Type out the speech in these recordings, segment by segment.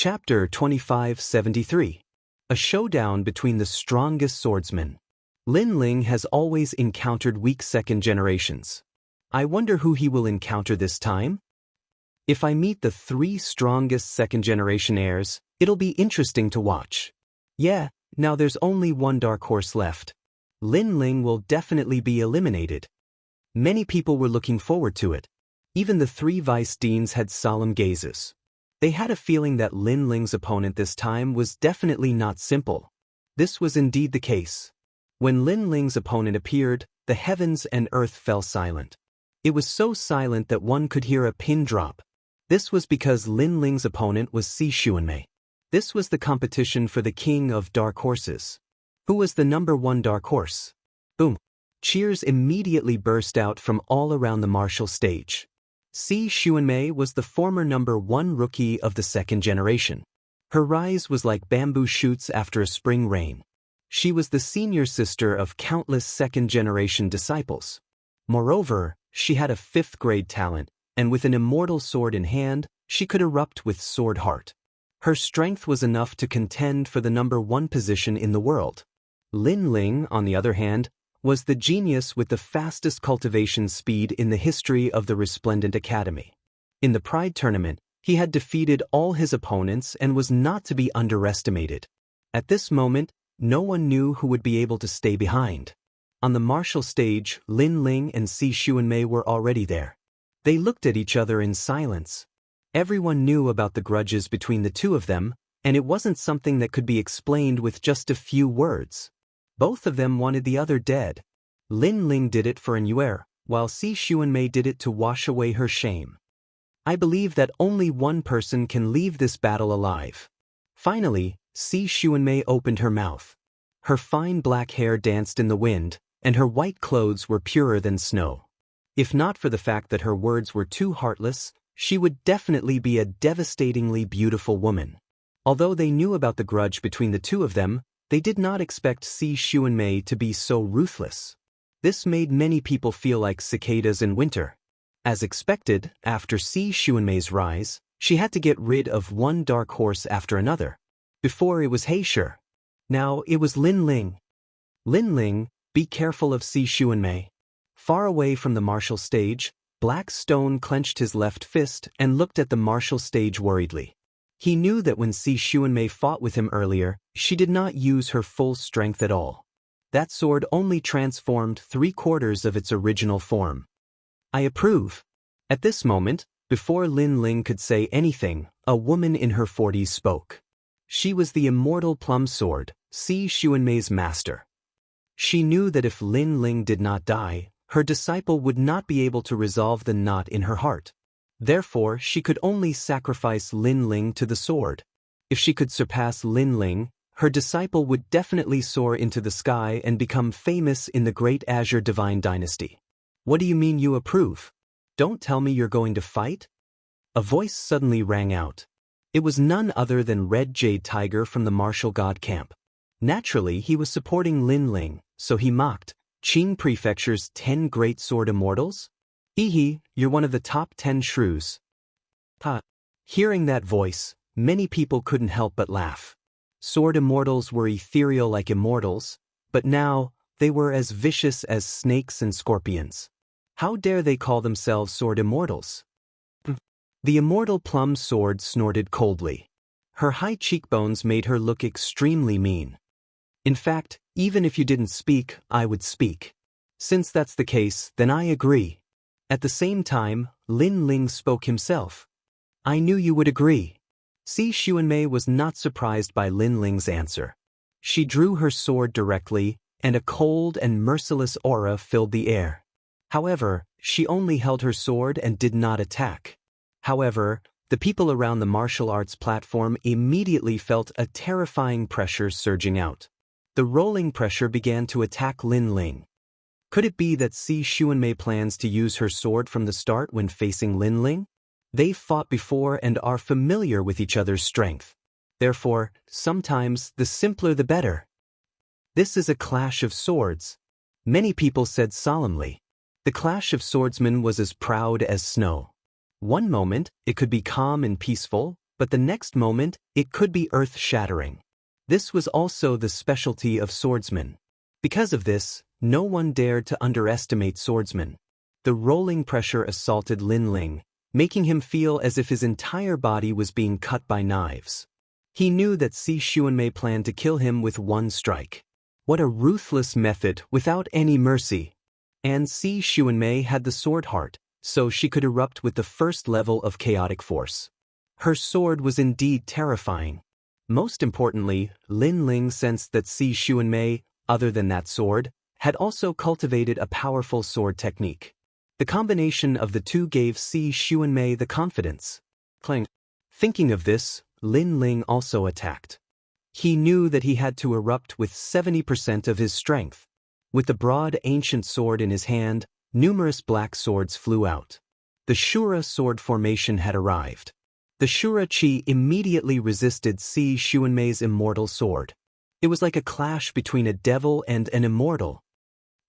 Chapter 2573. A showdown between the strongest swordsmen. Lin Ling has always encountered weak second generations. I wonder who he will encounter this time? If I meet the 3 strongest second generation heirs, it'll be interesting to watch. Yeah, now there's only one dark horse left. Lin Ling will definitely be eliminated. Many people were looking forward to it. Even the 3 vice deans had solemn gazes. They had a feeling that Lin Ling's opponent this time was definitely not simple. This was indeed the case. When Lin Ling's opponent appeared, the heavens and earth fell silent. It was so silent that one could hear a pin drop. This was because Lin Ling's opponent was Si Xuanmei. This was the competition for the king of dark horses. Who was the number 1 dark horse? Boom! Cheers immediately burst out from all around the martial stage. Si Xuanmei was the former number 1 rookie of the second generation. Her rise was like bamboo shoots after a spring rain. She was the senior sister of countless second-generation disciples. Moreover, she had a 5th-grade talent, and with an immortal sword in hand, she could erupt with sword heart. Her strength was enough to contend for the number 1 position in the world. Lin Ling, on the other hand, was the genius with the fastest cultivation speed in the history of the Resplendent Academy. In the Pride Tournament, he had defeated all his opponents and was not to be underestimated. At this moment, no one knew who would be able to stay behind. On the martial stage, Lin Ling and Si Xuanmei were already there. They looked at each other in silence. Everyone knew about the grudges between the 2 of them, and it wasn't something that could be explained with just a few words. Both of them wanted the other dead. Lin Ling did it for an heir, while Si Xuanmei did it to wash away her shame. I believe that only one person can leave this battle alive. Finally, Si Xuanmei opened her mouth. Her fine black hair danced in the wind, and her white clothes were purer than snow. If not for the fact that her words were too heartless, she would definitely be a devastatingly beautiful woman. Although they knew about the grudge between the 2 of them, they did not expect Si Xuanmei to be so ruthless. This made many people feel like cicadas in winter. As expected, after Si Xuanmei's rise, she had to get rid of one dark horse after another. Before it was Heisher. Now it was Lin Ling. Lin Ling, be careful of Si Xuanmei. Far away from the martial stage, Black Stone clenched his left fist and looked at the martial stage worriedly. He knew that when Si Xuanmei fought with him earlier, she did not use her full strength at all. That sword only transformed 3/4 of its original form. I approve. At this moment, before Lin Ling could say anything, a woman in her 40s spoke. She was the immortal plum sword, Si Xuanmei's master. She knew that if Lin Ling did not die, her disciple would not be able to resolve the knot in her heart. Therefore, she could only sacrifice Lin Ling to the sword. If she could surpass Lin Ling, her disciple would definitely soar into the sky and become famous in the Great Azure Divine Dynasty. What do you mean you approve? Don't tell me you're going to fight? A voice suddenly rang out. It was none other than Red Jade Tiger from the Martial God Camp. Naturally, he was supporting Lin Ling, so he mocked, Qing Prefecture's 10 great sword immortals? Hehe, you're one of the top 10 shrews. Ha! Hearing that voice, many people couldn't help but laugh. Sword immortals were ethereal like immortals, but now, they were as vicious as snakes and scorpions. How dare they call themselves sword immortals? The immortal plum sword snorted coldly. Her high cheekbones made her look extremely mean. In fact, even if you didn't speak, I would speak. Since that's the case, then I agree. At the same time, Lin Ling spoke himself. I knew you would agree. Si Xuanmei was not surprised by Lin Ling's answer. She drew her sword directly, and a cold and merciless aura filled the air. However, she only held her sword and did not attack. However, the people around the martial arts platform immediately felt a terrifying pressure surging out. The rolling pressure began to attack Lin Ling. Could it be that Si Xuanmei plans to use her sword from the start when facing Lin Ling? They've fought before and are familiar with each other's strength. Therefore, sometimes the simpler the better. This is a clash of swords. Many people said solemnly. The clash of swordsmen was as proud as snow. One moment, it could be calm and peaceful, but the next moment, it could be earth-shattering. This was also the specialty of swordsmen. Because of this, no one dared to underestimate swordsmen. The rolling pressure assaulted Lin Ling, making him feel as if his entire body was being cut by knives. He knew that Si Xuanmei planned to kill him with one strike. What a ruthless method without any mercy. And Si Xuanmei had the sword heart, so she could erupt with the first level of chaotic force. Her sword was indeed terrifying. Most importantly, Lin Ling sensed that Si Xuanmei, other than that sword, had also cultivated a powerful sword technique. The combination of the two gave Si Xuanmei the confidence. Clang. Thinking of this, Lin Ling also attacked. He knew that he had to erupt with 70% of his strength. With the broad ancient sword in his hand, numerous black swords flew out. The Shura sword formation had arrived. The Shura Qi immediately resisted Si Xuanmei's immortal sword. It was like a clash between a devil and an immortal.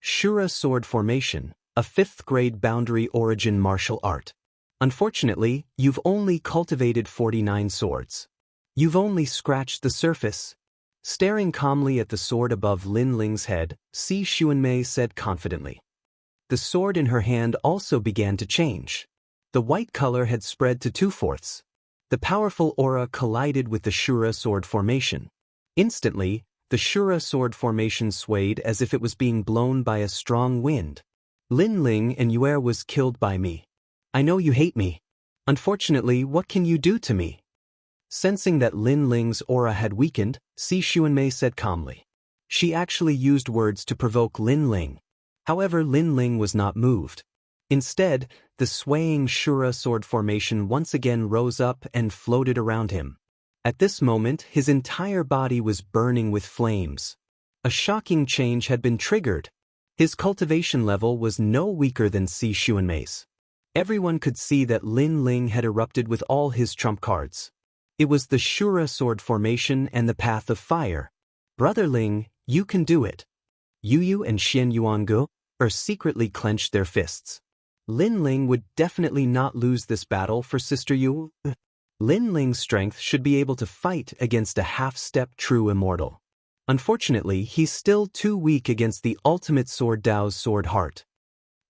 Shura sword formation, a 5th-grade boundary origin martial art. Unfortunately, you've only cultivated 49 swords. You've only scratched the surface. Staring calmly at the sword above Lin Ling's head, Si Xuanmei said confidently. The sword in her hand also began to change. The white color had spread to 2/4. The powerful aura collided with the Shura sword formation. Instantly, the Shura sword formation swayed as if it was being blown by a strong wind. Lin Ling and Yue was killed by me. I know you hate me. Unfortunately, what can you do to me? Sensing that Lin Ling's aura had weakened, Si Xuanmei said calmly. She actually used words to provoke Lin Ling. However, Lin Ling was not moved. Instead, the swaying Shura sword formation once again rose up and floated around him. At this moment, his entire body was burning with flames. A shocking change had been triggered. His cultivation level was no weaker than Si Xuanmei's. Everyone could see that Lin Ling had erupted with all his trump cards. It was the Shura sword formation and the path of fire. Brother Ling, you can do it. Yu and Xian Yuangu secretly clenched their fists. Lin Ling would definitely not lose this battle for Sister Yu. Lin Ling's strength should be able to fight against a half-step true immortal. Unfortunately, he's still too weak against the ultimate sword Dao's sword heart.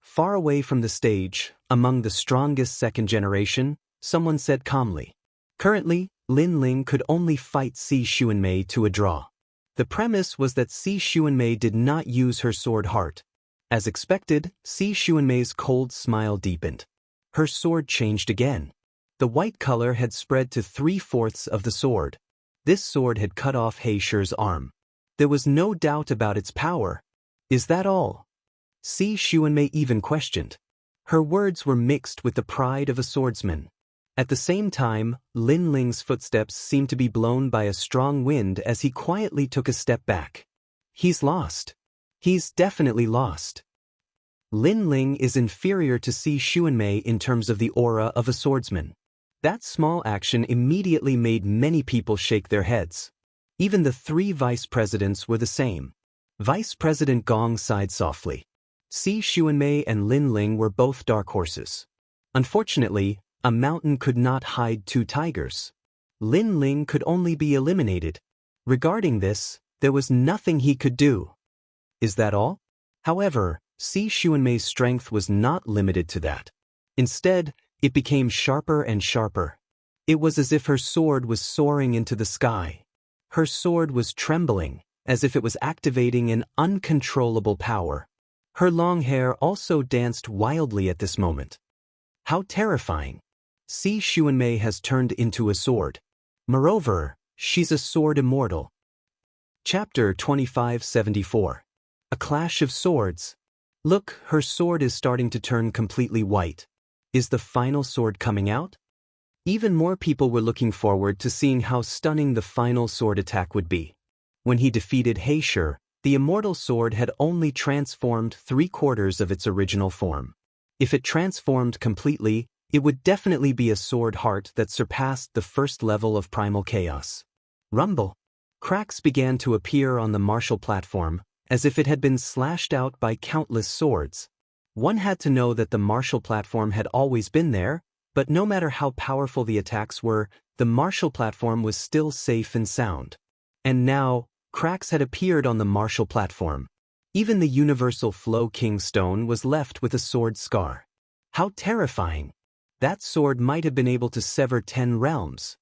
Far away from the stage, among the strongest second generation, someone said calmly. Currently, Lin Ling could only fight Si Xuanmei to a draw. The premise was that Si Xuanmei did not use her sword heart. As expected, Si Xuanmei's cold smile deepened. Her sword changed again. The white color had spread to 3/4 of the sword. This sword had cut off He Shi's arm. There was no doubt about its power. Is that all? Si Xuanmei even questioned. Her words were mixed with the pride of a swordsman. At the same time, Lin Ling's footsteps seemed to be blown by a strong wind as he quietly took a step back. He's lost. He's definitely lost. Lin Ling is inferior to Si Xuanmei in terms of the aura of a swordsman. That small action immediately made many people shake their heads. Even the 3 vice presidents were the same. Vice President Gong sighed softly. Si Xuanmei and Lin Ling were both dark horses. Unfortunately, a mountain could not hide 2 tigers. Lin Ling could only be eliminated. Regarding this, there was nothing he could do. Is that all? However, Si Xuanmei's strength was not limited to that. Instead, it became sharper and sharper. It was as if her sword was soaring into the sky. Her sword was trembling, as if it was activating an uncontrollable power. Her long hair also danced wildly at this moment. How terrifying! Si Xuanmei has turned into a sword. Moreover, she's a sword immortal. Chapter 2574. A Clash of Swords. Look, her sword is starting to turn completely white. Is the final sword coming out? Even more people were looking forward to seeing how stunning the final sword attack would be. When he defeated He Shi, the immortal sword had only transformed 3/4 of its original form. If it transformed completely, it would definitely be a sword heart that surpassed the first level of primal chaos. Rumble. Cracks began to appear on the martial platform, as if it had been slashed out by countless swords. One had to know that the martial platform had always been there, But no matter how powerful the attacks were, the Martial platform was still safe and sound. And now, cracks had appeared on the Martial platform. Even the universal Flow King stone was left with a sword scar. How terrifying! That sword might have been able to sever 10 realms.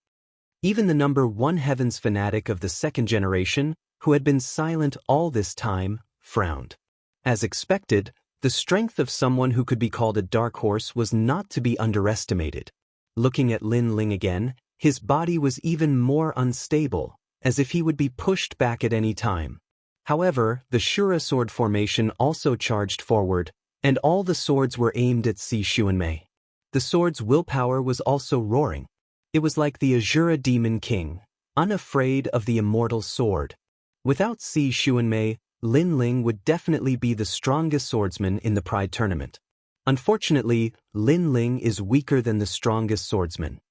Even the number 1 Heavens fanatic of the second generation, who had been silent all this time, frowned. As expected, the strength of someone who could be called a dark horse was not to be underestimated. Looking at Lin Ling again, his body was even more unstable, as if he would be pushed back at any time. However, the Shura sword formation also charged forward, and all the swords were aimed at Si Xuanmei. The sword's willpower was also roaring. It was like the Azura Demon King, unafraid of the immortal sword. Without Si Xuanmei, Lin Ling would definitely be the strongest swordsman in the Pride tournament. Unfortunately, Lin Ling is weaker than the strongest swordsman.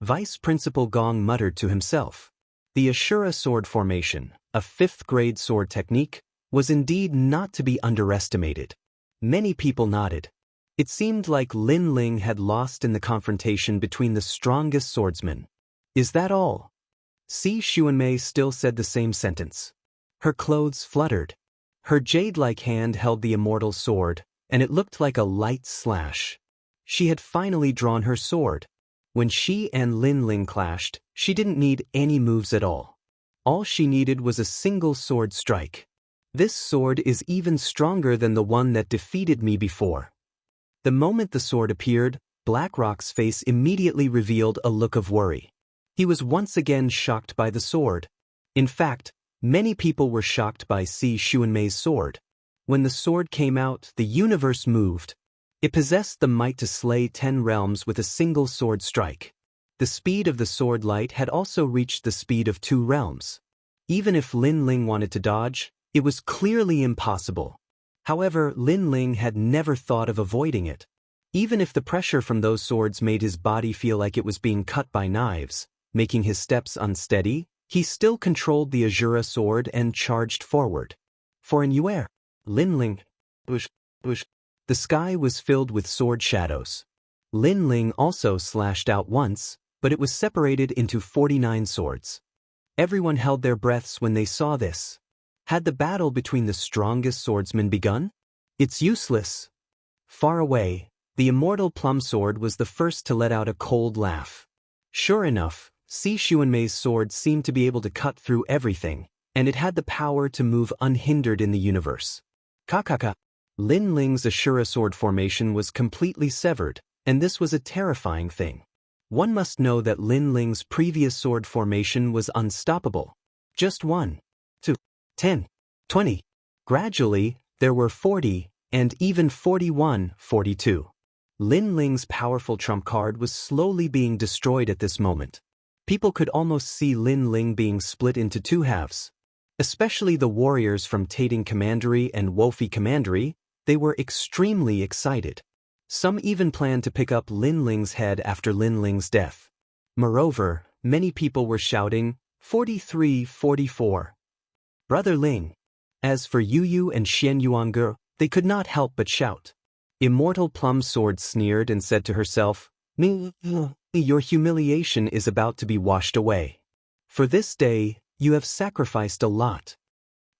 Vice Principal Gong muttered to himself. The Ashura sword formation, a 5th-grade sword technique, was indeed not to be underestimated. Many people nodded. It seemed like Lin Ling had lost in the confrontation between the strongest swordsmen. Is that all? Si Xuanmei still said the same sentence. Her clothes fluttered. Her jade-like hand held the immortal sword, and it looked like a light slash. She had finally drawn her sword. When she and Lin Ling clashed, she didn't need any moves at all. All she needed was a single sword strike. This sword is even stronger than the one that defeated me before. The moment the sword appeared, Blackrock's face immediately revealed a look of worry. He was once again shocked by the sword. In fact, many people were shocked by Si Xuanmei's sword. When the sword came out, the universe moved. It possessed the might to slay 10 realms with a single sword strike. The speed of the sword light had also reached the speed of 2 realms. Even if Lin Ling wanted to dodge, it was clearly impossible. However, Lin Ling had never thought of avoiding it. Even if the pressure from those swords made his body feel like it was being cut by knives, making his steps unsteady, he still controlled the Azura sword and charged forward. For in Yuer, Lin Ling, the sky was filled with sword shadows. Lin Ling also slashed out once, but it was separated into 49 swords. Everyone held their breaths when they saw this. Had the battle between the strongest swordsmen begun? It's useless. Far away, the immortal plum sword was the first to let out a cold laugh. Sure enough, Si Xuanmei's sword seemed to be able to cut through everything, and it had the power to move unhindered in the universe. Kakaka. Lin Ling's Ashura sword formation was completely severed, and this was a terrifying thing. One must know that Lin Ling's previous sword formation was unstoppable. Just 1, 2, 10, 20. Gradually, there were 40, and even 41, 42. Lin Ling's powerful trump card was slowly being destroyed at this moment. People could almost see Lin Ling being split into 2 halves. Especially the warriors from Tating Commandery and Wofi Commandery, they were extremely excited. Some even planned to pick up Lin Ling's head after Lin Ling's death. Moreover, many people were shouting, 43, 44. Brother Ling. As for Yu Yu and Xian Yuange, they could not help but shout. Immortal Plum Sword sneered and said to herself, your humiliation is about to be washed away. For this day, you have sacrificed a lot.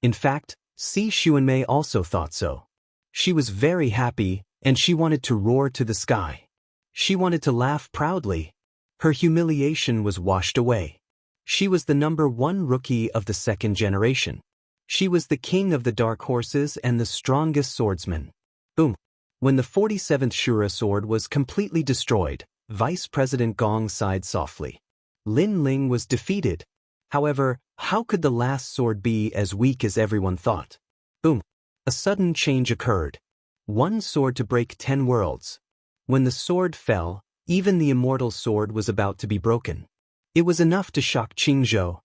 In fact, Si Xuanmei also thought so. She was very happy, and she wanted to roar to the sky. She wanted to laugh proudly. Her humiliation was washed away. She was the number 1 rookie of the second generation. She was the king of the dark horses and the strongest swordsman. Boom. When the 47th Shura sword was completely destroyed, Vice President Gong sighed softly. Lin Ling was defeated. However, how could the last sword be as weak as everyone thought? Boom. A sudden change occurred. 1 sword to break 10 worlds. When the sword fell, even the immortal sword was about to be broken. It was enough to shock Qingzhou.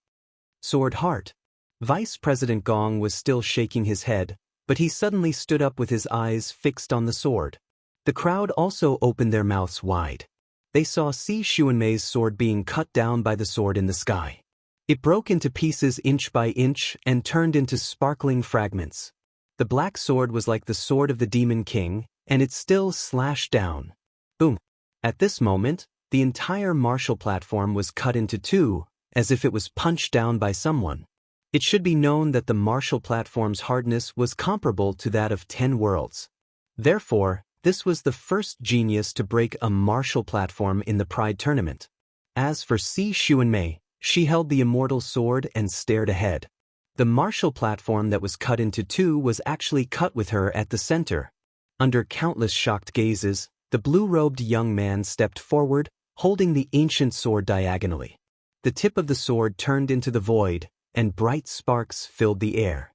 Sword Heart. Vice President Gong was still shaking his head, but he suddenly stood up with his eyes fixed on the sword. The crowd also opened their mouths wide. They saw Si Xuanmei's sword being cut down by the sword in the sky. It broke into pieces inch by inch and turned into sparkling fragments. The black sword was like the sword of the Demon King, and it still slashed down. Boom. At this moment, the entire martial platform was cut into two, as if it was punched down by someone. It should be known that the martial platform's hardness was comparable to that of 10 worlds. Therefore, this was the first genius to break a martial platform in the Pride tournament. As for Si Xuanmei, she held the immortal sword and stared ahead. The martial platform that was cut into two was actually cut with her at the center. Under countless shocked gazes, the blue-robed young man stepped forward, holding the ancient sword diagonally. The tip of the sword turned into the void, and bright sparks filled the air.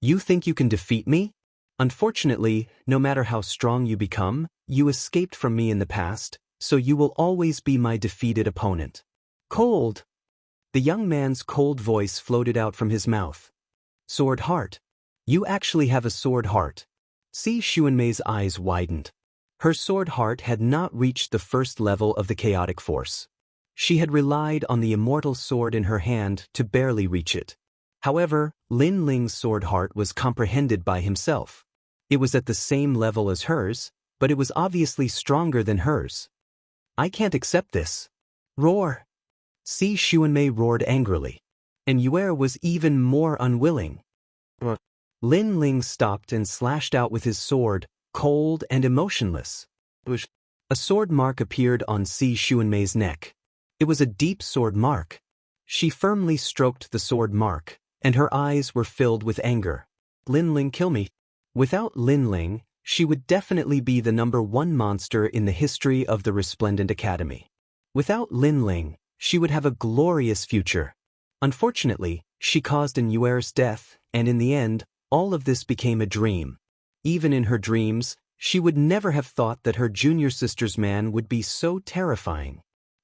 You think you can defeat me? Unfortunately, no matter how strong you become, you escaped from me in the past, so you will always be my defeated opponent. Cold! The young man's cold voice floated out from his mouth. Sword heart. You actually have a sword heart. Si Xuanmei's eyes widened. Her sword heart had not reached the first level of the chaotic force. She had relied on the immortal sword in her hand to barely reach it. However, Lin Ling's sword heart was comprehended by himself. It was at the same level as hers, but it was obviously stronger than hers. I can't accept this. Roar! Si Xuanmei roared angrily. And Yue was even more unwilling. Lin Ling stopped and slashed out with his sword, cold and emotionless. A sword mark appeared on Si Xuanmei's neck. It was a deep sword mark. She firmly stroked the sword mark, and her eyes were filled with anger. Lin Ling, kill me. Without Lin Ling, she would definitely be the #1 monster in the history of the Resplendent Academy. Without Lin Ling, she would have a glorious future. Unfortunately, she caused an Yuer's death, and in the end, all of this became a dream. Even in her dreams, she would never have thought that her junior sister's man would be so terrifying.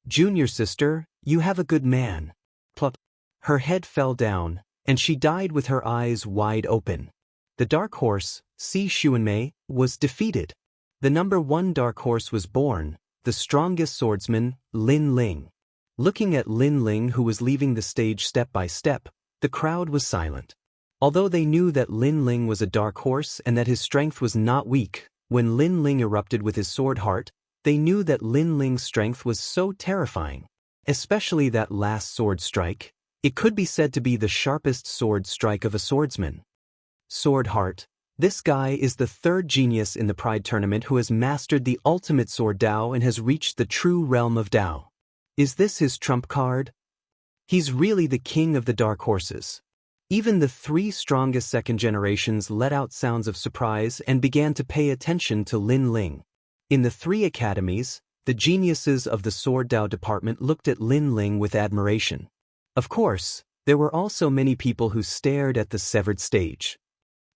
Junior sister, you have a good man. Plop. Her head fell down, and she died with her eyes wide open. The dark horse, Si Xuanmei, was defeated. The #1 dark horse was born, the strongest swordsman, Lin Ling. Looking at Lin Ling, who was leaving the stage step by step, the crowd was silent. Although they knew that Lin Ling was a dark horse and that his strength was not weak, when Lin Ling erupted with his sword heart, they knew that Lin Ling's strength was so terrifying. Especially that last sword strike. It could be said to be the sharpest sword strike of a swordsman. Sword heart. This guy is the third genius in the Pride tournament who has mastered the ultimate sword Dao and has reached the true realm of Dao. Is this his trump card? He's really the king of the dark horses. Even the 3 strongest second generations let out sounds of surprise and began to pay attention to Lin Ling. In the 3 academies, the geniuses of the Sword Dao department looked at Lin Ling with admiration. Of course, there were also many people who stared at the severed stage.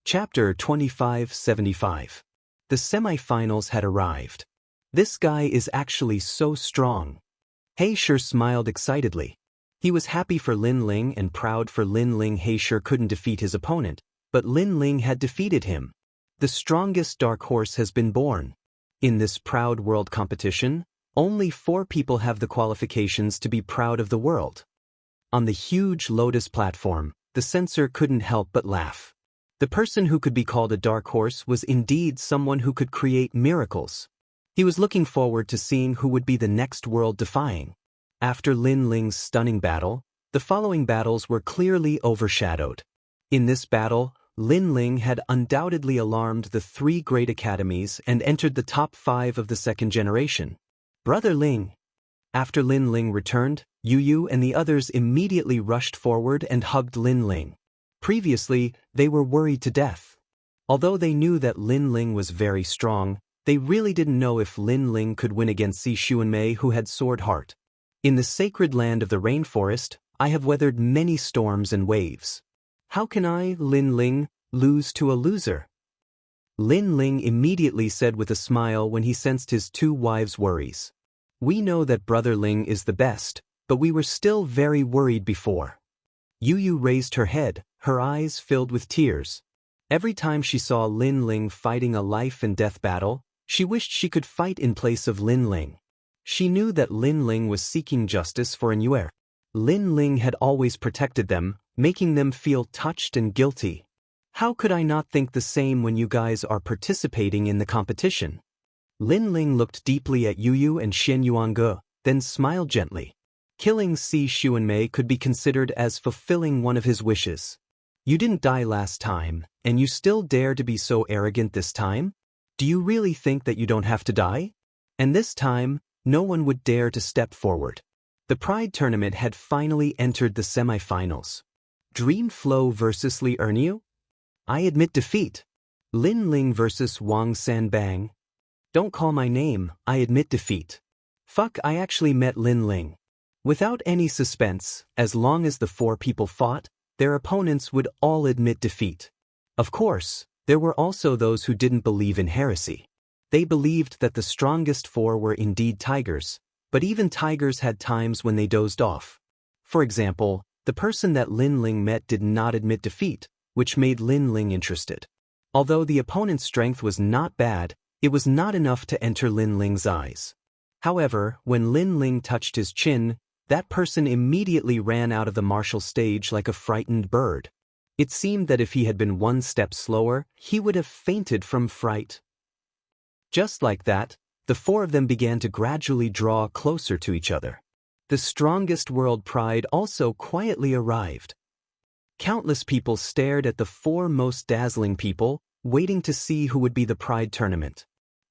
Chapter 2575. The semi-finals had arrived. This guy is actually so strong. He Shi smiled excitedly. He was happy for Lin Ling and proud for Lin Ling. He Shi couldn't defeat his opponent, but Lin Ling had defeated him. The strongest dark horse has been born. In this proud world competition, only 4 people have the qualifications to be proud of the world. On the huge lotus platform, the censor couldn't help but laugh. The person who could be called a dark horse was indeed someone who could create miracles. He was looking forward to seeing who would be the next world-defying. After Lin Ling's stunning battle, the following battles were clearly overshadowed. In this battle, Lin Ling had undoubtedly alarmed the 3 great academies and entered the top 5 of the second generation. Brother Ling. After Lin Ling returned, Yu and the others immediately rushed forward and hugged Lin Ling. Previously, they were worried to death. Although they knew that Lin Ling was very strong, they really didn't know if Lin Ling could win against Si Xuanmei, who had sword heart. In the sacred land of the rainforest, I have weathered many storms and waves. How can I, Lin Ling, lose to a loser? Lin Ling immediately said with a smile when he sensed his 2 wives' worries. We know that Brother Ling is the best, but we were still very worried before. Yu raised her head, her eyes filled with tears. Every time she saw Lin Ling fighting a life-and-death battle, she wished she could fight in place of Lin Ling. She knew that Lin Ling was seeking justice for Yuer. Lin Ling had always protected them, making them feel touched and guilty. How could I not think the same when you guys are participating in the competition? Lin Ling looked deeply at Yu Yu and Xin Yuange, then smiled gently. Killing Si Xuanmei could be considered as fulfilling one of his wishes. You didn't die last time, and you still dare to be so arrogant this time? Do you really think that you don't have to die? And this time, no one would dare to step forward. The Pride tournament had finally entered the semifinals. Dream Flow versus Li Erniu? I admit defeat. Lin Ling versus Wang Sanbang? Don't call my name, I admit defeat. Fuck, I actually met Lin Ling. Without any suspense, as long as the four people fought, their opponents would all admit defeat. Of course, there were also those who didn't believe in heresy. They believed that the strongest four were indeed tigers, but even tigers had times when they dozed off. For example, the person that Lin Ling met did not admit defeat, which made Lin Ling interested. Although the opponent's strength was not bad, it was not enough to enter Lin Ling's eyes. However, when Lin Ling touched his chin, that person immediately ran out of the martial stage like a frightened bird. It seemed that if he had been one step slower, he would have fainted from fright. Just like that, the four of them began to gradually draw closer to each other. The strongest world pride also quietly arrived. Countless people stared at the four most dazzling people, waiting to see who would be the Pride tournament.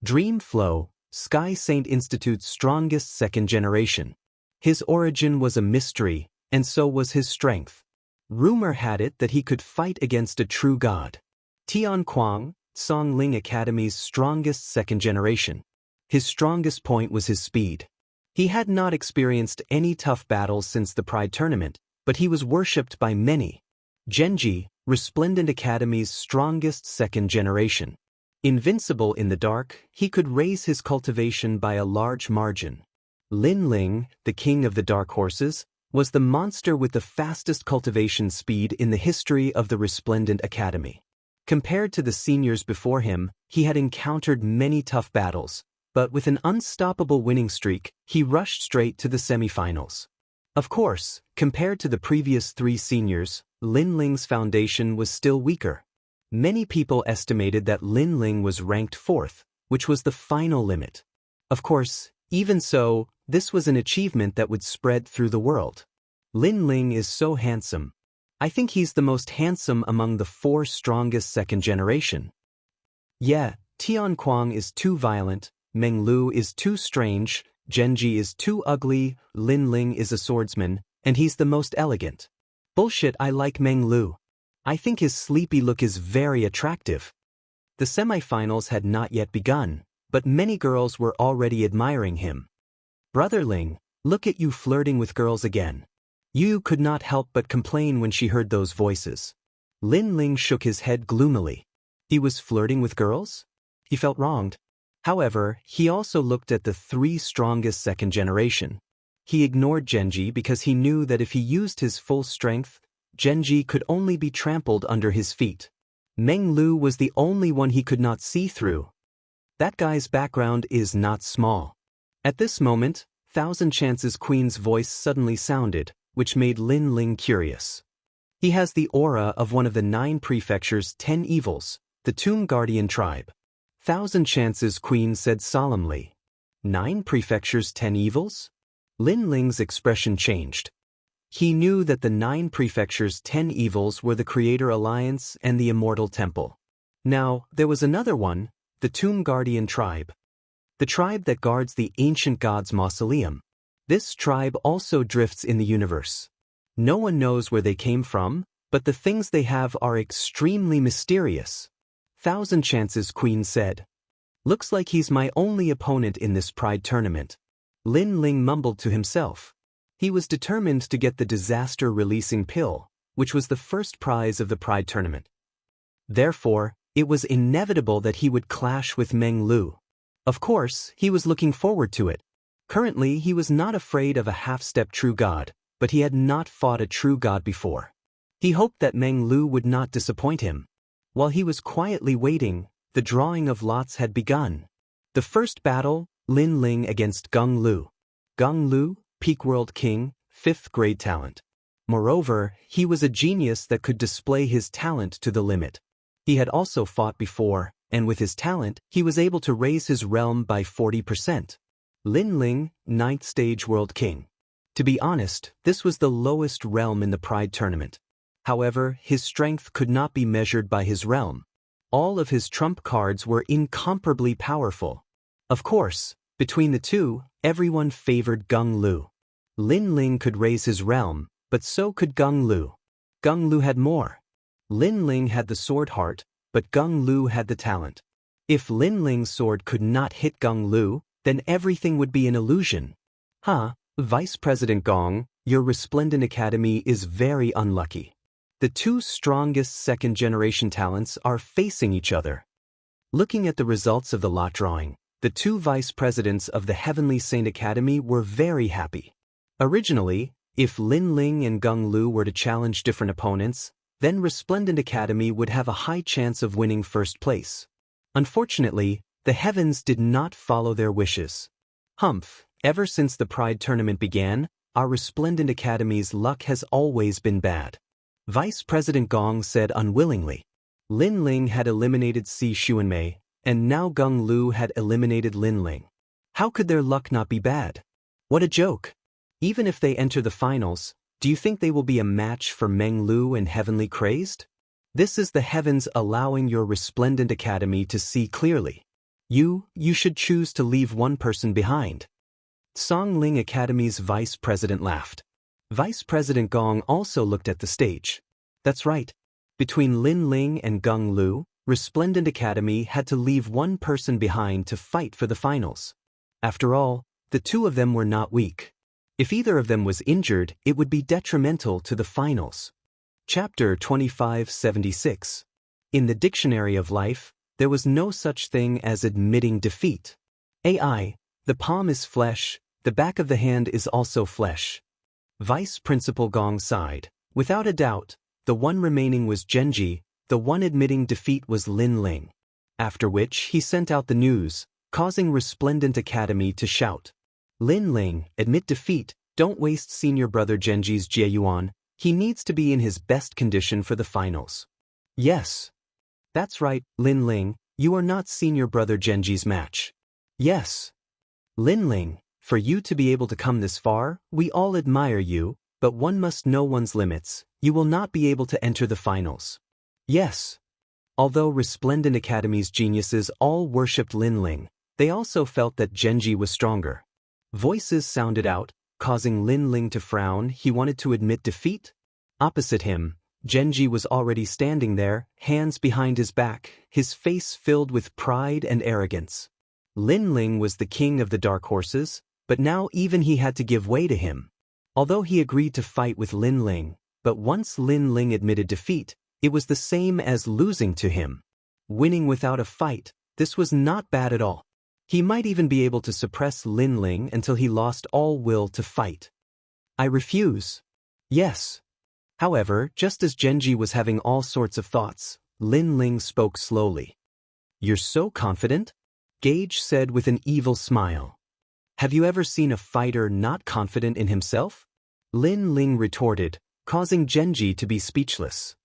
Dream Flow, Sky Saint Institute's strongest second generation. His origin was a mystery, and so was his strength. Rumor had it that he could fight against a true god. Tian Kuang, Songling Academy's strongest second generation. His strongest point was his speed. He had not experienced any tough battles since the Pride tournament, but he was worshipped by many. Genji, Resplendent Academy's strongest second generation. Invincible in the dark, he could raise his cultivation by a large margin. Lin Ling, the king of the dark horses, was the monster with the fastest cultivation speed in the history of the Resplendent Academy. Compared to the seniors before him, he had encountered many tough battles, but with an unstoppable winning streak, he rushed straight to the semifinals. Of course, compared to the previous three seniors, Lin Ling's foundation was still weaker. Many people estimated that Lin Ling was ranked 4th, which was the final limit. Of course, even so, this was an achievement that would spread through the world. Lin Ling is so handsome. I think he's the most handsome among the four strongest second generation. Yeah, Tian Kuang is too violent, Meng Lu is too strange, Genji is too ugly, Lin Ling is a swordsman, and he's the most elegant. Bullshit, I like Meng Lu. I think his sleepy look is very attractive. The semifinals had not yet begun, but many girls were already admiring him. Brother Ling, look at you flirting with girls again. Yu could not help but complain when she heard those voices. Lin Ling shook his head gloomily. He was flirting with girls? He felt wronged. However, he also looked at the three strongest second generation. He ignored Genji because he knew that if he used his full strength, Genji could only be trampled under his feet. Meng Lu was the only one he could not see through. That guy's background is not small. At this moment, Thousand Chances Queen's voice suddenly sounded, which made Lin Ling curious. He has the aura of one of the 9 prefectures' 10 evils, the Tomb Guardian tribe. Thousand Chances Queen said solemnly. 9 prefectures' 10 evils? Lin Ling's expression changed. He knew that the 9 prefectures' 10 evils were the Creator Alliance and the Immortal Temple. Now, there was another one, the Tomb Guardian tribe. The tribe that guards the ancient god's mausoleum. This tribe also drifts in the universe. No one knows where they came from, but the things they have are extremely mysterious. Thousand Chances Queen said. Looks like he's my only opponent in this Pride tournament. Lin Ling mumbled to himself. He was determined to get the disaster-releasing pill, which was the first prize of the Pride tournament. Therefore, it was inevitable that he would clash with Meng Lu. Of course, he was looking forward to it. Currently, he was not afraid of a half-step true god, but he had not fought a true god before. He hoped that Meng Lu would not disappoint him. While he was quietly waiting, the drawing of lots had begun. The first battle, Lin Ling against Geng Lu. Geng Lu, Peak World King, 5th grade talent. Moreover, he was a genius that could display his talent to the limit. He had also fought before, and with his talent, he was able to raise his realm by 40%. Lin Ling, 9th stage world king. To be honest, this was the lowest realm in the Pride tournament. However, his strength could not be measured by his realm. All of his trump cards were incomparably powerful. Of course, between the two, everyone favored Gung Lu. Lin Ling could raise his realm, but so could Gung Lu. Gung Lu had more. Lin Ling had the sword heart, but Gung Lu had the talent. If Lin Ling's sword could not hit Gung Lu, then everything would be an illusion. Vice President Gong, your resplendent academy is very unlucky. The two strongest second-generation talents are facing each other. Looking at the results of the lot drawing, the two vice presidents of the Heavenly Saint Academy were very happy. Originally, if Lin Ling and Gung Lu were to challenge different opponents, then Resplendent Academy would have a high chance of winning first place. Unfortunately, the heavens did not follow their wishes. Ever since the Pride tournament began, our Resplendent Academy's luck has always been bad. Vice President Gong said unwillingly. Lin Ling had eliminated Si Xuanmei, and now Gung Lu had eliminated Lin Ling. How could their luck not be bad? What a joke! Even if they enter the finals, do you think they will be a match for Meng Lu and Heavenly Crazed? This is the heavens allowing your Resplendent Academy to see clearly. You should choose to leave one person behind. Song Ling Academy's vice president laughed. Vice President Gong also looked at the stage. That's right. Between Lin Ling and Gung Lu, Resplendent Academy had to leave one person behind to fight for the finals. After all, the two of them were not weak. If either of them was injured, it would be detrimental to the finals. Chapter 2576. In the Dictionary of Life, there was no such thing as admitting defeat. AI, the palm is flesh, the back of the hand is also flesh. Vice Principal Gong sighed. Without a doubt, the one remaining was Genji, the one admitting defeat was Lin Ling. After which he sent out the news, causing Resplendent Academy to shout. Lin Ling, admit defeat, don't waste senior brother Genji's Jieyuan, he needs to be in his best condition for the finals. Yes. That's right, Lin Ling, you are not senior brother Genji's match. Yes. Lin Ling, for you to be able to come this far, we all admire you, but one must know one's limits, you will not be able to enter the finals. Yes. Although Resplendent Academy's geniuses all worshipped Lin Ling, they also felt that Genji was stronger. Voices sounded out, causing Lin Ling to frown. He wanted to admit defeat. Opposite him, Genji was already standing there, hands behind his back, his face filled with pride and arrogance. Lin Ling was the king of the dark horses, but now even he had to give way to him. Although he agreed to fight with Lin Ling, but once Lin Ling admitted defeat, it was the same as losing to him. Winning without a fight, this was not bad at all. He might even be able to suppress Lin Ling until he lost all will to fight. I refuse. Yes. However, just as Genji was having all sorts of thoughts, Lin Ling spoke slowly. You're so confident? Gage said with an evil smile. Have you ever seen a fighter not confident in himself? Lin Ling retorted, causing Genji to be speechless.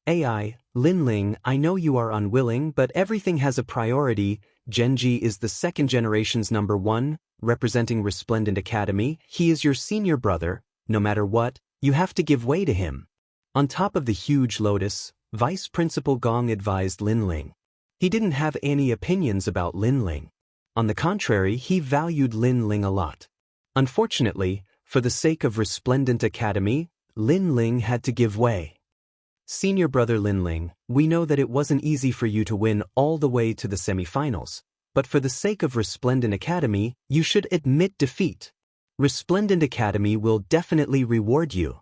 AI, Lin Ling, I know you are unwilling, but everything has a priority. Genji is the second generation's number one, representing Resplendent Academy. He is your senior brother. No matter what, you have to give way to him. On top of the huge lotus, Vice Principal Gong advised Lin Ling. He didn't have any opinions about Lin Ling. On the contrary, he valued Lin Ling a lot. Unfortunately, for the sake of Resplendent Academy, Lin Ling had to give way. Senior brother Lin Ling, we know that it wasn't easy for you to win all the way to the semifinals, but for the sake of Resplendent Academy, you should admit defeat. Resplendent Academy will definitely reward you.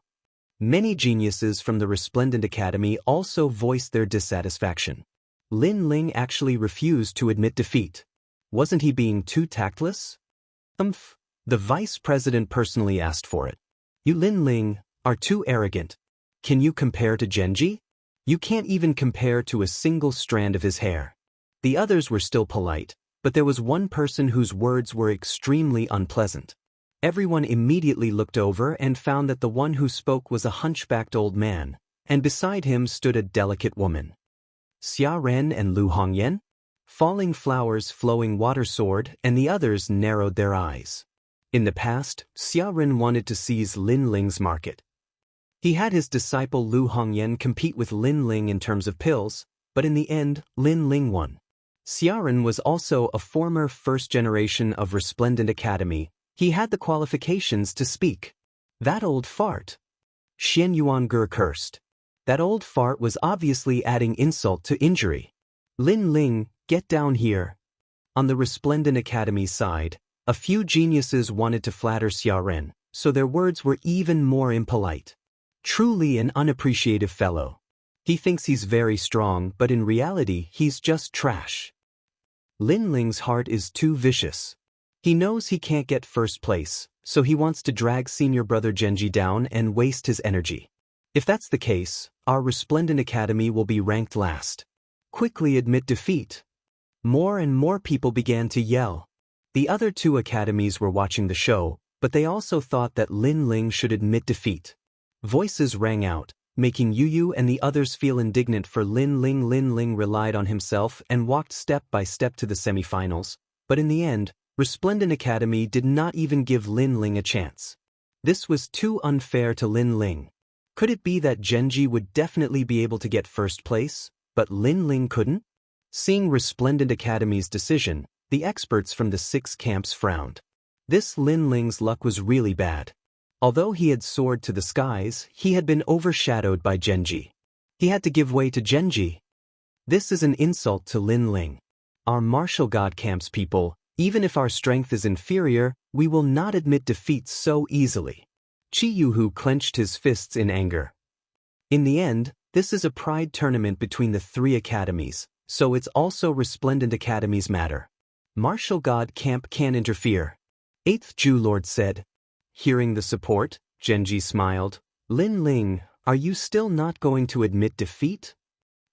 Many geniuses from the Resplendent Academy also voiced their dissatisfaction. Lin Ling actually refused to admit defeat. Wasn't he being too tactless? The vice president personally asked for it. You Lin Ling are too arrogant. Can you compare to Genji? You can't even compare to a single strand of his hair. The others were still polite, but there was one person whose words were extremely unpleasant. Everyone immediately looked over and found that the one who spoke was a hunchbacked old man, and beside him stood a delicate woman. Xia Ren and Lu Hongyan? Falling Flowers Flowing Water Sword and the others narrowed their eyes. In the past, Xia Ren wanted to seize Lin Ling's market. He had his disciple Lu Hongyan compete with Lin Ling in terms of pills, but in the end, Lin Ling won. Xia Ren was also a former first generation of Resplendent Academy. He had the qualifications to speak. That old fart. Xian Yuangur cursed. That old fart was obviously adding insult to injury. Lin Ling, get down here. On the Resplendent Academy side, a few geniuses wanted to flatter Xia Ren, so their words were even more impolite. Truly an unappreciative fellow. He thinks he's very strong, but in reality he's just trash. Lin Ling's heart is too vicious. He knows he can't get first place, so he wants to drag senior brother Genji down and waste his energy. If that's the case, our Resplendent Academy will be ranked last. Quickly admit defeat. More and more people began to yell. The other two academies were watching the show, but they also thought that Lin Ling should admit defeat. Voices rang out, making Yu and the others feel indignant for Lin Ling. Lin Ling relied on himself and walked step by step to the semifinals, but in the end, Resplendent Academy did not even give Lin Ling a chance. This was too unfair to Lin Ling. Could it be that Genji would definitely be able to get first place, but Lin Ling couldn't? Seeing Resplendent Academy's decision, the experts from the 6 camps frowned. This Lin Ling's luck was really bad. Although he had soared to the skies, he had been overshadowed by Genji. He had to give way to Genji. This is an insult to Lin Ling. Our martial god camp's people, even if our strength is inferior, we will not admit defeat so easily. Chi Yuhu clenched his fists in anger. In the end, this is a pride tournament between the 3 academies, so it's also Resplendent Academy's matter. Martial God Camp can't interfere. 8th Jew Lord said. Hearing the support, Genji smiled. Lin Ling, are you still not going to admit defeat?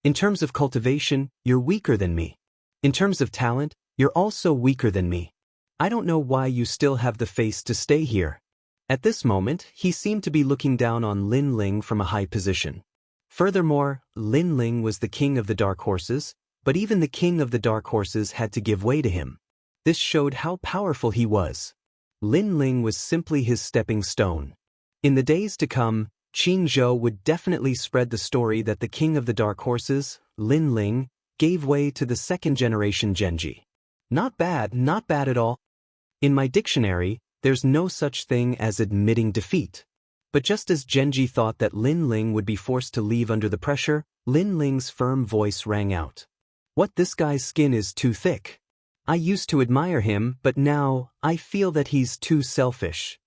In terms of cultivation, you're weaker than me. In terms of talent, you're also weaker than me. I don't know why you still have the face to stay here. At this moment, he seemed to be looking down on Lin Ling from a high position. Furthermore, Lin Ling was the king of the Dark Horses, but even the king of the Dark Horses had to give way to him. This showed how powerful he was. Lin Ling was simply his stepping stone. In the days to come, Qin Zhou would definitely spread the story that the king of the Dark Horses, Lin Ling, gave way to the 2nd generation Genji. Not bad at all. In my dictionary, there's no such thing as admitting defeat. But just as Genji thought that Lin Ling would be forced to leave under the pressure, Lin Ling's firm voice rang out. What, this guy's skin is too thick. I used to admire him, but now, I feel that he's too selfish.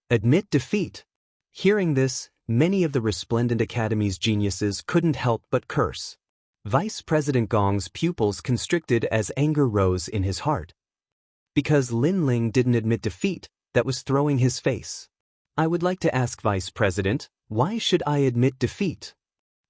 Admit defeat. Hearing this, many of the Resplendent Academy's geniuses couldn't help but curse. Vice President Gong's pupils constricted as anger rose in his heart. Because Lin Ling didn't admit defeat, that was throwing his face. I would like to ask Vice President, why should I admit defeat?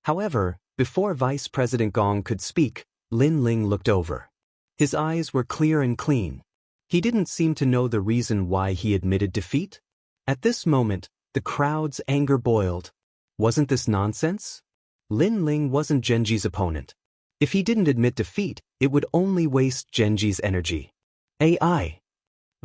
However, before Vice President Gong could speak, Lin Ling looked over. His eyes were clear and clean. He didn't seem to know the reason why he admitted defeat. At this moment, the crowd's anger boiled. Wasn't this nonsense? Lin Ling wasn't Genji's opponent. If he didn't admit defeat, it would only waste Genji's energy. AI.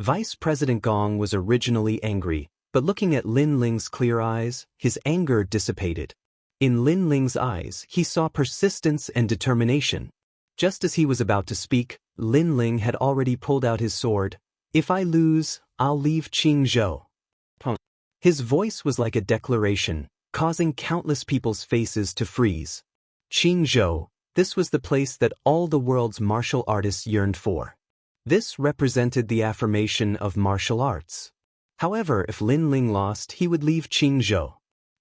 Vice President Gong was originally angry, but looking at Lin Ling's clear eyes, his anger dissipated. In Lin Ling's eyes, he saw persistence and determination. Just as he was about to speak, Lin Ling had already pulled out his sword. If I lose, I'll leave Qing Zhou. His voice was like a declaration, causing countless people's faces to freeze. Qing Zhou, this was the place that all the world's martial artists yearned for. This represented the affirmation of martial arts. However, if Lin Ling lost, he would leave Qing Zhou.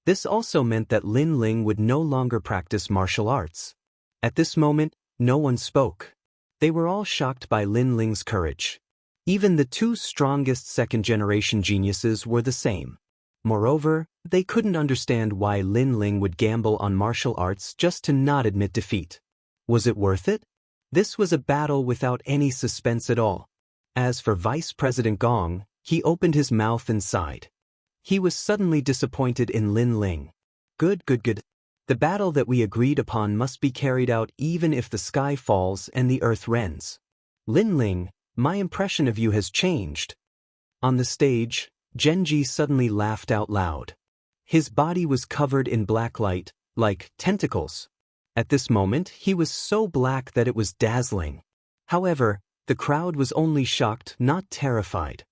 This also meant that Lin Ling would no longer practice martial arts. At this moment, no one spoke. They were all shocked by Lin Ling's courage. Even the 2 strongest 2nd generation geniuses were the same. Moreover, they couldn't understand why Lin Ling would gamble on martial arts just to not admit defeat. Was it worth it? This was a battle without any suspense at all. As for Vice President Gong, he opened his mouth and sighed. He was suddenly disappointed in Lin Ling. Good. The battle that we agreed upon must be carried out even if the sky falls and the earth rends. Lin Ling, my impression of you has changed. On the stage, Genji suddenly laughed out loud. His body was covered in black light, like tentacles. At this moment, he was so black that it was dazzling. However, the crowd was only shocked, not terrified.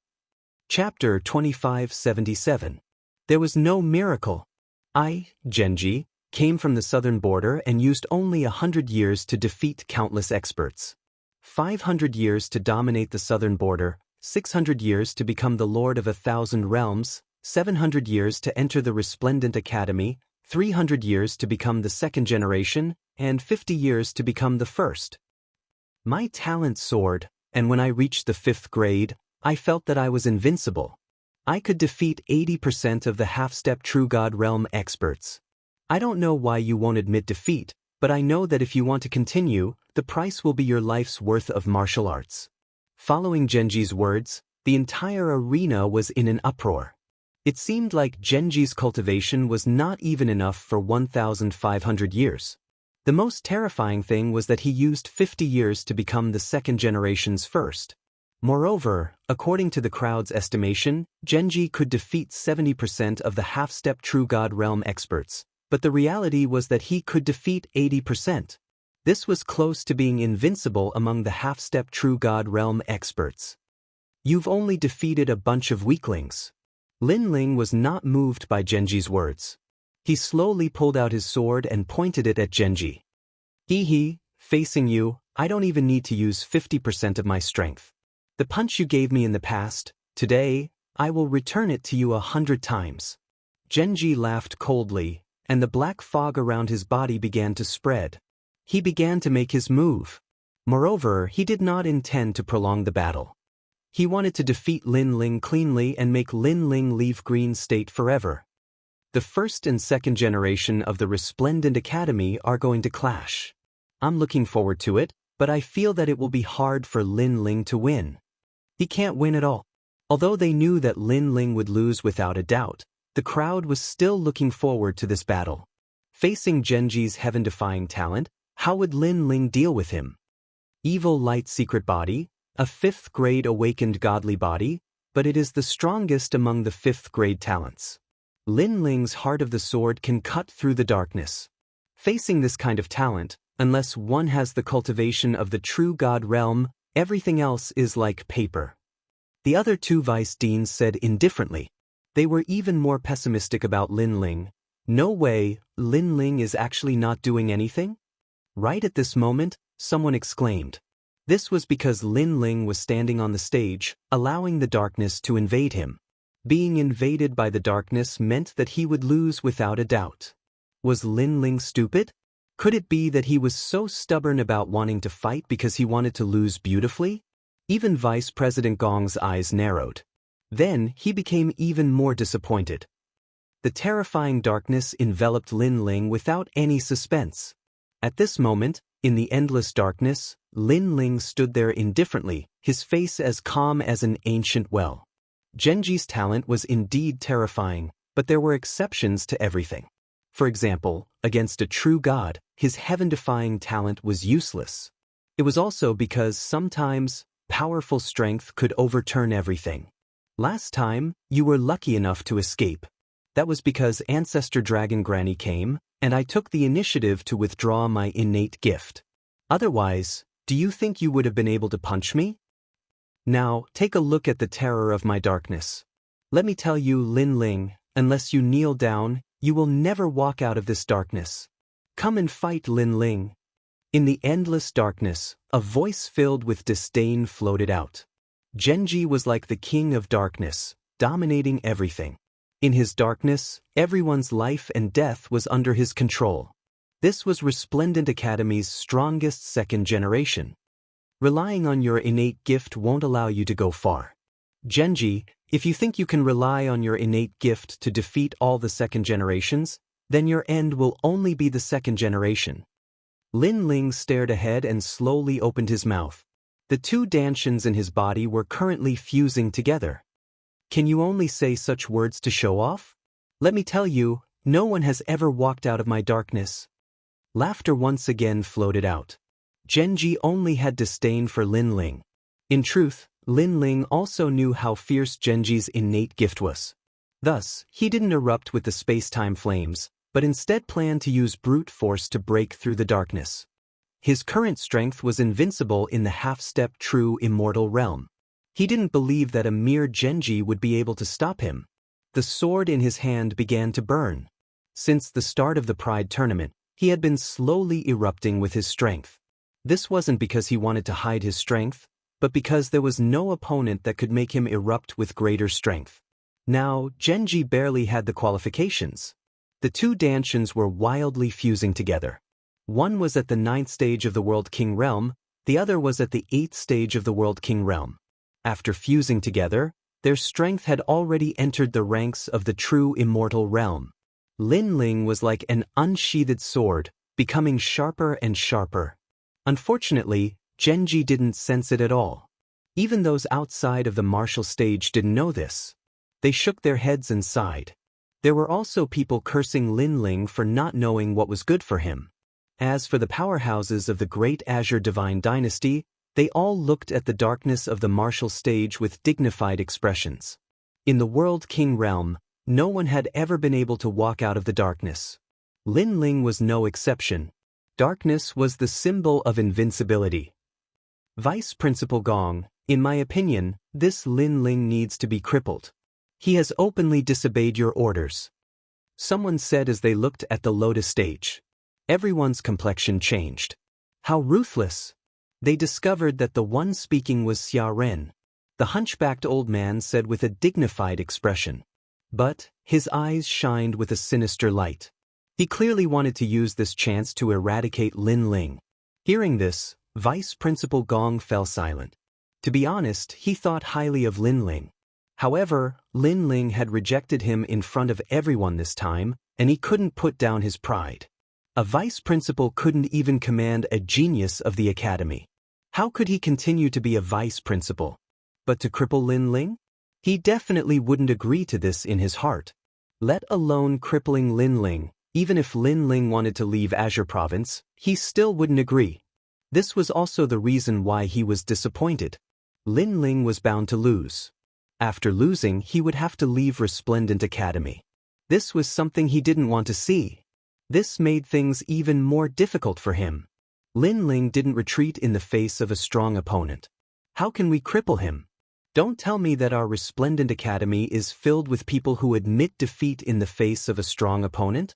Chapter 2577. There was no miracle. I, Genji, came from the southern border and used only 100 years to defeat countless experts. 500 years to dominate the southern border, 600 years to become the lord of 1,000 realms, 700 years to enter the resplendent academy, 300 years to become the second generation, and 50 years to become the first. My talent soared, and when I reached the 5th grade, I felt that I was invincible. I could defeat 80% of the half-step True God Realm experts. I don't know why you won't admit defeat, but I know that if you want to continue, the price will be your life's worth of martial arts. Following Genji's words, the entire arena was in an uproar. It seemed like Genji's cultivation was not even enough for 1,500 years. The most terrifying thing was that he used 50 years to become the second generation's first. Moreover, according to the crowd's estimation, Genji could defeat 70% of the half-step True God Realm experts, but the reality was that he could defeat 80%. This was close to being invincible among the half-step True God Realm experts. You've only defeated a bunch of weaklings. Lin Ling was not moved by Genji's words. He slowly pulled out his sword and pointed it at Genji. Hee, facing you, I don't even need to use 50% of my strength. The punch you gave me in the past, today, I will return it to you 100 times. Genji laughed coldly, and the black fog around his body began to spread. He began to make his move. Moreover, he did not intend to prolong the battle. He wanted to defeat Lin Ling cleanly and make Lin Ling leave Green State forever. The first and second generation of the Resplendent Academy are going to clash. I'm looking forward to it, but I feel that it will be hard for Lin Ling to win. He can't win at all. Although they knew that Lin Ling would lose without a doubt, the crowd was still looking forward to this battle. Facing Genji's heaven-defying talent, how would Lin Ling deal with him? Evil light secret body, a 5th grade awakened godly body, but it is the strongest among the 5th grade talents. Lin Ling's heart of the sword can cut through the darkness. Facing this kind of talent, unless one has the cultivation of the True God Realm, everything else is like paper. The other two vice deans said indifferently. They were even more pessimistic about Lin Ling. No way, Lin Ling is actually not doing anything? Right at this moment, someone exclaimed. This was because Lin Ling was standing on the stage, allowing the darkness to invade him. Being invaded by the darkness meant that he would lose without a doubt. Was Lin Ling stupid? Could it be that he was so stubborn about wanting to fight because he wanted to lose beautifully? Even Vice President Gong's eyes narrowed. Then he became even more disappointed. The terrifying darkness enveloped Lin Ling without any suspense. At this moment, in the endless darkness, Lin Ling stood there indifferently, his face as calm as an ancient well. Genji's talent was indeed terrifying, but there were exceptions to everything. For example, against a true god, his heaven-defying talent was useless. It was also because sometimes, powerful strength could overturn everything. Last time, you were lucky enough to escape. That was because Ancestor Dragon Granny came, and I took the initiative to withdraw my innate gift. Otherwise, do you think you would have been able to punch me? Now, take a look at the terror of my darkness. Let me tell you, Lin Ling, unless you kneel down, you will never walk out of this darkness. Come and fight, Lin Ling. In the endless darkness, a voice filled with disdain floated out. Genji was like the king of darkness, dominating everything. In his darkness, everyone's life and death was under his control. This was Resplendent Academy's strongest second generation. Relying on your innate gift won't allow you to go far. Genji, if you think you can rely on your innate gift to defeat all the second generations, then your end will only be the second generation. Lin Ling stared ahead and slowly opened his mouth. The two dantians in his body were currently fusing together. Can you only say such words to show off? Let me tell you, No one has ever walked out of my darkness. Laughter once again floated out. Genji only had disdain for Lin Ling. In truth, Lin Ling also knew how fierce Genji's innate gift was. Thus, he didn't erupt with the space-time flames, but instead planned to use brute force to break through the darkness. His current strength was invincible in the half-step true immortal realm. He didn't believe that a mere Genji would be able to stop him. The sword in his hand began to burn. Since the start of the Pride tournament, he had been slowly erupting with his strength. This wasn't because he wanted to hide his strength, but because there was no opponent that could make him erupt with greater strength. Now, Genji barely had the qualifications. The two Danshians were wildly fusing together. One was at the 9th stage of the World King realm, the other was at the 8th stage of the World King realm. After fusing together, their strength had already entered the ranks of the true immortal realm. Lin Ling was like an unsheathed sword, becoming sharper and sharper. Unfortunately, Genji didn't sense it at all. Even those outside of the martial stage didn't know this. They shook their heads and sighed. There were also people cursing Lin Ling for not knowing what was good for him. As for the powerhouses of the Great Azure Divine Dynasty, they all looked at the darkness of the martial stage with dignified expressions. In the World King realm, no one had ever been able to walk out of the darkness. Lin Ling was no exception. Darkness was the symbol of invincibility. Vice Principal Gong, in my opinion, this Lin Ling needs to be crippled. He has openly disobeyed your orders. Someone said as they looked at the Lotus stage. Everyone's complexion changed. How ruthless! They discovered that the one speaking was Xia Ren. The hunchbacked old man said with a dignified expression. But his eyes shined with a sinister light. He clearly wanted to use this chance to eradicate Lin Ling. Hearing this, Vice Principal Gong fell silent. To be honest, he thought highly of Lin Ling. However, Lin Ling had rejected him in front of everyone this time, and he couldn't put down his pride. A vice principal couldn't even command a genius of the academy. How could he continue to be a vice principal? But to cripple Lin Ling? He definitely wouldn't agree to this in his heart. Let alone crippling Lin Ling, even if Lin Ling wanted to leave Azure Province, he still wouldn't agree. This was also the reason why he was disappointed. Lin Ling was bound to lose. After losing, he would have to leave Resplendent Academy. This was something he didn't want to see. This made things even more difficult for him. Lin Ling didn't retreat in the face of a strong opponent. How can we cripple him? Don't tell me that our Resplendent Academy is filled with people who admit defeat in the face of a strong opponent?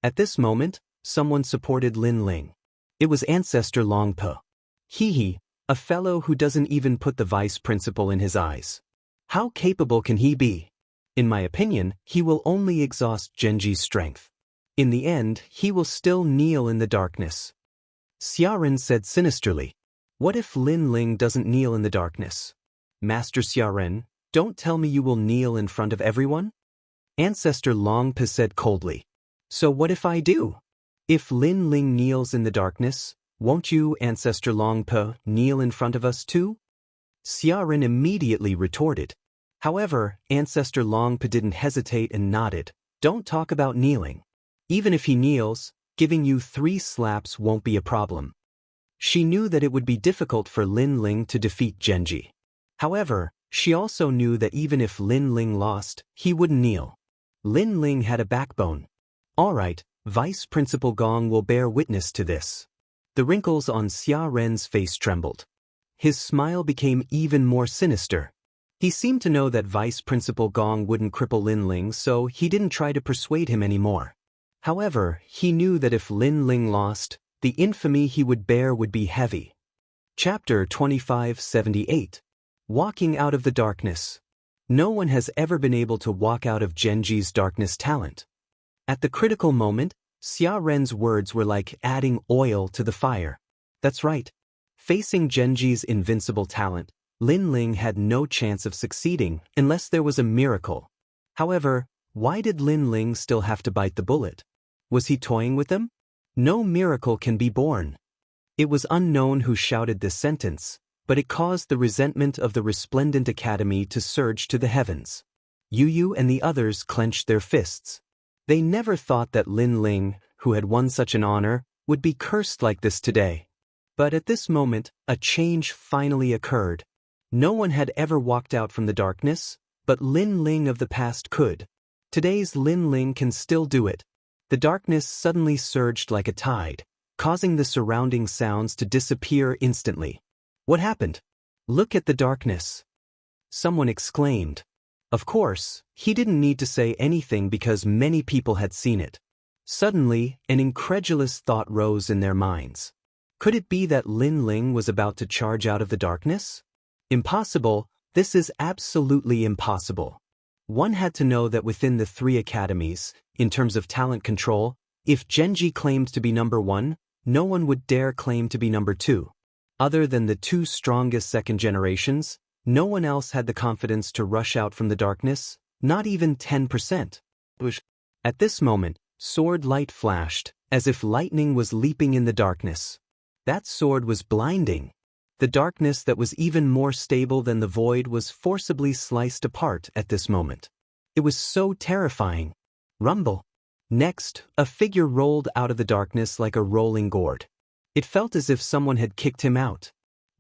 At this moment, someone supported Lin Ling. It was Ancestor Longpo. He, a fellow who doesn't even put the vice principal in his eyes. How capable can he be? In my opinion, he will only exhaust Genji's strength. In the end, he will still kneel in the darkness. Xiaoren said sinisterly. What if Lin Ling doesn't kneel in the darkness? Master Xiaoren, don't tell me you will kneel in front of everyone? Ancestor Longpa said coldly. So what if I do? If Lin Ling kneels in the darkness, won't you, Ancestor Longpa, kneel in front of us too? Xiaoren immediately retorted. However, Ancestor Longpa didn't hesitate and nodded. Don't talk about kneeling. Even if he kneels, giving you 3 slaps won't be a problem. She knew that it would be difficult for Lin Ling to defeat Genji. However, she also knew that even if Lin Ling lost, he wouldn't kneel. Lin Ling had a backbone. Alright, Vice Principal Gong will bear witness to this. The wrinkles on Xia Ren's face trembled. His smile became even more sinister. He seemed to know that Vice Principal Gong wouldn't cripple Lin Ling, so he didn't try to persuade him anymore. However, he knew that if Lin Ling lost, the infamy he would bear would be heavy. Chapter 2578. Walking out of the darkness. No one has ever been able to walk out of Genji's darkness talent. At the critical moment, Xia Ren's words were like adding oil to the fire. That's right. Facing Genji's invincible talent, Lin Ling had no chance of succeeding unless there was a miracle. However, why did Lin Ling still have to bite the bullet? Was he toying with them? No miracle can be born. It was unknown who shouted this sentence, but it caused the resentment of the Resplendent Academy to surge to the heavens. Yu and the others clenched their fists. They never thought that Lin Ling, who had won such an honor, would be cursed like this today. But at this moment, a change finally occurred. No one had ever walked out from the darkness, but Lin Ling of the past could. Today's Lin Ling can still do it. The darkness suddenly surged like a tide, causing the surrounding sounds to disappear instantly. What happened? Look at the darkness. Someone exclaimed. Of course, he didn't need to say anything because many people had seen it. Suddenly, an incredulous thought rose in their minds. Could it be that Lin Ling was about to charge out of the darkness? Impossible, this is absolutely impossible. One had to know that within the 3 academies, in terms of talent control, if Genji claimed to be number 1, no one would dare claim to be number 2. Other than the 2 strongest second generations, no one else had the confidence to rush out from the darkness, not even 10%. At this moment, sword light flashed, as if lightning was leaping in the darkness. That sword was blinding. The darkness that was even more stable than the void was forcibly sliced apart at this moment. It was so terrifying. Rumble. Next, a figure rolled out of the darkness like a rolling gourd. It felt as if someone had kicked him out.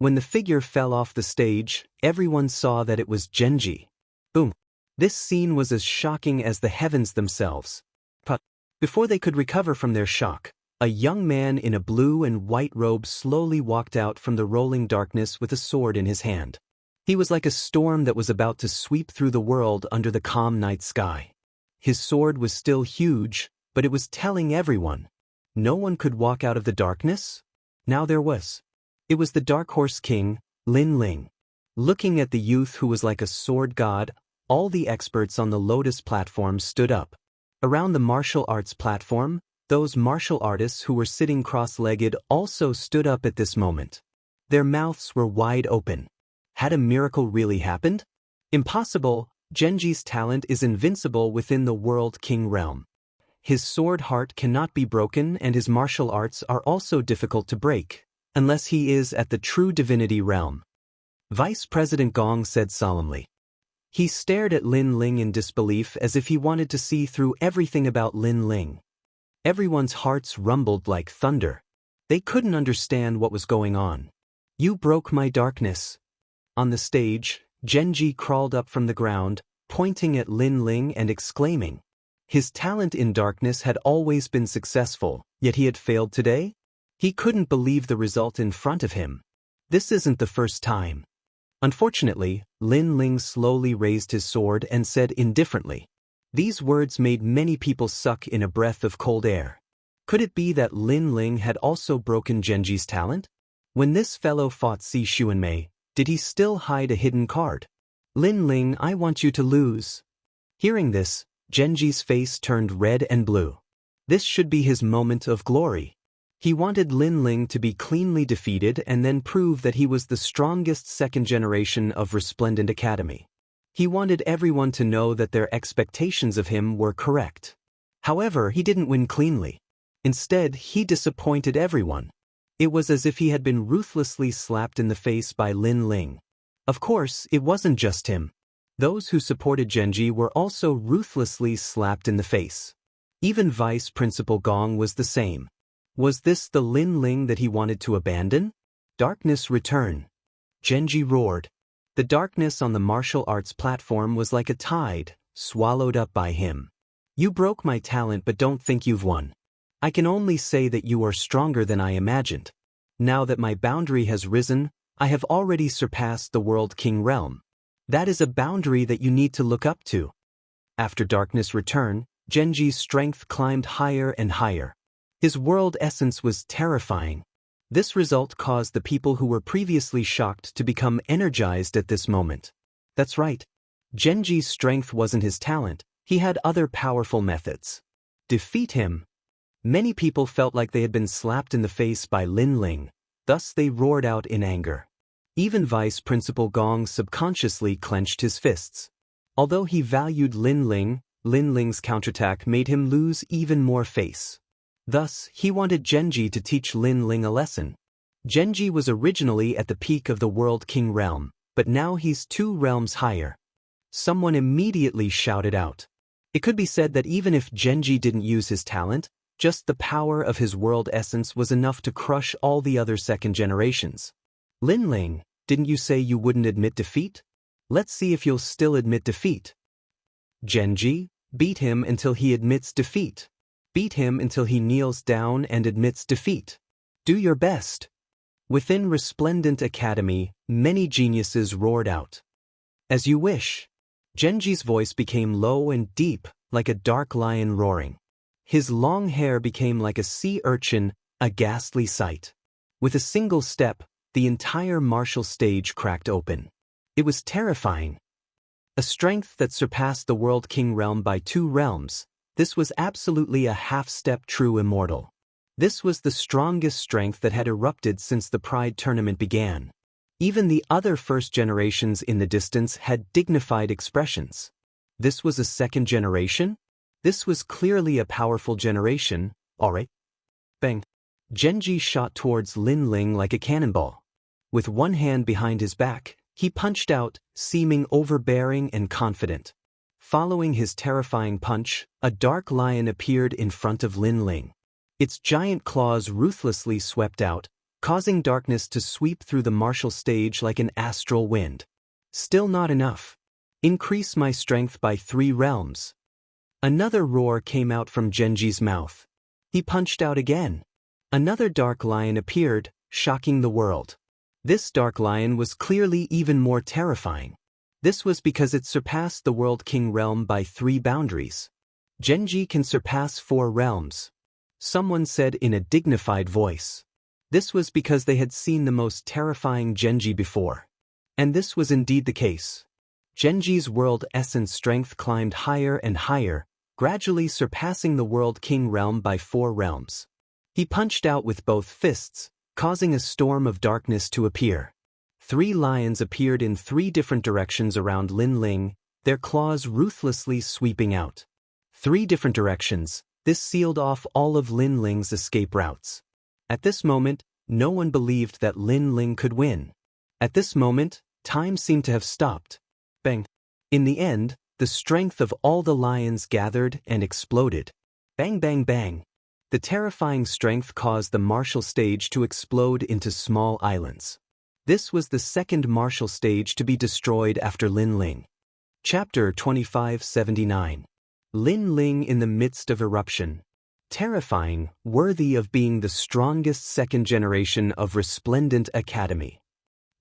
When the figure fell off the stage, everyone saw that it was Genji. Boom. This scene was as shocking as the heavens themselves. But before they could recover from their shock, a young man in a blue and white robe slowly walked out from the rolling darkness with a sword in his hand. He was like a storm that was about to sweep through the world under the calm night sky. His sword was still huge, but it was telling everyone. No one could walk out of the darkness? Now there was. It was the Dark Horse King, Lin Ling. Looking at the youth who was like a sword god, all the experts on the Lotus platform stood up. Around the martial arts platform, those martial artists who were sitting cross-legged also stood up at this moment. Their mouths were wide open. Had a miracle really happened? Impossible. Genji's talent is invincible within the World King realm. His sword heart cannot be broken and his martial arts are also difficult to break, unless he is at the true divinity realm. Vice President Gong said solemnly. He stared at Lin Ling in disbelief as if he wanted to see through everything about Lin Ling. Everyone's hearts rumbled like thunder. They couldn't understand what was going on. You broke my darkness. On the stage, Genji crawled up from the ground, pointing at Lin Ling and exclaiming. His talent in darkness had always been successful, yet he had failed today? He couldn't believe the result in front of him. This isn't the first time. Unfortunately, Lin Ling slowly raised his sword and said indifferently. These words made many people suck in a breath of cold air. Could it be that Lin Ling had also broken Genji's talent? When this fellow fought Si Xuanmei, did he still hide a hidden card? Lin Ling, I want you to lose. Hearing this, Genji's face turned red and blue. This should be his moment of glory. He wanted Lin Ling to be cleanly defeated and then prove that he was the strongest second generation of Resplendent Academy. He wanted everyone to know that their expectations of him were correct. However, he didn't win cleanly. Instead, he disappointed everyone. It was as if he had been ruthlessly slapped in the face by Lin Ling. Of course, it wasn't just him. Those who supported Genji were also ruthlessly slapped in the face. Even Vice Principal Gong was the same. Was this the Lin Ling that he wanted to abandon? Darkness return. Genji roared. The darkness on the martial arts platform was like a tide, swallowed up by him. You broke my talent but don't think you've won. I can only say that you are stronger than I imagined. Now that my boundary has risen, I have already surpassed the World King realm. That is a boundary that you need to look up to. After darkness return, Genji's strength climbed higher and higher. His world essence was terrifying. This result caused the people who were previously shocked to become energized at this moment. That's right. Genji's strength wasn't his talent, he had other powerful methods. Defeat him. Many people felt like they had been slapped in the face by Lin Ling, thus they roared out in anger. Even Vice Principal Gong subconsciously clenched his fists. Although he valued Lin Ling, Lin Ling's counterattack made him lose even more face. Thus, he wanted Genji to teach Lin Ling a lesson. Genji was originally at the peak of the World King realm, but now he's 2 realms higher. Someone immediately shouted out. It could be said that even if Genji didn't use his talent, just the power of his world essence was enough to crush all the other second generations. Lin Ling, didn't you say you wouldn't admit defeat? Let's see if you'll still admit defeat. Genji, beat him until he admits defeat. Beat him until he kneels down and admits defeat. Do your best. Within Resplendent Academy, many geniuses roared out. As you wish. Genji's voice became low and deep, like a dark lion roaring. His long hair became like a sea urchin, a ghastly sight. With a single step, the entire martial stage cracked open. It was terrifying. A strength that surpassed the World King realm by 2 realms, this was absolutely a half-step true immortal. This was the strongest strength that had erupted since the Pride tournament began. Even the other first generations in the distance had dignified expressions. This was a second generation? This was clearly a powerful generation, alright. Bang. Genji shot towards Lin Ling like a cannonball. With one hand behind his back, he punched out, seeming overbearing and confident. Following his terrifying punch, a dark lion appeared in front of Lin Ling. Its giant claws ruthlessly swept out, causing darkness to sweep through the martial stage like an astral wind. Still not enough. Increase my strength by 3 realms. Another roar came out from Genji's mouth. He punched out again. Another dark lion appeared, shocking the world. This dark lion was clearly even more terrifying. This was because it surpassed the World King realm by 3 boundaries. Genji can surpass 4 realms. Someone said in a dignified voice. This was because they had seen the most terrifying Genji before. And this was indeed the case. Genji's world essence strength climbed higher and higher, gradually surpassing the World King realm by 4 realms. He punched out with both fists, causing a storm of darkness to appear. 3 lions appeared in 3 different directions around Lin Ling, their claws ruthlessly sweeping out. 3 different directions, this sealed off all of Lin Ling's escape routes. At this moment, no one believed that Lin Ling could win. At this moment, time seemed to have stopped. Bang. In the end, the strength of all the lions gathered and exploded. Bang bang bang. The terrifying strength caused the martial stage to explode into small islands. This was the second martial stage to be destroyed after Lin Ling. Chapter 2579. Lin Ling in the midst of eruption. Terrifying, worthy of being the strongest second generation of Resplendent Academy.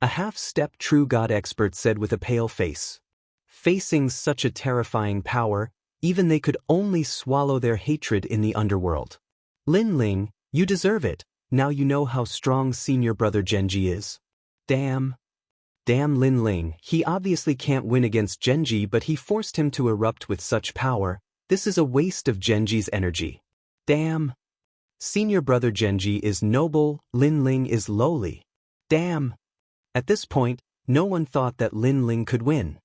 A half-step true god expert said with a pale face. Facing such a terrifying power, even they could only swallow their hatred in the underworld. Lin Ling, you deserve it, now you know how strong senior brother Genji is. Damn Lin Ling, he obviously can't win against Genji, but he forced him to erupt with such power. This is a waste of Genji's energy. Damn. Senior brother Genji is noble, Lin Ling is lowly. Damn. At this point, no one thought that Lin Ling could win.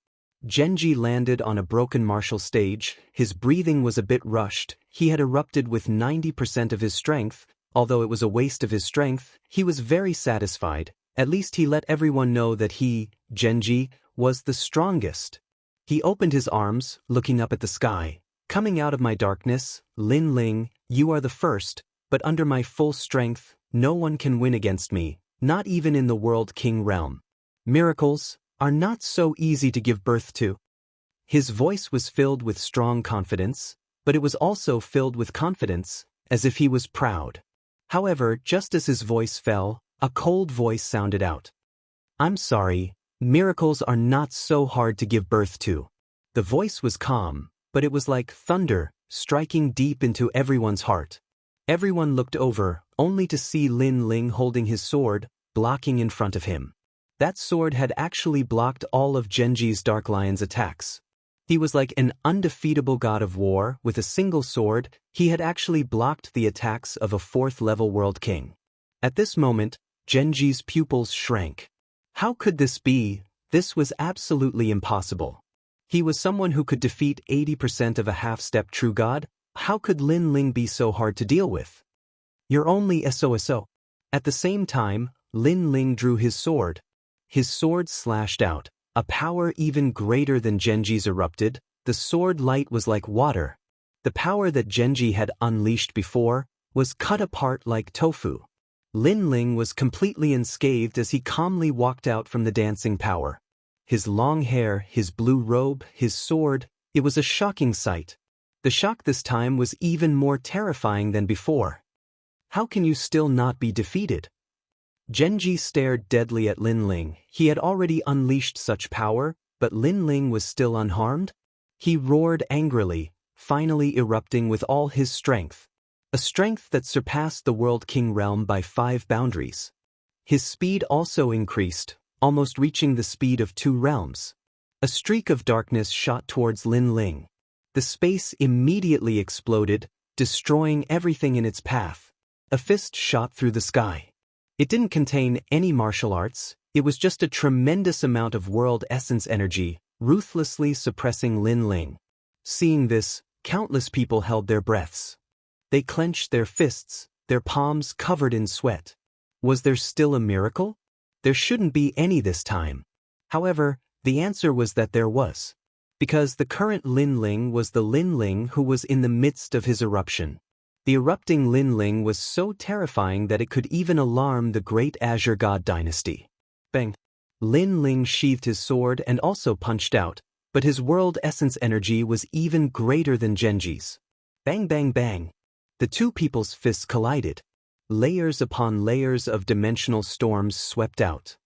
Genji landed on a broken martial stage, his breathing was a bit rushed, he had erupted with 90% of his strength, although it was a waste of his strength, he was very satisfied, at least he let everyone know that he, Genji, was the strongest. He opened his arms, looking up at the sky. Coming out of my darkness, Lin Ling, you are the first, but under my full strength, no one can win against me, not even in the World King realm. Miracles are not so easy to give birth to. His voice was filled with strong confidence, but it was also filled with confidence, as if he was proud. However, just as his voice fell, a cold voice sounded out. I'm sorry, miracles are not so hard to give birth to. The voice was calm, but it was like thunder, striking deep into everyone's heart. Everyone looked over, only to see Lin Ling holding his sword, blocking in front of him. That sword had actually blocked all of Genji's Dark Lion's attacks. He was like an undefeatable god of war, with a single sword, he had actually blocked the attacks of a 4th-level World King. At this moment, Genji's pupils shrank. How could this be? This was absolutely impossible. He was someone who could defeat 80% of a half-step true god. How could Lin Ling be so hard to deal with? You're only SOSO. At the same time, Lin Ling drew his sword. His sword slashed out. A power even greater than Genji's erupted, the sword light was like water. The power that Genji had unleashed before was cut apart like tofu. Lin Ling was completely unscathed as he calmly walked out from the dancing power. His long hair, his blue robe, his sword, it was a shocking sight. The shock this time was even more terrifying than before. How can you still not be defeated? Genji stared deadly at Lin Ling. He had already unleashed such power, but Lin Ling was still unharmed? He roared angrily, finally erupting with all his strength. A strength that surpassed the World King realm by 5 boundaries. His speed also increased, almost reaching the speed of 2 realms. A streak of darkness shot towards Lin Ling. The space immediately exploded, destroying everything in its path. A fist shot through the sky. It didn't contain any martial arts, it was just a tremendous amount of world essence energy, ruthlessly suppressing Lin Ling. Seeing this, countless people held their breaths. They clenched their fists, their palms covered in sweat. Was there still a miracle? There shouldn't be any this time. However, the answer was that there was. Because the current Lin Ling was the Lin Ling who was in the midst of his eruption. The erupting Lin Ling was so terrifying that it could even alarm the great Azure God dynasty. Bang! Lin Ling sheathed his sword and also punched out, but his world essence energy was even greater than Genji's. Bang bang bang! The two people's fists collided. Layers upon layers of dimensional storms swept out.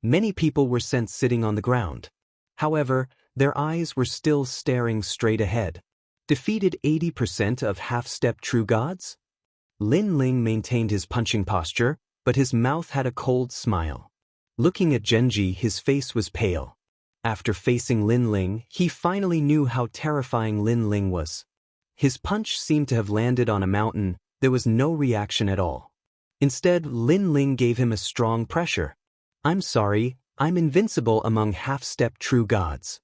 Many people were sent sitting on the ground. However, their eyes were still staring straight ahead. Defeated 80% of half-step true gods? Lin Ling maintained his punching posture, but his mouth had a cold smile. Looking at Genji, his face was pale. After facing Lin Ling, he finally knew how terrifying Lin Ling was. His punch seemed to have landed on a mountain. There was no reaction at all. Instead, Lin Ling gave him a strong pressure. "I'm sorry, I'm invincible among half-step true gods."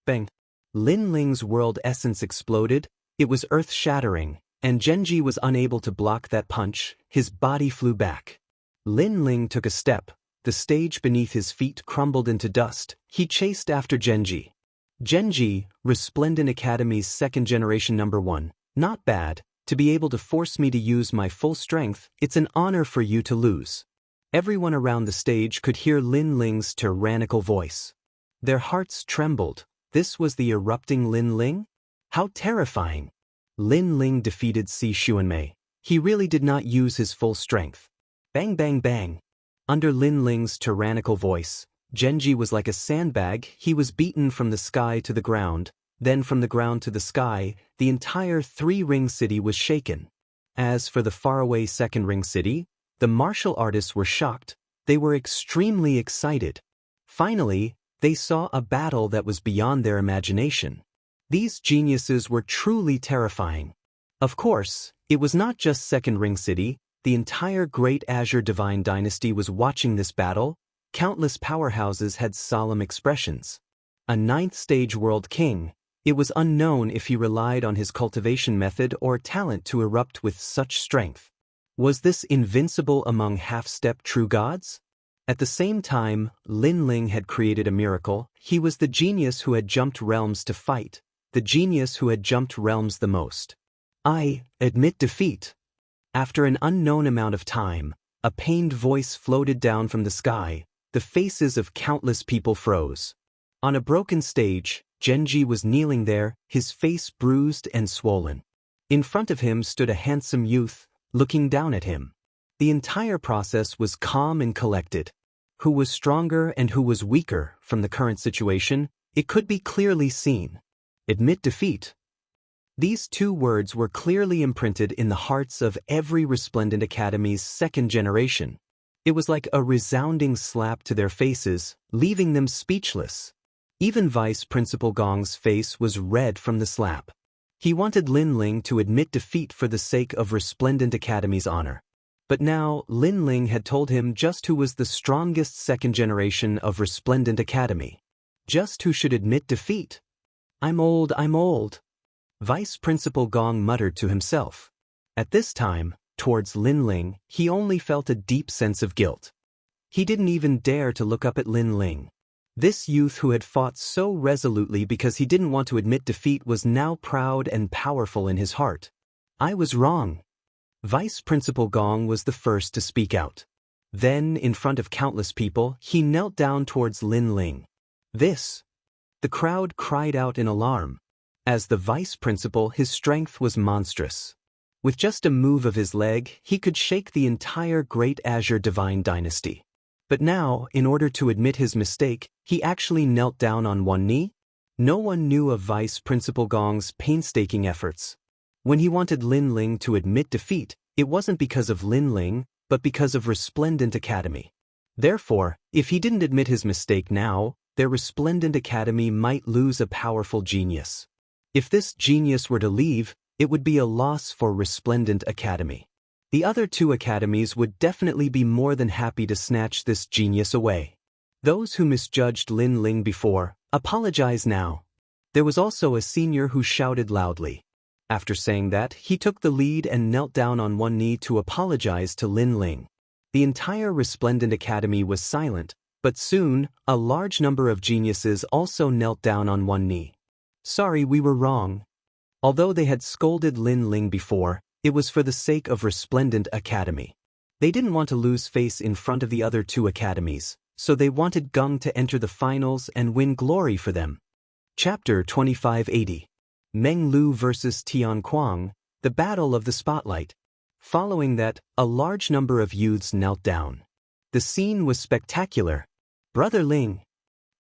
Bang! Lin Ling's world essence exploded. It was earth-shattering, and Genji was unable to block that punch. His body flew back. Lin Ling took a step. The stage beneath his feet crumbled into dust. He chased after Genji. "Genji, Resplendent Academy's 2nd generation number 1. Not bad. To be able to force me to use my full strength, it's an honor for you to lose." Everyone around the stage could hear Lin Ling's tyrannical voice. Their hearts trembled. This was the erupting Lin Ling? How terrifying! Lin Ling defeated Si Xuanmei. He really did not use his full strength. Bang bang bang! Under Lin Ling's tyrannical voice, Genji was like a sandbag. He was beaten from the sky to the ground, then from the ground to the sky. The entire 3-ring city was shaken. As for the faraway 2nd ring city, the martial artists were shocked. They were extremely excited. Finally, they saw a battle that was beyond their imagination. These geniuses were truly terrifying. Of course, it was not just 2nd ring city. The entire Great Azure Divine Dynasty was watching this battle. Countless powerhouses had solemn expressions. A 9th stage world king. It was unknown if he relied on his cultivation method or talent to erupt with such strength. Was this invincible among half-step true gods? At the same time, Lin Ling had created a miracle. He was the genius who had jumped realms to fight, the genius who had jumped realms the most. "I admit defeat." After an unknown amount of time, a pained voice floated down from the sky. The faces of countless people froze. On a broken stage, Genji was kneeling there, his face bruised and swollen. In front of him stood a handsome youth, looking down at him. The entire process was calm and collected. Who was stronger and who was weaker from the current situation, it could be clearly seen. Admit defeat. These 2 words were clearly imprinted in the hearts of every Resplendent Academy's 2nd generation. It was like a resounding slap to their faces, leaving them speechless. Even Vice Principal Gong's face was red from the slap. He wanted Lin Ling to admit defeat for the sake of Resplendent Academy's honor. But now, Lin Ling had told him just who was the strongest 2nd generation of Resplendent Academy. Just who should admit defeat. I'm old. Vice Principal Gong muttered to himself. At this time, towards Lin Ling, he only felt a deep sense of guilt. He didn't even dare to look up at Lin Ling. This youth who had fought so resolutely because he didn't want to admit defeat was now proud and powerful in his heart. I was wrong. Vice Principal Gong was the first to speak out. Then, in front of countless people, he knelt down towards Lin Ling. This. The crowd cried out in alarm. As the vice principal, his strength was monstrous. With just a move of his leg, he could shake the entire Great Azure Divine Dynasty. But now, in order to admit his mistake, he actually knelt down on one knee? No one knew of Vice Principal Gong's painstaking efforts. When he wanted Lin Ling to admit defeat, it wasn't because of Lin Ling, but because of Resplendent Academy. Therefore, if he didn't admit his mistake now, their Resplendent Academy might lose a powerful genius. If this genius were to leave, it would be a loss for Resplendent Academy. The other two academies would definitely be more than happy to snatch this genius away. Those who misjudged Lin Ling before, apologize now. There was also a senior who shouted loudly. After saying that, he took the lead and knelt down on one knee to apologize to Lin Ling. The entire Resplendent Academy was silent, but soon, a large number of geniuses also knelt down on one knee. Sorry, we were wrong. Although they had scolded Lin Ling before, it was for the sake of Resplendent Academy. They didn't want to lose face in front of the other two academies, so they wanted Gong to enter the finals and win glory for them. Chapter 2580. Meng Lu vs. Tian Kuang, the Battle of the Spotlight. Following that, a large number of youths knelt down. The scene was spectacular. Brother Ling.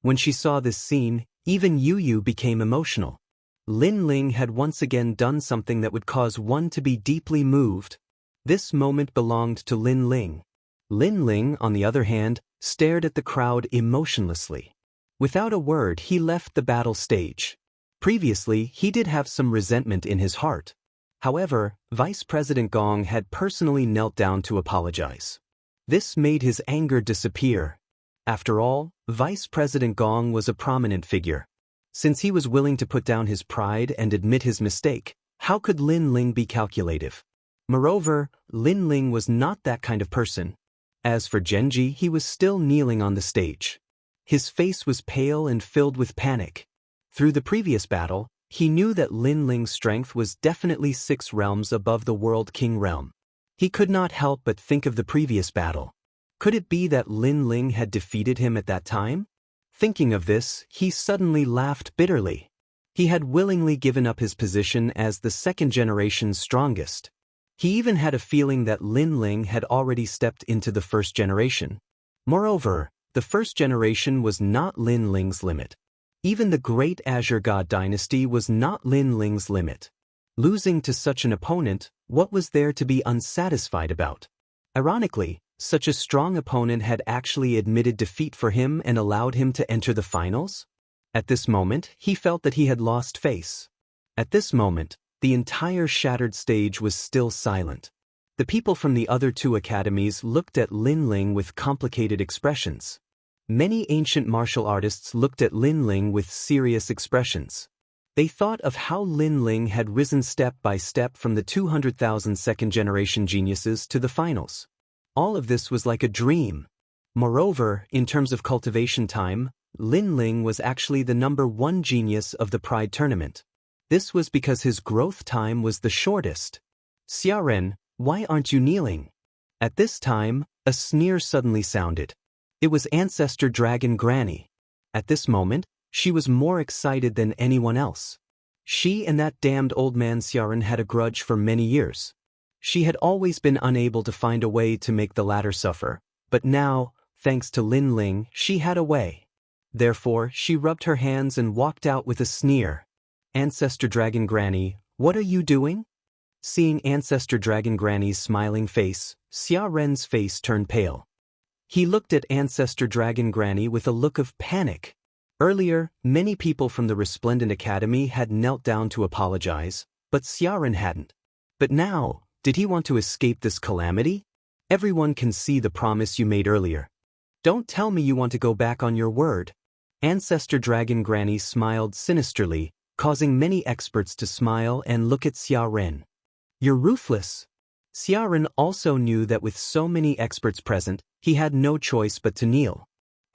When she saw this scene, even Yu Yu became emotional. Lin Ling had once again done something that would cause one to be deeply moved. This moment belonged to Lin Ling. Lin Ling, on the other hand, stared at the crowd emotionlessly. Without a word, he left the battle stage. Previously, he did have some resentment in his heart. However, Vice President Gong had personally knelt down to apologize. This made his anger disappear. After all, Vice President Gong was a prominent figure. Since he was willing to put down his pride and admit his mistake, how could Lin Ling be calculative? Moreover, Lin Ling was not that kind of person. As for Genji, he was still kneeling on the stage. His face was pale and filled with panic. Through the previous battle, he knew that Lin Ling's strength was definitely 6 realms above the World King realm. He could not help but think of the previous battle. Could it be that Lin Ling had defeated him at that time? Thinking of this, he suddenly laughed bitterly. He had willingly given up his position as the second generation's strongest. He even had a feeling that Lin Ling had already stepped into the first generation. Moreover, the first generation was not Lin Ling's limit. Even the Great Azure God Dynasty was not Lin Ling's limit. Losing to such an opponent, what was there to be unsatisfied about? Ironically, such a strong opponent had actually admitted defeat for him and allowed him to enter the finals? At this moment, he felt that he had lost face. At this moment, the entire shattered stage was still silent. The people from the other two academies looked at Lin Ling with complicated expressions. Many ancient martial artists looked at Lin Ling with serious expressions. They thought of how Lin Ling had risen step by step from the 200,000 second-generation geniuses to the finals. All of this was like a dream. Moreover, in terms of cultivation time, Lin Ling was actually the #1 genius of the Pride Tournament. This was because his growth time was the shortest. Xiaoren, why aren't you kneeling? At this time, a sneer suddenly sounded. It was Ancestor Dragon Granny. At this moment, she was more excited than anyone else. She and that damned old man Xiaoren had a grudge for many years. She had always been unable to find a way to make the latter suffer, but now, thanks to Lin Ling, she had a way. Therefore, she rubbed her hands and walked out with a sneer. Ancestor Dragon Granny, what are you doing? Seeing Ancestor Dragon Granny's smiling face, Xia Ren's face turned pale. He looked at Ancestor Dragon Granny with a look of panic. Earlier, many people from the Resplendent Academy had knelt down to apologize, but Xiaoren hadn't. But now, did he want to escape this calamity? Everyone can see the promise you made earlier. Don't tell me you want to go back on your word. Ancestor Dragon Granny smiled sinisterly, causing many experts to smile and look at Xiaoren. You're ruthless. Xiaoren also knew that with so many experts present, he had no choice but to kneel.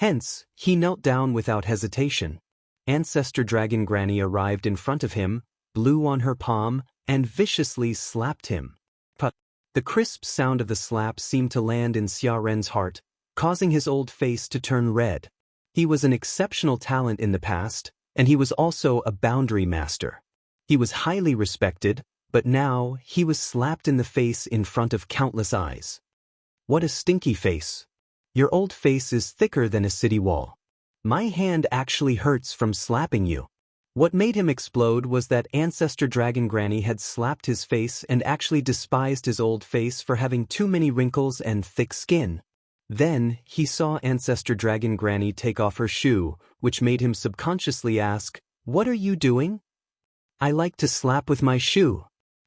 Hence, he knelt down without hesitation. Ancestor Dragon Granny arrived in front of him, blew on her palm, and viciously slapped him. But the crisp sound of the slap seemed to land in Xia Ren's heart, causing his old face to turn red. He was an exceptional talent in the past, and he was also a boundary master. He was highly respected, but now he was slapped in the face in front of countless eyes. What a stinky face. Your old face is thicker than a city wall. My hand actually hurts from slapping you. What made him explode was that Ancestor Dragon Granny had slapped his face and actually despised his old face for having too many wrinkles and thick skin. Then, he saw Ancestor Dragon Granny take off her shoe, which made him subconsciously ask, "What are you doing?" "I like to slap with my shoe."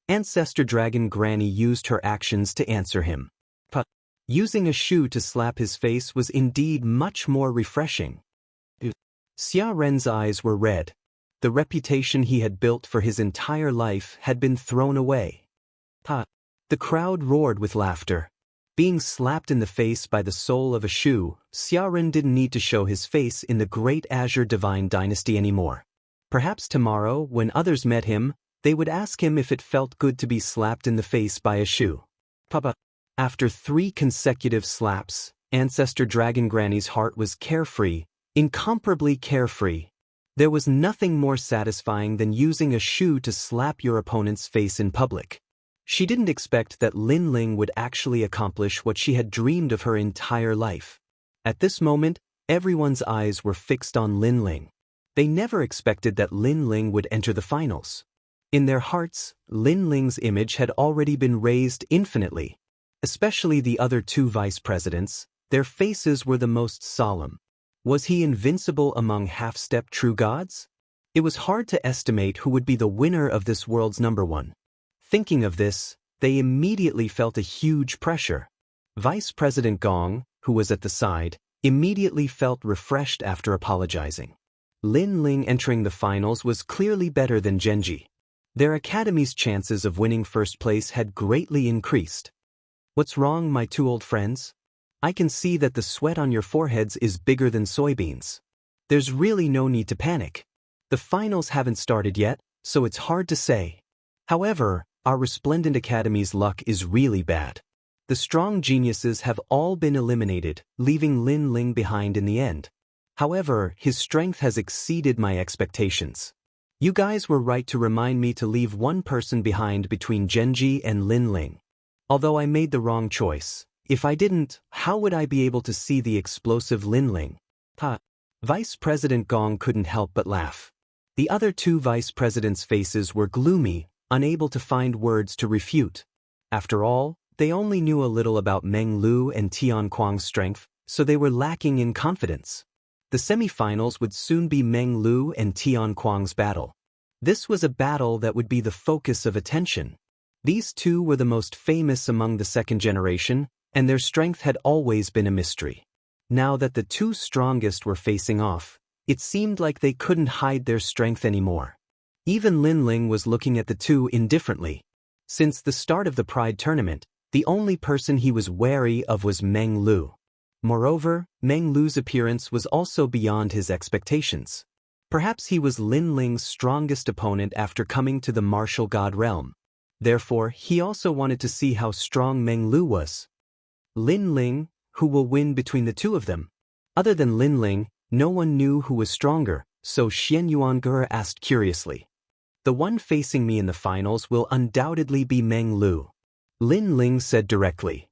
Ancestor Dragon Granny used her actions to answer him. But using a shoe to slap his face was indeed much more refreshing. Xia Ren's eyes were red. The reputation he had built for his entire life had been thrown away. The crowd roared with laughter. Being slapped in the face by the sole of a shoe, Xia Ren didn't need to show his face in the great Azure Divine Dynasty anymore. Perhaps tomorrow, when others met him, they would ask him if it felt good to be slapped in the face by a shoe. After 3 consecutive slaps, Ancestor Dragon Granny's heart was carefree, incomparably carefree. There was nothing more satisfying than using a shoe to slap your opponent's face in public. She didn't expect that Lin Ling would actually accomplish what she had dreamed of her entire life. At this moment, everyone's eyes were fixed on Lin Ling. They never expected that Lin Ling would enter the finals. In their hearts, Lin Ling's image had already been raised infinitely. Especially the other 2 vice presidents, their faces were the most solemn. Was he invincible among half-step true gods? It was hard to estimate who would be the winner of this world's #1. Thinking of this, they immediately felt a huge pressure. Vice President Gong, who was at the side, immediately felt refreshed after apologizing. Lin Ling entering the finals was clearly better than Genji. Their academy's chances of winning first place had greatly increased. "What's wrong, my 2 old friends? I can see that the sweat on your foreheads is bigger than soybeans. There's really no need to panic. The finals haven't started yet, so it's hard to say. However, our resplendent academy's luck is really bad. The strong geniuses have all been eliminated, leaving Lin Ling behind in the end. However, his strength has exceeded my expectations. You guys were right to remind me to leave one person behind between Genji and Lin Ling. Although I made the wrong choice, if I didn't, how would I be able to see the explosive Lin Ling?" Vice President Gong couldn't help but laugh. The other 2 vice presidents' faces were gloomy, unable to find words to refute. After all, they only knew a little about Meng Lu and Tian Kuang's strength, so they were lacking in confidence. The semi-finals would soon be Meng Lu and Tian Kuang's battle. This was a battle that would be the focus of attention. These 2 were the most famous among the 2nd generation, and their strength had always been a mystery. Now that the 2 strongest were facing off, it seemed like they couldn't hide their strength anymore. Even Lin Ling was looking at the 2 indifferently. Since the start of the Pride tournament, the only person he was wary of was Meng Lu. Moreover, Meng Lu's appearance was also beyond his expectations. Perhaps he was Lin Ling's strongest opponent after coming to the martial god realm. Therefore, he also wanted to see how strong Meng Lu was. Lin Ling, who will win between the 2 of them? Other than Lin Ling, no one knew who was stronger, so Xian Yuange asked curiously. "The one facing me in the finals will undoubtedly be Meng Lu," Lin Ling said directly.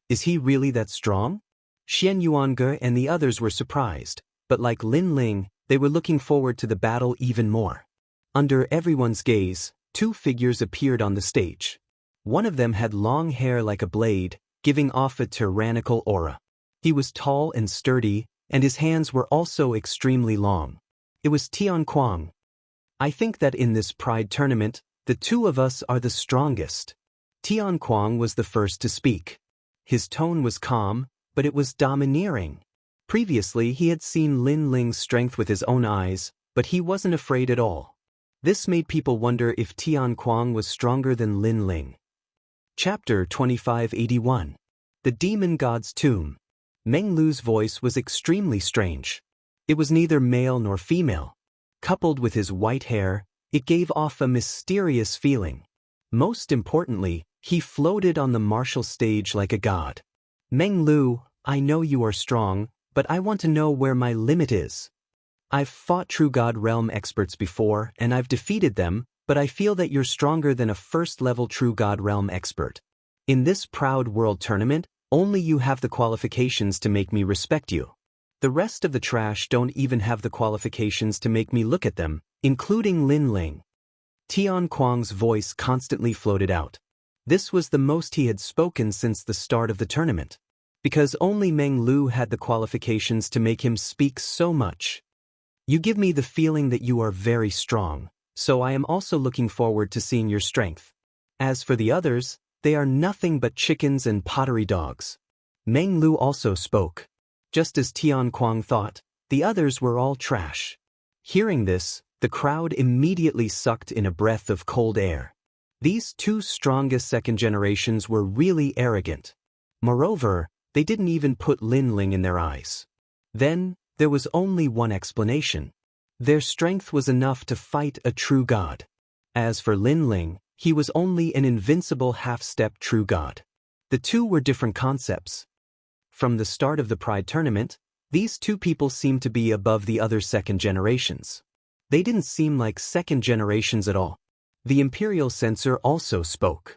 "Is he really that strong?" Xian Yuange and the others were surprised, but like Lin Ling, they were looking forward to the battle even more. Under everyone's gaze, 2 figures appeared on the stage. One of them had long hair like a blade, giving off a tyrannical aura. He was tall and sturdy, and his hands were also extremely long. It was Tian Kuang. "I think that in this Pride tournament, the 2 of us are the strongest." Tian Kuang was the first to speak. His tone was calm, but it was domineering. Previously, he had seen Lin Ling's strength with his own eyes, but he wasn't afraid at all. This made people wonder if Tian Kuang was stronger than Lin Ling. Chapter 2581. The Demon God's Tomb. Meng Lu's voice was extremely strange. It was neither male nor female. Coupled with his white hair, it gave off a mysterious feeling. Most importantly, he floated on the martial stage like a god. Meng Lu, I know you are strong, but I want to know where my limit is. I've fought True God Realm experts before, and I've defeated them, but I feel that you're stronger than a first-level True God Realm expert. In this proud world tournament, only you have the qualifications to make me respect you. The rest of the trash don't even have the qualifications to make me look at them, including Lin Ling. Tian Kuang's voice constantly floated out. This was the most he had spoken since the start of the tournament. Because only Meng Lu had the qualifications to make him speak so much. You give me the feeling that you are very strong, so I am also looking forward to seeing your strength. As for the others, they are nothing but chickens and pottery dogs. Meng Lu also spoke. Just as Tian Kuang thought, the others were all trash. Hearing this, the crowd immediately sucked in a breath of cold air. These two strongest second generations were really arrogant. Moreover, they didn't even put Lin Ling in their eyes. Then, there was only one explanation. Their strength was enough to fight a true god. As for Lin Ling, he was only an invincible half-step true god. The two were different concepts. From the start of the Pride Tournament, these two people seemed to be above the other second generations. They didn't seem like second generations at all. The Imperial Censor also spoke.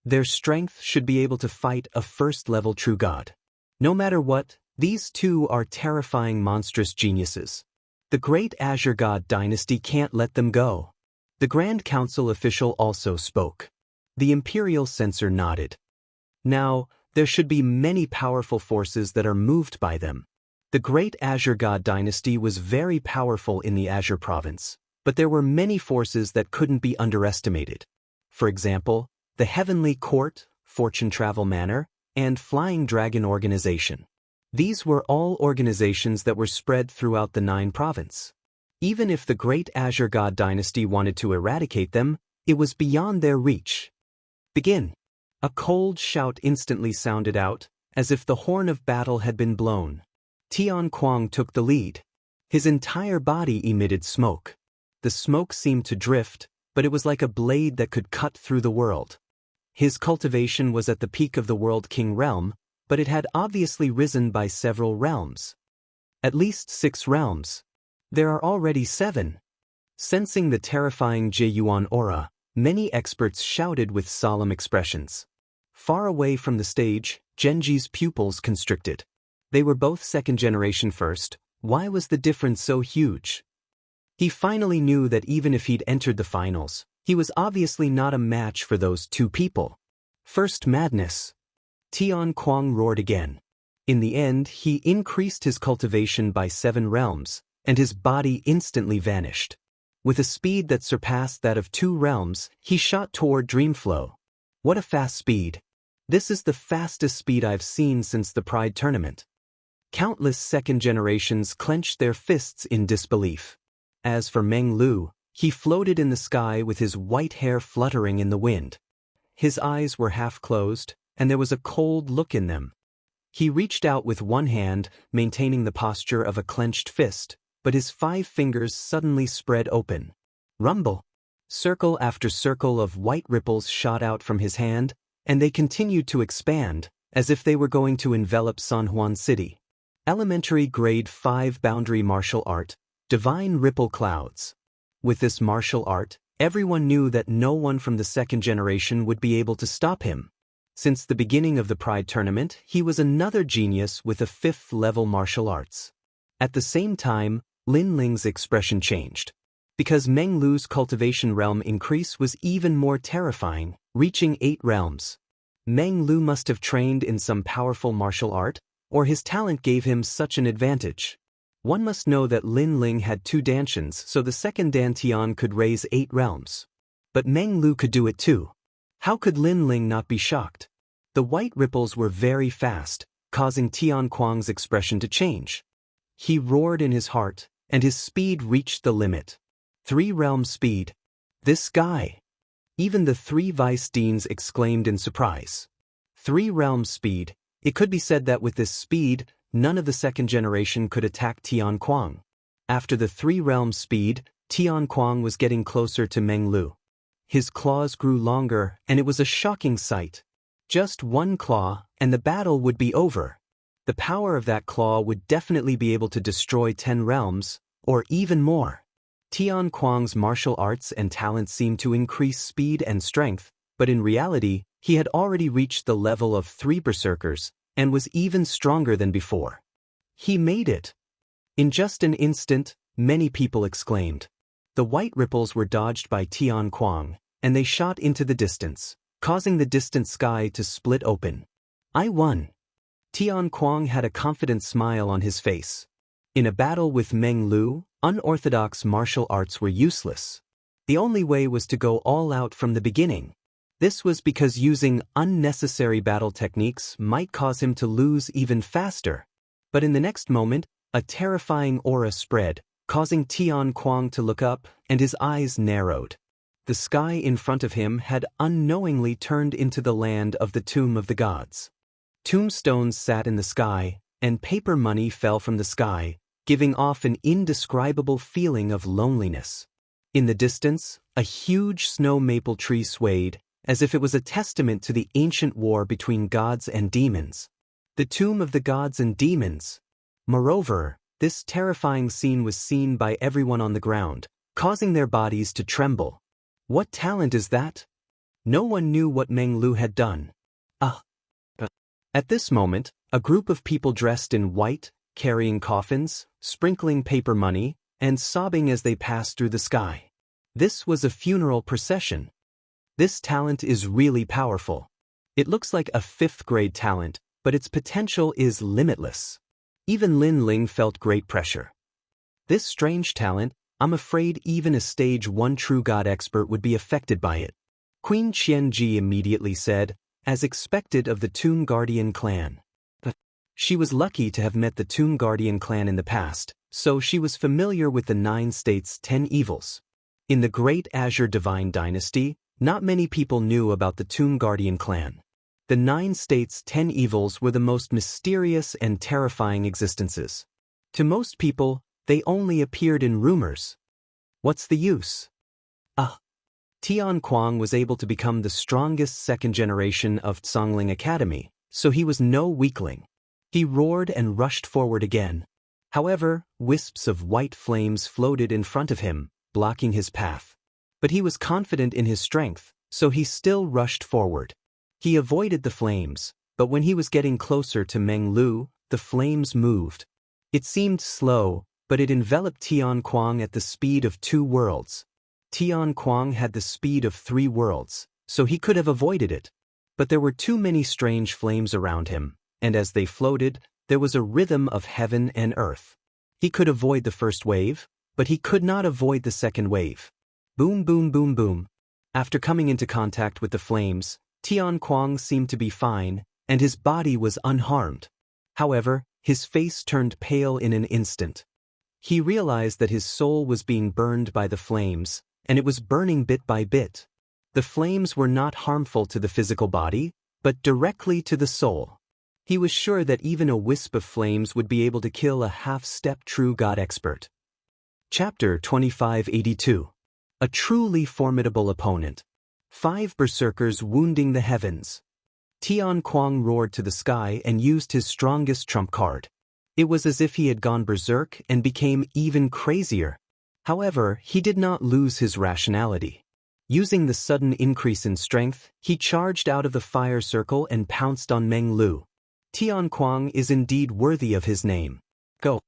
Their strength should be able to fight a first-level true god. No matter what, these two are terrifying monstrous geniuses. The great Azure God dynasty can't let them go. The Grand Council official also spoke. The Imperial Censor nodded. Now, there should be many powerful forces that are moved by them. The great Azure God dynasty was very powerful in the Azure province, but there were many forces that couldn't be underestimated. For example, the Heavenly Court, Fortune Travel Manor, and Flying Dragon Organization. These were all organizations that were spread throughout the 9 provinces. Even if the great Azure God dynasty wanted to eradicate them, it was beyond their reach. Begin. A cold shout instantly sounded out, as if the horn of battle had been blown. Tian Kuang took the lead. His entire body emitted smoke. The smoke seemed to drift, but it was like a blade that could cut through the world. His cultivation was at the peak of the World King realm, but it had obviously risen by several realms. At least 6 realms. There are already 7. Sensing the terrifying Jeyuan aura, many experts shouted with solemn expressions. Far away from the stage, Genji's pupils constricted. They were both second generation first. Why was the difference so huge? He finally knew that even if he'd entered the finals, he was obviously not a match for those 2 people. First madness. Tian Kuang roared again. In the end, he increased his cultivation by 7 realms, and his body instantly vanished. With a speed that surpassed that of 2 realms, he shot toward Dreamflow. What a fast speed. This is the fastest speed I've seen since the Pride Tournament. Countless second generations clenched their fists in disbelief. As for Meng Lu, he floated in the sky with his white hair fluttering in the wind. His eyes were half closed, and there was a cold look in them. He reached out with one hand, maintaining the posture of a clenched fist, but his 5 fingers suddenly spread open. Rumble! Circle after circle of white ripples shot out from his hand, and they continued to expand, as if they were going to envelop San Juan City. Elementary Grade 5 Boundary Martial Art, Divine Ripple Clouds. With this martial art, everyone knew that no one from the second generation would be able to stop him. Since the beginning of the Pride Tournament, he was another genius with a 5th-level martial arts. At the same time, Lin Ling's expression changed. Because Meng Lu's cultivation realm increase was even more terrifying, reaching 8 realms. Meng Lu must have trained in some powerful martial art, or his talent gave him such an advantage. One must know that Lin Ling had 2 Dantians, so the second Dantian could raise 8 realms. But Meng Lu could do it too. How could Lin Ling not be shocked? The white ripples were very fast, causing Tian Kuang's expression to change. He roared in his heart, and his speed reached the limit. 3-realm speed. This guy! Even the 3 vice deans exclaimed in surprise. 3-realm speed, It could be said that with this speed, none of the second generation could attack Tian Kuang. After the three realms speed, Tian Kuang was getting closer to Meng Lu. His claws grew longer, and it was a shocking sight. Just one claw, and the battle would be over. The power of that claw would definitely be able to destroy 10 realms, or even more. Tian Kuang's martial arts and talents seemed to increase speed and strength, but in reality, he had already reached the level of 3 berserkers, and was even stronger than before. He made it! In just an instant, many people exclaimed. The white ripples were dodged by Tian Kuang, and they shot into the distance, causing the distant sky to split open. I won! Tian Kuang had a confident smile on his face. In a battle with Meng Lu, unorthodox martial arts were useless. The only way was to go all out from the beginning. This was because using unnecessary battle techniques might cause him to lose even faster. But in the next moment, a terrifying aura spread, causing Tian Kuang to look up, and his eyes narrowed. The sky in front of him had unknowingly turned into the land of the Tomb of the Gods. Tombstones sat in the sky, and paper money fell from the sky, giving off an indescribable feeling of loneliness. In the distance, a huge snow maple tree swayed, as if it was a testament to the ancient war between gods and demons. The Tomb of the Gods and Demons. Moreover, this terrifying scene was seen by everyone on the ground, causing their bodies to tremble. What talent is that? No one knew what Meng Lu had done. At this moment, a group of people dressed in white, carrying coffins, sprinkling paper money, and sobbing as they passed through the sky. This was a funeral procession. This talent is really powerful. It looks like a 5th grade talent, but its potential is limitless. Even Lin Ling felt great pressure. This strange talent, I'm afraid even a stage 1 true god expert would be affected by it. Queen Qianji immediately said, as expected of the Toon Guardian clan. She was lucky to have met the Toon Guardian clan in the past, so she was familiar with the 9 states' 10 evils. In the Great Azure Divine Dynasty, not many people knew about the Toon Guardian clan. The 9 states' 10 evils were the most mysterious and terrifying existences. To most people, they only appeared in rumors. What's the use? Tian Kuang was able to become the strongest second generation of Zhongling Academy, so he was no weakling. He roared and rushed forward again. However, wisps of white flames floated in front of him, blocking his path. But he was confident in his strength, so he still rushed forward. He avoided the flames, but when he was getting closer to Meng Lu, the flames moved. It seemed slow, but it enveloped Tian Kuang at the speed of 2 worlds. Tian Kuang had the speed of 3 worlds, so he could have avoided it. But there were too many strange flames around him, and as they floated, there was a rhythm of heaven and earth. He could avoid the first wave, but he could not avoid the second wave. Boom, boom, boom, boom. After coming into contact with the flames, Tian Kuang seemed to be fine, and his body was unharmed. However, his face turned pale in an instant. He realized that his soul was being burned by the flames, and it was burning bit by bit. The flames were not harmful to the physical body, but directly to the soul. He was sure that even a wisp of flames would be able to kill a half-step true god expert. Chapter 2582. A truly formidable opponent. 5 berserkers wounding the heavens. Tian Kuang roared to the sky and used his strongest trump card. It was as if he had gone berserk and became even crazier. However, he did not lose his rationality. Using the sudden increase in strength, he charged out of the fire circle and pounced on Meng Lu. Tian Kuang is indeed worthy of his name. Go!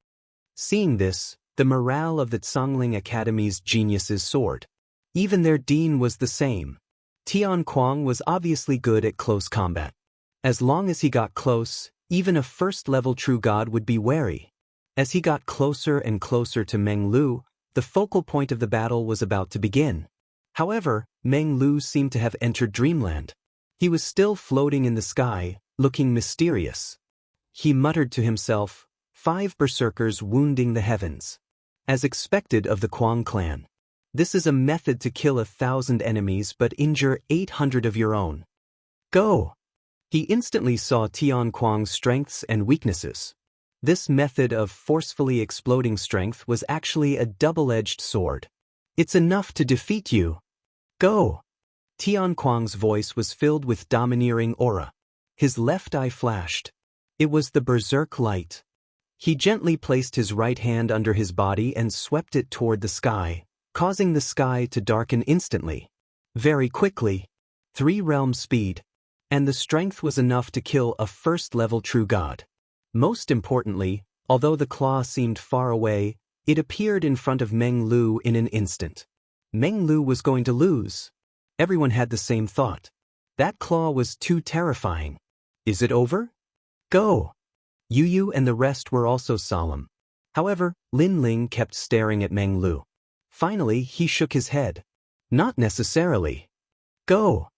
Seeing this, the morale of the Zhongling Academy's geniuses soared. Even their dean was the same. Tian Kuang was obviously good at close combat. As long as he got close, even a first-level true god would be wary. As he got closer and closer to Meng Lu, the focal point of the battle was about to begin. However, Meng Lu seemed to have entered dreamland. He was still floating in the sky, looking mysterious. He muttered to himself, 5 berserkers wounding the heavens. As expected of the Kuang clan. This is a method to kill 1,000 enemies but injure 800 of your own. Go! He instantly saw Tian Kuang's strengths and weaknesses. This method of forcefully exploding strength was actually a double-edged sword. It's enough to defeat you. Go! Tian Kuang's voice was filled with domineering aura. His left eye flashed. It was the berserk light. He gently placed his right hand under his body and swept it toward the sky, causing the sky to darken instantly. Very quickly. 3-realm speed. And the strength was enough to kill a first-level true god. Most importantly, although the claw seemed far away, it appeared in front of Meng Lu in an instant. Meng Lu was going to lose. Everyone had the same thought. That claw was too terrifying. Is it over? Go! Yu Yu and the rest were also solemn. However, Lin Ling kept staring at Meng Lu. Finally, he shook his head. Not necessarily. Go!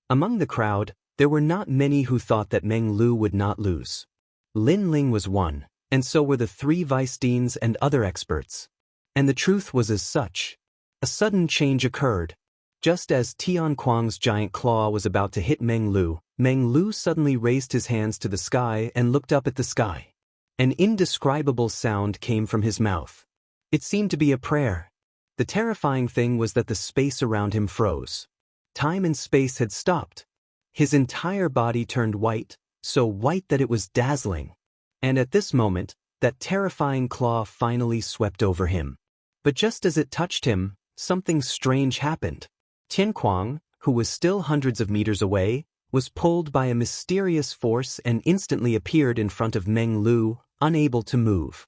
Among the crowd, there were not many who thought that Meng Lu would not lose. Lin Ling was one, and so were the 3 vice deans and other experts. And the truth was as such. A sudden change occurred. Just as Tian Kuang's giant claw was about to hit Meng Lu suddenly raised his hands to the sky and looked up at the sky. An indescribable sound came from his mouth. It seemed to be a prayer. The terrifying thing was that the space around him froze. Time and space had stopped. His entire body turned white, so white that it was dazzling. And at this moment, that terrifying claw finally swept over him. But just as it touched him, something strange happened. Tian Kuang, who was still hundreds of meters away, was pulled by a mysterious force and instantly appeared in front of Meng Lu, unable to move.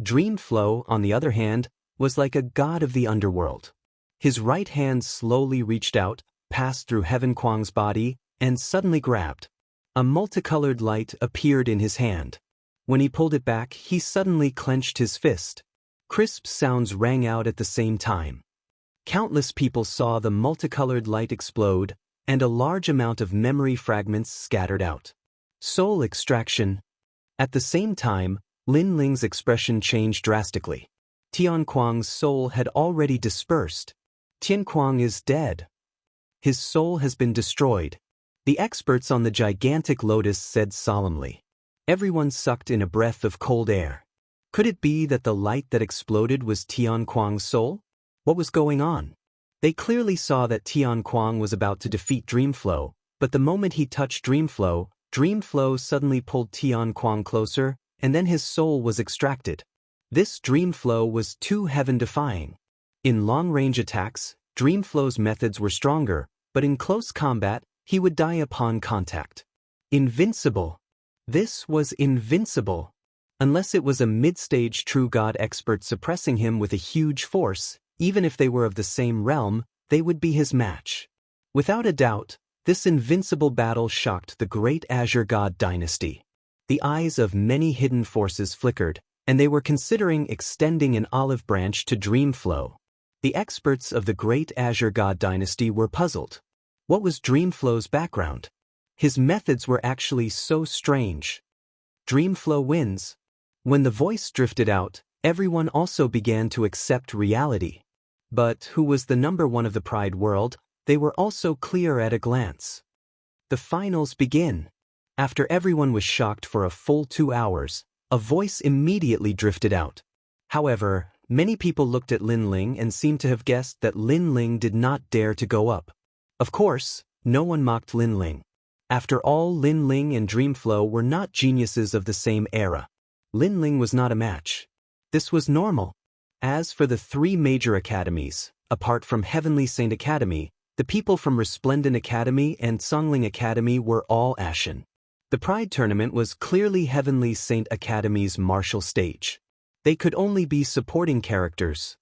Dreamflow, on the other hand, was like a god of the underworld. His right hand slowly reached out, passed through Heaven Kuang's body, and suddenly grabbed. A multicolored light appeared in his hand. When he pulled it back, he suddenly clenched his fist. Crisp sounds rang out at the same time. Countless people saw the multicolored light explode, and a large amount of memory fragments scattered out. Soul extraction. At the same time, Lin Ling's expression changed drastically. Tian Kuang's soul had already dispersed. Tian Kuang is dead. His soul has been destroyed. The experts on the gigantic lotus said solemnly. Everyone sucked in a breath of cold air. Could it be that the light that exploded was Tian Kuang's soul? What was going on? They clearly saw that Tian Kuang was about to defeat Dreamflow, but the moment he touched Dreamflow, Dreamflow suddenly pulled Tian Kuang closer, and then his soul was extracted. This Dreamflow was too heaven-defying. In long-range attacks, Dreamflow's methods were stronger, but in close combat, he would die upon contact. Invincible. This was invincible. Unless it was a mid-stage true god expert suppressing him with a huge force, even if they were of the same realm, they would be his match. Without a doubt, this invincible battle shocked the great Azure God dynasty. The eyes of many hidden forces flickered, and they were considering extending an olive branch to Dreamflow. The experts of the great Azure God dynasty were puzzled. What was Dreamflow's background? His methods were actually so strange. Dreamflow wins. When the voice drifted out, everyone also began to accept reality. But who was the number 1 of the Pride world? They were also clear at a glance. The finals begin. After everyone was shocked for a full 2 hours, a voice immediately drifted out. However, many people looked at Lin Ling and seemed to have guessed that Lin Ling did not dare to go up. Of course, no one mocked Lin Ling. After all, Lin Ling and Dreamflow were not geniuses of the same era. Lin Ling was not a match. This was normal. As for the 3 major academies, apart from Heavenly Saint Academy, the people from Resplendent Academy and Songling Academy were all ashen. The Pride Tournament was clearly Heavenly Saint Academy's martial stage. They could only be supporting characters.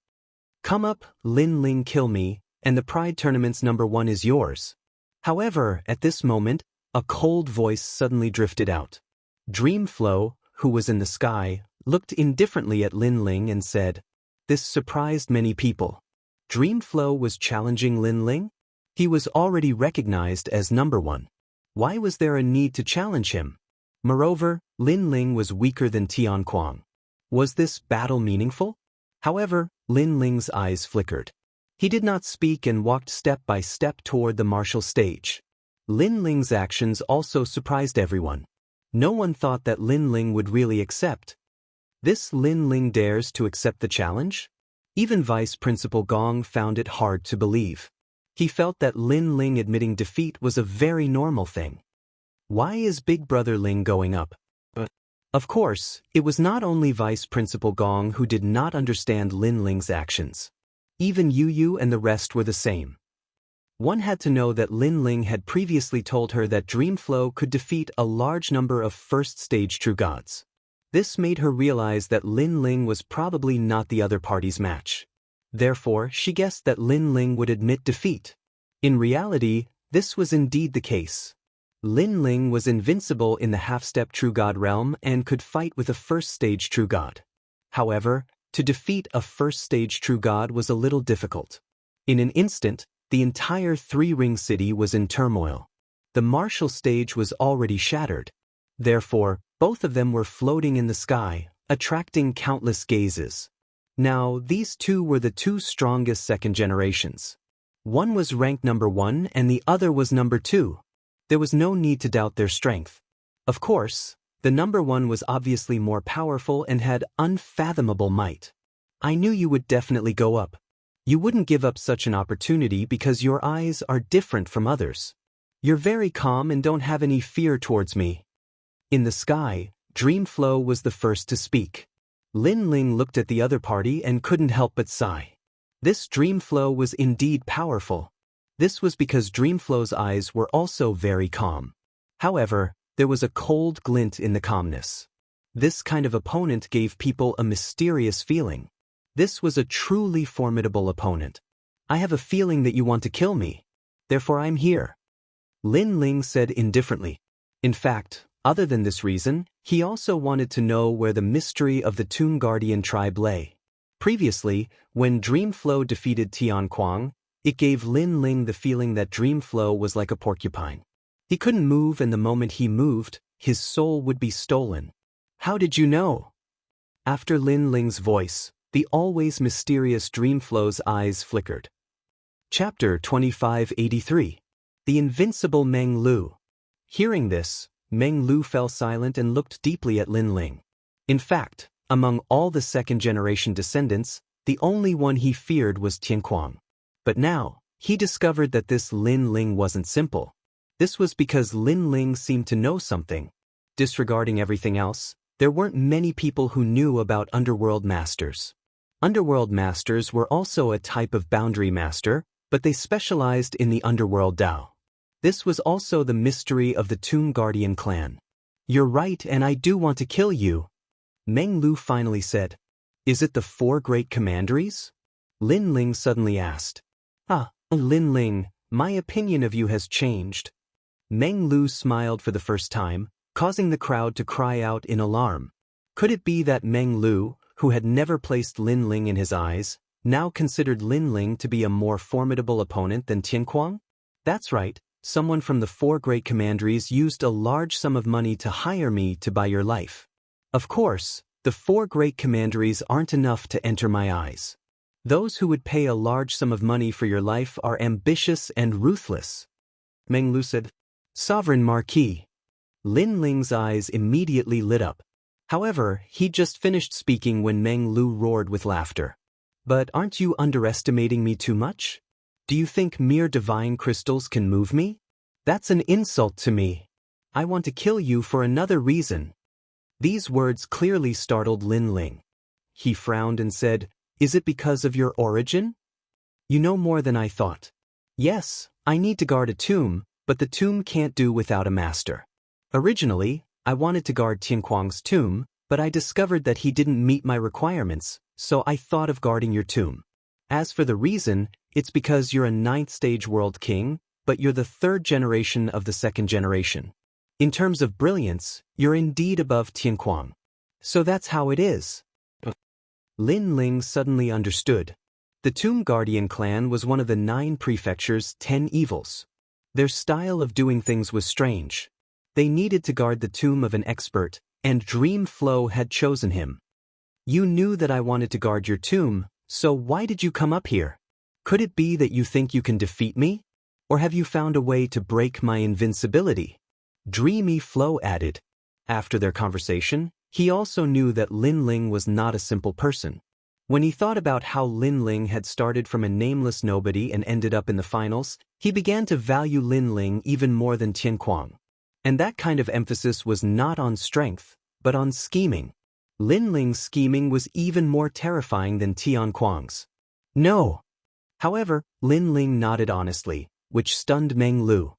Come up, Lin Ling, kill me, and the Pride Tournament's number 1 is yours. However, at this moment, a cold voice suddenly drifted out. Dreamflow, who was in the sky, looked indifferently at Lin Ling and said, "This surprised many people." Dreamflow was challenging Lin Ling? He was already recognized as number 1. Why was there a need to challenge him? Moreover, Lin Ling was weaker than Tian Kuang. Was this battle meaningful? However, Lin Ling's eyes flickered. He did not speak and walked step by step toward the martial stage. Lin Ling's actions also surprised everyone. No one thought that Lin Ling would really accept. This Lin Ling dares to accept the challenge? Even Vice Principal Gong found it hard to believe. He felt that Lin Ling admitting defeat was a very normal thing. Why is Big Brother Ling going up? Of course, it was not only Vice Principal Gong who did not understand Lin Ling's actions. Even Yu Yu and the rest were the same. One had to know that Lin Ling had previously told her that Dreamflow could defeat a large number of first-stage true gods. This made her realize that Lin Ling was probably not the other party's match. Therefore, she guessed that Lin Ling would admit defeat. In reality, this was indeed the case. Lin Ling was invincible in the half-step true god realm and could fight with a first-stage true god. However, to defeat a first-stage true god was a little difficult. In an instant, the entire three-ring city was in turmoil. The martial stage was already shattered. Therefore, both of them were floating in the sky, attracting countless gazes. Now, these two were the two strongest second generations. One was ranked number 1 and the other was number 2. There was no need to doubt their strength. Of course, the number 1 was obviously more powerful and had unfathomable might. I knew you would definitely go up. You wouldn't give up such an opportunity because your eyes are different from others. You're very calm and don't have any fear towards me. In the sky, Dreamflow was the first to speak. Lin Ling looked at the other party and couldn't help but sigh. This Dreamflow was indeed powerful. This was because Dreamflow's eyes were also very calm. However, there was a cold glint in the calmness. This kind of opponent gave people a mysterious feeling. This was a truly formidable opponent. I have a feeling that you want to kill me. Therefore I'm here. Lin Ling said indifferently. In fact, other than this reason, he also wanted to know where the mystery of the Tomb Guardian tribe lay. Previously, when Dreamflow defeated Tian Kuang, it gave Lin Ling the feeling that Dreamflow was like a porcupine. He couldn't move, and the moment he moved, his soul would be stolen. How did you know? After Lin Ling's voice, the always mysterious Dreamflow's eyes flickered. Chapter 2583. The Invincible Meng Lu. Hearing this, Meng Lu fell silent and looked deeply at Lin Ling. In fact, among all the second-generation descendants, the only one he feared was Tian Kuang. But now, he discovered that this Lin Ling wasn't simple. This was because Lin Ling seemed to know something. Disregarding everything else, there weren't many people who knew about Underworld Masters. Underworld Masters were also a type of boundary master, but they specialized in the Underworld Dao. This was also the mystery of the Tomb Guardian clan. You're right, and I do want to kill you, Meng Lu finally said. Is it the 4 great commanderies? Lin Ling suddenly asked. Lin Ling, my opinion of you has changed. Meng Lu smiled for the first time, causing the crowd to cry out in alarm. Could it be that Meng Lu, who had never placed Lin Ling in his eyes, now considered Lin Ling to be a more formidable opponent than Tian Kuang? That's right, someone from the 4 great commanderies used a large sum of money to hire me to buy your life. Of course, the 4 great commanderies aren't enough to enter my eyes. Those who would pay a large sum of money for your life are ambitious and ruthless. Meng Lu said. Sovereign Marquis. Lin Ling's eyes immediately lit up. However, he'd just finished speaking when Meng Lu roared with laughter. But aren't you underestimating me too much? Do you think mere divine crystals can move me? That's an insult to me. I want to kill you for another reason. These words clearly startled Lin Ling. He frowned and said, Is it because of your origin? You know more than I thought. Yes, I need to guard a tomb, but the tomb can't do without a master. Originally, I wanted to guard Tian Kuang's tomb, but I discovered that he didn't meet my requirements, so I thought of guarding your tomb. As for the reason, it's because you're a 9th stage world king, but you're the 3rd generation of the 2nd generation. In terms of brilliance, you're indeed above Tian Kuang. So that's how it is. Lin Ling suddenly understood. The Tomb Guardian clan was one of the 9 prefecture's 10 evils. Their style of doing things was strange. They needed to guard the tomb of an expert, and Dreamflow had chosen him. You knew that I wanted to guard your tomb, so why did you come up here? Could it be that you think you can defeat me? Or have you found a way to break my invincibility? Dreamy Flo added. After their conversation, he also knew that Lin Ling was not a simple person. When he thought about how Lin Ling had started from a nameless nobody and ended up in the finals, he began to value Lin Ling even more than Tian Kuang. And that kind of emphasis was not on strength, but on scheming. Lin Ling's scheming was even more terrifying than Tian Kuang's. No. However, Lin Ling nodded honestly, which stunned Meng Lu.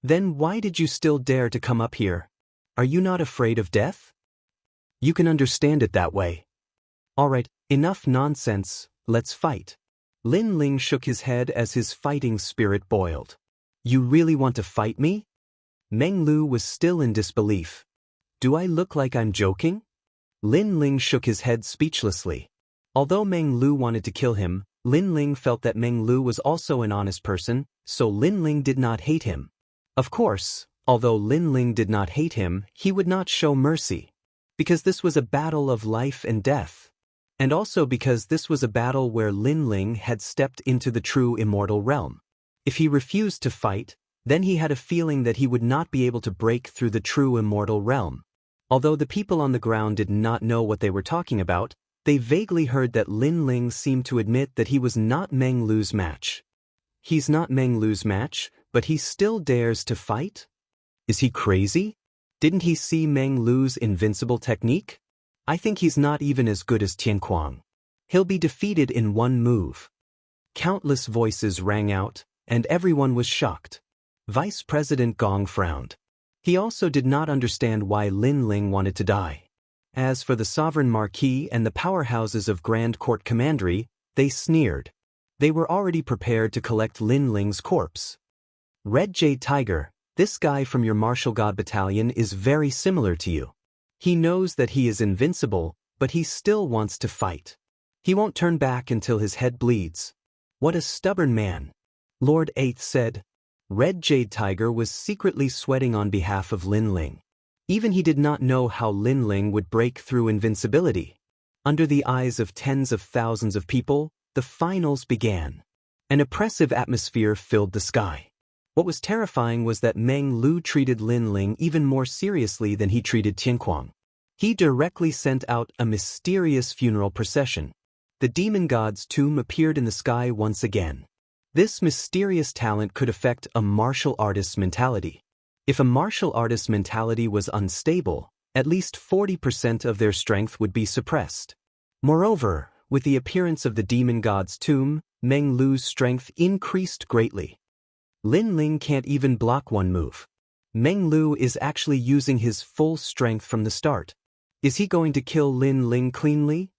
Then why did you still dare to come up here? Are you not afraid of death? You can understand it that way. Alright, enough nonsense, let's fight. Lin Ling shook his head as his fighting spirit boiled. You really want to fight me? Meng Lu was still in disbelief. Do I look like I'm joking? Lin Ling shook his head speechlessly. Although Meng Lu wanted to kill him, Lin Ling felt that Meng Lu was also an honest person, so Lin Ling did not hate him. Of course, although Lin Ling did not hate him, he would not show mercy. Because this was a battle of life and death. And also because this was a battle where Lin Ling had stepped into the true immortal realm. If he refused to fight, then he had a feeling that he would not be able to break through the true immortal realm. Although the people on the ground did not know what they were talking about, they vaguely heard that Lin Ling seemed to admit that he was not Meng Lu's match. He's not Meng Lu's match, but he still dares to fight? Is he crazy? Didn't he see Meng Lu's invincible technique? I think he's not even as good as Tian Kuang. He'll be defeated in one move. Countless voices rang out, and everyone was shocked. Vice President Gong frowned. He also did not understand why Lin Ling wanted to die. As for the Sovereign Marquis and the powerhouses of Grand Court Commandery, they sneered. They were already prepared to collect Lin Ling's corpse. Red Jade Tiger, this guy from your Martial God Battalion is very similar to you. He knows that he is invincible, but he still wants to fight. He won't turn back until his head bleeds. What a stubborn man. Lord Eighth said. Red Jade Tiger was secretly sweating on behalf of Lin Ling. Even he did not know how Lin Ling would break through invincibility. Under the eyes of tens of thousands of people, the finals began. An oppressive atmosphere filled the sky. What was terrifying was that Meng Lu treated Lin Ling even more seriously than he treated Tian Kuang. He directly sent out a mysterious funeral procession. The demon god's tomb appeared in the sky once again. This mysterious talent could affect a martial artist's mentality. If a martial artist's mentality was unstable, at least 40% of their strength would be suppressed. Moreover, with the appearance of the demon god's tomb, Meng Lu's strength increased greatly. Lin Ling can't even block one move. Meng Lu is actually using his full strength from the start. Is he going to kill Lin Ling cleanly?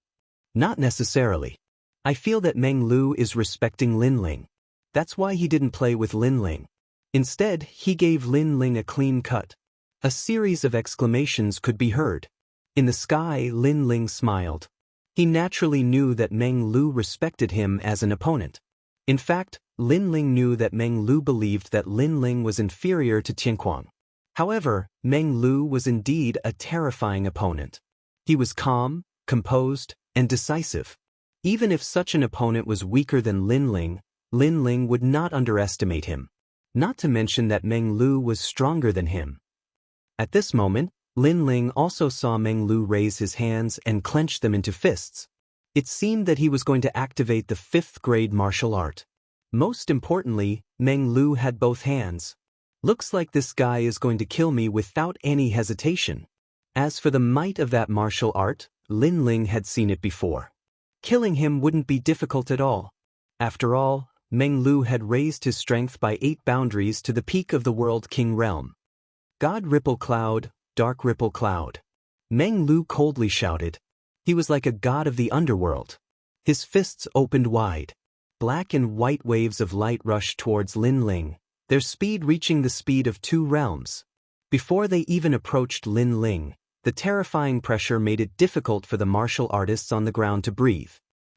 Not necessarily. I feel that Meng Lu is respecting Lin Ling. That's why he didn't play with Lin Ling. Instead, he gave Lin Ling a clean cut. A series of exclamations could be heard. In the sky, Lin Ling smiled. He naturally knew that Meng Lu respected him as an opponent. In fact, Lin Ling knew that Meng Lu believed that Lin Ling was inferior to Tian Kuang. However, Meng Lu was indeed a terrifying opponent. He was calm, composed, and decisive. Even if such an opponent was weaker than Lin Ling would not underestimate him. Not to mention that Meng Lu was stronger than him. At this moment, Lin Ling also saw Meng Lu raise his hands and clench them into fists. It seemed that he was going to activate the 5th grade martial art. Most importantly, Meng Lu had both hands. Looks like this guy is going to kill me without any hesitation. As for the might of that martial art, Lin Ling had seen it before. Killing him wouldn't be difficult at all. After all, Meng Lu had raised his strength by 8 boundaries to the peak of the World King realm. God Ripple Cloud, Dark Ripple Cloud. Meng Lu coldly shouted. He was like a god of the underworld. His fists opened wide. Black and white waves of light rushed towards Lin Ling, their speed reaching the speed of 2 realms. Before they even approached Lin Ling, the terrifying pressure made it difficult for the martial artists on the ground to breathe.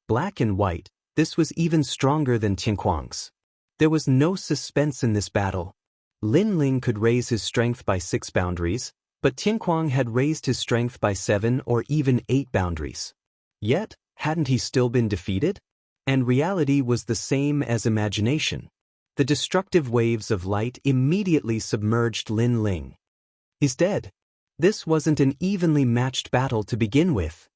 Black and white, this was even stronger than Tian Kuang's. There was no suspense in this battle. Lin Ling could raise his strength by 6 boundaries, but Tian Kuang had raised his strength by 7 or even 8 boundaries. Yet, hadn't he still been defeated? And reality was the same as imagination. The destructive waves of light immediately submerged Lin Ling. He's dead. This wasn't an evenly matched battle to begin with.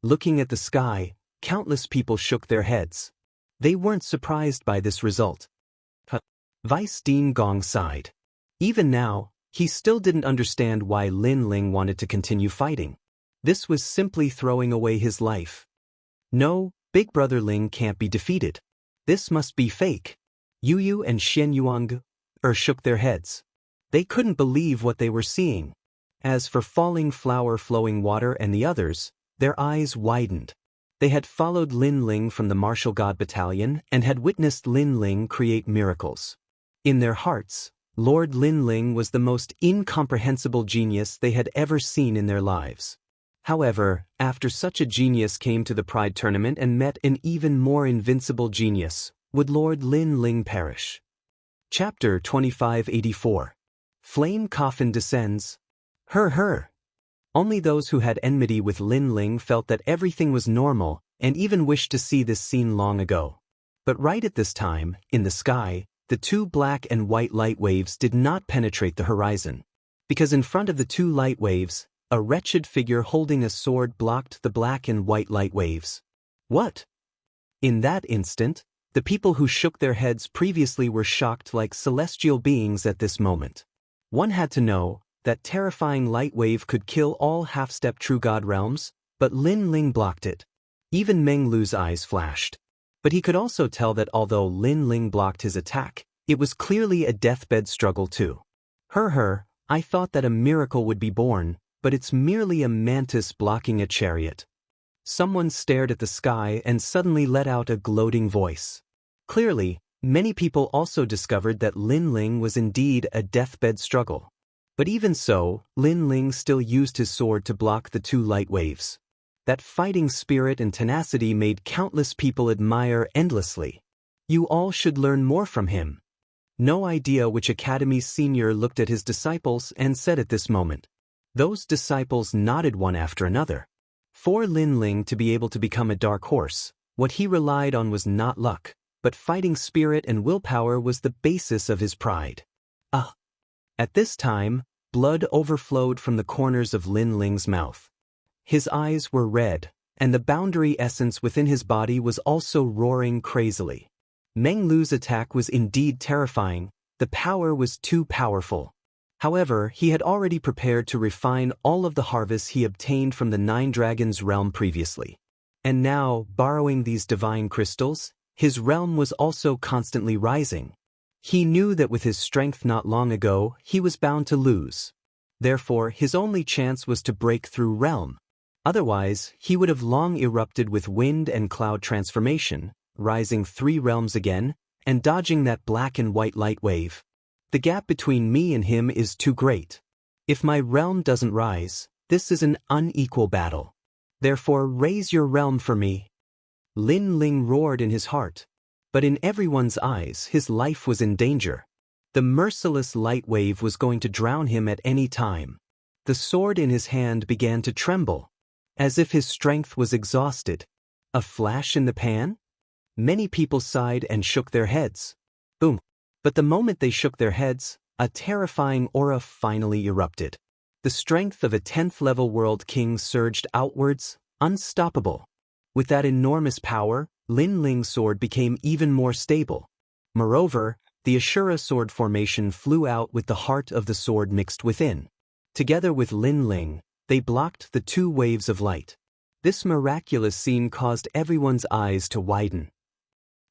Looking at the sky, countless people shook their heads. They weren't surprised by this result. Vice Dean Gong sighed. Even now, he still didn't understand why Lin Ling wanted to continue fighting. This was simply throwing away his life. No, Big Brother Ling can't be defeated. This must be fake. Yu Yu and Xian Yuang shook their heads. They couldn't believe what they were seeing. As for Falling Flower Flowing Water and the others, their eyes widened. They had followed Lin Ling from the Martial God Battalion and had witnessed Lin Ling create miracles. In their hearts, Lord Lin Ling was the most incomprehensible genius they had ever seen in their lives. However, after such a genius came to the Pride Tournament and met an even more invincible genius, would Lord Lin Ling perish? Chapter 2584. Flame Coffin Descends. Her. Only those who had enmity with Lin Ling felt that everything was normal and even wished to see this scene long ago. But right at this time, in the sky, the two black and white light waves did not penetrate the horizon. Because in front of the two light waves, a wretched figure holding a sword blocked the black and white light waves. What? In that instant, the people who shook their heads previously were shocked like celestial beings at this moment. One had to know that terrifying light wave could kill all half-step true god realms, but Lin Ling blocked it. Even Meng Lu's eyes flashed. But he could also tell that although Lin Ling blocked his attack, it was clearly a deathbed struggle too. I thought that a miracle would be born, but it's merely a mantis blocking a chariot. Someone stared at the sky and suddenly let out a gloating voice. Clearly, many people also discovered that Lin Ling was indeed a deathbed struggle. But even so, Lin Ling still used his sword to block the two light waves. That fighting spirit and tenacity made countless people admire endlessly. You all should learn more from him. No idea which academy's senior looked at his disciples and said at this moment. Those disciples nodded one after another. For Lin Ling to be able to become a dark horse, what he relied on was not luck, but fighting spirit and willpower was the basis of his pride. At this time, blood overflowed from the corners of Lin Ling's mouth. His eyes were red, and the boundary essence within his body was also roaring crazily. Meng Lu's attack was indeed terrifying. The power was too powerful. However, he had already prepared to refine all of the harvests he obtained from the Nine Dragons realm previously. And now, borrowing these divine crystals, his realm was also constantly rising. He knew that with his strength not long ago, he was bound to lose. Therefore, his only chance was to break through realm. Otherwise, he would have long erupted with wind and cloud transformation, rising 3 realms again, and dodging that black and white light wave. The gap between me and him is too great. If my realm doesn't rise, this is an unequal battle. Therefore, raise your realm for me. Lin Ling roared in his heart. But in everyone's eyes, his life was in danger. The merciless light wave was going to drown him at any time. The sword in his hand began to tremble, as if his strength was exhausted. A flash in the pan? Many people sighed and shook their heads. Boom. But the moment they shook their heads, a terrifying aura finally erupted. The strength of a 10th level world king surged outwards, unstoppable. With that enormous power, Lin Ling's sword became even more stable. Moreover, the Ashura sword formation flew out with the heart of the sword mixed within. Together with Lin Ling, they blocked the 2 waves of light. This miraculous scene caused everyone's eyes to widen.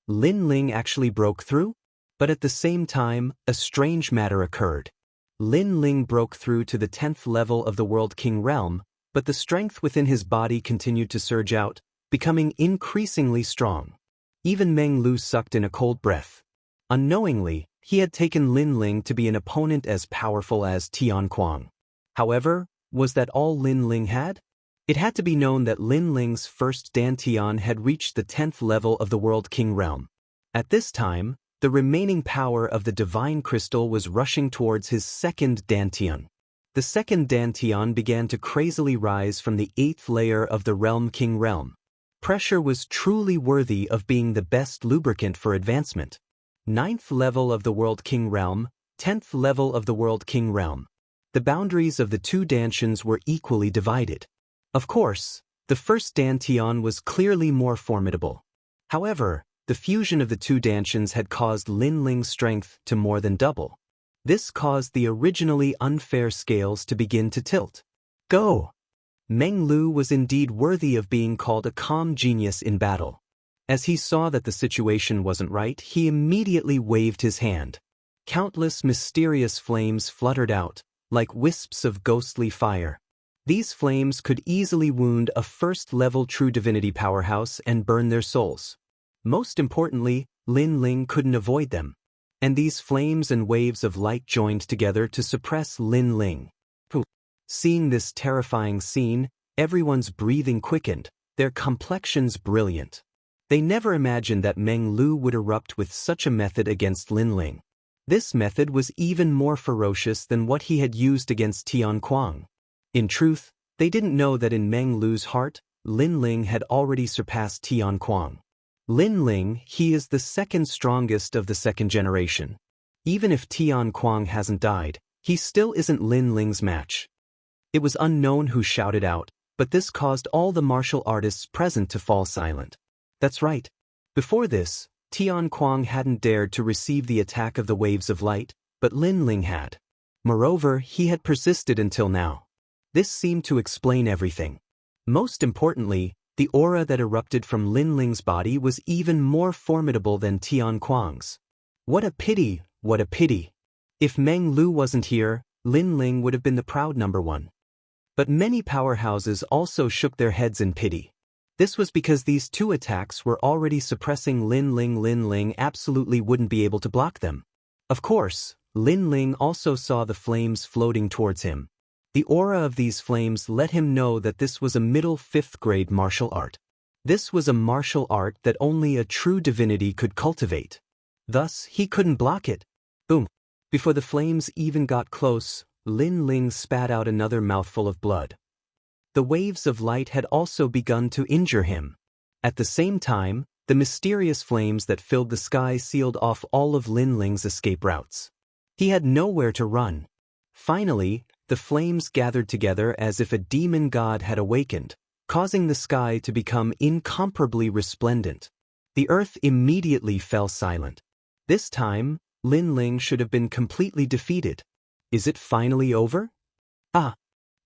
Lin Ling actually broke through? But at the same time, a strange matter occurred. Lin Ling broke through to the 10th level of the World King realm, but the strength within his body continued to surge out, becoming increasingly strong. Even Meng Lu sucked in a cold breath. Unknowingly, he had taken Lin Ling to be an opponent as powerful as Tian Kuang. However, was that all Lin Ling had? It had to be known that Lin Ling's first Dantian had reached the 10th level of the World King realm. At this time, the remaining power of the divine crystal was rushing towards his second Dantian. The second Dantian began to crazily rise from the 8th layer of the Realm King realm. Pressure was truly worthy of being the best lubricant for advancement. Ninth level of the World King Realm, 10th level of the World King Realm. The boundaries of the two Dantians were equally divided. Of course, the first Dantian was clearly more formidable. However, the fusion of the two Dantians had caused Lin Ling's strength to more than double. This caused the originally unfair scales to begin to tilt. Go! Meng Lu was indeed worthy of being called a calm genius in battle. As he saw that the situation wasn't right, he immediately waved his hand. Countless mysterious flames fluttered out, like wisps of ghostly fire. These flames could easily wound a first-level true divinity powerhouse and burn their souls. Most importantly, Lin Ling couldn't avoid them. And these flames and waves of light joined together to suppress Lin Ling. Seeing this terrifying scene, everyone's breathing quickened, their complexions brilliant. They never imagined that Meng Lu would erupt with such a method against Lin Ling. This method was even more ferocious than what he had used against Tian Kuang. In truth, they didn't know that in Meng Lu's heart, Lin Ling had already surpassed Tian Kuang. Lin Ling, he is the second strongest of the second generation. Even if Tian Kuang hasn't died, he still isn't Lin Ling's match. It was unknown who shouted out, but this caused all the martial artists present to fall silent. That's right. Before this, Tian Kuang hadn't dared to receive the attack of the waves of light, but Lin Ling had. Moreover, he had persisted until now. This seemed to explain everything. Most importantly, the aura that erupted from Lin Ling's body was even more formidable than Tian Kuang's. What a pity, what a pity. If Meng Lu wasn't here, Lin Ling would have been the proud number one. But many powerhouses also shook their heads in pity. This was because these two attacks were already suppressing Lin Ling. Lin Ling absolutely wouldn't be able to block them. Of course, Lin Ling also saw the flames floating towards him. The aura of these flames let him know that this was a middle 5th grade martial art. This was a martial art that only a true divinity could cultivate. Thus, he couldn't block it. Boom! Before the flames even got close, Lin Ling spat out another mouthful of blood. The waves of light had also begun to injure him. At the same time, the mysterious flames that filled the sky sealed off all of Lin Ling's escape routes. He had nowhere to run. Finally, the flames gathered together as if a demon god had awakened, causing the sky to become incomparably resplendent. The earth immediately fell silent. This time, Lin Ling should have been completely defeated. Is it finally over? Ah!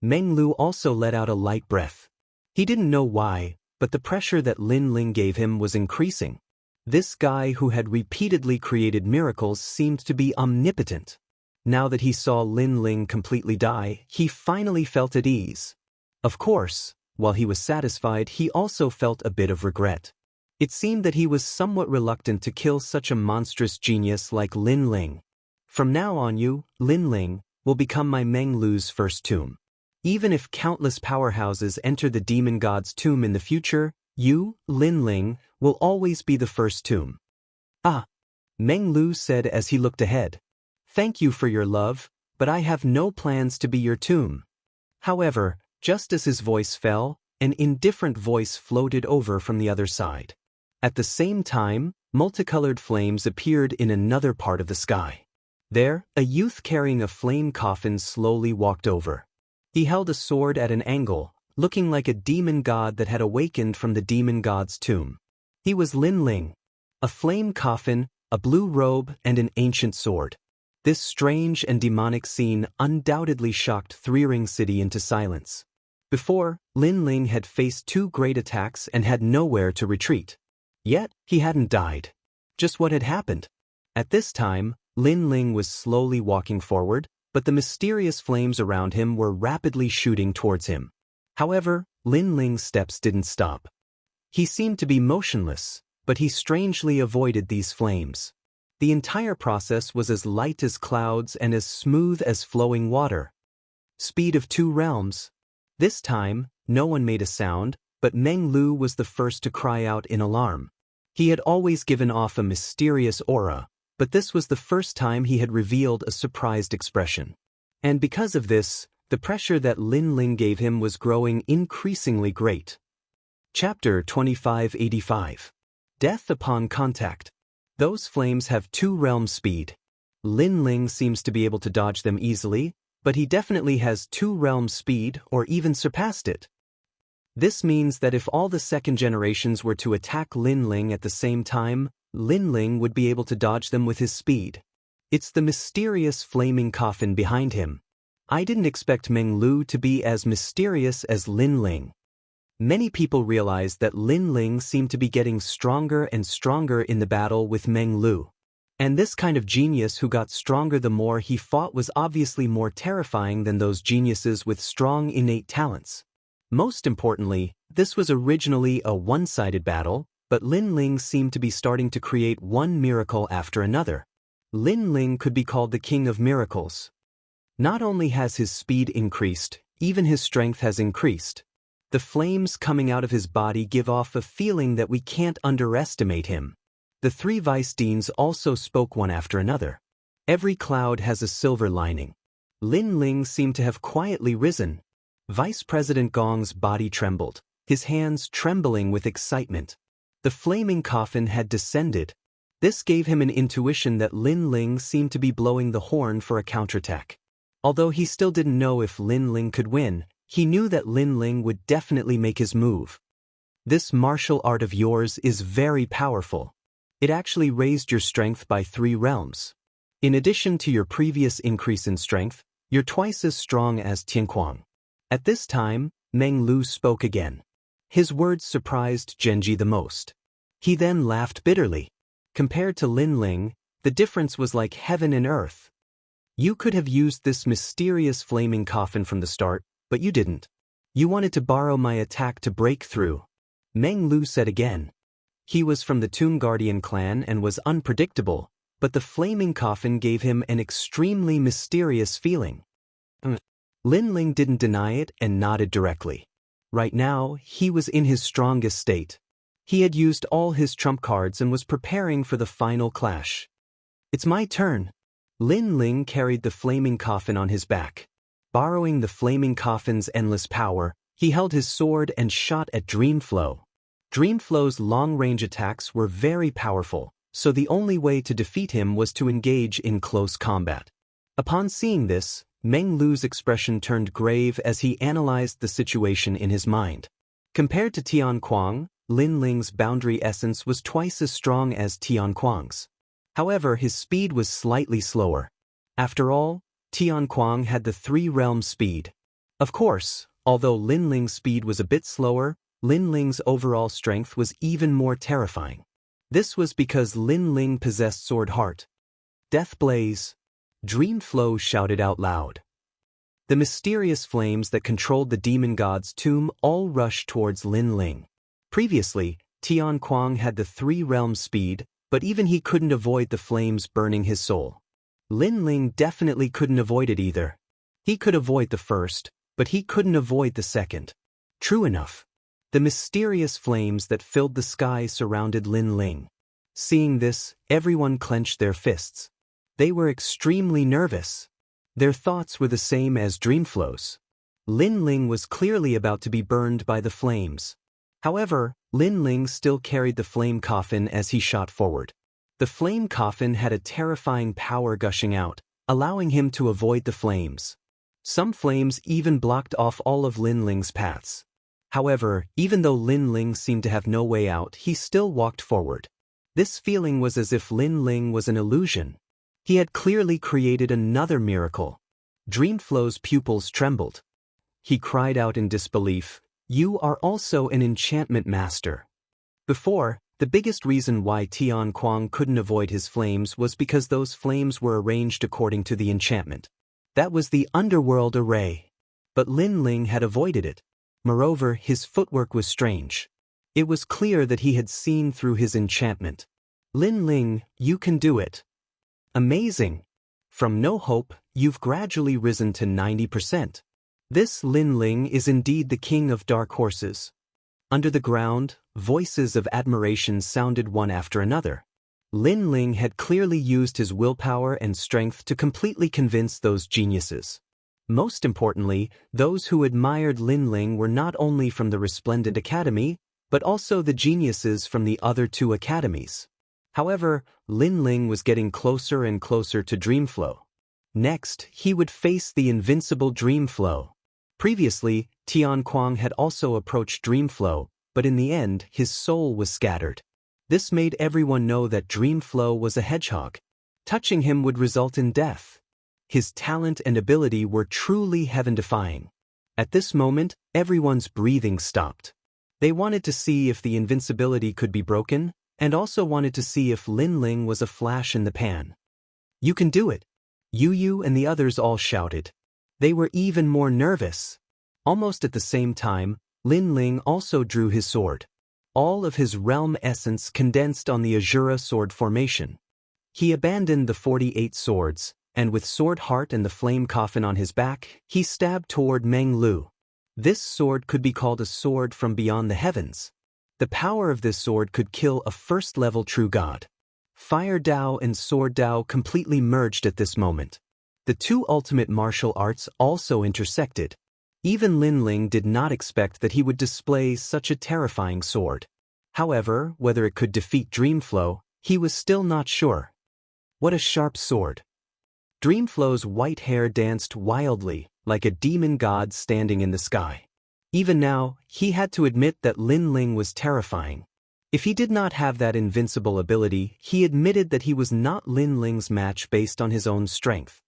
Meng Lu also let out a light breath. He didn't know why, but the pressure that Lin Ling gave him was increasing. This guy who had repeatedly created miracles seemed to be omnipotent. Now that he saw Lin Ling completely die, he finally felt at ease. Of course, while he was satisfied, he also felt a bit of regret. It seemed that he was somewhat reluctant to kill such a monstrous genius like Lin Ling. From now on you, Lin Ling, will become my Meng Lu's first tomb. Even if countless powerhouses enter the demon god's tomb in the future, you, Lin Ling, will always be the first tomb. Ah! Meng Lu said as he looked ahead. Thank you for your love, but I have no plans to be your tomb. However, just as his voice fell, an indifferent voice floated over from the other side. At the same time, multicolored flames appeared in another part of the sky. There, a youth carrying a flame coffin slowly walked over. He held a sword at an angle, looking like a demon god that had awakened from the demon god's tomb. He was Lin Ling. A flame coffin, a blue robe, and an ancient sword. This strange and demonic scene undoubtedly shocked Three Ring City into silence. Before, Lin Ling had faced two great attacks and had nowhere to retreat. Yet, he hadn't died. Just what had happened? At this time, Lin Ling was slowly walking forward, but the mysterious flames around him were rapidly shooting towards him. However, Lin Ling's steps didn't stop. He seemed to be motionless, but he strangely avoided these flames. The entire process was as light as clouds and as smooth as flowing water. Speed of 2 realms. This time, no one made a sound, but Meng Lu was the first to cry out in alarm. He had always given off a mysterious aura, but this was the first time he had revealed a surprised expression. And because of this, the pressure that Lin Ling gave him was growing increasingly great. Chapter 2585. Death Upon Contact. Those flames have 2 realm speed. Lin Ling seems to be able to dodge them easily, but he definitely has 2 realm speed or even surpassed it. This means that if all the second generations were to attack Lin Ling at the same time, Lin Ling would be able to dodge them with his speed. It's the mysterious flaming coffin behind him. I didn't expect Meng Lu to be as mysterious as Lin Ling. Many people realized that Lin Ling seemed to be getting stronger and stronger in the battle with Meng Lu. And this kind of genius who got stronger the more he fought was obviously more terrifying than those geniuses with strong innate talents. Most importantly, this was originally a one-sided battle, but Lin Ling seemed to be starting to create one miracle after another. Lin Ling could be called the king of miracles. Not only has his speed increased, even his strength has increased. The flames coming out of his body give off a feeling that we can't underestimate him. The 3 vice deans also spoke one after another. Every cloud has a silver lining. Lin Ling seemed to have quietly risen. Vice President Gong's body trembled, his hands trembling with excitement. The flaming coffin had descended. This gave him an intuition that Lin Ling seemed to be blowing the horn for a counterattack. Although he still didn't know if Lin Ling could win, he knew that Lin Ling would definitely make his move. This martial art of yours is very powerful. It actually raised your strength by 3 realms. In addition to your previous increase in strength, you're twice as strong as Tianquang. At this time, Meng Lu spoke again. His words surprised Genji the most. He then laughed bitterly. Compared to Lin Ling, the difference was like heaven and earth. You could have used this mysterious flaming coffin from the start, but you didn't. You wanted to borrow my attack to break through. Meng Lu said again. He was from the Tomb Guardian clan and was unpredictable, but the flaming coffin gave him an extremely mysterious feeling. Lin Ling didn't deny it and nodded directly. Right now, he was in his strongest state. He had used all his trump cards and was preparing for the final clash. It's my turn. Lin Ling carried the flaming coffin on his back. Borrowing the flaming coffin's endless power, he held his sword and shot at Dreamflow. Dreamflow's long-range attacks were very powerful, so the only way to defeat him was to engage in close combat. Upon seeing this, Meng Lu's expression turned grave as he analyzed the situation in his mind. Compared to Tianquang, Lin Ling's boundary essence was twice as strong as Tianquang's. However, his speed was slightly slower. After all, Tianquang had the 3-realm speed. Of course, although Lin Ling's speed was a bit slower, Lin Ling's overall strength was even more terrifying. This was because Lin Ling possessed Sword Heart. Death Blaze! Dreamflow shouted out loud. The mysterious flames that controlled the demon god's tomb all rushed towards Lin Ling. Previously, Tianquang had the 3-realm speed, but even he couldn't avoid the flames burning his soul. Lin Ling definitely couldn't avoid it either. He could avoid the first, but he couldn't avoid the second. True enough. The mysterious flames that filled the sky surrounded Lin Ling. Seeing this, everyone clenched their fists. They were extremely nervous. Their thoughts were the same as Dreamflow's. Lin Ling was clearly about to be burned by the flames. However, Lin Ling still carried the flame coffin as he shot forward. The flame coffin had a terrifying power gushing out, allowing him to avoid the flames. Some flames even blocked off all of Lin Ling's paths. However, even though Lin Ling seemed to have no way out, he still walked forward. This feeling was as if Lin Ling was an illusion. He had clearly created another miracle. Dreamflow's pupils trembled. He cried out in disbelief, "You are also an enchantment master." Before, the biggest reason why Tianquang couldn't avoid his flames was because those flames were arranged according to the enchantment. That was the underworld array. But Lin Ling had avoided it. Moreover, his footwork was strange. It was clear that he had seen through his enchantment. Lin Ling, you can do it. Amazing. From no hope, you've gradually risen to 90%. This Lin Ling is indeed the king of dark horses. Under the ground, voices of admiration sounded one after another. Lin Ling had clearly used his willpower and strength to completely convince those geniuses. Most importantly, those who admired Lin Ling were not only from the Resplendent Academy, but also the geniuses from the other 2 academies. However, Lin Ling was getting closer and closer to Dreamflow. Next, he would face the invincible Dreamflow. Previously, Tian Kuang had also approached Dreamflow, but in the end, his soul was scattered. This made everyone know that Dreamflow was a hedgehog. Touching him would result in death. His talent and ability were truly heaven-defying. At this moment, everyone's breathing stopped. They wanted to see if the invincibility could be broken, and also wanted to see if Lin Ling was a flash in the pan. "You can do it!" Yu and the others all shouted. They were even more nervous. Almost at the same time, Lin Ling also drew his sword. All of his realm essence condensed on the Azura sword formation. He abandoned the 48 swords, and with Sword Heart and the Flame Coffin on his back, he stabbed toward Meng Lu. This sword could be called a sword from beyond the heavens. The power of this sword could kill a first-level true god. Fire Dao and Sword Dao completely merged at this moment. The two ultimate martial arts also intersected. Even Lin Ling did not expect that he would display such a terrifying sword. However, whether it could defeat Dreamflow, he was still not sure. What a sharp sword! Dreamflow's white hair danced wildly, like a demon god standing in the sky. Even now, he had to admit that Lin Ling was terrifying. If he did not have that invincible ability, he admitted that he was not Lin Ling's match based on his own strength.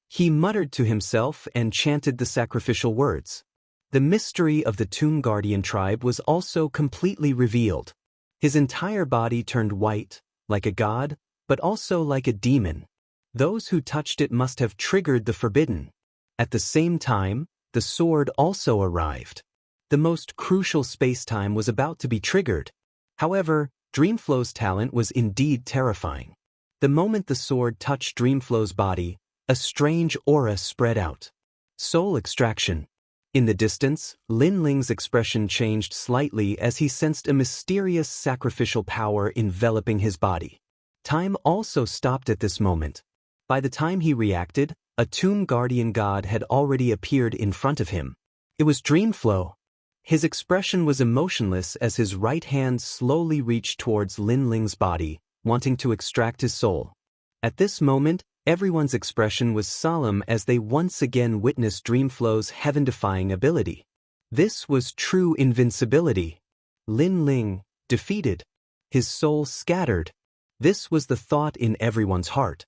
He muttered to himself and chanted the sacrificial words. The mystery of the Tomb Guardian tribe was also completely revealed. His entire body turned white, like a god, but also like a demon. Those who touched it must have triggered the forbidden. At the same time, the sword also arrived. The most crucial space-time was about to be triggered. However, Dreamflow's talent was indeed terrifying. The moment the sword touched Dreamflow's body, a strange aura spread out. Soul extraction. In the distance, Lin Ling's expression changed slightly as he sensed a mysterious sacrificial power enveloping his body. Time also stopped at this moment. By the time he reacted, a Tomb Guardian god had already appeared in front of him. It was Dreamflow. His expression was emotionless as his right hand slowly reached towards Lin Ling's body, wanting to extract his soul. At this moment, everyone's expression was solemn as they once again witnessed Dreamflow's heaven-defying ability. This was true invincibility. Lin Ling, defeated. His soul scattered. This was the thought in everyone's heart.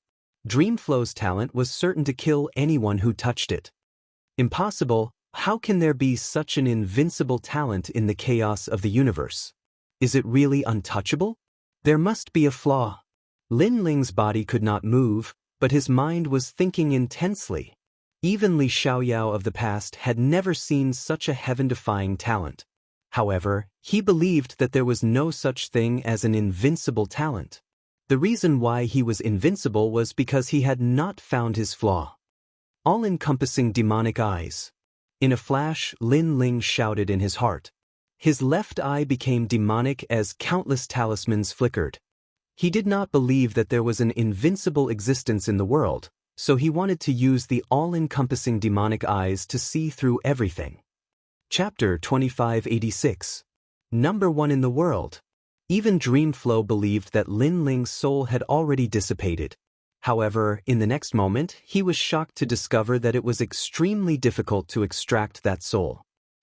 Dreamflow's talent was certain to kill anyone who touched it. Impossible. How can there be such an invincible talent in the chaos of the universe? Is it really untouchable? There must be a flaw. Lin Ling's body could not move, but his mind was thinking intensely. Even Li Xiaoyao of the past had never seen such a heaven-defying talent. However, he believed that there was no such thing as an invincible talent. The reason why he was invincible was because he had not found his flaw. All-encompassing demonic eyes. In a flash, Lin Ling shouted in his heart. His left eye became demonic as countless talismans flickered. He did not believe that there was an invincible existence in the world, so he wanted to use the all-encompassing demonic eyes to see through everything. Chapter 2586. Number 1 in the world. Even Dreamflow believed that Lin Ling's soul had already dissipated. However, in the next moment, he was shocked to discover that it was extremely difficult to extract that soul.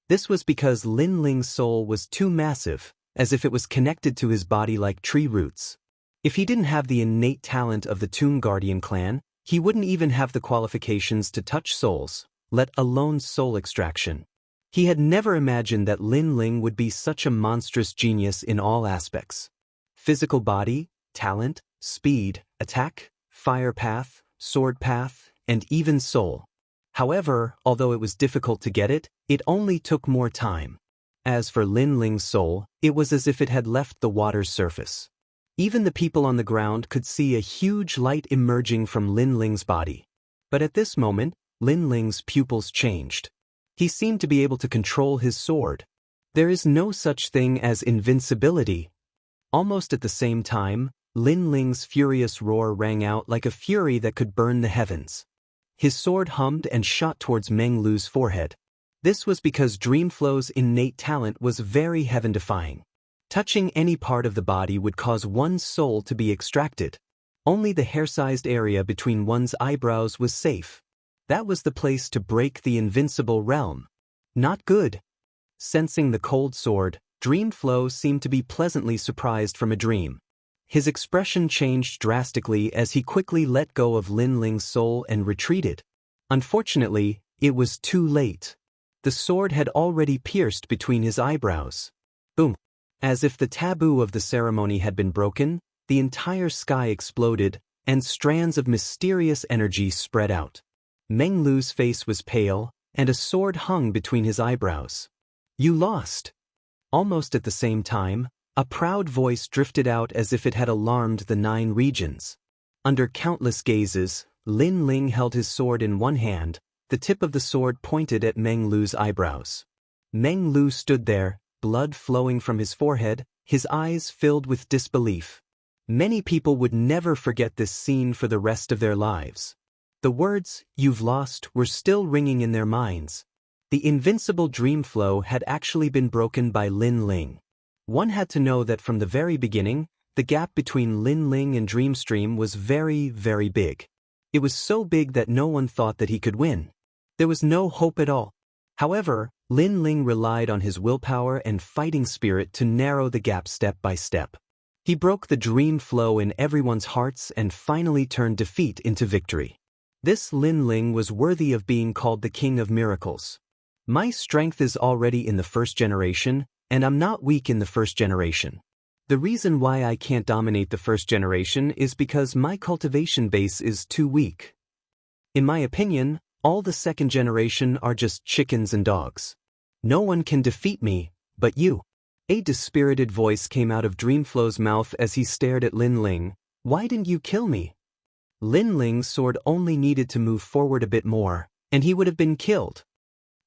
This was because Lin Ling's soul was too massive, as if it was connected to his body like tree roots. If he didn't have the innate talent of the Tomb Guardian clan, he wouldn't even have the qualifications to touch souls, let alone soul extraction. He had never imagined that Lin Ling would be such a monstrous genius in all aspects. Physical body, talent, speed, attack, fire path, sword path, and even soul. However, although it was difficult to get it, it only took more time. As for Lin Ling's soul, it was as if it had left the water's surface. Even the people on the ground could see a huge light emerging from Lin Ling's body. But at this moment, Lin Ling's pupils changed. He seemed to be able to control his sword. There is no such thing as invincibility. Almost at the same time, Lin Ling's furious roar rang out like a fury that could burn the heavens. His sword hummed and shot towards Meng Lu's forehead. This was because Dreamflow's innate talent was very heaven-defying. Touching any part of the body would cause one's soul to be extracted. Only the hair-sized area between one's eyebrows was safe. That was the place to break the invincible realm. Not good. Sensing the cold sword, Dreamflow seemed to be pleasantly surprised from a dream. His expression changed drastically as he quickly let go of Lin Ling's soul and retreated. Unfortunately, it was too late. The sword had already pierced between his eyebrows. Boom! As if the taboo of the ceremony had been broken, the entire sky exploded, and strands of mysterious energy spread out. Meng Lu's face was pale, and a sword hung between his eyebrows. You lost. Almost at the same time, a proud voice drifted out as if it had alarmed the 9 regions. Under countless gazes, Lin Ling held his sword in one hand, the tip of the sword pointed at Meng Lu's eyebrows. Meng Lu stood there, blood flowing from his forehead, his eyes filled with disbelief. Many people would never forget this scene for the rest of their lives. The words, "You've lost," were still ringing in their minds. The invincible Dreamflow had actually been broken by Lin Ling. One had to know that from the very beginning, the gap between Lin Ling and Dreamstream was very, very big. It was so big that no one thought that he could win. There was no hope at all. However, Lin Ling relied on his willpower and fighting spirit to narrow the gap step by step. He broke the Dreamflow in everyone's hearts and finally turned defeat into victory. This Lin Ling was worthy of being called the King of Miracles. My strength is already in the first generation, and I'm not weak in the first generation. The reason why I can't dominate the first generation is because my cultivation base is too weak. In my opinion, all the second generation are just chickens and dogs. No one can defeat me, but you. A dispirited voice came out of Dreamflow's mouth as he stared at Lin Ling. Why didn't you kill me? Lin Ling's sword only needed to move forward a bit more, and he would have been killed.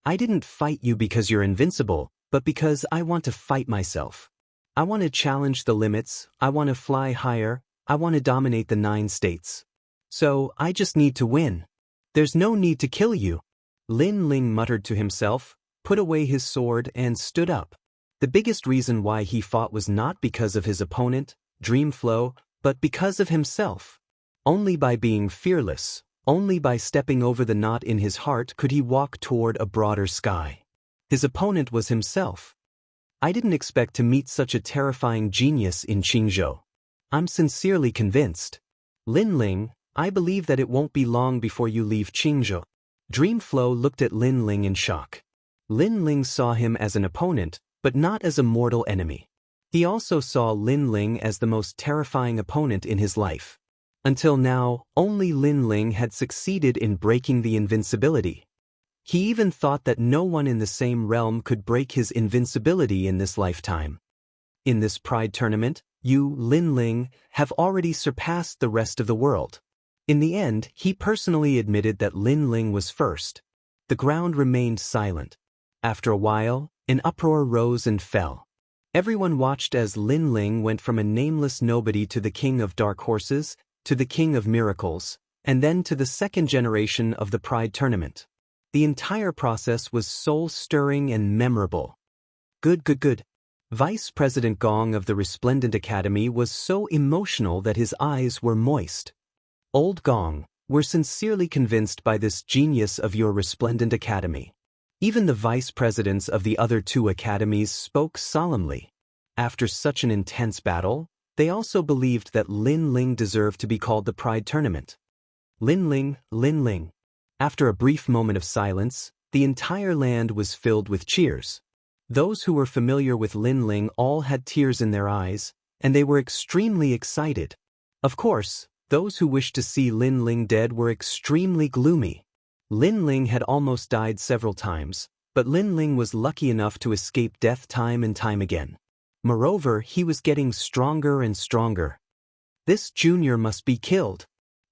I didn't fight you because you're invincible, but because I want to fight myself. I want to challenge the limits, I want to fly higher, I want to dominate the 9 states. So, I just need to win. There's no need to kill you. Lin Ling muttered to himself, put away his sword and stood up. The biggest reason why he fought was not because of his opponent, Dreamflow, but because of himself. Only by being fearless, only by stepping over the knot in his heart could he walk toward a broader sky. His opponent was himself. I didn't expect to meet such a terrifying genius in Qingzhou. I'm sincerely convinced. Lin Ling, I believe that it won't be long before you leave Qingzhou. Dreamflow looked at Lin Ling in shock. Lin Ling saw him as an opponent, but not as a mortal enemy. He also saw Lin Ling as the most terrifying opponent in his life. Until now, only Lin Ling had succeeded in breaking the invincibility. He even thought that no one in the same realm could break his invincibility in this lifetime. In this pride tournament, you, Lin Ling, have already surpassed the rest of the world. In the end, he personally admitted that Lin Ling was first. The ground remained silent. After a while, an uproar rose and fell. Everyone watched as Lin Ling went from a nameless nobody to the King of Dark Horses, to the King of Miracles, and then to the second generation of the Pride Tournament. The entire process was soul-stirring and memorable. Good. Vice President Gong of the Resplendent Academy was so emotional that his eyes were moist. Old Gong, we're sincerely convinced by this genius of your Resplendent Academy. Even the vice presidents of the other 2 academies spoke solemnly. After such an intense battle, they also believed that Lin Ling deserved to be called the Pride Tournament. Lin Ling. After a brief moment of silence, the entire land was filled with cheers. Those who were familiar with Lin Ling all had tears in their eyes, and they were extremely excited. Of course, those who wished to see Lin Ling dead were extremely gloomy. Lin Ling had almost died several times, but Lin Ling was lucky enough to escape death time and time again. Moreover, he was getting stronger and stronger. This junior must be killed.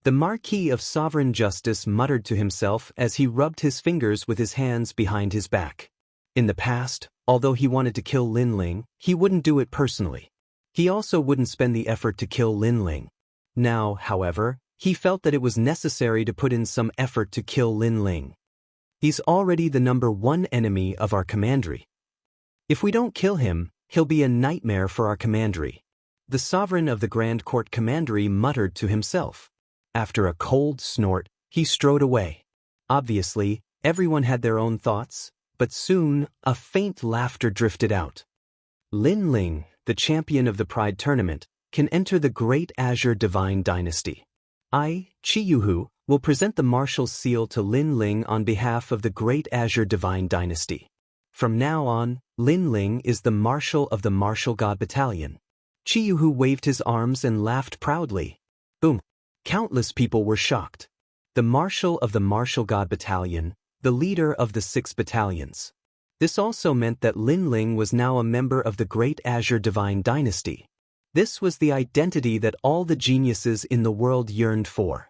The Marquis of Sovereign Justice muttered to himself as he rubbed his fingers with his hands behind his back. In the past, although he wanted to kill Lin Ling, he wouldn't do it personally. He also wouldn't spend the effort to kill Lin Ling. Now, however, he felt that it was necessary to put in some effort to kill Lin Ling. He's already the #1 enemy of our commandery. If we don't kill him, He'll be a nightmare for our commandery. The sovereign of the Grand Court Commandery muttered to himself. After a cold snort, he strode away. Obviously, everyone had their own thoughts, but soon, a faint laughter drifted out. Lin Ling, the champion of the Pride Tournament, can enter the Great Azure Divine Dynasty. I, Chiyuhu, will present the Marshal's seal to Lin Ling on behalf of the Great Azure Divine Dynasty. From now on, Lin Ling is the Marshal of the Martial God Battalion. Chiyuhu waved his arms and laughed proudly. Boom! Countless people were shocked. The Marshal of the Martial God Battalion, the leader of the 6 battalions. This also meant that Lin Ling was now a member of the Great Azure Divine Dynasty. This was the identity that all the geniuses in the world yearned for.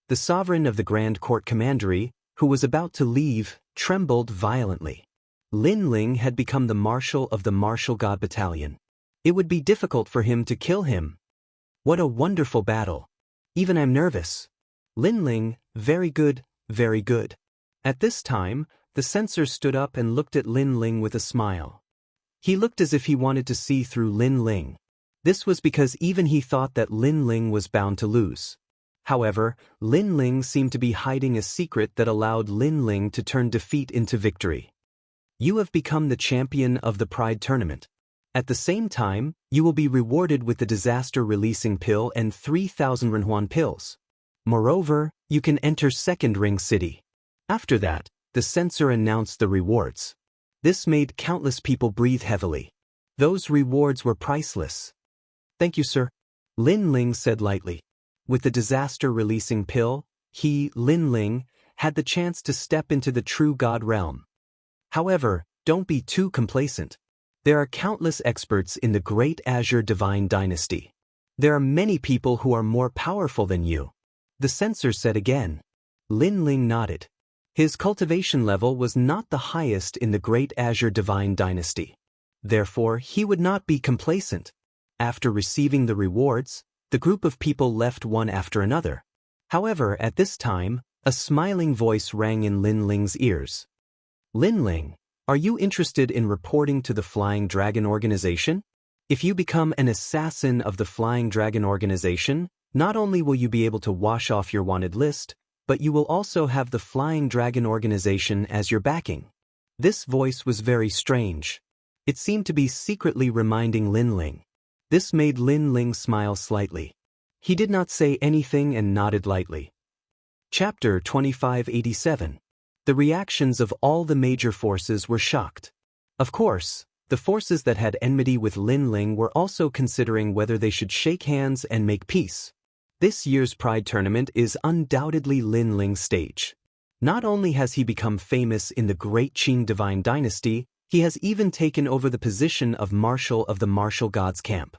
The sovereign of the Grand Court Commandery, who was about to leave, trembled violently. Lin Ling had become the Marshal of the Martial God Battalion. It would be difficult for him to kill him. What a wonderful battle. Even I'm nervous. Lin Ling, very good, very good. At this time, the censor stood up and looked at Lin Ling with a smile. He looked as if he wanted to see through Lin Ling. This was because even he thought that Lin Ling was bound to lose. However, Lin Ling seemed to be hiding a secret that allowed Lin Ling to turn defeat into victory. You have become the champion of the Pride Tournament. At the same time, you will be rewarded with the disaster-releasing pill and 3,000 Renhuan pills. Moreover, you can enter Second Ring City. After that, the censor announced the rewards. This made countless people breathe heavily. Those rewards were priceless. Thank you, sir. Lin Ling said lightly. With the disaster-releasing pill, he, Lin Ling, had the chance to step into the true God realm. However, don't be too complacent. There are countless experts in the Great Azure Divine Dynasty. There are many people who are more powerful than you. The censor said again. Lin Ling nodded. His cultivation level was not the highest in the Great Azure Divine Dynasty. Therefore, he would not be complacent. After receiving the rewards, the group of people left one after another. However, at this time, a smiling voice rang in Lin Ling's ears. Lin Ling, are you interested in reporting to the Flying Dragon Organization? If you become an assassin of the Flying Dragon Organization, not only will you be able to wash off your wanted list, but you will also have the Flying Dragon Organization as your backing. This voice was very strange. It seemed to be secretly reminding Lin Ling. This made Lin Ling smile slightly. He did not say anything and nodded lightly. Chapter 2587. The reactions of all the major forces were shocked. Of course, the forces that had enmity with Lin Ling were also considering whether they should shake hands and make peace. This year's Pride Tournament is undoubtedly Lin Ling's stage. Not only has he become famous in the Great Qing Divine Dynasty, he has even taken over the position of Marshal of the Martial Gods Camp.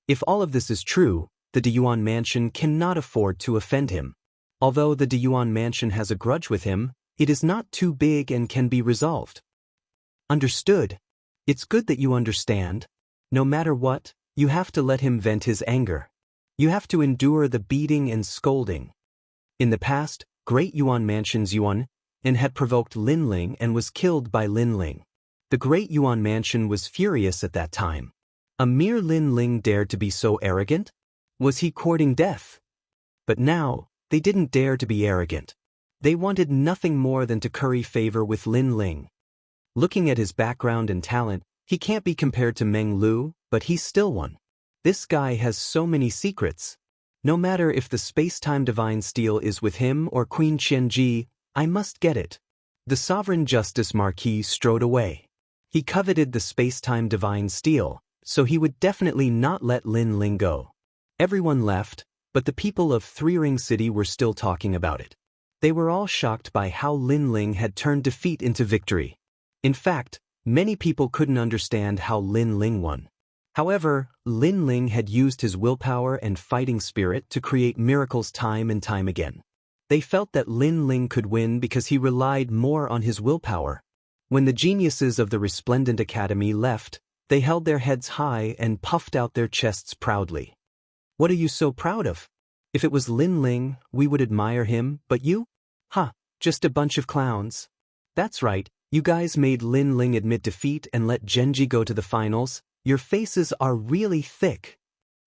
If all of this is true, the Deyuan Mansion cannot afford to offend him. Although the Deyuan Mansion has a grudge with him, it is not too big and can be resolved. Understood. It's good that you understand. No matter what, you have to let him vent his anger. You have to endure the beating and scolding. In the past, Great Yuan Mansion's Yuan had provoked Lin Ling and was killed by Lin Ling. The Great Yuan Mansion was furious at that time. A mere Lin Ling dared to be so arrogant? Was he courting death? But now, they didn't dare to be arrogant. They wanted nothing more than to curry favor with Lin Ling. Looking at his background and talent, he can't be compared to Meng Lu, but he's still one. This guy has so many secrets. No matter if the space-time divine steel is with him or Queen Qianji, I must get it. The Sovereign Justice Marquis strode away. He coveted the space-time divine steel, so he would definitely not let Lin Ling go. Everyone left, but the people of Three Ring City were still talking about it. They were all shocked by how Lin Ling had turned defeat into victory. In fact, many people couldn't understand how Lin Ling won. However, Lin Ling had used his willpower and fighting spirit to create miracles time and time again. They felt that Lin Ling could win because he relied more on his willpower. When the geniuses of the Resplendent Academy left, they held their heads high and puffed out their chests proudly. What are you so proud of? If it was Lin Ling, we would admire him, but you? Just a bunch of clowns. That's right, you guys made Lin Ling admit defeat and let Genji go to the finals. Your faces are really thick.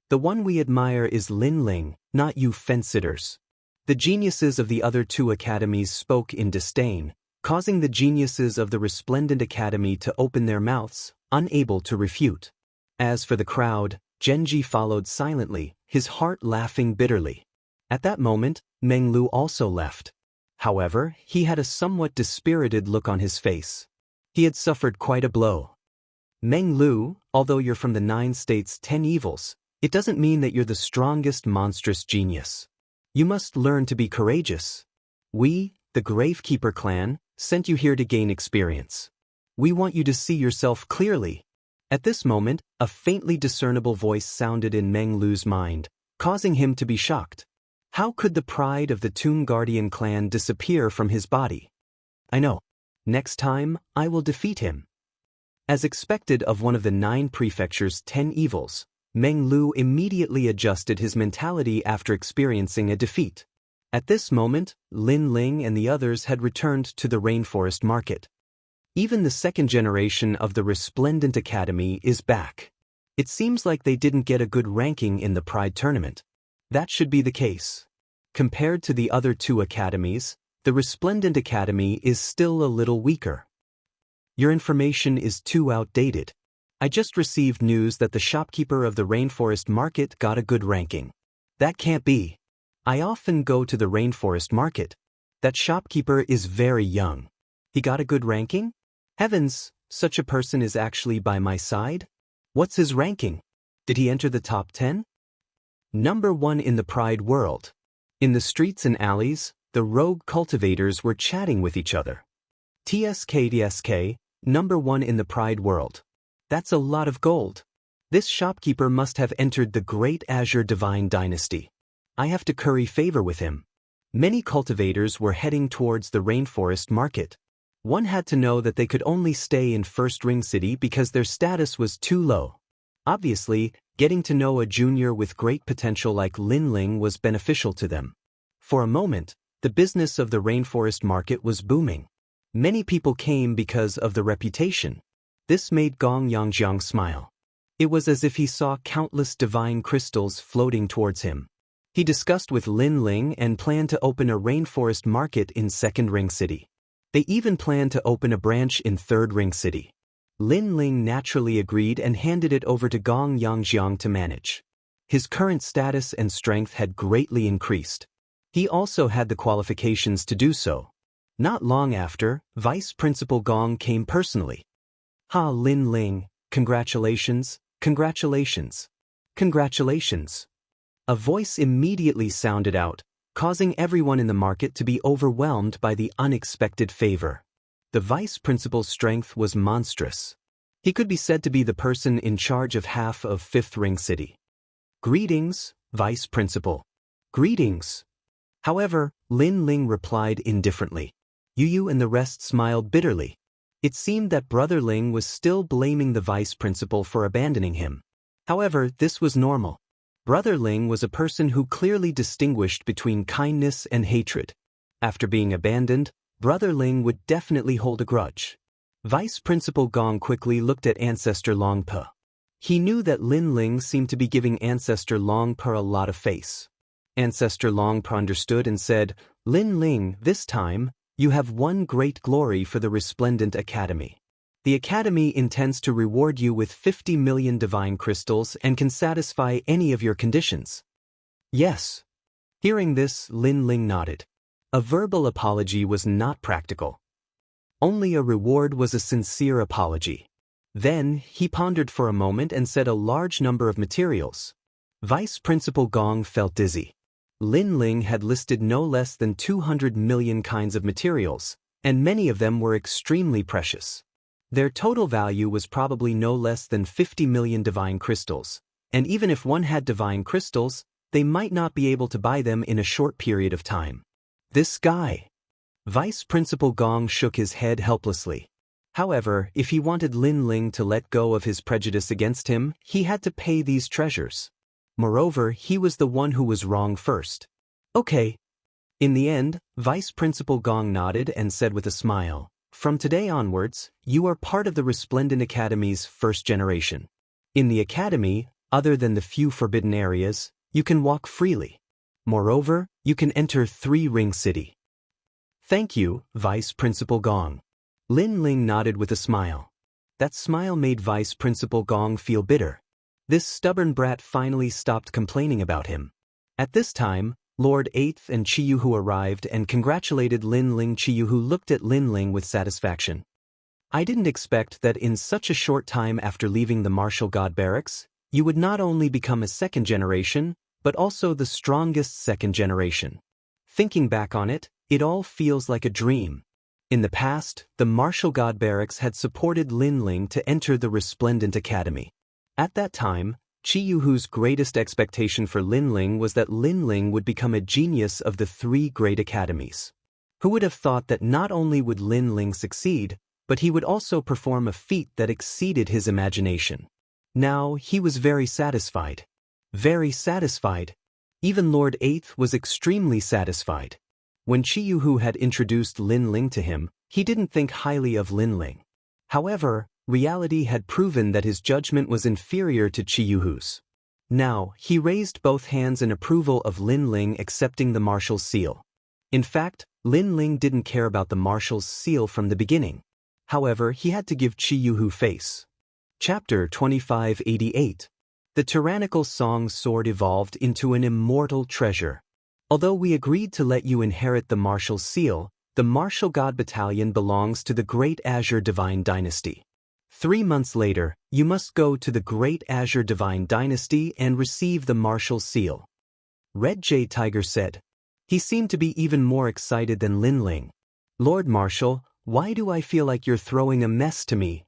The one we admire is Lin Ling, not you fence-sitters. The geniuses of the other two academies spoke in disdain, causing the geniuses of the Resplendent Academy to open their mouths, unable to refute. As for the crowd, Genji followed silently, his heart laughing bitterly. At that moment, Meng Lu also left. However, he had a somewhat dispirited look on his face. He had suffered quite a blow. Meng Lu, although you're from the 9 states' 10 evils, it doesn't mean that you're the strongest monstrous genius. You must learn to be courageous. We, the Gravekeeper clan, sent you here to gain experience. We want you to see yourself clearly. At this moment, a faintly discernible voice sounded in Meng Lu's mind, causing him to be shocked. How could the pride of the Tomb Guardian clan disappear from his body? I know. Next time, I will defeat him. As expected of one of the 9 prefectures' 10 evils, Meng Lu immediately adjusted his mentality after experiencing a defeat. At this moment, Lin Ling and the others had returned to the Rainforest Market. Even the second generation of the Resplendent Academy is back. It seems like they didn't get a good ranking in the Pride Tournament. That should be the case. Compared to the other 2 academies, the Resplendent Academy is still a little weaker. Your information is too outdated. I just received news that the shopkeeper of the Rainforest Market got a good ranking. That can't be. I often go to the Rainforest Market. That shopkeeper is very young. He got a good ranking? Heavens, such a person is actually by my side? What's his ranking? Did he enter the top 10? Number 1 in the Pride world. In the streets and alleys, the rogue cultivators were chatting with each other. TSK, number 1 in the Pride world. That's a lot of gold. This shopkeeper must have entered the Great Azure Divine Dynasty. I have to curry favor with him. Many cultivators were heading towards the Rainforest Market. One had to know that they could only stay in First Ring City because their status was too low. Obviously, getting to know a junior with great potential like Lin Ling was beneficial to them. For a moment, the business of the Rainforest Market was booming. Many people came because of the reputation. This made Gong Yangjiang smile. It was as if he saw countless divine crystals floating towards him. He discussed with Lin Ling and planned to open a Rainforest Market in Second Ring City. They even planned to open a branch in Third Ring City. Lin Ling naturally agreed and handed it over to Gong Yangjiang to manage. His current status and strength had greatly increased. He also had the qualifications to do so. Not long after, Vice Principal Gong came personally. Lin Ling, congratulations, congratulations, congratulations. A voice immediately sounded out, causing everyone in the market to be overwhelmed by the unexpected favor. The vice principal's strength was monstrous. He could be said to be the person in charge of half of Fifth Ring City. Greetings, Vice Principal. Greetings. However, Lin Ling replied indifferently. Yu and the rest smiled bitterly. It seemed that Brother Ling was still blaming the vice principal for abandoning him. However, this was normal. Brother Ling was a person who clearly distinguished between kindness and hatred. After being abandoned, Brother Ling would definitely hold a grudge. Vice Principal Gong quickly looked at Ancestor Longpa. He knew that Lin Ling seemed to be giving Ancestor Longpa a lot of face. Ancestor Longpa understood and said, Lin Ling, this time, you have won great glory for the Resplendent Academy. The Academy intends to reward you with 50 million divine crystals and can satisfy any of your conditions. Yes. Hearing this, Lin Ling nodded. A verbal apology was not practical. Only a reward was a sincere apology. Then, he pondered for a moment and said a large number of materials. Vice Principal Gong felt dizzy. Lin Ling had listed no less than 200 million kinds of materials, and many of them were extremely precious. Their total value was probably no less than 50 million divine crystals, and even if one had divine crystals, they might not be able to buy them in a short period of time. This guy. Vice Principal Gong shook his head helplessly. However, if he wanted Lin Ling to let go of his prejudice against him, he had to pay these treasures. Moreover, he was the one who was wrong first. Okay. In the end, Vice Principal Gong nodded and said with a smile, From today onwards, you are part of the Resplendent Academy's first generation. In the academy, other than the few forbidden areas, you can walk freely. Moreover, you can enter Three-Ring City. Thank you, Vice Principal Gong. Lin Ling nodded with a smile. That smile made Vice Principal Gong feel bitter. This stubborn brat finally stopped complaining about him. At this time, Lord Eighth and Chiyuhu arrived and congratulated Lin Ling. Chiyuhu looked at Lin Ling with satisfaction. I didn't expect that in such a short time after leaving the Martial God Barracks, you would not only become a second generation, but also the strongest second generation. Thinking back on it, it all feels like a dream. In the past, the Martial God Barracks had supported Lin Ling to enter the Resplendent Academy. At that time, Chiyuhu's greatest expectation for Lin Ling was that Lin Ling would become a genius of the three great academies. Who would have thought that not only would Lin Ling succeed, but he would also perform a feat that exceeded his imagination. Now, he was very satisfied. Very satisfied. Even Lord Eighth was extremely satisfied. When Chiyuhu had introduced Lin Ling to him, he didn't think highly of Lin Ling. However, reality had proven that his judgment was inferior to Chiyuhu's. Now, he raised both hands in approval of Lin Ling accepting the Marshal's seal. In fact, Lin Ling didn't care about the Marshal's seal from the beginning. However, he had to give Chiyuhu face. Chapter 2588. The tyrannical Song Sword evolved into an immortal treasure. Although we agreed to let you inherit the Marshal's seal, the Martial God Battalion belongs to the Great Azure Divine Dynasty. 3 months later, you must go to the Great Azure Divine Dynasty and receive the Marshal's seal. Red Jade Tiger said. He seemed to be even more excited than Lin Ling. Lord Marshal, why do I feel like you're throwing a mess to me?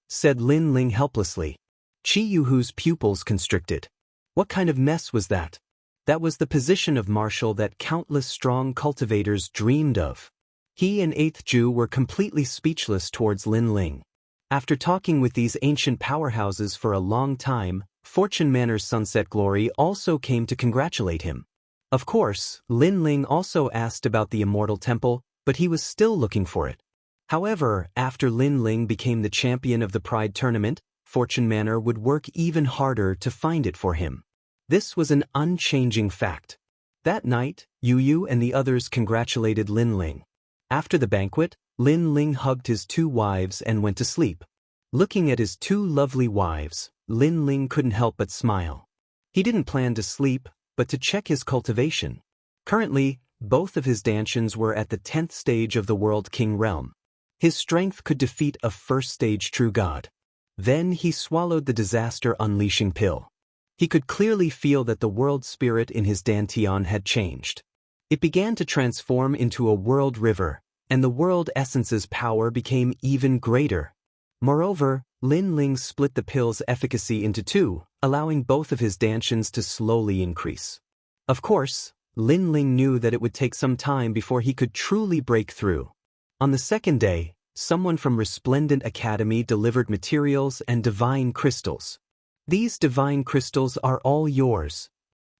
Said Lin Ling helplessly. Chiyuhu's pupils constricted. What kind of mess was that? That was the position of Marshal that countless strong cultivators dreamed of. He and Eighth Ju were completely speechless towards Lin Ling. After talking with these ancient powerhouses for a long time, Fortune Manor's Sunset Glory also came to congratulate him. Of course, Lin Ling also asked about the Immortal Temple, but he was still looking for it. However, after Lin Ling became the champion of the Pride Tournament, Fortune Manor would work even harder to find it for him. This was an unchanging fact. That night, Yu and the others congratulated Lin Ling. After the banquet, Lin Ling hugged his 2 wives and went to sleep. Looking at his 2 lovely wives, Lin Ling couldn't help but smile. He didn't plan to sleep, but to check his cultivation. Currently, both of his Dantians were at the 10th stage of the World King realm. His strength could defeat a 1st stage true god. Then he swallowed the disaster unleashing pill. He could clearly feel that the world spirit in his Dantian had changed. It began to transform into a world river, and the world essence's power became even greater. Moreover, Lin Ling split the pill's efficacy into 2, allowing both of his Dantians to slowly increase. Of course, Lin Ling knew that it would take some time before he could truly break through. On the 2nd day, someone from Resplendent Academy delivered materials and divine crystals. These divine crystals are all yours.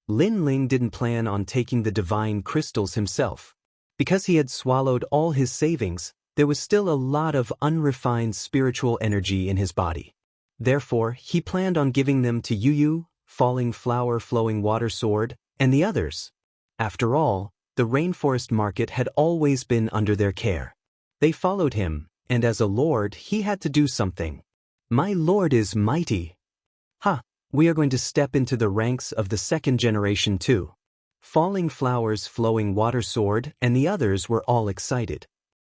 Lin Ling didn't plan on taking the divine crystals himself. Because he had swallowed all his savings, there was still a lot of unrefined spiritual energy in his body. Therefore, he planned on giving them to Yu, Falling Flower Flowing Water Sword, and the others. After all, the rainforest market had always been under their care. They followed him, and as a lord he had to do something. My lord is mighty. We are going to step into the ranks of the 2nd generation too. Falling Flowers Flowing Water Sword and the others were all excited.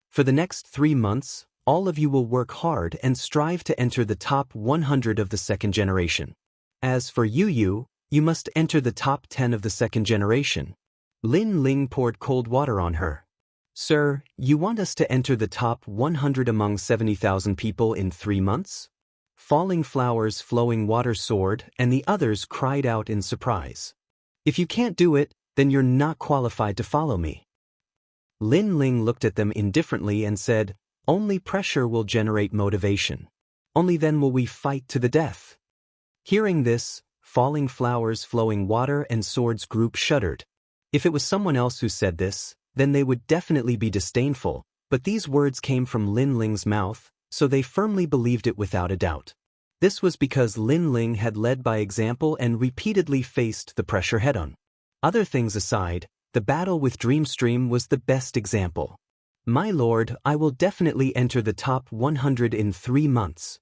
For the next 3 months, all of you will work hard and strive to enter the top 100 of the 2nd generation. As for Yu, you must enter the top 10 of the 2nd generation. Lin Ling poured cold water on her. Sir, you want us to enter the top 100 among 70,000 people in 3 months? Falling Flowers Flowing Water Sword and the others cried out in surprise. If you can't do it, then you're not qualified to follow me. Lin Ling looked at them indifferently and said, only pressure will generate motivation. Only then will we fight to the death. Hearing this, Falling Flowers Flowing Water and Swords group shuddered. If it was someone else who said this, then they would definitely be disdainful, but these words came from Lin Ling's mouth, so they firmly believed it without a doubt. This was because Lin Ling had led by example and repeatedly faced the pressure head-on. Other things aside, the battle with Dreamstream was the best example. My lord, I will definitely enter the top 100 in 3 months.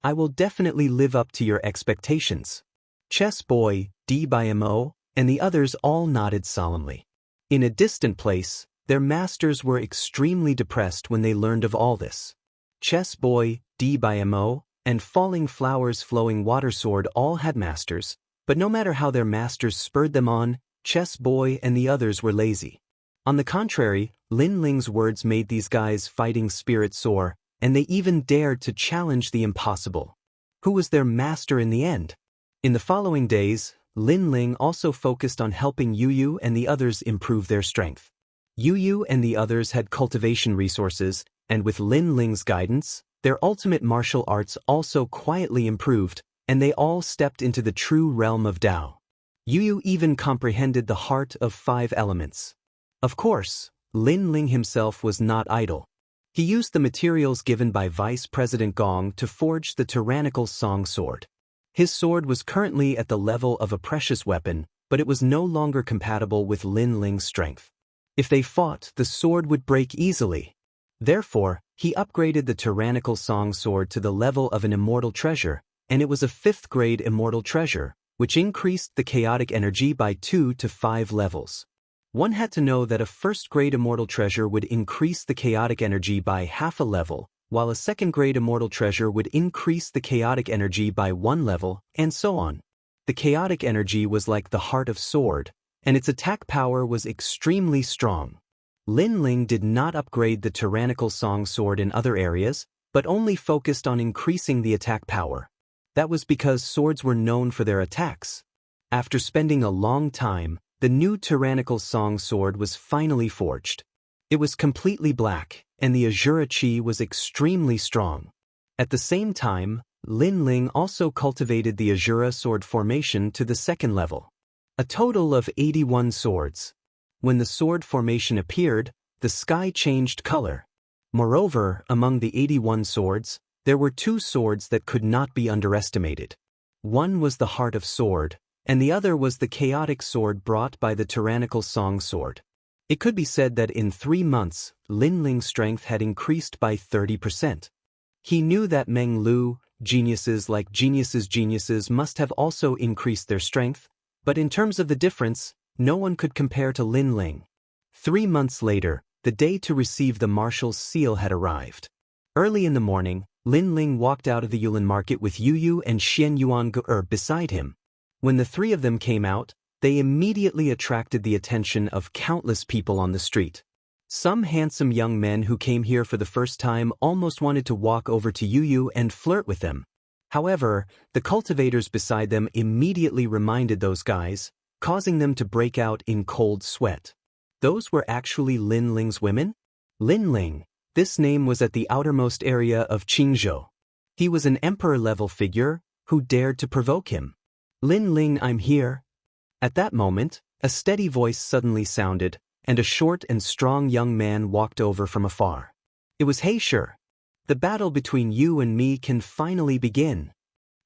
I will definitely live up to your expectations. Chess Boy, D-Mo, and the others all nodded solemnly. In a distant place, their masters were extremely depressed when they learned of all this. Chess Boy, D-Mo, and Falling Flowers Flowing Water Sword all had masters, but no matter how their masters spurred them on, Chess Boy and the others were lazy. On the contrary, Lin Ling's words made these guys' fighting spirit soar, and they even dared to challenge the impossible. Who was their master in the end? In the following days, Lin Ling also focused on helping Yu Yu and the others improve their strength. Yu Yu and the others had cultivation resources, and with Lin Ling's guidance, their ultimate martial arts also quietly improved, and they all stepped into the true realm of Tao. Yu Yu even comprehended the heart of 5 elements. Of course, Lin Ling himself was not idle. He used the materials given by Vice President Gong to forge the tyrannical Song Sword. His sword was currently at the level of a precious weapon, but it was no longer compatible with Lin Ling's strength. If they fought, the sword would break easily. Therefore, he upgraded the tyrannical Song Sword to the level of an immortal treasure, and it was a 5th-grade immortal treasure, which increased the chaotic energy by 2 to 5 levels. One had to know that a 1st-grade immortal treasure would increase the chaotic energy by half a level, while a 2nd-grade immortal treasure would increase the chaotic energy by 1 level, and so on. The chaotic energy was like the heart of sword, and its attack power was extremely strong. Lin Ling did not upgrade the tyrannical Song Sword in other areas, but only focused on increasing the attack power. That was because swords were known for their attacks. After spending a long time, the new tyrannical Song Sword was finally forged. It was completely black, and the Azura Chi was extremely strong. At the same time, Lin Ling also cultivated the Azura sword formation to the 2nd level. A total of 81 swords. When the sword formation appeared, the sky changed color. Moreover, among the 81 swords, there were 2 swords that could not be underestimated. One was the Heart of Sword, and the other was the chaotic sword brought by the tyrannical Song Sword. It could be said that in 3 months, Lin Ling's strength had increased by 30%. He knew that Meng Lu, geniuses like geniuses must have also increased their strength, but in terms of the difference, no one could compare to Lin Ling. 3 months later, the day to receive the marshal's seal had arrived. Early in the morning, Lin Ling walked out of the Yulin market with Yu Yu and Xian Yuan beside him. When the 3 of them came out, they immediately attracted the attention of countless people on the street. Some handsome young men who came here for the first time almost wanted to walk over to Yu Yu and flirt with them. However, the cultivators beside them immediately reminded those guys, causing them to break out in cold sweat. Those were actually Lin Ling's women? Lin Ling, this name was at the outermost area of Qingzhou. He was an emperor-level figure who dared to provoke him. Lin Ling, I'm here. At that moment, a steady voice suddenly sounded, and a short and strong young man walked over from afar. It was He Shi. The battle between you and me can finally begin.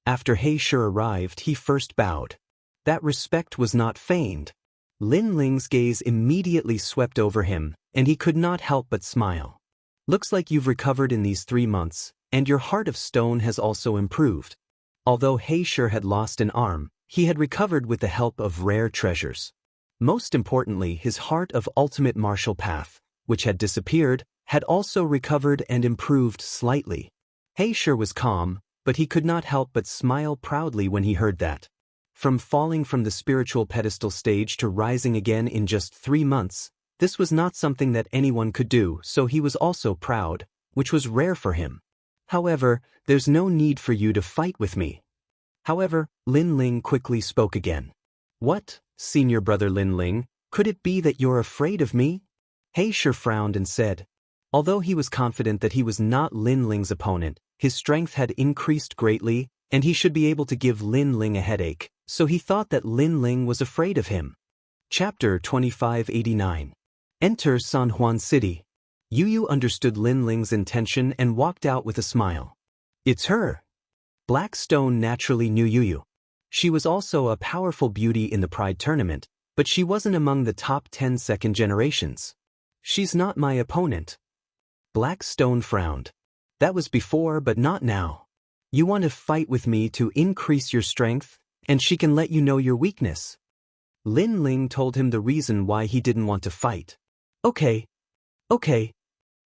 After He Shi arrived, he first bowed. That respect was not feigned. Lin Ling's gaze immediately swept over him, and he could not help but smile. Looks like you've recovered in these 3 months, and your heart of stone has also improved. Although He Shi had lost an arm, he had recovered with the help of rare treasures. Most importantly, his heart of ultimate martial path, which had disappeared, had also recovered and improved slightly. He Shi was calm, but he could not help but smile proudly when he heard that. From falling from the spiritual pedestal stage to rising again in just 3 months, this was not something that anyone could do, so he was also proud, which was rare for him. However, there's no need for you to fight with me. However, Lin Ling quickly spoke again. What, senior brother Lin Ling, could it be that you're afraid of me? He Shi frowned and said. Although he was confident that he was not Lin Ling's opponent, his strength had increased greatly, and he should be able to give Lin Ling a headache, so he thought that Lin Ling was afraid of him. Chapter 2589. Enter San Juan City. Yu Yu understood Lin Ling's intention and walked out with a smile. It's her. Black Stone naturally knew Yu. She was also a powerful beauty in the Pride tournament, but she wasn't among the top 10 second generations. She's not my opponent. Black Stone frowned. That was before, but not now. You want to fight with me to increase your strength, and she can let you know your weakness. Lin Ling told him the reason why he didn't want to fight. Okay.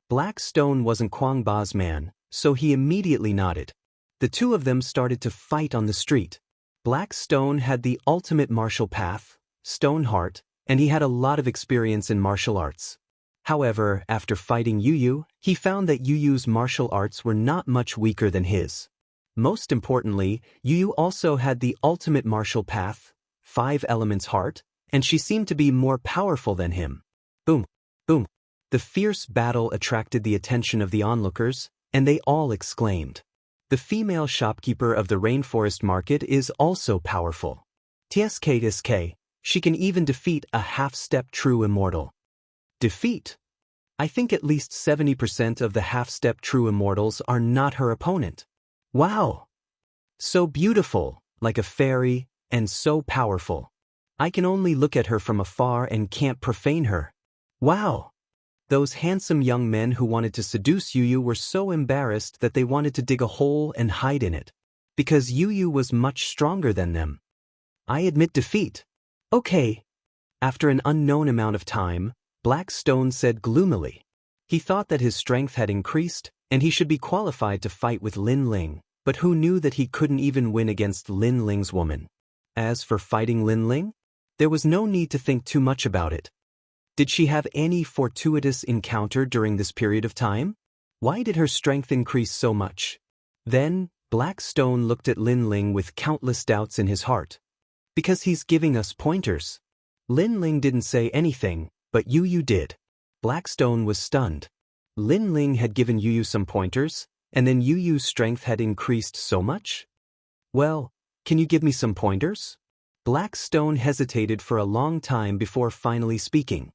Black Stone wasn't Quang Ba's man, so he immediately nodded. The two of them started to fight on the street. Black Stone had the ultimate martial path, Stone Heart, and he had a lot of experience in martial arts. However, after fighting Yu, he found that Yu's martial arts were not much weaker than his. Most importantly, Yu also had the ultimate martial path, 5 Elements Heart, and she seemed to be more powerful than him. Boom, boom. The fierce battle attracted the attention of the onlookers, and they all exclaimed. The female shopkeeper of the rainforest market is also powerful. TSK, she can even defeat a half-step true immortal. Defeat? I think at least 70% of the half-step true immortals are not her opponent. Wow! So beautiful, like a fairy, and so powerful. I can only look at her from afar and can't profane her. Wow! Those handsome young men who wanted to seduce Yu were so embarrassed that they wanted to dig a hole and hide in it. Because Yu was much stronger than them. I admit defeat. Okay. After an unknown amount of time, Black Stone said gloomily. He thought that his strength had increased, and he should be qualified to fight with Lin Ling, but who knew that he couldn't even win against Lin Ling's woman? As for fighting Lin Ling, there was no need to think too much about it. Did she have any fortuitous encounter during this period of time? Why did her strength increase so much? Then, Black Stone looked at Lin Ling with countless doubts in his heart. Because he's giving us pointers. Lin Ling didn't say anything, but Yu did. Black Stone was stunned. Lin Ling had given Yu some pointers, and then Yu's strength had increased so much? Well, can you give me some pointers? Black Stone hesitated for a long time before finally speaking.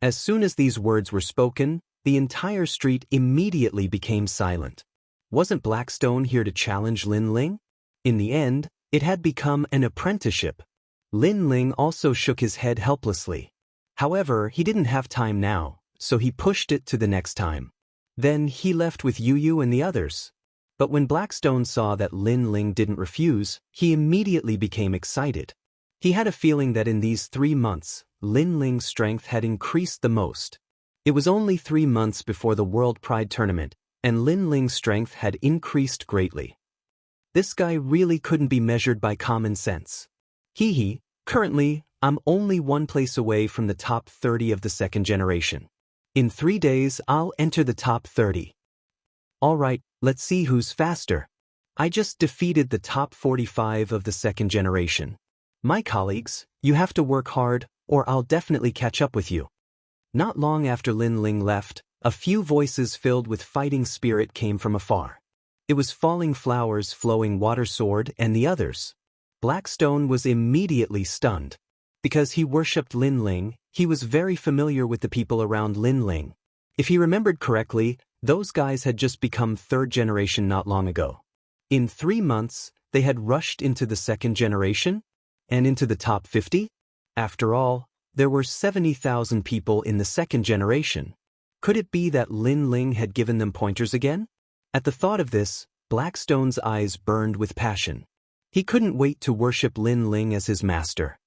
As soon as these words were spoken, the entire street immediately became silent. Wasn't Black Stone here to challenge Lin Ling? In the end, it had become an apprenticeship. Lin Ling also shook his head helplessly. However, he didn't have time now, so he pushed it to the next time. Then he left with Yu and the others. But when Black Stone saw that Lin Ling didn't refuse, he immediately became excited. He had a feeling that in these 3 months, Lin Ling's strength had increased the most. It was only 3 months before the World Pride Tournament, and Lin Ling's strength had increased greatly. This guy really couldn't be measured by common sense. Currently, I'm only 1 place away from the top 30 of the second generation. In 3 days, I'll enter the top 30. Alright, let's see who's faster. I just defeated the top 45 of the second generation. My colleagues, you have to work hard, or I'll definitely catch up with you. Not long after Lin Ling left, a few voices filled with fighting spirit came from afar. It was Falling Flowers, Flowing Water Sword, and the others. Black Stone was immediately stunned. Because he worshipped Lin Ling, he was very familiar with the people around Lin Ling. If he remembered correctly, those guys had just become 3rd generation not long ago. In 3 months, they had rushed into the 2nd generation? And into the top 50? After all, there were 70,000 people in the 2nd generation. Could it be that Lin Ling had given them pointers again? At the thought of this, Black Stone's eyes burned with passion. He couldn't wait to worship Lin Ling as his master.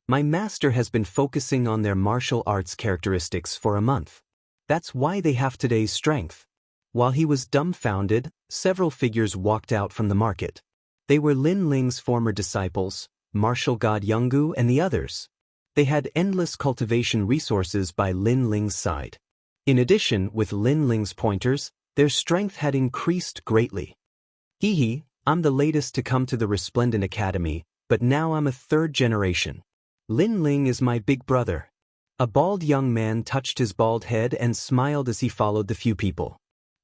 My master has been focusing on their martial arts characteristics for a month. That's why they have today's strength. While he was dumbfounded, several figures walked out from the market. They were Lin Ling's former disciples, martial god Yungu and the others. They had endless cultivation resources by Lin Ling's side. In addition, with Lin Ling's pointers, their strength had increased greatly. I'm the latest to come to the Resplendent Academy, but now I'm a 3rd generation. Lin Ling is my big brother. A bald young man touched his bald head and smiled as he followed the few people.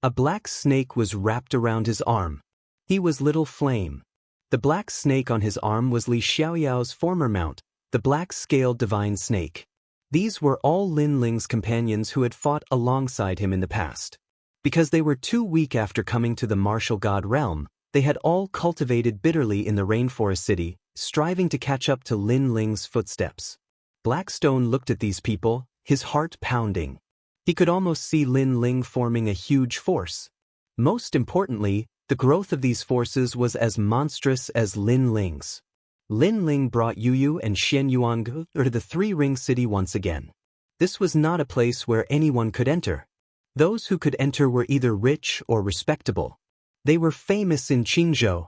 A black snake was wrapped around his arm. He was Little Flame. The black snake on his arm was Li Xiaoyao's former mount, the black-scaled divine snake. These were all Lin Ling's companions who had fought alongside him in the past. Because they were too weak after coming to the martial god realm, They had all cultivated bitterly in the rainforest city, striving to catch up to Lin Ling's footsteps. Blackstone looked at these people, his heart pounding. He could almost see Lin Ling forming a huge force. Most importantly, the growth of these forces was as monstrous as Lin Ling's. Lin Ling brought Yu Yu and Xian Yuange to the Three-Ring City once again. This was not a place where anyone could enter. Those who could enter were either rich or respectable. They were famous in Qingzhou.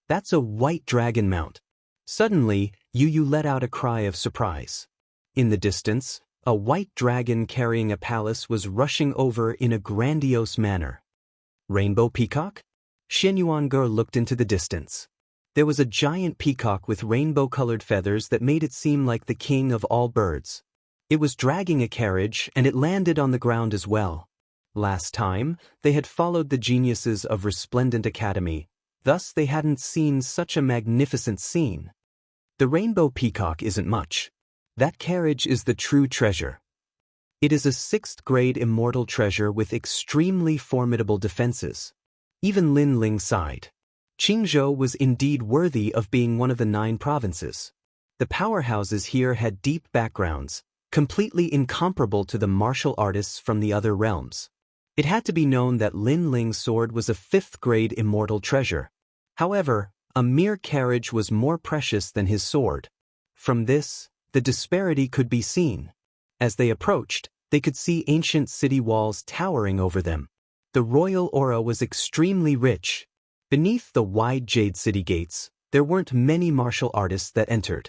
That's a white dragon mount. Suddenly, Yu Yu let out a cry of surprise. In the distance, a white dragon carrying a palace was rushing over in a grandiose manner. Rainbow peacock? Xian Yuange looked into the distance. There was a giant peacock with rainbow-colored feathers that made it seem like the king of all birds. It was dragging a carriage, and it landed on the ground as well. Last time, they had followed the geniuses of Resplendent Academy, thus they hadn't seen such a magnificent scene. The rainbow peacock isn't much. That carriage is the true treasure. It is a 6th-grade immortal treasure with extremely formidable defenses. Even Lin Ling sighed. Qingzhou was indeed worthy of being one of the 9 provinces. The powerhouses here had deep backgrounds, completely incomparable to the martial artists from the other realms. It had to be known that Lin Ling's sword was a 5th-grade immortal treasure. However, a mere carriage was more precious than his sword. From this, the disparity could be seen. As they approached, they could see ancient city walls towering over them. The royal aura was extremely rich. Beneath the wide jade city gates, there weren't many martial artists that entered.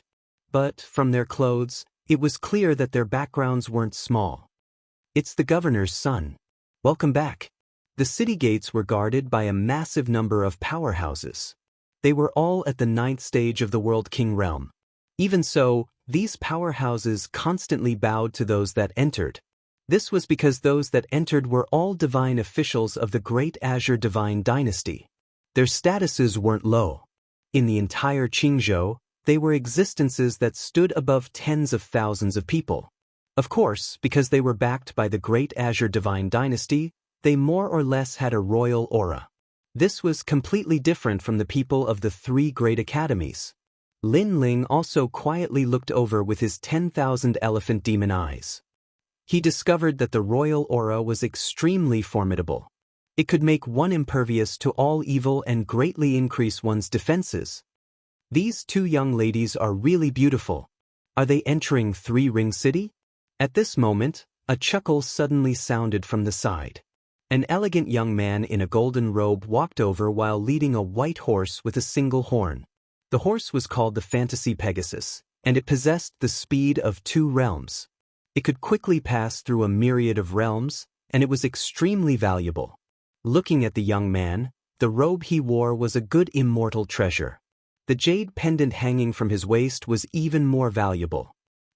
But, from their clothes, it was clear that their backgrounds weren't small. It's the governor's son. Welcome back. The city gates were guarded by a massive number of powerhouses. They were all at the 9th stage of the World King realm. Even so, these powerhouses constantly bowed to those that entered. This was because those that entered were all divine officials of the Great Azure Divine Dynasty. Their statuses weren't low. In the entire Qingzhou, they were existences that stood above tens of thousands of people. Of course, because they were backed by the Great Azure Divine Dynasty, they more or less had a royal aura. This was completely different from the people of the 3 great academies. Lin Ling also quietly looked over with his 10,000 elephant demon eyes. He discovered that the royal aura was extremely formidable. It could make one impervious to all evil and greatly increase one's defenses. These 2 young ladies are really beautiful. Are they entering Three-Ring City? At this moment, a chuckle suddenly sounded from the side. An elegant young man in a golden robe walked over while leading a white horse with a single horn. The horse was called the Fantasy Pegasus, and it possessed the speed of 2 realms. It could quickly pass through a myriad of realms, and it was extremely valuable. Looking at the young man, the robe he wore was a good immortal treasure. The jade pendant hanging from his waist was even more valuable.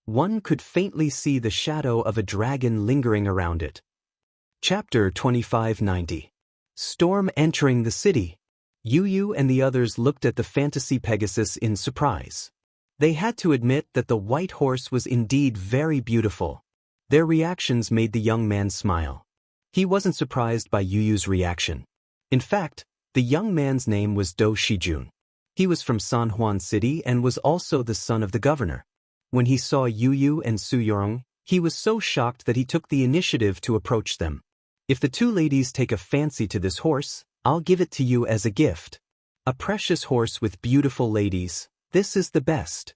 One could faintly see the shadow of a dragon lingering around it. Chapter 2590. Storm entering the city. Yu Yu and the others looked at the Fantasy Pegasus in surprise. They had to admit that the white horse was indeed very beautiful. Their reactions made the young man smile. He wasn't surprised by Yu Yu's reaction. In fact, the young man's name was Do Shijun. He was from San Juan City and was also the son of the governor. When he saw Yu Yu and Su Yong, he was so shocked that he took the initiative to approach them. If the 2 ladies take a fancy to this horse, I'll give it to you as a gift. A precious horse with beautiful ladies, this is the best.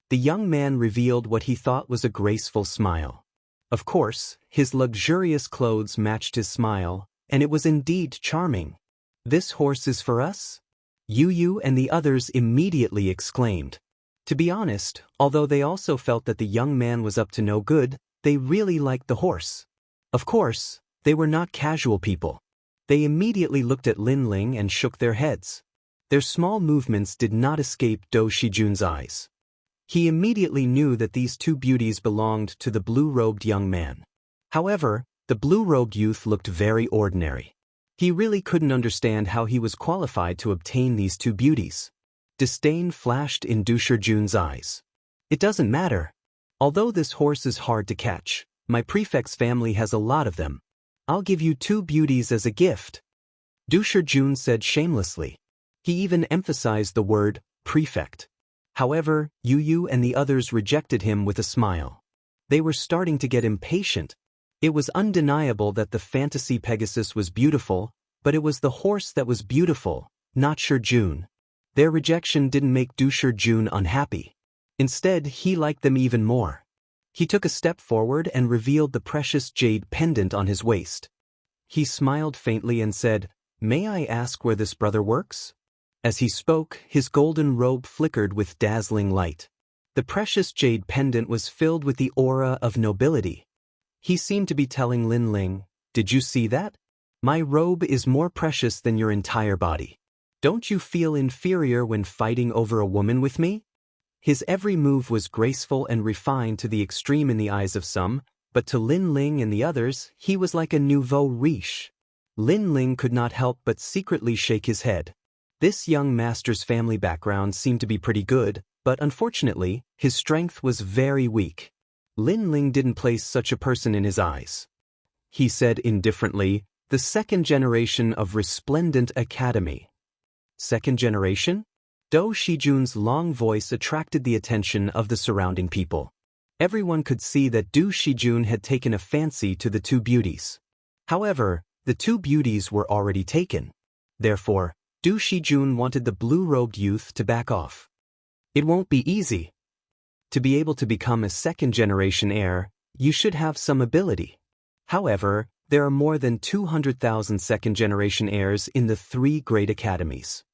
The young man revealed what he thought was a graceful smile. Of course, his luxurious clothes matched his smile, and it was indeed charming. This horse is for us? Yu Yu and the others immediately exclaimed. To be honest, although they also felt that the young man was up to no good, they really liked the horse. Of course, they were not casual people. They immediately looked at Lin Ling and shook their heads. Their small movements did not escape Do Shijun's eyes. He immediately knew that these 2 beauties belonged to the blue-robed young man. However, the blue-robed youth looked very ordinary. He really couldn't understand how he was qualified to obtain these 2 beauties. Disdain flashed in Du Shijun's eyes. It doesn't matter. Although this horse is hard to catch, my prefect's family has a lot of them. I'll give you 2 beauties as a gift. Du Shijun said shamelessly. He even emphasized the word prefect. However, Yu Yu and the others rejected him with a smile. They were starting to get impatient. It was undeniable that the fantasy Pegasus was beautiful, but it was the horse that was beautiful, not Jun. Their rejection didn't make Du Jun unhappy. Instead, he liked them even more. He took a step forward and revealed the precious jade pendant on his waist. He smiled faintly and said, "May I ask where this brother works?" As he spoke, his golden robe flickered with dazzling light. The precious jade pendant was filled with the aura of nobility. He seemed to be telling Lin Ling, "Did you see that? My robe is more precious than your entire body. Don't you feel inferior when fighting over a woman with me?" His every move was graceful and refined to the extreme in the eyes of some, but to Lin Ling and the others, he was like a nouveau riche. Lin Ling could not help but secretly shake his head. This young master's family background seemed to be pretty good, but unfortunately, his strength was very weak. Lin Ling didn't place such a person in his eyes. He said indifferently, "The second generation of Resplendent Academy." Second generation? Do Shijun's long voice attracted the attention of the surrounding people. Everyone could see that Du Shijun had taken a fancy to the two beauties. However, the two beauties were already taken. Therefore, Du Shijun wanted the blue-robed youth to back off. It won't be easy. To be able to become a second-generation heir, you should have some ability. However, there are more than 200,000 second-generation heirs in the 3 great academies.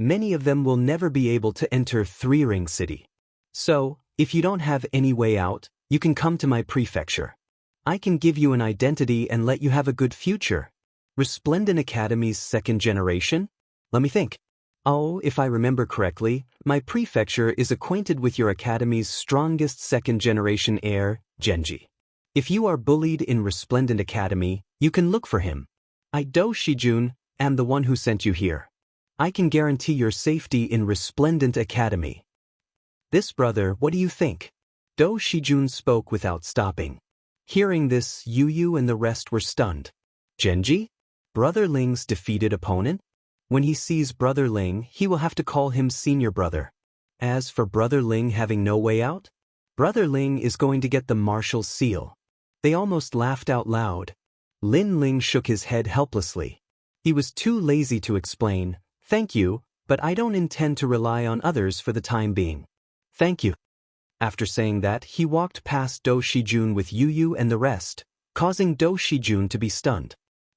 Many of them will never be able to enter Three-Ring City. So, if you don't have any way out, you can come to my prefecture. I can give you an identity and let you have a good future. Resplendent Academy's second generation? Let me think. Oh, if I remember correctly, my prefecture is acquainted with your academy's strongest second-generation heir, Genji. If you are bullied in Resplendent Academy, you can look for him. I, Do Shijun, am the one who sent you here. I can guarantee your safety in Resplendent Academy. This brother, what do you think? Do Shijun spoke without stopping. Hearing this, Yu Yu and the rest were stunned. Genji? Brother Ling's defeated opponent? When he sees Brother Ling, he will have to call him senior brother. As for Brother Ling having no way out, Brother Ling is going to get the Marshal's seal. They almost laughed out loud. Lin Ling shook his head helplessly. He was too lazy to explain, "Thank you, but I don't intend to rely on others for the time being. Thank you." After saying that, he walked past Do Shijun with Yu Yu and the rest, causing Do Shijun to be stunned.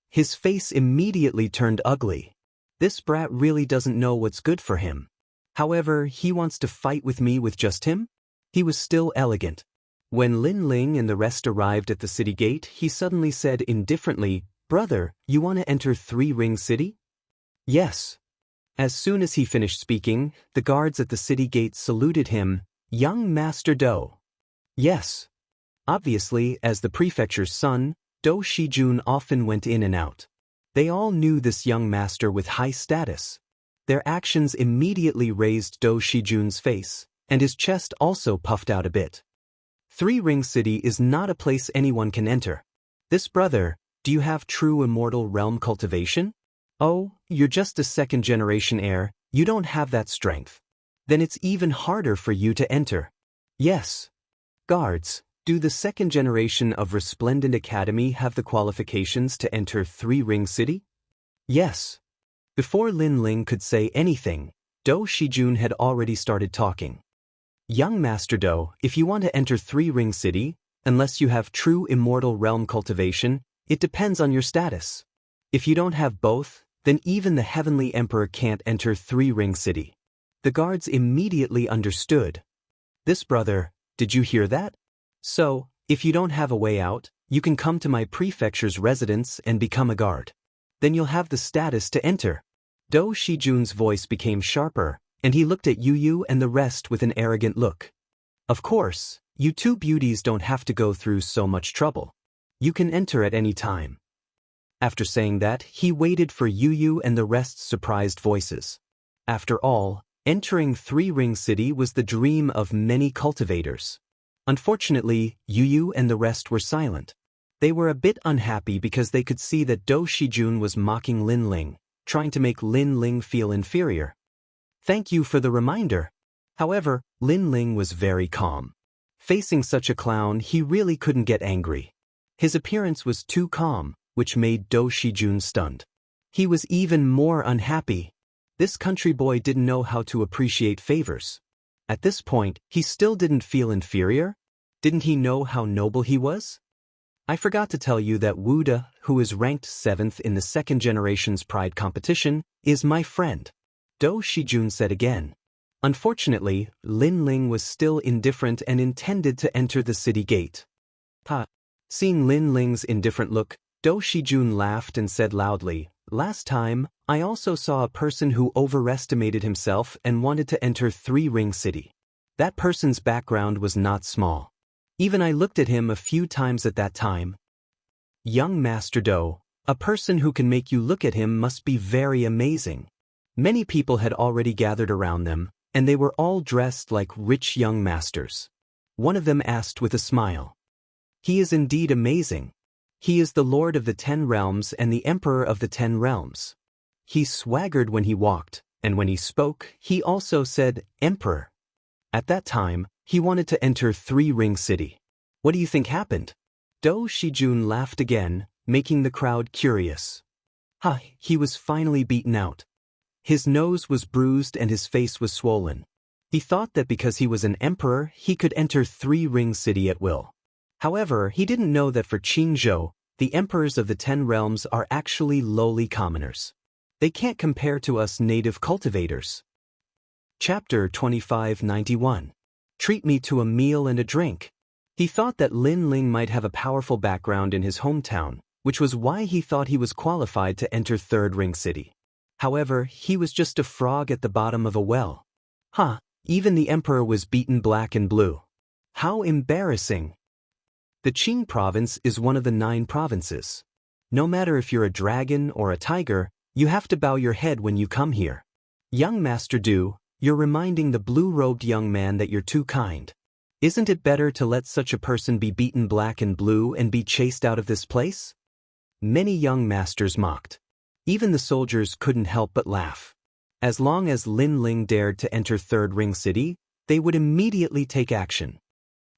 His face immediately turned ugly. This brat really doesn't know what's good for him. However, he wants to fight with me with just him? He was still elegant. When Lin Ling and the rest arrived at the city gate, he suddenly said indifferently, "Brother, you want to enter Three-Ring City?" "Yes." As soon as he finished speaking, the guards at the city gate saluted him, "Young Master Do." Yes. Obviously, as the prefecture's son, Do Shijun often went in and out. They all knew this young master with high status. Their actions immediately raised Do Shijun's face, and his chest also puffed out a bit. Three-Ring City is not a place anyone can enter. This brother, do you have true immortal realm cultivation? Oh, you're just a second-generation heir, you don't have that strength. Then it's even harder for you to enter. Yes. Guards, do the second generation of Resplendent Academy have the qualifications to enter Three-Ring City? Yes. Before Lin Ling could say anything, Do Shijun had already started talking. Young Master Do, if you want to enter Three-Ring City, unless you have true immortal realm cultivation, it depends on your status. If you don't have both, then even the Heavenly Emperor can't enter Three-Ring City. The guards immediately understood. This brother, did you hear that? So, if you don't have a way out, you can come to my prefecture's residence and become a guard. Then you'll have the status to enter. Do Shijun's voice became sharper, and he looked at Yu Yu and the rest with an arrogant look. Of course, you two beauties don't have to go through so much trouble. You can enter at any time. After saying that, he waited for Yu Yu and the rest's surprised voices. After all, entering Three-Ring City was the dream of many cultivators. Unfortunately, Yu Yu and the rest were silent. They were a bit unhappy because they could see that Do Shijun was mocking Lin Ling, trying to make Lin Ling feel inferior. Thank you for the reminder. However, Lin Ling was very calm. Facing such a clown, he really couldn't get angry. His appearance was too calm, which made Do Shijun stunned. He was even more unhappy. This country boy didn't know how to appreciate favors. At this point, he still didn't feel inferior? Didn't he know how noble he was? I forgot to tell you that Wu De, who is ranked 7th in the second generation's pride competition, is my friend. Do Shijun said again. Unfortunately, Lin Ling was still indifferent and intended to enter the city gate. Seeing Lin Ling's indifferent look, Do Shijun laughed and said loudly, "Last time, I also saw a person who overestimated himself and wanted to enter Three-Ring City. That person's background was not small. Even I looked at him a few times at that time. Young Master Do, a person who can make you look at him must be very amazing." Many people had already gathered around them, and they were all dressed like rich young masters. One of them asked with a smile. "He is indeed amazing. He is the Lord of the 10 Realms and the Emperor of the 10 Realms." He swaggered when he walked, and when he spoke, he also said, "Emperor." At that time, he wanted to enter Three-Ring City. What do you think happened? Do Shijun laughed again, making the crowd curious. He was finally beaten out. His nose was bruised and his face was swollen. He thought that because he was an emperor, he could enter Three-Ring City at will. However, he didn't know that for Qingzhou, the emperors of the 10 realms are actually lowly commoners. They can't compare to us native cultivators. Chapter 2591. Treat me to a meal and a drink. He thought that Lin Ling might have a powerful background in his hometown, which was why he thought he was qualified to enter Third Ring City. However, he was just a frog at the bottom of a well. Even the emperor was beaten black and blue. How embarrassing. The Qing province is one of the 9 provinces. No matter if you're a dragon or a tiger, you have to bow your head when you come here. Young Master Du, you're reminding the blue-robed young man that you're too kind. Isn't it better to let such a person be beaten black and blue and be chased out of this place? Many young masters mocked. Even the soldiers couldn't help but laugh. As long as Lin Ling dared to enter Third Ring City, they would immediately take action.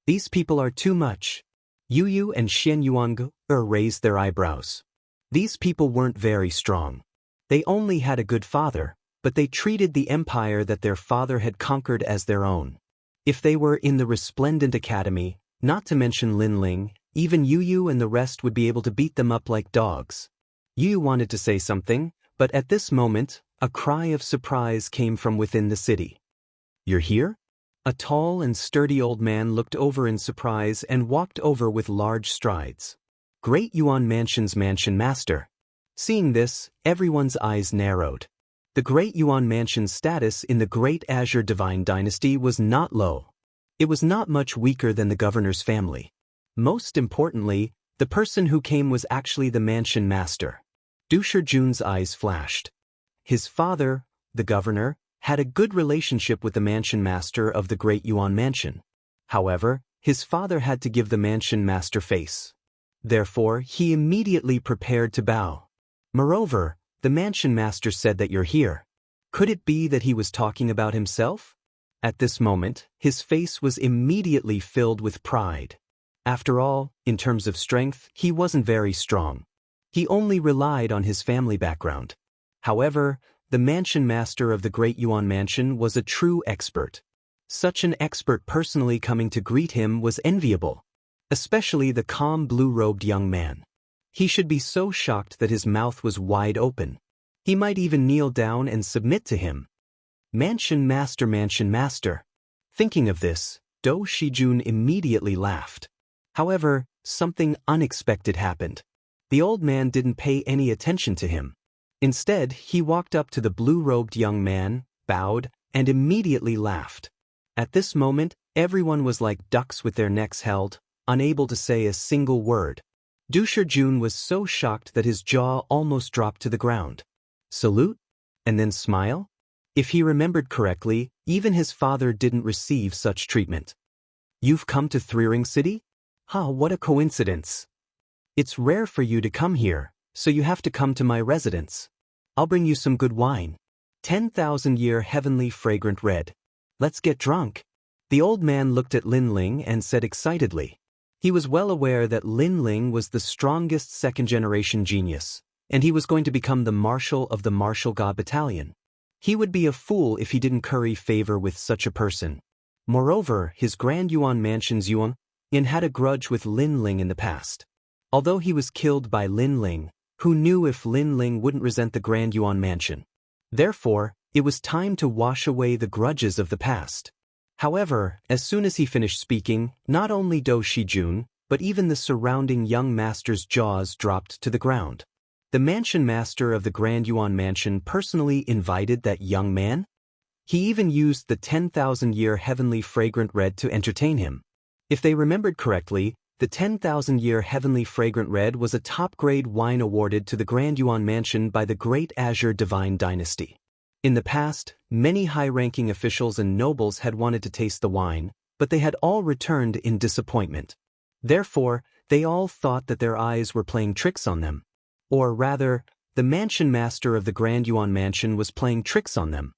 These people are too much. Yu Yu and Xian Yuang raised their eyebrows. These people weren't very strong. They only had a good father, but they treated the empire that their father had conquered as their own. If they were in the Resplendent Academy, not to mention Lin Ling, even Yu Yu and the rest would be able to beat them up like dogs. Yu Yu wanted to say something, but at this moment, a cry of surprise came from within the city. "You're here?" A tall and sturdy old man looked over in surprise and walked over with large strides. Great Yuan Mansion's Mansion Master. Seeing this, everyone's eyes narrowed. The Great Yuan Mansion's status in the Great Azure Divine Dynasty was not low. It was not much weaker than the governor's family. Most importantly, the person who came was actually the Mansion Master. Du Shijun's eyes flashed. His father, the governor, had a good relationship with the Mansion Master of the Great Yuan Mansion. However, his father had to give the Mansion Master face. Therefore, he immediately prepared to bow. Moreover, the Mansion Master said that you're here. Could it be that he was talking about himself? At this moment, his face was immediately filled with pride. After all, in terms of strength, he wasn't very strong. He only relied on his family background. However, the Mansion Master of the Great Yuan Mansion was a true expert. Such an expert personally coming to greet him was enviable. Especially the calm blue-robed young man. He should be so shocked that his mouth was wide open. He might even kneel down and submit to him. Mansion Master, Mansion Master. Thinking of this, Do Shijun immediately laughed. However, something unexpected happened. The old man didn't pay any attention to him. Instead, he walked up to the blue-robed young man, bowed, and immediately laughed. At this moment, everyone was like ducks with their necks held, unable to say a single word. Du Shijun was so shocked that his jaw almost dropped to the ground. Salute? And then smile? If he remembered correctly, even his father didn't receive such treatment. You've come to Three-Ring City? What a coincidence. It's rare for you to come here, so you have to come to my residence. I'll bring you some good wine. 10,000-year heavenly fragrant red. Let's get drunk. The old man looked at Lin Ling and said excitedly. He was well aware that Lin Ling was the strongest second-generation genius, and he was going to become the marshal of the Martial God Battalion. He would be a fool if he didn't curry favor with such a person. Moreover, his Grand Yuan Mansion's Yuan had a grudge with Lin Ling in the past. Although he was killed by Lin Ling, who knew if Lin Ling wouldn't resent the Grand Yuan Mansion? Therefore, it was time to wash away the grudges of the past. However, as soon as he finished speaking, not only Do Shijun, but even the surrounding young master's jaws dropped to the ground. The mansion master of the Grand Yuan Mansion personally invited that young man? He even used the 10,000-year heavenly fragrant red to entertain him. If they remembered correctly, the 10,000-year heavenly fragrant red was a top-grade wine awarded to the Grand Yuan Mansion by the Great Azure Divine Dynasty. In the past, many high-ranking officials and nobles had wanted to taste the wine, but they had all returned in disappointment. Therefore, they all thought that their eyes were playing tricks on them. Or rather, the mansion master of the Grand Yuan Mansion was playing tricks on them.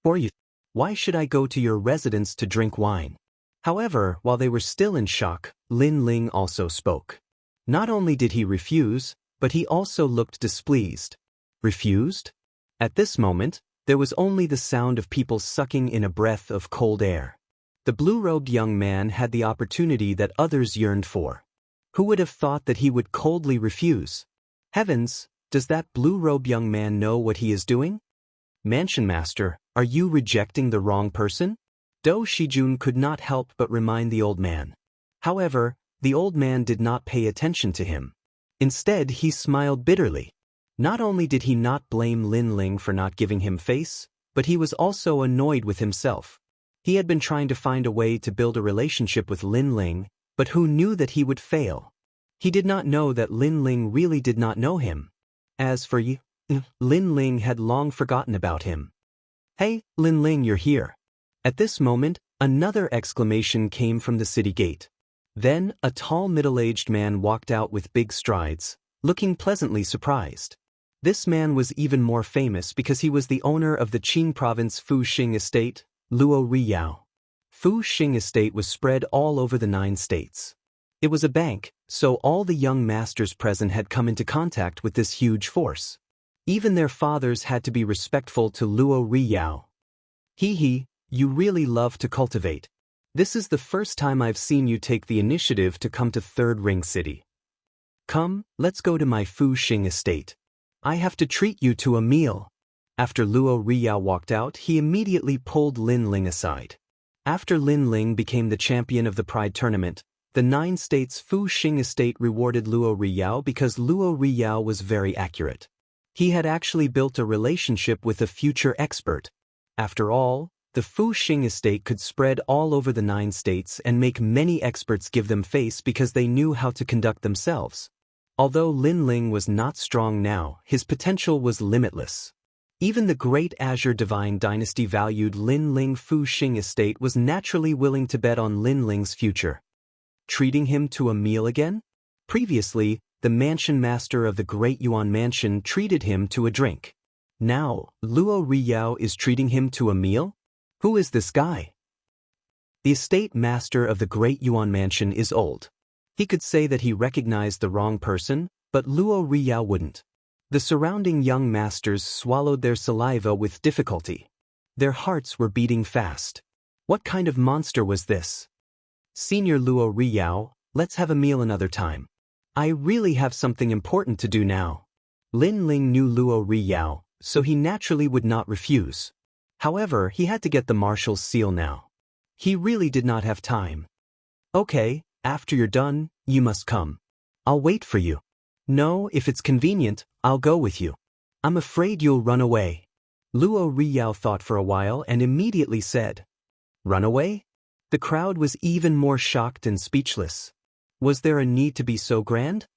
Or you, why should I go to your residence to drink wine? However, while they were still in shock, Lin Ling also spoke. Not only did he refuse, but he also looked displeased. Refused? At this moment, there was only the sound of people sucking in a breath of cold air. The blue-robed young man had the opportunity that others yearned for. Who would have thought that he would coldly refuse? Heavens, does that blue-robed young man know what he is doing? Mansion Master, are you rejecting the wrong person? Do Shijun could not help but remind the old man. However, the old man did not pay attention to him. Instead, he smiled bitterly. Not only did he not blame Lin Ling for not giving him face, but he was also annoyed with himself. He had been trying to find a way to build a relationship with Lin Ling, but who knew that he would fail? He did not know that Lin Ling really did not know him. As for Yi, Lin Ling had long forgotten about him. Hey, Lin Ling, you're here. At this moment, another exclamation came from the city gate. Then, a tall middle-aged man walked out with big strides, looking pleasantly surprised. This man was even more famous because he was the owner of the Qing province Fuxing estate, Luo Riyao. Fuxing estate was spread all over the 9 states. It was a bank, so all the young masters present had come into contact with this huge force. Even their fathers had to be respectful to Luo Riyao. Hee, you really love to cultivate. This is the first time I've seen you take the initiative to come to Third Ring City. Come, let's go to my Fuxing estate. I have to treat you to a meal. After Luo Riyao walked out, he immediately pulled Lin Ling aside. After Lin Ling became the champion of the Pride Tournament, the 9 states Fuxing estate rewarded Luo Riyao because Luo Riyao was very accurate. He had actually built a relationship with a future expert. After all, the Fuxing estate could spread all over the 9 states and make many experts give them face because they knew how to conduct themselves. Although Lin Ling was not strong now, his potential was limitless. Even the Great Azure Divine Dynasty valued Lin Ling. Fuxing estate was naturally willing to bet on Lin Ling's future. Treating him to a meal again? Previously, the mansion master of the Great Yuan Mansion treated him to a drink. Now, Luo Riyao is treating him to a meal? Who is this guy? The estate master of the Great Yuan Mansion is old. He could say that he recognized the wrong person, but Luo Riyao wouldn't. The surrounding young masters swallowed their saliva with difficulty. Their hearts were beating fast. What kind of monster was this? Senior Luo Riyao, let's have a meal another time. I really have something important to do now. Lin Ling knew Luo Riyao, so he naturally would not refuse. However, he had to get the marshal's seal now. He really did not have time. Okay, after you're done, you must come. I'll wait for you. No, if it's convenient, I'll go with you. I'm afraid you'll run away. Luo Riyao thought for a while and immediately said, Run away? The crowd was even more shocked and speechless. Was there a need to be so grand?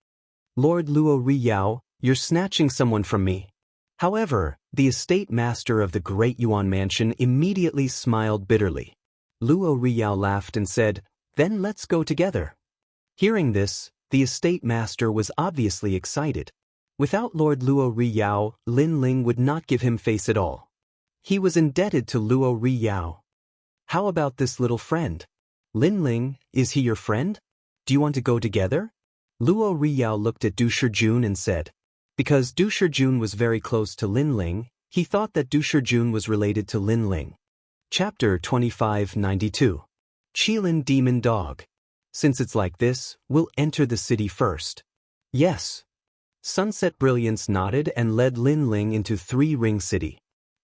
Lord Luo Riyao, you're snatching someone from me. However, the estate master of the Great Yuan Mansion immediately smiled bitterly. Luo Riyao laughed and said, Then let's go together. Hearing this, the estate master was obviously excited. Without Lord Luo Riyao, Lin Ling would not give him face at all. He was indebted to Luo Riyao. How about this little friend? Lin Ling, is he your friend? Do you want to go together? Luo Riyao looked at Du Shijun and said. Because Du Shijun was very close to Lin Ling, he thought that Du Shijun was related to Lin Ling. Chapter 2592. Qilin Demon Dog. Since it's like this, we'll enter the city first. Yes. Sunset Brilliance nodded and led Lin Ling into Three Ring City.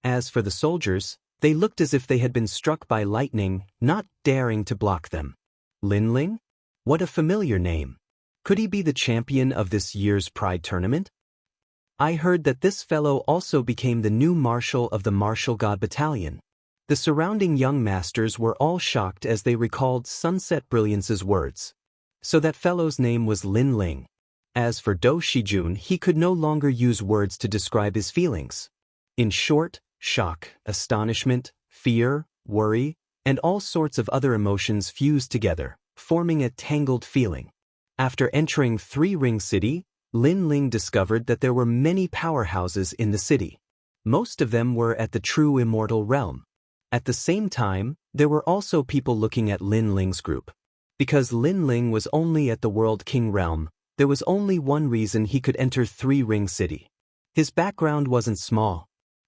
As for the soldiers, they looked as if they had been struck by lightning, not daring to block them. Lin Ling? What a familiar name. Could he be the champion of this year's Pride Tournament? I heard that this fellow also became the new marshal of the Martial God Battalion. The surrounding young masters were all shocked as they recalled Sunset Brilliance's words. So that fellow's name was Lin Ling. As for Do Shijun, he could no longer use words to describe his feelings. In short, shock, astonishment, fear, worry, and all sorts of other emotions fused together, forming a tangled feeling. After entering Three Ring City, Lin Ling discovered that there were many powerhouses in the city. Most of them were at the true immortal realm. At the same time, there were also people looking at Lin Ling's group. Because Lin Ling was only at the World King realm, there was only one reason he could enter Three Ring City. His background wasn't small.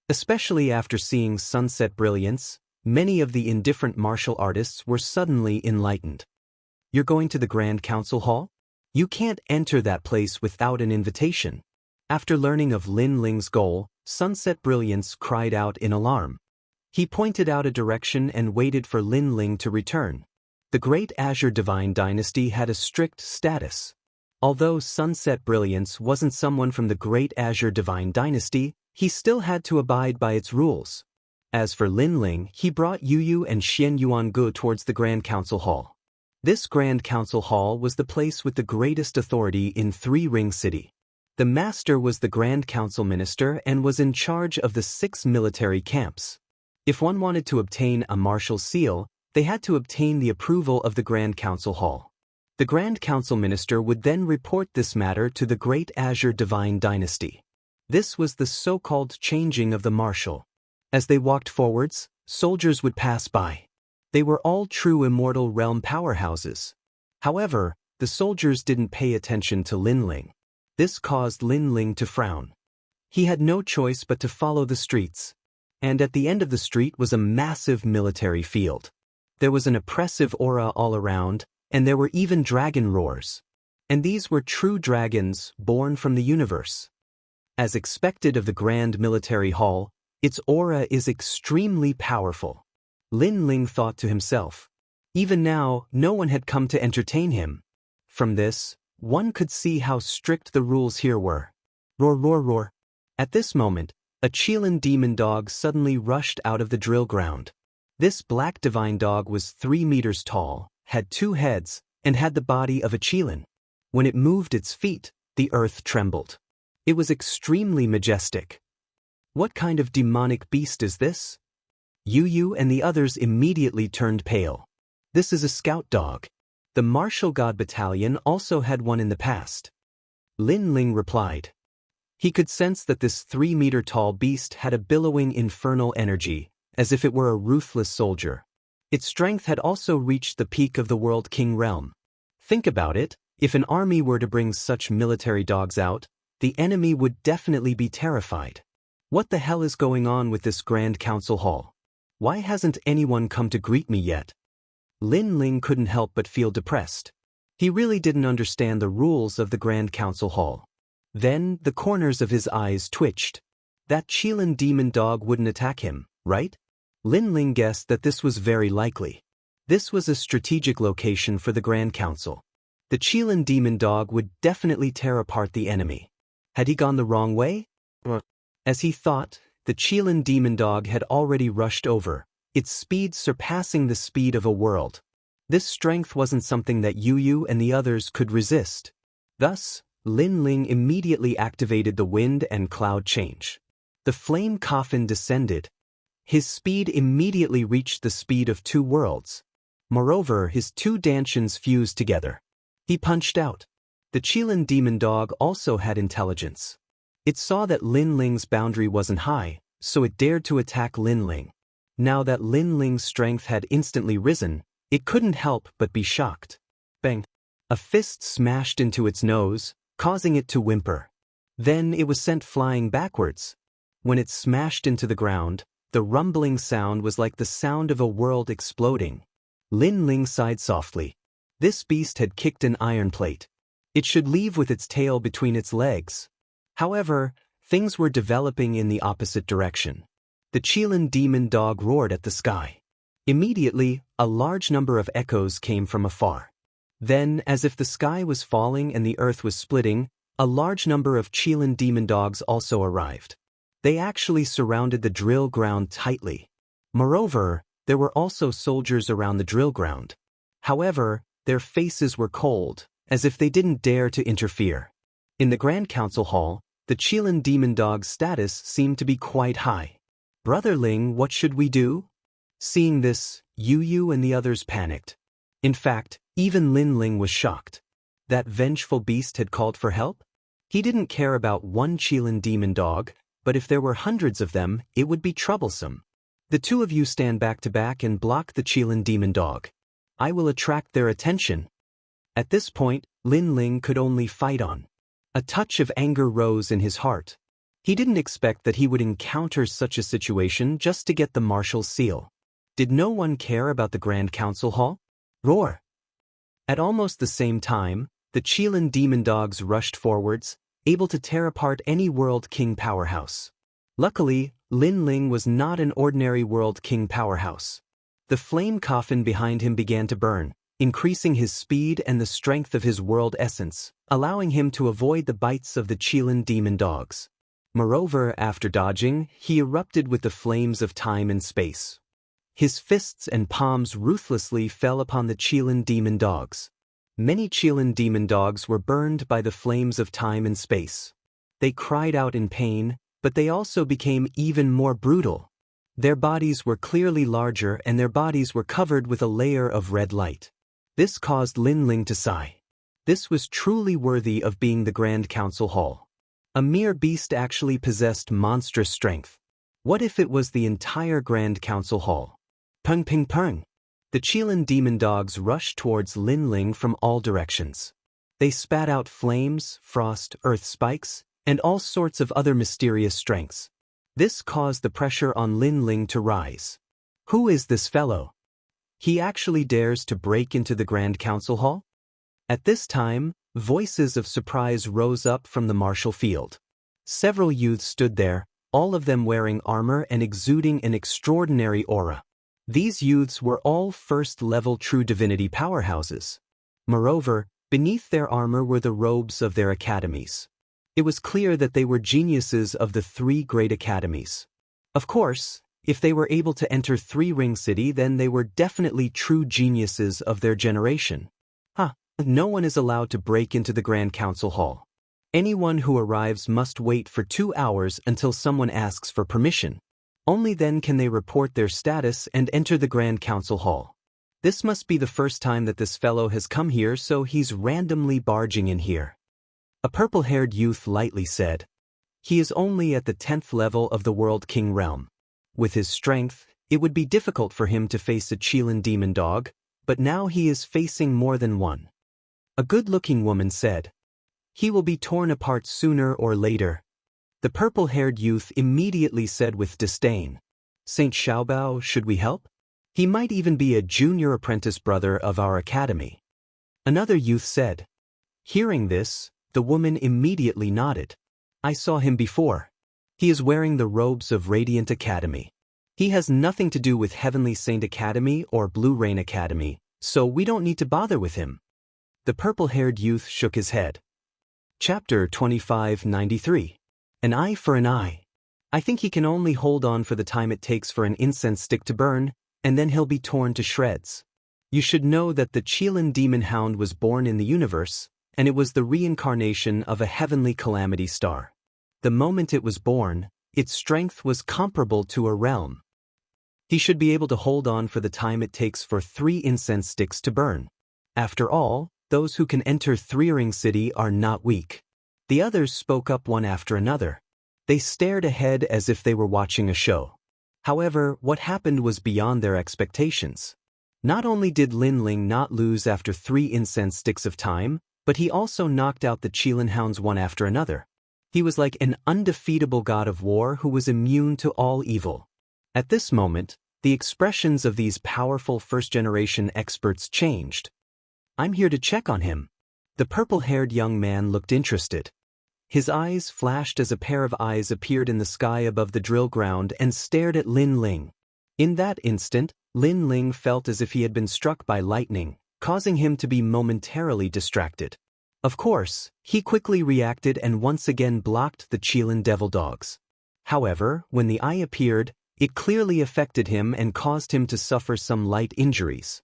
Especially after seeing Sunset Brilliance, many of the indifferent martial artists were suddenly enlightened. You're going to the Grand Council Hall? You can't enter that place without an invitation. After learning of Lin Ling's goal, Sunset Brilliance cried out in alarm. He pointed out a direction and waited for Lin Ling to return. The Great Azure Divine Dynasty had a strict status. Although Sunset Brilliance wasn't someone from the Great Azure Divine Dynasty, he still had to abide by its rules. As for Lin Ling, he brought Yu Yu and Xian Yuangu towards the Grand Council Hall. This Grand Council Hall was the place with the greatest authority in Three Ring City. The master was the Grand Council Minister and was in charge of the 6 military camps. If one wanted to obtain a martial seal, they had to obtain the approval of the Grand Council Hall. The Grand Council Minister would then report this matter to the Great Azure Divine Dynasty. This was the so-called changing of the marshal. As they walked forwards, soldiers would pass by. They were all true immortal realm powerhouses. However, the soldiers didn't pay attention to Lin Ling. This caused Lin Ling to frown. He had no choice but to follow the streets. And at the end of the street was a massive military field. There was an oppressive aura all around, and there were even dragon roars. And these were true dragons born from the universe. As expected of the Grand Military Hall, its aura is extremely powerful. Lin Ling thought to himself. Even now, no one had come to entertain him. From this, one could see how strict the rules here were. Roar, roar, roar. At this moment, a Qilin demon dog suddenly rushed out of the drill ground. This black divine dog was 3 meters tall, had 2 heads, and had the body of a Qilin. When it moved its feet, the earth trembled. It was extremely majestic. What kind of demonic beast is this? Yu Yu and the others immediately turned pale. This is a scout dog. The Martial God Battalion also had one in the past. Lin Ling replied. He could sense that this 3-meter-tall beast had a billowing infernal energy, as if it were a ruthless soldier. Its strength had also reached the peak of the World King realm. Think about it, if an army were to bring such military dogs out, the enemy would definitely be terrified. What the hell is going on with this Grand Council Hall? Why hasn't anyone come to greet me yet? Lin Ling couldn't help but feel depressed. He really didn't understand the rules of the Grand Council Hall. Then, the corners of his eyes twitched. That Qilin demon dog wouldn't attack him, right? Lin Ling guessed that this was very likely. This was a strategic location for the Grand Council. The Qilin demon dog would definitely tear apart the enemy. Had he gone the wrong way? As he thought, the Qilin demon dog had already rushed over, its speed surpassing the speed of a world. This strength wasn't something that Yu Yu and the others could resist. Thus, Lin Ling immediately activated the wind and cloud change. The flame coffin descended. His speed immediately reached the speed of 2 worlds. Moreover, his 2 dantians fused together. He punched out. The Qilin demon dog also had intelligence. It saw that Lin Ling's boundary wasn't high, so it dared to attack Lin Ling. Now that Lin Ling's strength had instantly risen, it couldn't help but be shocked. Bang! A fist smashed into its nose, causing it to whimper. Then it was sent flying backwards. When it smashed into the ground, the rumbling sound was like the sound of a world exploding. Lin Ling sighed softly. This beast had kicked an iron plate. It should leave with its tail between its legs. However, things were developing in the opposite direction. The Qilin demon dog roared at the sky. Immediately, a large number of echoes came from afar. Then, as if the sky was falling and the earth was splitting, a large number of Qilin demon dogs also arrived. They actually surrounded the drill ground tightly. Moreover, there were also soldiers around the drill ground. However, their faces were cold, as if they didn't dare to interfere. In the Grand Council Hall, the Qilin demon dog's status seemed to be quite high. "Brother Ling, what should we do?" Seeing this, Yu and the others panicked. In fact, even Lin Ling was shocked. That vengeful beast had called for help? He didn't care about one Qilin demon dog, but if there were hundreds of them, it would be troublesome. "The two of you stand back to back and block the Qilin demon dog. I will attract their attention." At this point, Lin Ling could only fight on. A touch of anger rose in his heart. He didn't expect that he would encounter such a situation just to get the marshal's seal. Did no one care about the Grand Council Hall? Roar! At almost the same time, the Qilin demon dogs rushed forwards, able to tear apart any World King powerhouse. Luckily, Lin Ling was not an ordinary World King powerhouse. The flame coffin behind him began to burn, increasing his speed and the strength of his world essence, allowing him to avoid the bites of the Qilin demon dogs. Moreover, after dodging, he erupted with the flames of time and space. His fists and palms ruthlessly fell upon the Qilin demon dogs. Many Qilin demon dogs were burned by the flames of time and space. They cried out in pain, but they also became even more brutal. Their bodies were clearly larger and their bodies were covered with a layer of red light. This caused Lin Ling to sigh. This was truly worthy of being the Grand Council Hall. A mere beast actually possessed monstrous strength. What if it was the entire Grand Council Hall? Pung ping pung! The Qilin demon dogs rushed towards Lin Ling from all directions. They spat out flames, frost, earth spikes, and all sorts of other mysterious strengths. This caused the pressure on Lin Ling to rise. Who is this fellow? He actually dares to break into the Grand Council Hall? At this time, voices of surprise rose up from the martial field. Several youths stood there, all of them wearing armor and exuding an extraordinary aura. These youths were all first-level true divinity powerhouses. Moreover, beneath their armor were the robes of their academies. It was clear that they were geniuses of the three great academies. Of course, if they were able to enter Three Ring City, then they were definitely true geniuses of their generation. No one is allowed to break into the Grand Council Hall. Anyone who arrives must wait for 2 hours until someone asks for permission. Only then can they report their status and enter the Grand Council Hall. This must be the first time that this fellow has come here, so he's randomly barging in here. A purple-haired youth lightly said. He is only at the 10th level of the World King realm. With his strength, it would be difficult for him to face a Qilin demon dog, but now he is facing more than one. A good-looking woman said. He will be torn apart sooner or later. The purple-haired youth immediately said with disdain. Saint Xiaobao, should we help? He might even be a junior apprentice brother of our academy. Another youth said. Hearing this, the woman immediately nodded. I saw him before. He is wearing the robes of Radiant Academy. He has nothing to do with Heavenly Saint Academy or Blue Rain Academy, so we don't need to bother with him. The purple-haired youth shook his head. Chapter 2593. An eye for an eye. I think he can only hold on for the time it takes for an incense stick to burn, and then he'll be torn to shreds. You should know that the Qilin demon hound was born in the universe, and it was the reincarnation of a heavenly calamity star. The moment it was born, its strength was comparable to a realm. He should be able to hold on for the time it takes for 3 incense sticks to burn. After all, those who can enter Three Ring City are not weak. The others spoke up one after another. They stared ahead as if they were watching a show. However, what happened was beyond their expectations. Not only did Lin Ling not lose after 3 incense sticks of time, but he also knocked out the Qilin hounds one after another. He was like an undefeatable god of war who was immune to all evil. At this moment, the expressions of these powerful first-generation experts changed. "I'm here to check on him." The purple-haired young man looked interested. His eyes flashed as a pair of eyes appeared in the sky above the drill ground and stared at Lin Ling. In that instant, Lin Ling felt as if he had been struck by lightning, causing him to be momentarily distracted. Of course, he quickly reacted and once again blocked the Qilin devil dogs. However, when the eye appeared, it clearly affected him and caused him to suffer some light injuries.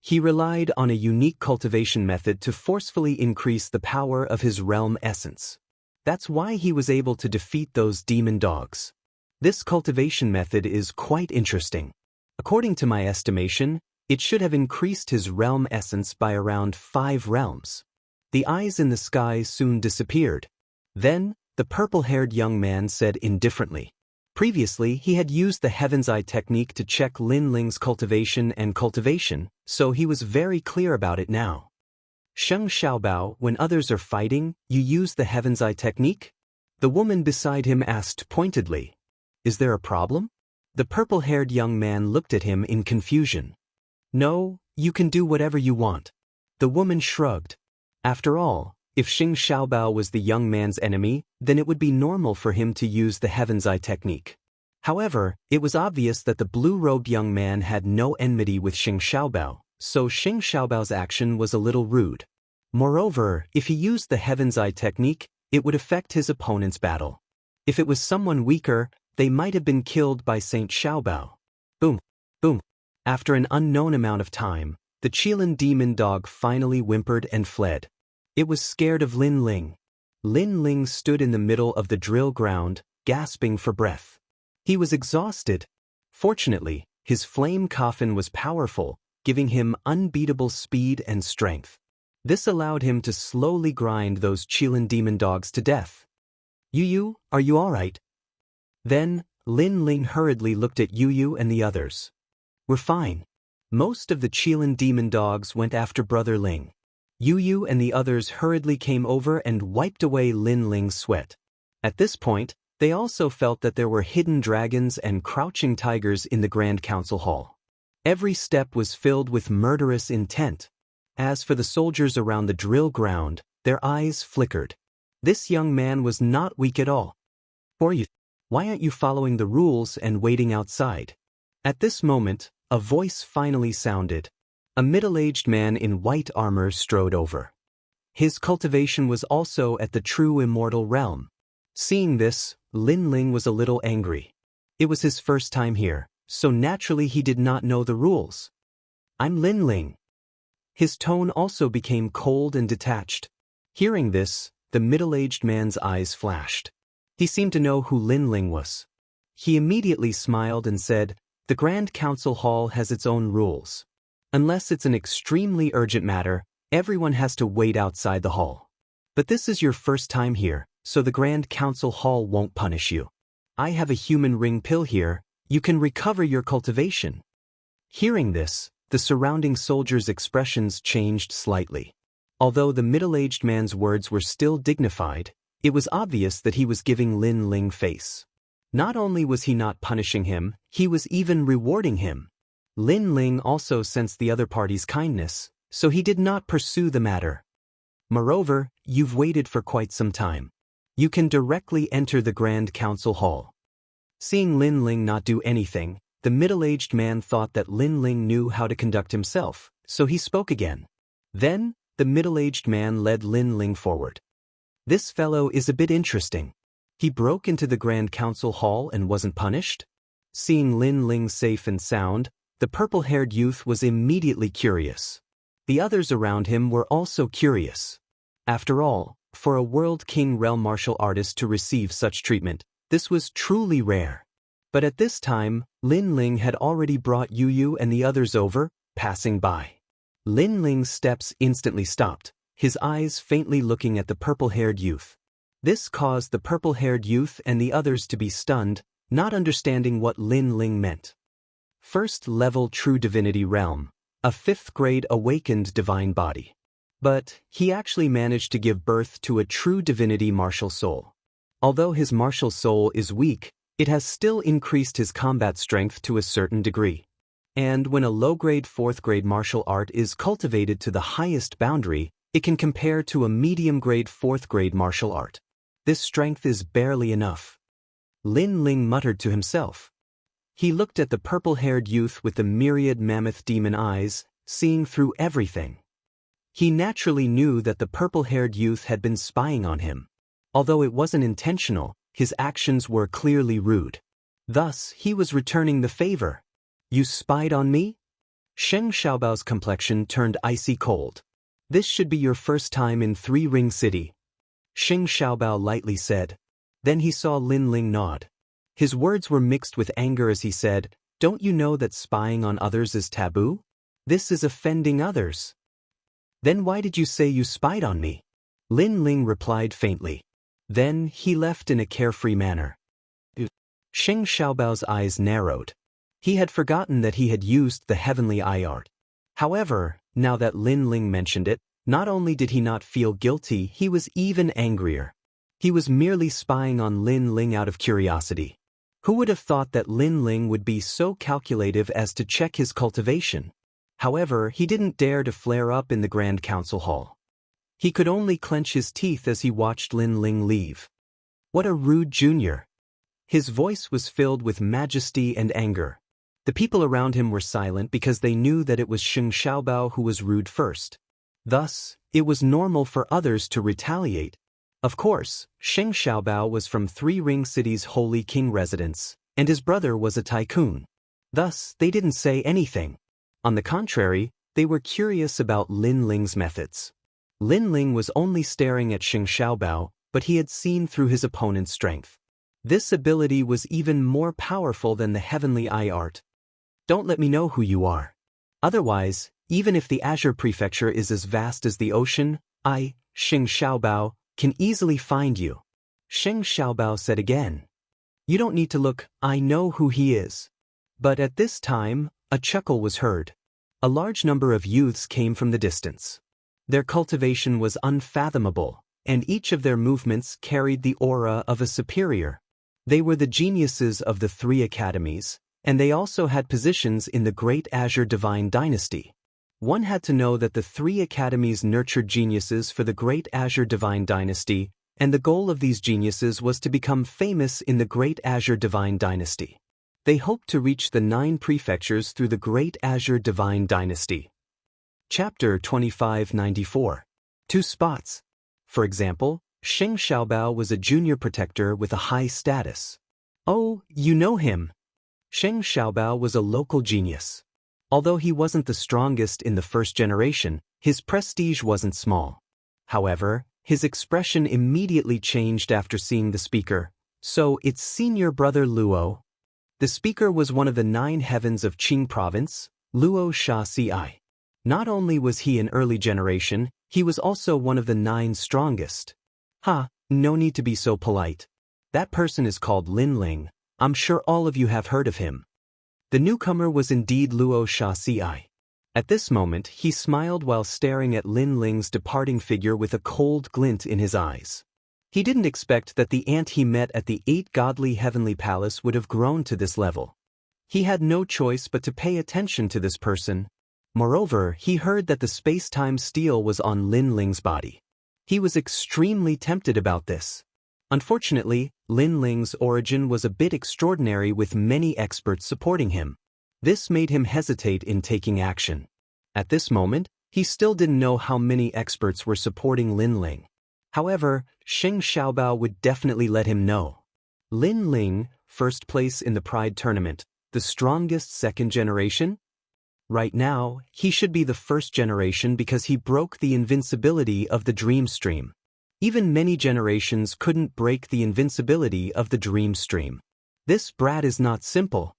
He relied on a unique cultivation method to forcefully increase the power of his realm essence. That's why he was able to defeat those demon dogs. This cultivation method is quite interesting. According to my estimation, it should have increased his realm essence by around 5 realms. The eyes in the sky soon disappeared. Then, the purple-haired young man said indifferently. Previously, he had used the Heaven's Eye technique to check Lin Ling's cultivation, so he was very clear about it now. "Sheng Xiaobao, when others are fighting, you use the Heaven's Eye technique?" The woman beside him asked pointedly. "Is there a problem?" The purple-haired young man looked at him in confusion. "No, you can do whatever you want." The woman shrugged. After all, if Sheng Xiaobao was the young man's enemy, then it would be normal for him to use the Heaven's Eye technique. However, it was obvious that the blue-robed young man had no enmity with Sheng Xiaobao, so Sheng Xiaobao's action was a little rude. Moreover, if he used the Heaven's Eye technique, it would affect his opponent's battle. If it was someone weaker, they might have been killed by Saint Xiaobao. Boom, boom. After an unknown amount of time, the Qilin demon dog finally whimpered and fled. It was scared of Lin Ling. Lin Ling stood in the middle of the drill ground, gasping for breath. He was exhausted. Fortunately, his flame coffin was powerful, giving him unbeatable speed and strength. This allowed him to slowly grind those Qilin demon dogs to death. "Yu, are you all right?" Then, Lin Ling hurriedly looked at Yu and the others. "We're fine." Most of the Qilin demon dogs went after Brother Ling. Yu and the others hurriedly came over and wiped away Lin Ling's sweat. At this point, they also felt that there were hidden dragons and crouching tigers in the Grand Council Hall. Every step was filled with murderous intent. As for the soldiers around the drill ground, their eyes flickered. This young man was not weak at all. Why aren't you following the rules and waiting outside?" At this moment, a voice finally sounded. A middle-aged man in white armor strode over. His cultivation was also at the true immortal realm. Seeing this, Lin Ling was a little angry. It was his first time here, so naturally he did not know the rules. "I'm Lin Ling." His tone also became cold and detached. Hearing this, the middle-aged man's eyes flashed. He seemed to know who Lin Ling was. He immediately smiled and said, "The Grand Council Hall has its own rules. Unless it's an extremely urgent matter, everyone has to wait outside the hall. But this is your first time here, so the Grand Council Hall won't punish you. I have a human ring pill here, you can recover your cultivation." Hearing this, the surrounding soldiers' expressions changed slightly. Although the middle-aged man's words were still dignified, it was obvious that he was giving Lin Ling face. Not only was he not punishing him, he was even rewarding him. Lin Ling also sensed the other party's kindness, so he did not pursue the matter. "Moreover, you've waited for quite some time. You can directly enter the Grand Council Hall." Seeing Lin Ling not do anything, the middle-aged man thought that Lin Ling knew how to conduct himself, so he spoke again. Then, the middle-aged man led Lin Ling forward. "This fellow is a bit interesting. He broke into the Grand Council Hall and wasn't punished?" Seeing Lin Ling safe and sound, the purple-haired youth was immediately curious. The others around him were also curious. After all, for a World King realm martial artist to receive such treatment, this was truly rare. But at this time, Lin Ling had already brought Yu and the others over, passing by. Lin Ling's steps instantly stopped, his eyes faintly looking at the purple-haired youth. This caused the purple-haired youth and the others to be stunned, not understanding what Lin Ling meant. First level true divinity realm, a 5th grade awakened divine body. But he actually managed to give birth to a true divinity martial soul. Although his martial soul is weak, it has still increased his combat strength to a certain degree. And when a low-grade 4th grade martial art is cultivated to the highest boundary, it can compare to a medium-grade 4th grade martial art. This strength is barely enough. Lin Ling muttered to himself. He looked at the purple-haired youth with the myriad mammoth demon eyes, seeing through everything. He naturally knew that the purple-haired youth had been spying on him. Although it wasn't intentional, his actions were clearly rude. Thus, he was returning the favor. You spied on me? Sheng Xiaobao's complexion turned icy cold. This should be your first time in Three Ring City. Sheng Xiaobao lightly said. Then he saw Lin Ling nod. His words were mixed with anger as he said, "Don't you know that spying on others is taboo? This is offending others." "Then why did you say you spied on me?" Lin Ling replied faintly. Then he left in a carefree manner. Sheng Xiaobao's eyes narrowed. He had forgotten that he had used the heavenly eye art. However, now that Lin Ling mentioned it, not only did he not feel guilty, he was even angrier. He was merely spying on Lin Ling out of curiosity. Who would have thought that Lin Ling would be so calculative as to check his cultivation? However, he didn't dare to flare up in the Grand Council Hall. He could only clench his teeth as he watched Lin Ling leave. What a rude junior! His voice was filled with majesty and anger. The people around him were silent because they knew that it was Sheng Xiaobao who was rude first. Thus, it was normal for others to retaliate. Of course, Sheng Xiaobao was from Three Ring City's Holy King residence, and his brother was a tycoon. Thus, they didn't say anything. On the contrary, they were curious about Lin Ling's methods. Lin Ling was only staring at Sheng Xiaobao, but he had seen through his opponent's strength. This ability was even more powerful than the heavenly eye art. Don't let me know who you are. Otherwise, even if the Azure Prefecture is as vast as the ocean, I, Sheng Xiaobao, can easily find you. Sheng Xiaobao said again. You don't need to look, I know who he is. But at this time, a chuckle was heard. A large number of youths came from the distance. Their cultivation was unfathomable, and each of their movements carried the aura of a superior. They were the geniuses of the 3 academies, and they also had positions in the Great Azure Divine Dynasty. One had to know that the 3 academies nurtured geniuses for the Great Azure Divine Dynasty, and the goal of these geniuses was to become famous in the Great Azure Divine Dynasty. They hoped to reach the 9 prefectures through the Great Azure Divine Dynasty. Chapter 2594. 2 spots. For example, Sheng Xiaobao was a junior protector with a high status. Oh, you know him. Sheng Xiaobao was a local genius. Although he wasn't the strongest in the first generation, his prestige wasn't small. However, his expression immediately changed after seeing the speaker. So it's senior brother Luo. The speaker was one of the 9 heavens of Qing province, Luo Sha Ci. Not only was he an early generation, he was also one of the 9 strongest. No need to be so polite. That person is called Lin Ling. I'm sure all of you have heard of him. The newcomer was indeed Luo Sha Ci. At this moment, he smiled while staring at Lin Ling's departing figure with a cold glint in his eyes. He didn't expect that the ant he met at the 8 godly heavenly palace would have grown to this level. He had no choice but to pay attention to this person. Moreover, he heard that the space-time steel was on Lin Ling's body. He was extremely tempted about this. Unfortunately, Lin Ling's origin was a bit extraordinary with many experts supporting him. This made him hesitate in taking action. At this moment, he still didn't know how many experts were supporting Lin Ling. However, Sheng Xiaobao would definitely let him know. Lin Ling, first place in the Pride Tournament, the strongest 2nd generation? Right now, he should be the 1st generation because he broke the invincibility of the Dream Stream. Even many generations couldn't break the invincibility of the Dream Stream. This brat is not simple.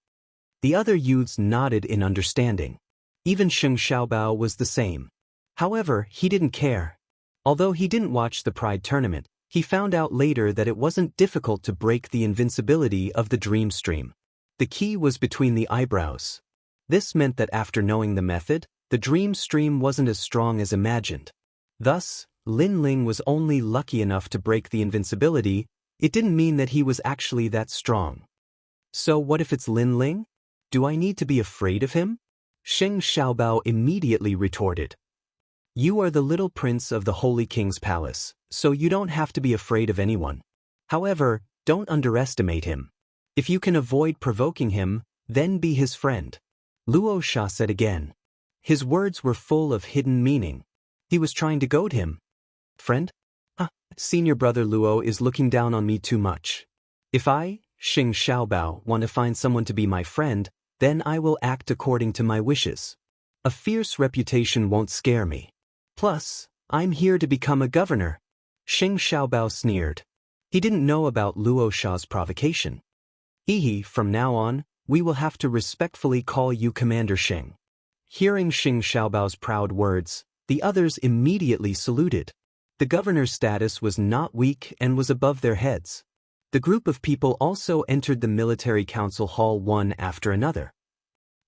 The other youths nodded in understanding. Even Sheng Xiaobao was the same. However, he didn't care. Although he didn't watch the Pride Tournament, He found out later that it wasn't difficult to break the invincibility of the dream stream. The key was between the eyebrows. This meant that after knowing the method, the dream stream wasn't as strong as imagined. Thus, Lin Ling was only lucky enough to break the invincibility. It didn't mean that he was actually that strong. So what if it's Lin Ling? Do I need to be afraid of him? Sheng Xiaobao immediately retorted. You are the little prince of the Holy King's palace, so you don't have to be afraid of anyone. However, don't underestimate him. If you can avoid provoking him, then be his friend. Luo Sha said again. His words were full of hidden meaning. He was trying to goad him. Friend? Senior brother Luo is looking down on me too much. If I, Sheng Xiaobao, want to find someone to be my friend, then I will act according to my wishes. A fierce reputation won't scare me. Plus, I'm here to become a governor. Sheng Xiaobao sneered. He didn't know about Luo Sha's provocation. From now on, we will have to respectfully call you Commander Sheng. Hearing Sheng Xiaobao's proud words, the others immediately saluted. The governor's status was not weak and was above their heads. The group of people also entered the military council hall one after another.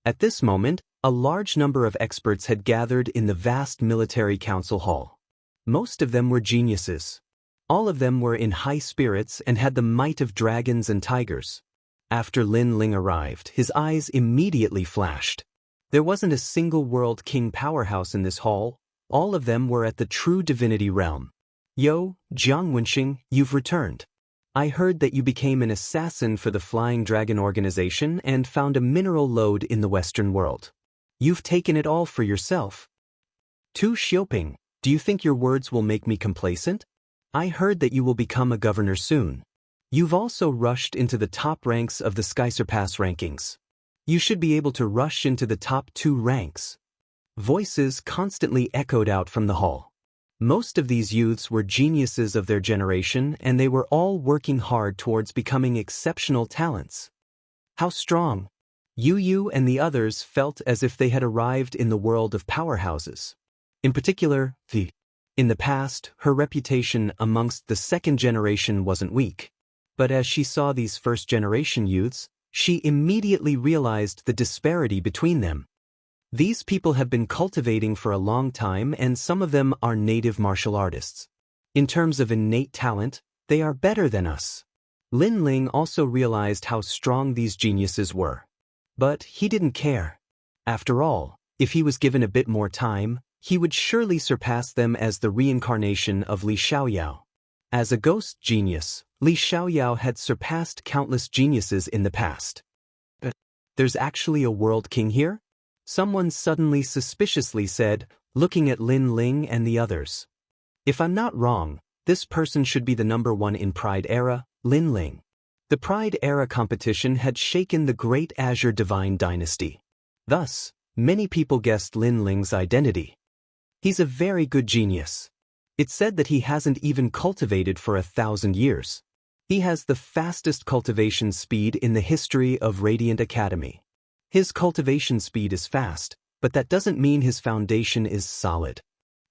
At this moment, a large number of experts had gathered in the vast military council hall. Most of them were geniuses. All of them were in high spirits and had the might of dragons and tigers. After Lin Ling arrived, his eyes immediately flashed. There wasn't a single world king powerhouse in this hall. All of them were at the true divinity realm. Yo, Jiang Wenxing, you've returned. I heard that you became an assassin for the Flying Dragon organization and found a mineral lode in the Western world. You've taken it all for yourself. Tu Xiuping, do you think your words will make me complacent? I heard that you will become a governor soon. You've also rushed into the top ranks of the Sky Surpass rankings. You should be able to rush into the top 2 ranks. Voices constantly echoed out from the hall. Most of these youths were geniuses of their generation, and they were all working hard towards becoming exceptional talents. How strong! Yu and the others felt as if they had arrived in the world of powerhouses. In particular, in the past, her reputation amongst the second generation wasn't weak. But as she saw these first-generation youths, she immediately realized the disparity between them. These people have been cultivating for a long time, and some of them are native martial artists. In terms of innate talent, they are better than us. Lin Ling also realized how strong these geniuses were. But he didn't care. After all, if he was given a bit more time, he would surely surpass them as the reincarnation of Li Xiaoyao. As a ghost genius, Li Xiaoyao had surpassed countless geniuses in the past. But there's actually a world king here? Someone suddenly suspiciously said, looking at Lin Ling and the others. If I'm not wrong, this person should be the number 1 in Pride Era, Lin Ling. The Pride Era competition had shaken the Great Azure Divine Dynasty. Thus, many people guessed Lin Ling's identity. He's a very good genius. It's said that he hasn't even cultivated for 1,000 years. He has the fastest cultivation speed in the history of Radiant Academy. His cultivation speed is fast, but that doesn't mean his foundation is solid.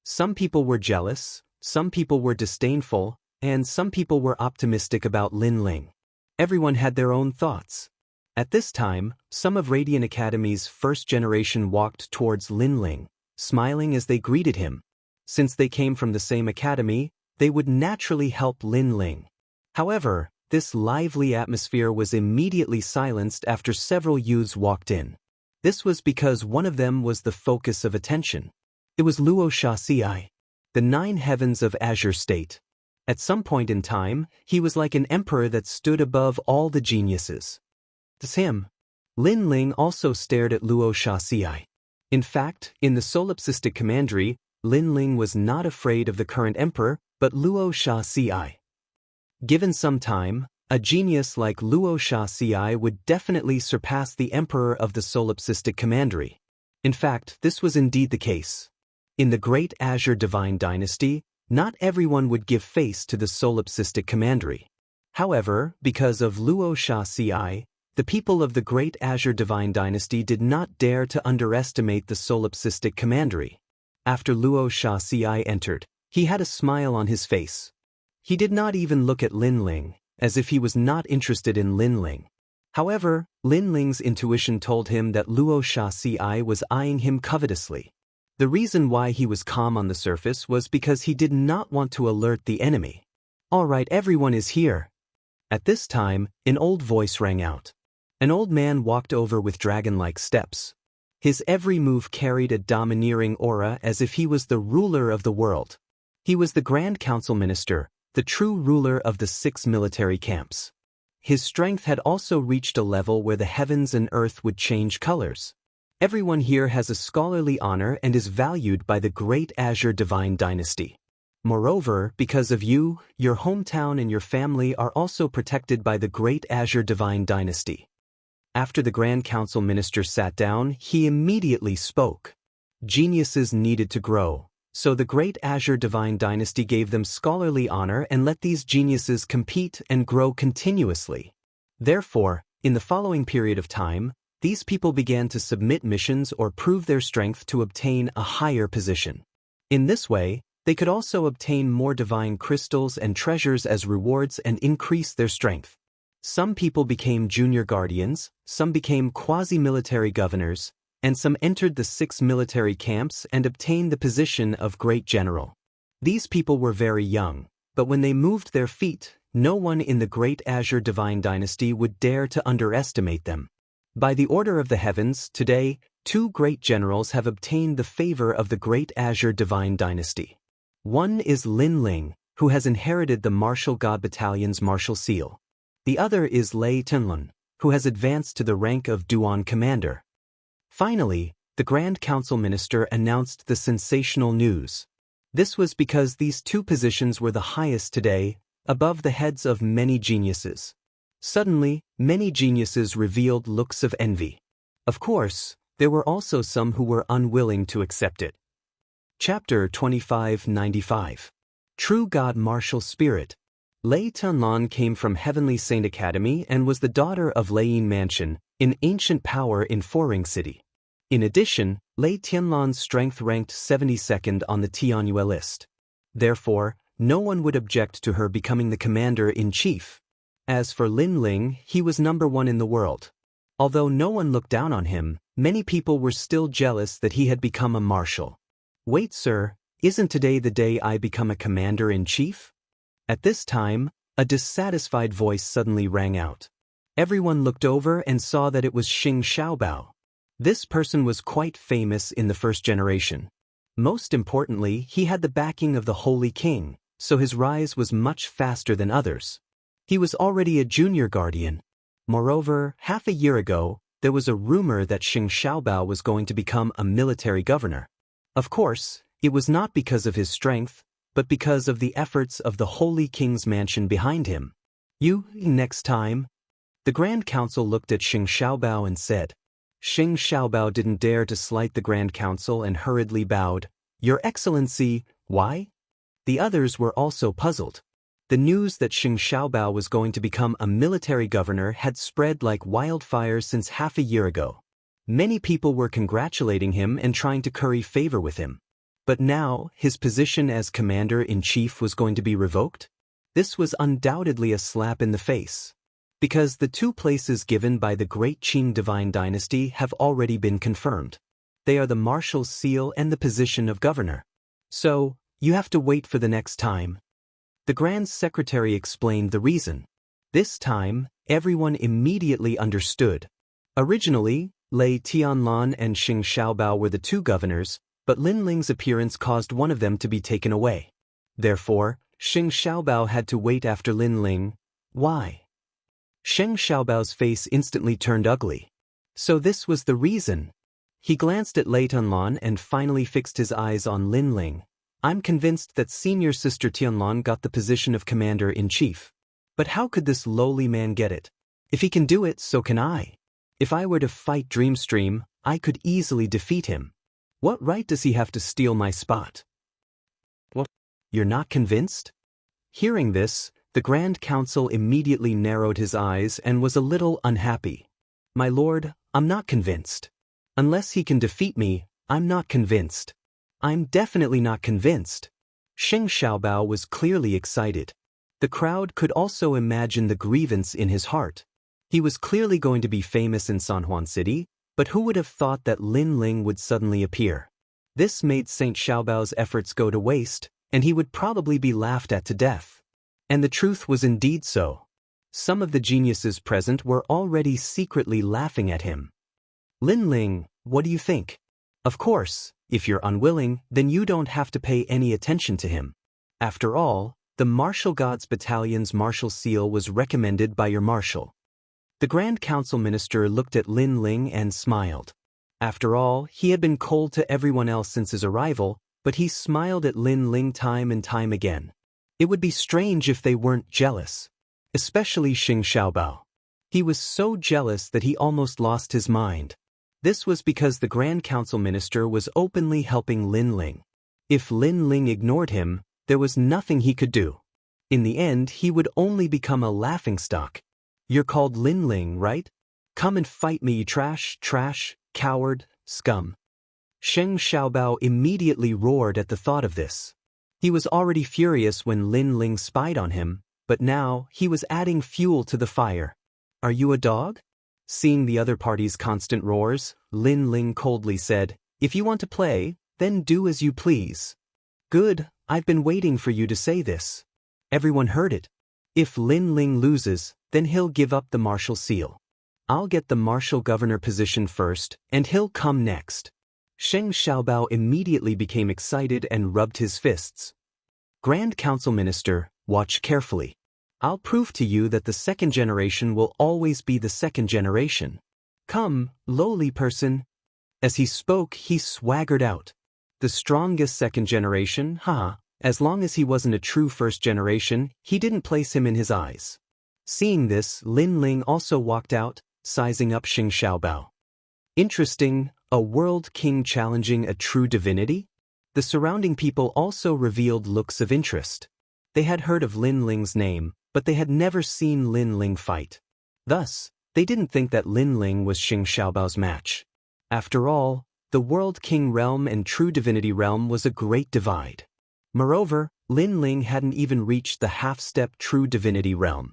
Some people were jealous, some people were disdainful, and some people were optimistic about Lin Ling. Everyone had their own thoughts. At this time, some of Radiant Academy's first generation walked towards Lin Ling, smiling as they greeted him. Since they came from the same academy, they would naturally help Lin Ling. However, this lively atmosphere was immediately silenced after several youths walked in. This was because one of them was the focus of attention. It was Luo Sha Ci, the 9 heavens of Azure State. At some point in time, he was like an emperor that stood above all the geniuses. It's him. Lin Ling also stared at Luo Sha Ci. In fact, in the solipsistic commandery, Lin Ling was not afraid of the current emperor, but Luo Sha Ci. Given some time, a genius like Luo Sha Ci would definitely surpass the emperor of the solipsistic commandery. In fact, this was indeed the case. In the Great Azure Divine Dynasty, not everyone would give face to the solipsistic commandery. However, because of Luo Sha Ci, the people of the Great Azure Divine Dynasty did not dare to underestimate the solipsistic commandery. After Luo Sha Ci entered, he had a smile on his face. He did not even look at Lin Ling, as if he was not interested in Lin Ling. However, Lin Ling's intuition told him that Luo Shaci was eyeing him covetously. The reason why he was calm on the surface was because he did not want to alert the enemy. "All right, everyone is here." At this time, an old voice rang out. An old man walked over with dragon-like steps. His every move carried a domineering aura as if he was the ruler of the world. He was the Grand Council Minister, the true ruler of the 6 military camps. His strength had also reached a level where the heavens and earth would change colors. Everyone here has a scholarly honor and is valued by the Great Azure Divine Dynasty. Moreover, because of you, your hometown and your family are also protected by the Great Azure Divine Dynasty. After the Grand Council Minister sat down, he immediately spoke. Geniuses needed to grow, so the Great Azure Divine Dynasty gave them scholarly honor and let these geniuses compete and grow continuously. Therefore, in the following period of time, these people began to submit missions or prove their strength to obtain a higher position. In this way, they could also obtain more divine crystals and treasures as rewards and increase their strength. Some people became junior guardians, some became quasi-military governors, and some entered the 6 military camps and obtained the position of great general. These people were very young, but when they moved their feet, no one in the Great Azure Divine Dynasty would dare to underestimate them. By the order of the heavens, today, 2 great generals have obtained the favor of the Great Azure Divine Dynasty. One is Lin Ling, who has inherited the Martial God Battalion's martial seal. The other is Lei Tenlun, who has advanced to the rank of Duan Commander. Finally, the Grand Council Minister announced the sensational news. This was because these 2 positions were the highest today, above the heads of many geniuses. Suddenly, many geniuses revealed looks of envy. Of course, there were also some who were unwilling to accept it. Chapter 2595. True God Martial Spirit. Lei Tenlan came from Heavenly Saint Academy and was the daughter of Leiyin Mansion, an ancient power in Foring City. In addition, Lei Tianlan's strength ranked 72nd on the Tianyue list. Therefore, no one would object to her becoming the commander-in-chief. As for Lin Ling, he was number 1 in the world. Although no one looked down on him, many people were still jealous that he had become a marshal. "Wait, sir, isn't today the day I become a commander-in-chief?" At this time, a dissatisfied voice suddenly rang out. Everyone looked over and saw that it was Xing Xiaobao. This person was quite famous in the first generation. Most importantly, he had the backing of the Holy King, so his rise was much faster than others. He was already a junior guardian. Moreover, half a year ago, there was a rumor that Xing Xiaobao was going to become a military governor. Of course, it was not because of his strength, but because of the efforts of the Holy King's mansion behind him. "You, next time?" The Grand Council looked at Xing Xiaobao and said. Xing Xiaobao didn't dare to slight the Grand Council and hurriedly bowed. "Your Excellency, why?" The others were also puzzled. The news that Xing Xiaobao was going to become a military governor had spread like wildfire since half a year ago. Many people were congratulating him and trying to curry favor with him. But now, his position as commander-in-chief was going to be revoked? This was undoubtedly a slap in the face. Because the 2 places given by the Great Qing Divine Dynasty have already been confirmed. They are the Marshal's Seal and the position of governor. So, you have to wait for the next time. The Grand Secretary explained the reason. This time, everyone immediately understood. Originally, Lei Tianlan and Xing Xiaobao were the 2 governors, but Lin Ling's appearance caused one of them to be taken away. Therefore, Xing Xiaobao had to wait after Lin Ling. Why? Xing Xiaobao's face instantly turned ugly. So this was the reason. He glanced at Lei Tianlan and finally fixed his eyes on Lin Ling. "I'm convinced that senior sister Tianlan got the position of commander-in-chief. But how could this lowly man get it? If he can do it, so can I. If I were to fight Dreamstream, I could easily defeat him. What right does he have to steal my spot?" "What? You're not convinced?" Hearing this, the Grand Council immediately narrowed his eyes and was a little unhappy. "My lord, I'm not convinced. Unless he can defeat me, I'm not convinced. I'm definitely not convinced." Xing Xiaobao was clearly excited. The crowd could also imagine the grievance in his heart. He was clearly going to be famous in San Juan City, but who would have thought that Lin Ling would suddenly appear? This made Saint Xiaobao's efforts go to waste, and he would probably be laughed at to death. And the truth was indeed so. Some of the geniuses present were already secretly laughing at him. Lin Ling, what do you think? Of course, if you're unwilling, then you don't have to pay any attention to him. After all, the Martial Gods Battalion's martial seal was recommended by your marshal. The Grand Council Minister looked at Lin Ling and smiled. After all, he had been cold to everyone else since his arrival, but he smiled at Lin Ling time and time again. It would be strange if they weren't jealous. Especially Xing Xiaobao. He was so jealous that he almost lost his mind. This was because the Grand Council Minister was openly helping Lin Ling. If Lin Ling ignored him, there was nothing he could do. In the end, he would only become a laughingstock. You're called Lin Ling, right? Come and fight me, you trash, coward, scum. Xing Xiaobao immediately roared at the thought of this. He was already furious when Lin Ling spied on him, but now he was adding fuel to the fire. Are you a dog? Seeing the other party's constant roars, Lin Ling coldly said, If you want to play, then do as you please. Good, I've been waiting for you to say this. Everyone heard it. If Lin Ling loses, then he'll give up the martial seal. I'll get the martial governor position first, and he'll come next. Xing Xiaobao immediately became excited and rubbed his fists. Grand Council Minister, watch carefully. I'll prove to you that the second generation will always be the second generation. Come, lowly person. As he spoke, he swaggered out. The strongest second generation, as long as he wasn't a true first generation, he didn't place him in his eyes. Seeing this, Lin Ling also walked out, sizing up Xing Xiaobao. Interesting, a world king challenging a true divinity? The surrounding people also revealed looks of interest. They had heard of Lin Ling's name, but they had never seen Lin Ling fight. Thus, they didn't think that Lin Ling was Xing Xiaobao's match. After all, the World King realm and True Divinity realm was a great divide. Moreover, Lin Ling hadn't even reached the half-step True Divinity realm.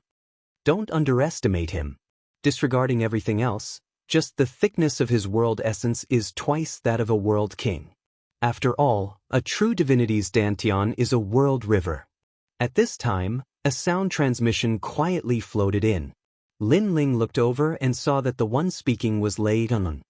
Don't underestimate him. Disregarding everything else, just the thickness of his world essence is twice that of a World King. After all, a True Divinity's Dantian is a world river. At this time, a sound transmission quietly floated in. Lin Ling looked over and saw that the one speaking was Lei Yunlin.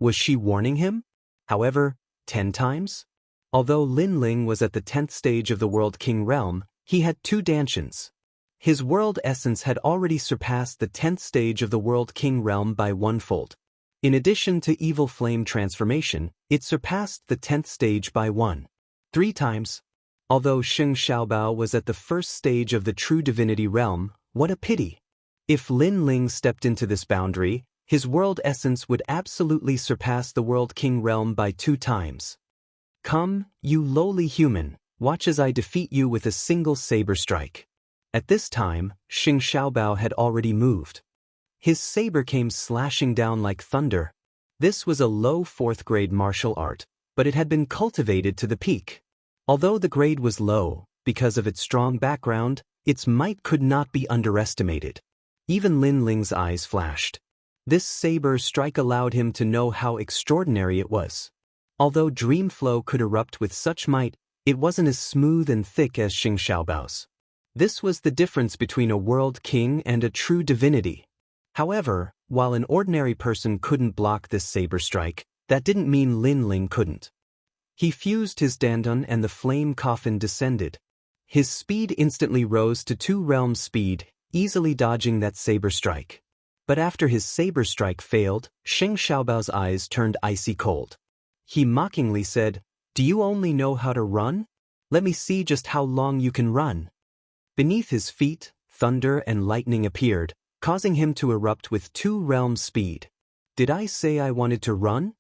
Was she warning him? However, 10 times? Although Lin Ling was at the 10th stage of the World King realm, he had 2 Dantians. His world essence had already surpassed the 10th stage of the World King realm by 1-fold. In addition to evil flame transformation, it surpassed the 10th stage by 3 times. Although Xing Xiaobao was at the first stage of the True Divinity realm, what a pity. If Lin Ling stepped into this boundary, his world essence would absolutely surpass the World King realm by 2 times. Come, you lowly human, watch as I defeat you with a single saber strike. At this time, Xing Xiaobao had already moved. His saber came slashing down like thunder. This was a low 4th grade martial art, but it had been cultivated to the peak. Although the grade was low, because of its strong background, its might could not be underestimated. Even Lin Ling's eyes flashed. This saber strike allowed him to know how extraordinary it was. Although Dream Flow could erupt with such might, it wasn't as smooth and thick as Xing Xiaobao's. This was the difference between a World King and a True Divinity. However, while an ordinary person couldn't block this saber strike, that didn't mean Lin Ling couldn't. He fused his Dandan and the flame coffin descended. His speed instantly rose to 2 realms speed, easily dodging that saber strike. But after his saber strike failed, Xing Xiaobao's eyes turned icy cold. He mockingly said, "Do you only know how to run? Let me see just how long you can run." Beneath his feet, thunder and lightning appeared, causing him to erupt with 2 realms speed. Did I say I wanted to run?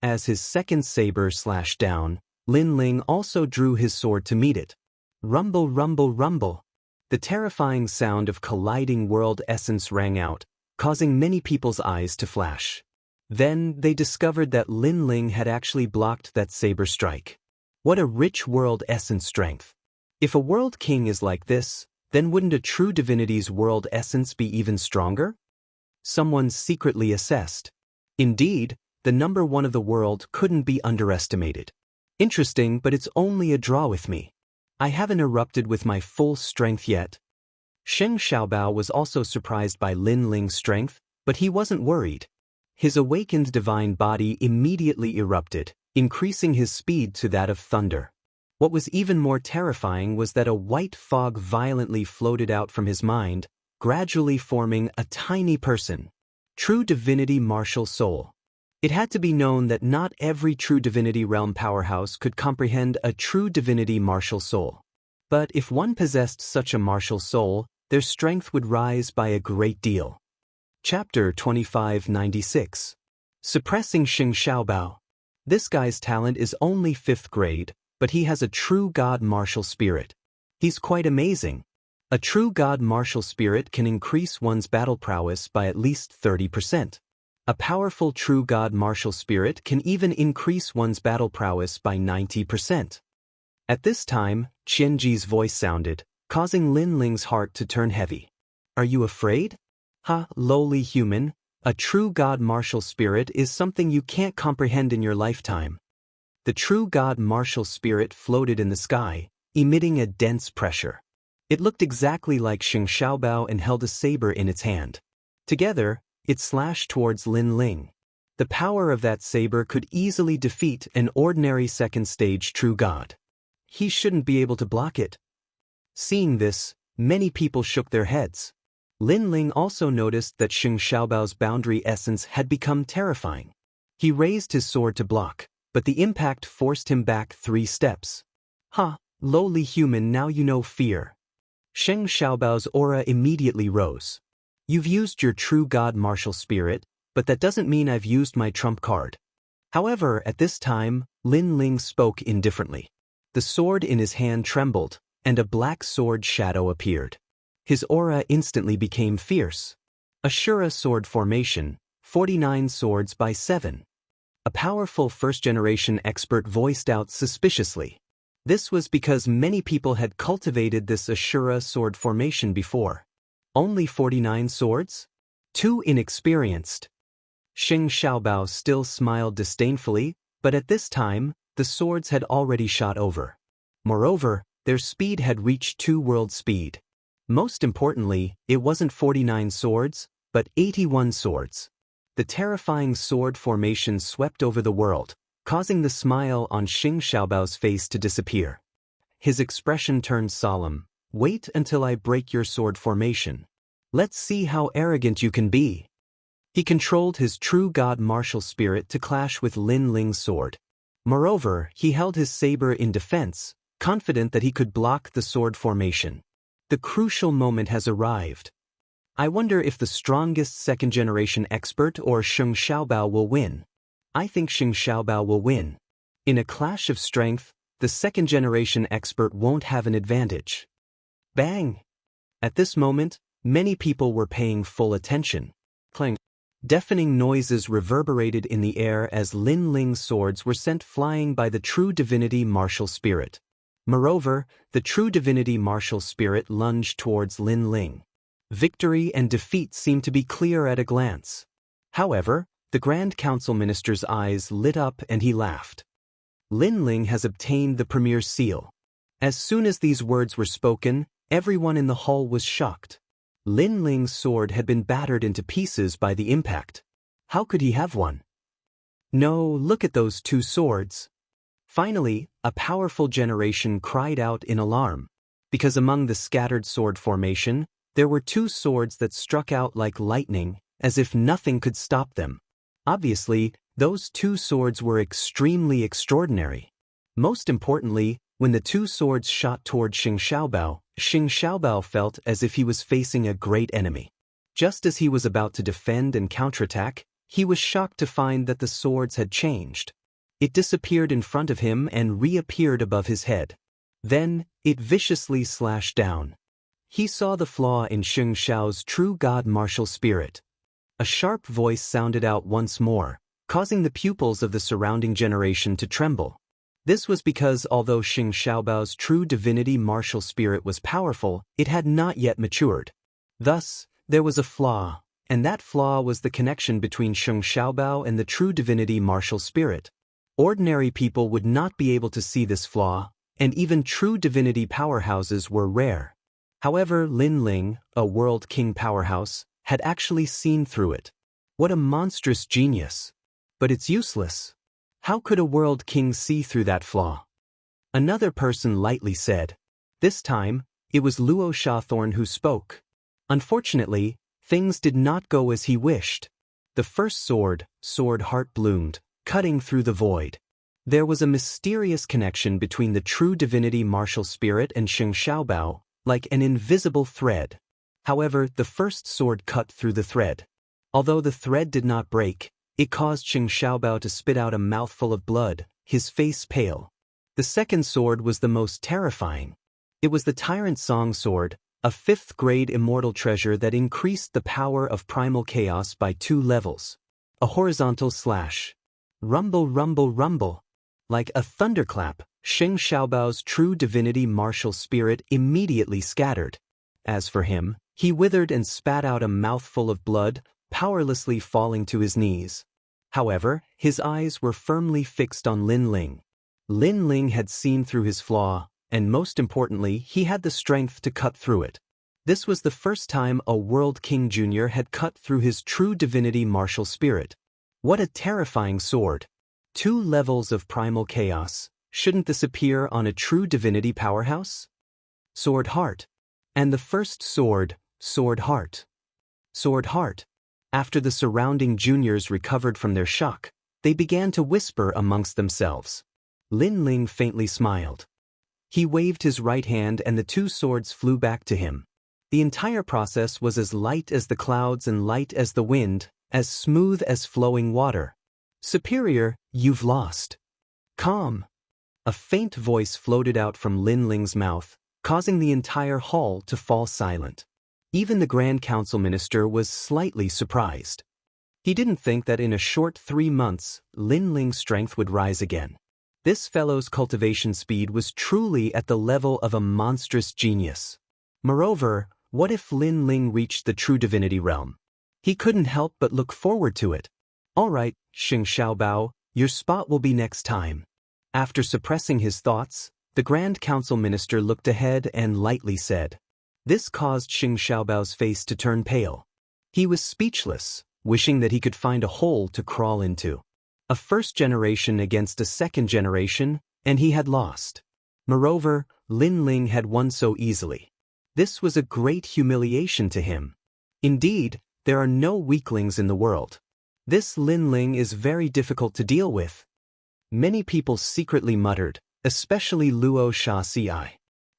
As his second saber slashed down, Lin Ling also drew his sword to meet it. Rumble, rumble, rumble. The terrifying sound of colliding world essence rang out, causing many people's eyes to flash. Then they discovered that Lin Ling had actually blocked that saber strike. What a rich world essence strength. If a world king is like this, Then wouldn't a true divinity's world essence be even stronger? Someone secretly assessed. Indeed, the number one of the world couldn't be underestimated. Interesting, but it's only a draw with me. I haven't erupted with my full strength yet. Sheng Xiaobao was also surprised by Lin Ling's strength, but he wasn't worried. His awakened divine body immediately erupted, increasing his speed to that of thunder. What was even more terrifying was that a white fog violently floated out from his mind, gradually forming a tiny person. True divinity martial soul. It had to be known that not every true divinity realm powerhouse could comprehend a true divinity martial soul. But if one possessed such a martial soul, their strength would rise by a great deal. Chapter 2596. Suppressing Sheng Xiaobao. This guy's talent is only 5th grade, but he has a true god martial spirit. He's quite amazing. A true god martial spirit can increase one's battle prowess by at least 30%. A powerful true god martial spirit can even increase one's battle prowess by 90%. At this time, Qianji's voice sounded, causing Lin Ling's heart to turn heavy. Are you afraid? Ha, lowly human, a true god martial spirit is something you can't comprehend in your lifetime. The true god martial spirit floated in the sky, emitting a dense pressure. It looked exactly like Sheng Xiaobao and held a saber in its hand. Together, it slashed towards Lin Ling. The power of that saber could easily defeat an ordinary second-stage true god. He shouldn't be able to block it. Seeing this, many people shook their heads. Lin Ling also noticed that Sheng Xiaobao's boundary essence had become terrifying. He raised his sword to block, but the impact forced him back 3 steps. Ha, lowly human, now you know fear. Sheng Xiaobao's aura immediately rose. You've used your true god martial spirit, but that doesn't mean I've used my trump card. However, at this time, Lin Ling spoke indifferently. The sword in his hand trembled, and a black sword shadow appeared. His aura instantly became fierce. Ashura sword formation, 49 swords by 7. A powerful first-generation expert voiced out suspiciously. This was because many people had cultivated this Ashura sword formation before. Only 49 swords? Too inexperienced. Sheng Xiaobao still smiled disdainfully, but at this time, the swords had already shot over. Moreover, their speed had reached 2-world speed. Most importantly, it wasn't 49 swords, but 81 swords. The terrifying sword formation swept over the world, causing the smile on Sheng Xiaobao's face to disappear. His expression turned solemn. Wait until I break your sword formation. Let's see how arrogant you can be. He controlled his true god martial spirit to clash with Lin Ling's sword. Moreover, he held his saber in defense, confident that he could block the sword formation. The crucial moment has arrived. I wonder if the strongest second-generation expert or Sheng Xiaobao will win. I think Sheng Xiaobao will win. In a clash of strength, the second-generation expert won't have an advantage. Bang! At this moment, many people were paying full attention. Clang! Deafening noises reverberated in the air as Lin Ling's swords were sent flying by the true divinity martial spirit. Moreover, the true divinity martial spirit lunged towards Lin Ling. Victory and defeat seemed to be clear at a glance. However, the Grand Council Minister's eyes lit up and he laughed. Lin Ling has obtained the Premier Seal. As soon as these words were spoken, everyone in the hall was shocked. Lin Ling's sword had been battered into pieces by the impact. How could he have one? No, look at those 2 swords. Finally, a powerful generation cried out in alarm, because among the scattered sword formation, there were 2 swords that struck out like lightning, as if nothing could stop them. Obviously, those 2 swords were extremely extraordinary. Most importantly, when the 2 swords shot toward Sheng Xiaobao felt as if he was facing a great enemy. Just as he was about to defend and counterattack, he was shocked to find that the swords had changed. It disappeared in front of him and reappeared above his head. Then, it viciously slashed down. He saw the flaw in Sheng Xiao's true god martial spirit. A sharp voice sounded out once more, causing the pupils of the surrounding generation to tremble. This was because although Xing Xiaobao's true divinity martial spirit was powerful, it had not yet matured. Thus, there was a flaw, and that flaw was the connection between Xing Xiaobao and the true divinity martial spirit. Ordinary people would not be able to see this flaw, and even true divinity powerhouses were rare. However, Lin Ling, a world king powerhouse, had actually seen through it. What a monstrous genius! But it's useless. How could a world king see through that flaw? Another person lightly said. This time, it was Luo Shathorn who spoke. Unfortunately, things did not go as he wished. The first sword heart bloomed, cutting through the void. There was a mysterious connection between the true divinity martial spirit and Xing Xiaobao, like an invisible thread. However, the first sword cut through the thread. Although the thread did not break, it caused Xing Xiaobao to spit out a mouthful of blood, his face pale. The second sword was the most terrifying. It was the Tyrant Song Sword, a 5th-grade immortal treasure that increased the power of primal chaos by 2 levels. A horizontal slash. Rumble, rumble, rumble. Like a thunderclap, Xing Xiaobao's true divinity martial spirit immediately scattered. As for him, he withered and spat out a mouthful of blood, powerlessly falling to his knees. However, his eyes were firmly fixed on Lin Ling. Lin Ling had seen through his flaw, and most importantly, he had the strength to cut through it. This was the first time a World King Jr. had cut through his true divinity martial spirit. What a terrifying sword! 2 levels of primal chaos. Shouldn't this appear on a true divinity powerhouse? Sword Heart. And the first sword Heart. Sword Heart. After the surrounding juniors recovered from their shock, they began to whisper amongst themselves. Lin Ling faintly smiled. He waved his right hand and the 2 swords flew back to him. The entire process was as light as the clouds and light as the wind, as smooth as flowing water. Superior, you've lost. Calm. A faint voice floated out from Lin Ling's mouth, causing the entire hall to fall silent. Even the Grand Council Minister was slightly surprised. He didn't think that in a short 3 months, Lin Ling's strength would rise again. This fellow's cultivation speed was truly at the level of a monstrous genius. Moreover, what if Lin Ling reached the true divinity realm? He couldn't help but look forward to it. All right, Xing Xiaobao, your spot will be next time. After suppressing his thoughts, the Grand Council Minister looked ahead and lightly said. This caused Xing Xiaobao's face to turn pale. He was speechless, wishing that he could find a hole to crawl into. A first generation against a second generation, and he had lost. Moreover, Lin Ling had won so easily. This was a great humiliation to him. Indeed, there are no weaklings in the world. This Lin Ling is very difficult to deal with. Many people secretly muttered, especially Luo Shaci.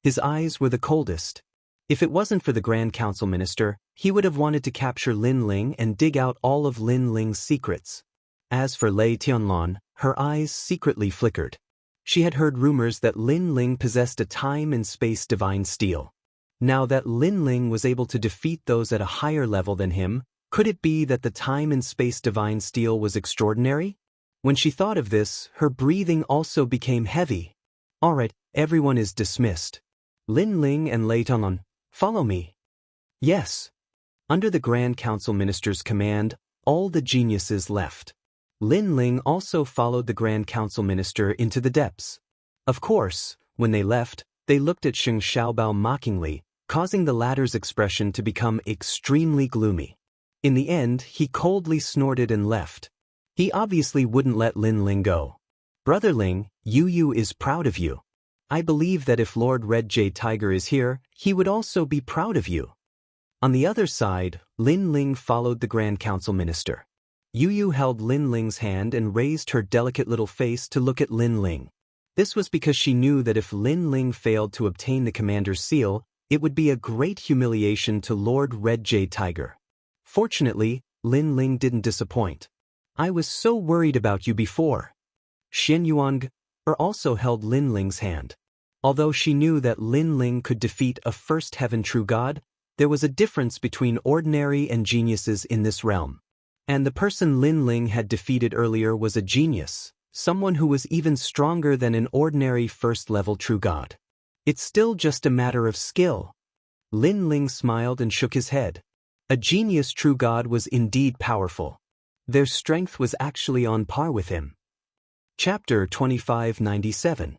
His eyes were the coldest. If it wasn't for the Grand Council Minister, he would have wanted to capture Lin Ling and dig out all of Lin Ling's secrets. As for Lei Tianlan, her eyes secretly flickered. She had heard rumors that Lin Ling possessed a time and space divine steel. Now that Lin Ling was able to defeat those at a higher level than him, could it be that the time and space divine steel was extraordinary? When she thought of this, her breathing also became heavy. All right, everyone is dismissed. Lin Ling and Lei Tianlan, follow me. Yes. Under the Grand Council Minister's command, all the geniuses left. Lin Ling also followed the Grand Council Minister into the depths. Of course, when they left, they looked at Xing Xiaobao mockingly, causing the latter's expression to become extremely gloomy. In the end, he coldly snorted and left. He obviously wouldn't let Lin Ling go. Brother Ling, Yu is proud of you. I believe that if Lord Red Jade Tiger is here, he would also be proud of you. On the other side, Lin Ling followed the Grand Council Minister. Yu held Lin Ling's hand and raised her delicate little face to look at Lin Ling. This was because she knew that if Lin Ling failed to obtain the commander's seal, it would be a great humiliation to Lord Red Jade Tiger. Fortunately, Lin Ling didn't disappoint. I was so worried about you before. Xian Yuang also held Lin Ling's hand. Although she knew that Lin Ling could defeat a first heaven true god, there was a difference between ordinary and geniuses in this realm. And the person Lin Ling had defeated earlier was a genius, Someone who was even stronger than an ordinary first-level true god. It's still just a matter of skill. Lin Ling smiled and shook his head. A genius true god was indeed powerful. Their strength was actually on par with him. Chapter 2597.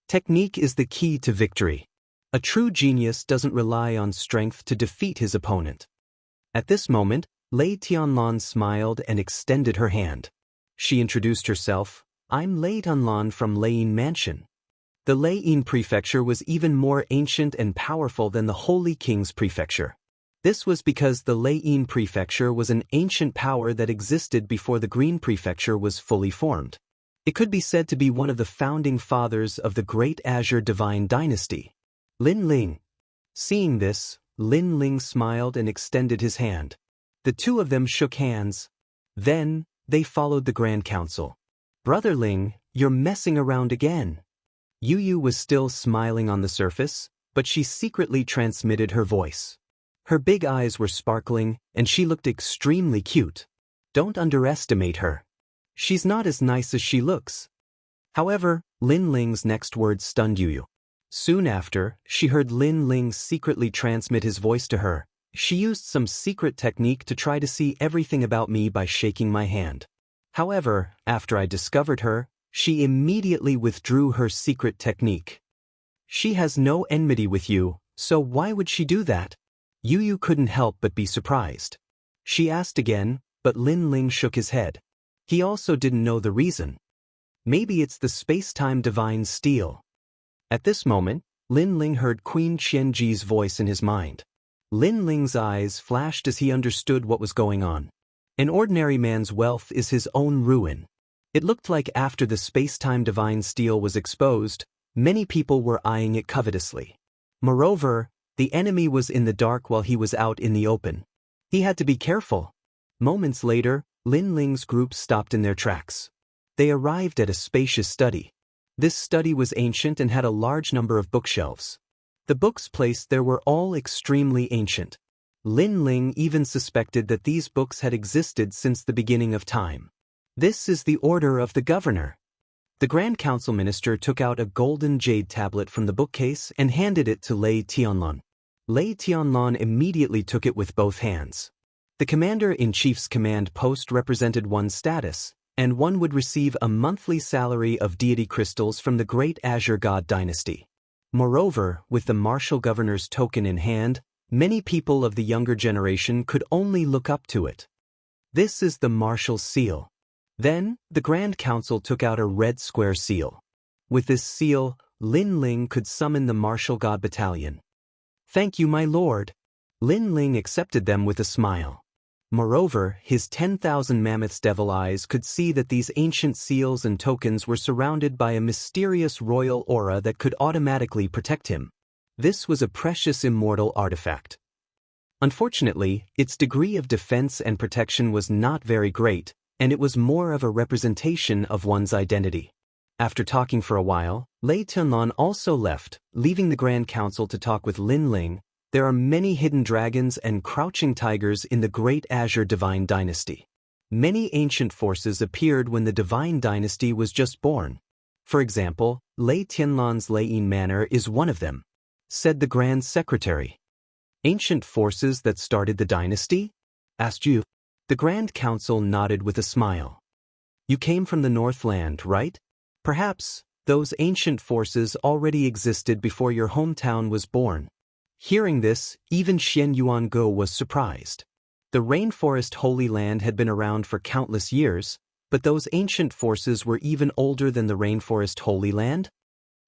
Technique is the key to victory. A true genius doesn't rely on strength to defeat his opponent. At this moment, Lei Tianlan smiled and extended her hand. She introduced herself. I'm Lei Tianlan from Leiyin Mansion. The Leiyin Prefecture was even more ancient and powerful than the Holy King's Prefecture. This was because the Leiyin Prefecture was an ancient power that existed before the Green Prefecture was fully formed. It could be said to be one of the founding fathers of the Great Azure Divine Dynasty. Lin Ling. Seeing this, Lin Ling smiled and extended his hand. The two of them shook hands. Then, they followed the Grand Council. Brother Ling, you're messing around again. Yu Yu was still smiling on the surface, but she secretly transmitted her voice. Her big eyes were sparkling, and she looked extremely cute. Don't underestimate her. She's not as nice as she looks. However, Lin Ling's next words stunned Yu Yu. Soon after, she heard Lin Ling secretly transmit his voice to her. She used some secret technique to try to see everything about me by shaking my hand. However, after I discovered her, she immediately withdrew her secret technique. She has no enmity with you, so why would she do that? Yu Yu couldn't help but be surprised. She asked again, but Lin Ling shook his head. He also didn't know the reason. Maybe it's the space-time divine steel. At this moment, Lin Ling heard Queen Qianji's voice in his mind. Lin Ling's eyes flashed as he understood what was going on. An ordinary man's wealth is his own ruin. It looked like after the space-time divine steel was exposed, many people were eyeing it covetously. Moreover, the enemy was in the dark while he was out in the open. He had to be careful. Moments later, Lin Ling's group stopped in their tracks. They arrived at a spacious study. This study was ancient and had a large number of bookshelves. The books placed there were all extremely ancient. Lin Ling even suspected that these books had existed since the beginning of time. This is the order of the governor. The Grand Council Minister took out a golden jade tablet from the bookcase and handed it to Lei Tianlan. Lei Tianlan immediately took it with both hands. The Commander-in-Chief's command post represented one's status, and one would receive a monthly salary of deity crystals from the Great Azure God Dynasty. Moreover, with the martial governor's token in hand, many people of the younger generation could only look up to it. This is the Marshal's seal. Then, the Grand Council took out a red square seal. With this seal, Lin Ling could summon the Martial God Battalion. Thank you, my lord. Lin Ling accepted them with a smile. Moreover, his 10,000 mammoths' devil eyes could see that these ancient seals and tokens were surrounded by a mysterious royal aura that could automatically protect him. This was a precious immortal artifact. Unfortunately, its degree of defense and protection was not very great, and it was more of a representation of one's identity. After talking for a while, Lei Tianlan also left, leaving the Grand Council to talk with Lin Ling. There are many hidden dragons and crouching tigers in the Great Azure Divine Dynasty. Many ancient forces appeared when the Divine Dynasty was just born. For example, Lei Tianlan's Leiyin Manor is one of them, said the Grand Secretary. Ancient forces that started the dynasty? Asked Yu. The Grand Council nodded with a smile. You came from the Northland, right? Perhaps, those ancient forces already existed before your hometown was born. Hearing this, even Xian Yuango was surprised. The Rainforest Holy Land had been around for countless years, but those ancient forces were even older than the Rainforest Holy Land.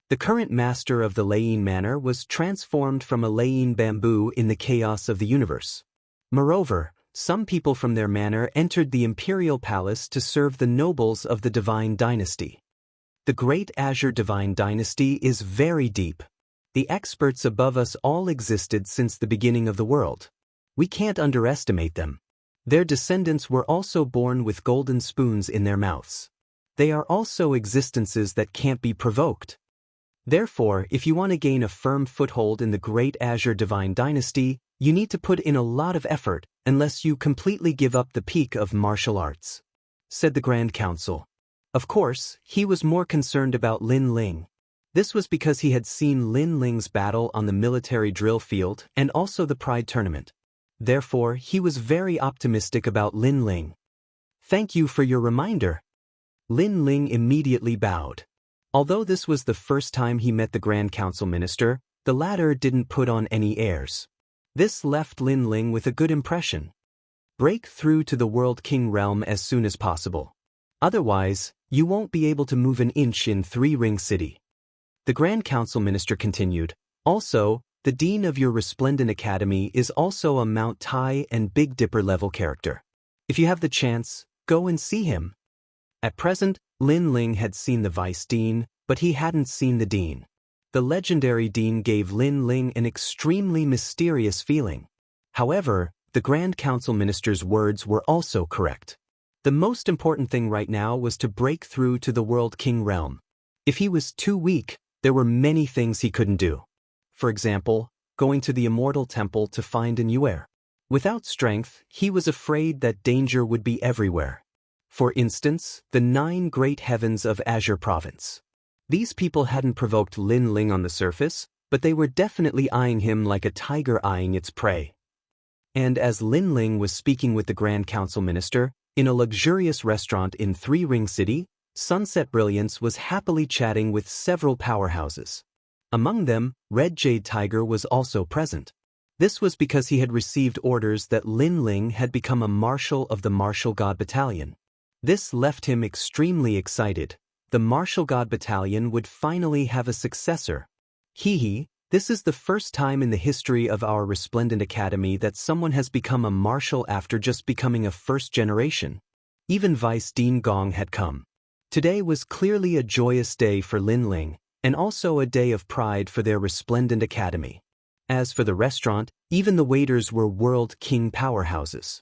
The current master of the Leiyin Manor was transformed from a Leiyin bamboo in the chaos of the universe. Moreover, some people from their manor entered the imperial palace to serve the nobles of the Divine Dynasty. The Great Azure Divine Dynasty is very deep. The experts above us all existed since the beginning of the world. We can't underestimate them. Their descendants were also born with golden spoons in their mouths. They are also existences that can't be provoked. Therefore, if you want to gain a firm foothold in the Great Azure Divine Dynasty, you need to put in a lot of effort, unless you completely give up the peak of martial arts, said the Grand Council. Of course, he was more concerned about Lin Ling. This was because he had seen Lin Ling's battle on the military drill field and also the Pride tournament. Therefore, he was very optimistic about Lin Ling. "Thank you for your reminder." Lin Ling immediately bowed. Although this was the first time he met the Grand Council Minister, the latter didn't put on any airs. This left Lin Ling with a good impression. Break through to the World King realm as soon as possible. Otherwise, you won't be able to move an inch in Three Ring City. The Grand Council Minister continued, "Also, the Dean of your Resplendent Academy is also a Mount Tai and Big Dipper level character. If you have the chance, go and see him." At present, Lin Ling had seen the Vice Dean, but he hadn't seen the Dean. The legendary Dean gave Lin Ling an extremely mysterious feeling. However, the Grand Council Minister's words were also correct. The most important thing right now was to break through to the World King realm. If he was too weak, there were many things he couldn't do. For example, going to the Immortal Temple to find an Yuer. Without strength, he was afraid that danger would be everywhere. For instance, the 9 great heavens of Azure Province. These people hadn't provoked Lin Ling on the surface, but they were definitely eyeing him like a tiger eyeing its prey. And as Lin Ling was speaking with the Grand Council Minister, in a luxurious restaurant in Three Ring City, Sunset Brilliance was happily chatting with several powerhouses. Among them, Red Jade Tiger was also present. This was because he had received orders that Lin Ling had become a marshal of the Martial God Battalion. This left him extremely excited. The Martial God Battalion would finally have a successor. This is the first time in the history of our Resplendent Academy that someone has become a marshal after just becoming a first generation. Even Vice Dean Gong had come. Today was clearly a joyous day for Lin Ling, and also a day of pride for their Resplendent Academy. As for the restaurant, even the waiters were World King powerhouses.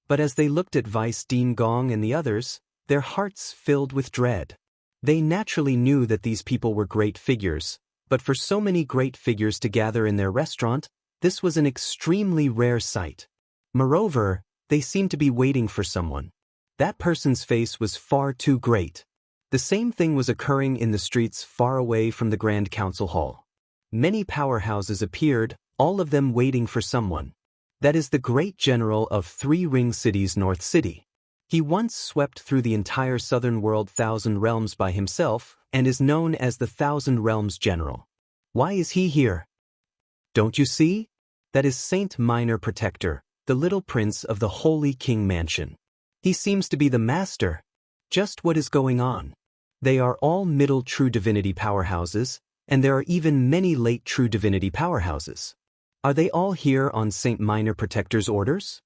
But as they looked at Vice Dean Gong and the others, their hearts filled with dread. They naturally knew that these people were great figures, but for so many great figures to gather in their restaurant, this was an extremely rare sight. Moreover, they seemed to be waiting for someone. That person's face was far too great. The same thing was occurring in the streets far away from the Grand Council Hall. Many powerhouses appeared, all of them waiting for someone. That is the great general of Three Ring City's North City. He once swept through the entire southern world 1,000 realms by himself and is known as the 1,000 Realms General. Why is he here? Don't you see? That is Saint Minor Protector, the little prince of the Holy King Mansion. He seems to be the master. Just what is going on? They are all middle true divinity powerhouses, and there are even many late true divinity powerhouses. Are they all here on Saint Minor Protector's orders?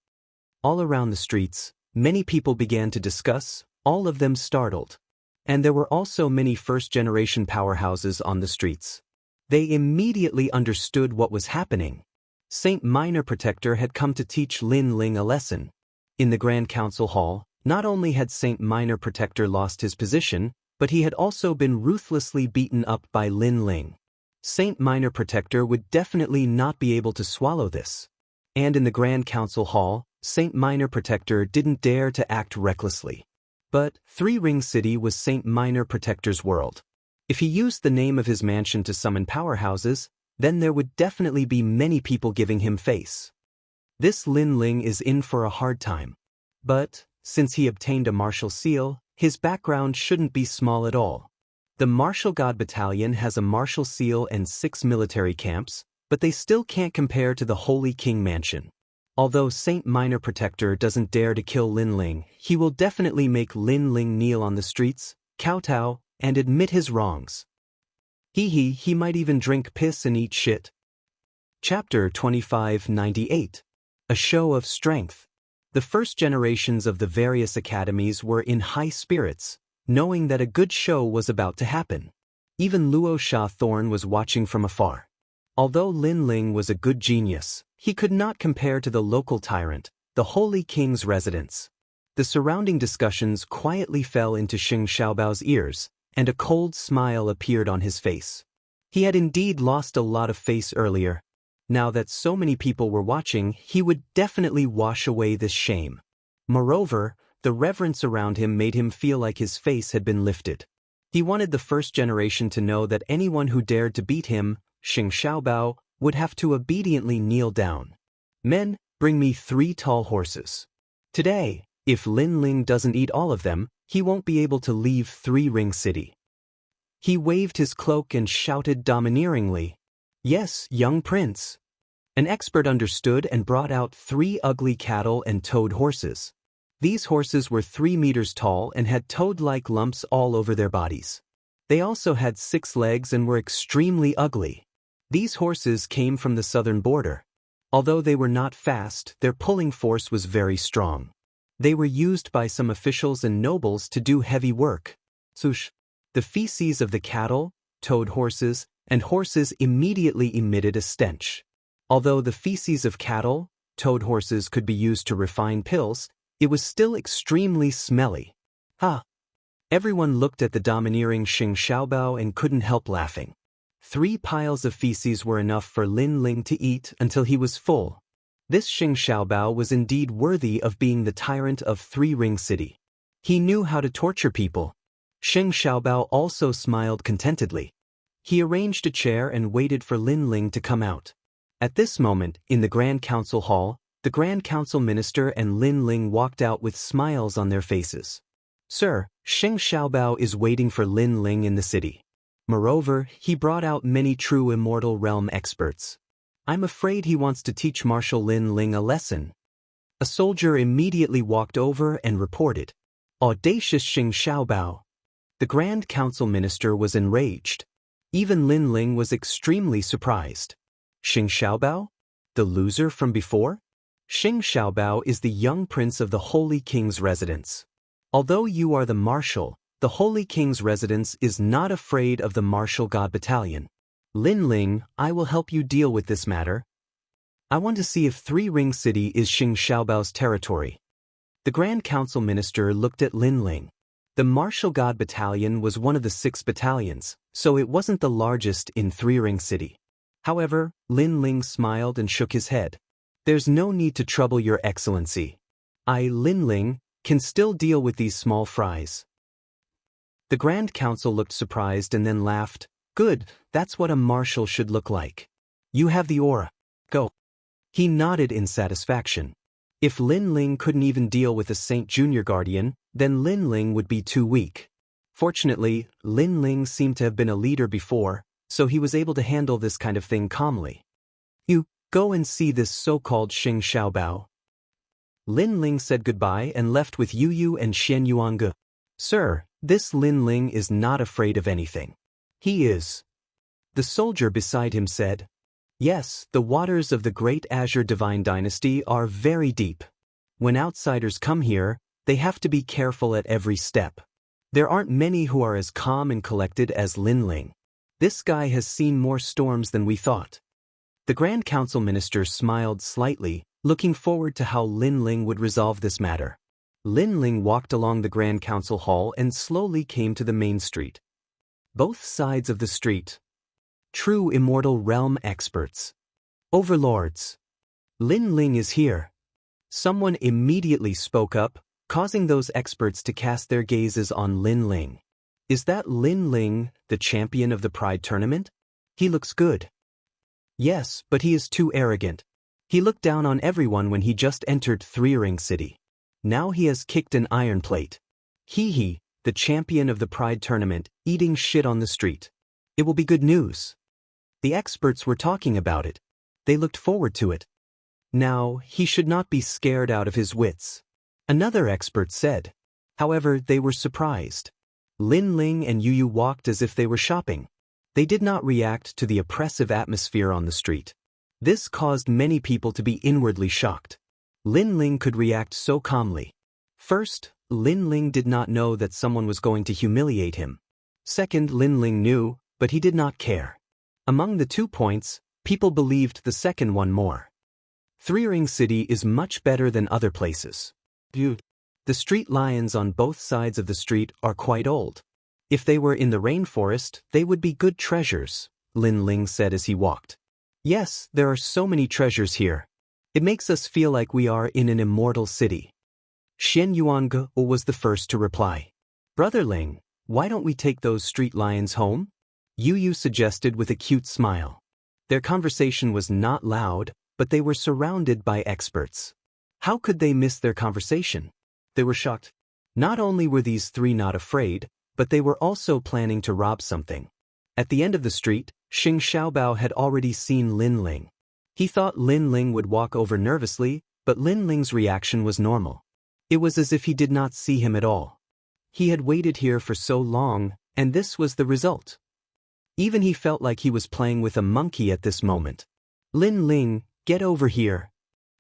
All around the streets, many people began to discuss, all of them startled. And there were also many first-generation powerhouses on the streets. They immediately understood what was happening. Saint Minor Protector had come to teach Lin Ling a lesson. In the Grand Council Hall, not only had Saint Minor Protector lost his position, but he had also been ruthlessly beaten up by Lin Ling. Saint Minor Protector would definitely not be able to swallow this. And in the Grand Council Hall, Saint Minor Protector didn't dare to act recklessly. But Three Ring City was Saint Minor Protector's world. If he used the name of his mansion to summon powerhouses, then there would definitely be many people giving him face. This Lin Ling is in for a hard time. But, since he obtained a martial seal, his background shouldn't be small at all. The Martial God Battalion has a martial seal and 6 military camps, but they still can't compare to the Holy King Mansion. Although Saint Minor Protector doesn't dare to kill Lin Ling, he will definitely make Lin Ling kneel on the streets, kowtow, and admit his wrongs. He might even drink piss and eat shit. Chapter 2598. A Show of Strength. The first generations of the various academies were in high spirits, knowing that a good show was about to happen. Even Luo Sha Thorn was watching from afar. Although Lin Ling was a good genius, he could not compare to the local tyrant, the Holy King's residence. The surrounding discussions quietly fell into Xing Xiaobao's ears, and a cold smile appeared on his face. He had indeed lost a lot of face earlier. Now that so many people were watching, he would definitely wash away this shame. Moreover, The reverence around him made him feel like his face had been lifted. He wanted the first generation to know that anyone who dared to beat him, Xing Xiaobao, would have to obediently kneel down. Men, bring me 3 tall horses. Today, if Lin Ling doesn't eat all of them, he won't be able to leave 3-ring city. He waved his cloak and shouted domineeringly, "Yes, young prince." An expert understood and brought out 3 ugly cattle and toad horses. These horses were 3 meters tall and had toad-like lumps all over their bodies. They also had 6 legs and were extremely ugly. These horses came from the southern border. Although they were not fast, their pulling force was very strong. They were used by some officials and nobles to do heavy work. Sush. The feces of the cattle, toad horses, and horses immediately emitted a stench. Although the feces of cattle, toad horses could be used to refine pills, it was still extremely smelly. Ha! Everyone looked at the domineering Xing Xiaobao and couldn't help laughing. 3 piles of feces were enough for Lin Ling to eat until he was full. This Xing Xiaobao was indeed worthy of being the tyrant of 3-ring city. He knew how to torture people. Xing Xiaobao also smiled contentedly. He arranged a chair and waited for Lin Ling to come out. At this moment, in the Grand Council Hall, the Grand Council Minister and Lin Ling walked out with smiles on their faces. "Sir, Xing Xiaobao is waiting for Lin Ling in the city. Moreover, he brought out many true immortal realm experts. I'm afraid he wants to teach Marshal Lin Ling a lesson." A soldier immediately walked over and reported, "Audacious Xing Xiaobao." The Grand Council Minister was enraged. Even Lin Ling was extremely surprised. Xing Xiaobao? The loser from before? Xing Xiaobao is the young prince of the Holy King's residence. Although you are the marshal, the Holy King's residence is not afraid of the Martial God Battalion. Lin Ling, I will help you deal with this matter. I want to see if 3-ring city is Xing Xiaobao's territory. The Grand Council Minister looked at Lin Ling. The Martial God Battalion was one of the 6 battalions, so it wasn't the largest in 3-ring city. However, Lin Ling smiled and shook his head. There's no need to trouble your excellency. I, Lin Ling, can still deal with these small fries. The Grand Council looked surprised and then laughed. Good, that's what a marshal should look like. You have the aura. Go. He nodded in satisfaction. If Lin Ling couldn't even deal with a Saint Junior Guardian, then Lin Ling would be too weak. Fortunately, Lin Ling seemed to have been a leader before, so he was able to handle this kind of thing calmly. You, go and see this so-called Xing Xiaobao. Lin Ling said goodbye and left with Yu Yu and Xian Yuange. Sir, this Lin Ling is not afraid of anything. He is. The soldier beside him said. Yes, the waters of the Great Azure Divine Dynasty are very deep. When outsiders come here, they have to be careful at every step. There aren't many who are as calm and collected as Lin Ling. This guy has seen more storms than we thought. The Grand Council Minister smiled slightly, looking forward to how Lin Ling would resolve this matter. Lin Ling walked along the Grand Council Hall and slowly came to the main street. Both sides of the street. True immortal realm experts. Overlords. Lin Ling is here. Someone immediately spoke up, causing those experts to cast their gazes on Lin Ling. Is that Lin Ling, the champion of the Pride Tournament? He looks good. Yes, but he is too arrogant. He looked down on everyone when he just entered 3-ring city. Now he has kicked an iron plate. He, the champion of the Pride Tournament, eating shit on the street. It will be good news. The experts were talking about it. They looked forward to it. Now, he should not be scared out of his wits. Another expert said. However, they were surprised. Lin Ling and Yu Yu walked as if they were shopping. They did not react to the oppressive atmosphere on the street. This caused many people to be inwardly shocked. Lin Ling could react so calmly. First, Lin Ling did not know that someone was going to humiliate him. Second, Lin Ling knew, but he did not care. Among the 2 points, people believed the second one more. 3-ring city is much better than other places. The street lions on both sides of the street are quite old. If they were in the rainforest, they would be good treasures, Lin Ling said as he walked. Yes, there are so many treasures here. It makes us feel like we are in an immortal city. Xian Yuange was the first to reply. Brother Ling, why don't we take those street lions home? Yu Yu suggested with a cute smile. Their conversation was not loud, but they were surrounded by experts. How could they miss their conversation? They were shocked. Not only were these three not afraid, but they were also planning to rob something. At the end of the street, Xing Xiaobao had already seen Lin Ling. He thought Lin Ling would walk over nervously, but Lin Ling's reaction was normal. It was as if he did not see him at all. He had waited here for so long, and this was the result. Even he felt like he was playing with a monkey at this moment. Lin Ling, get over here.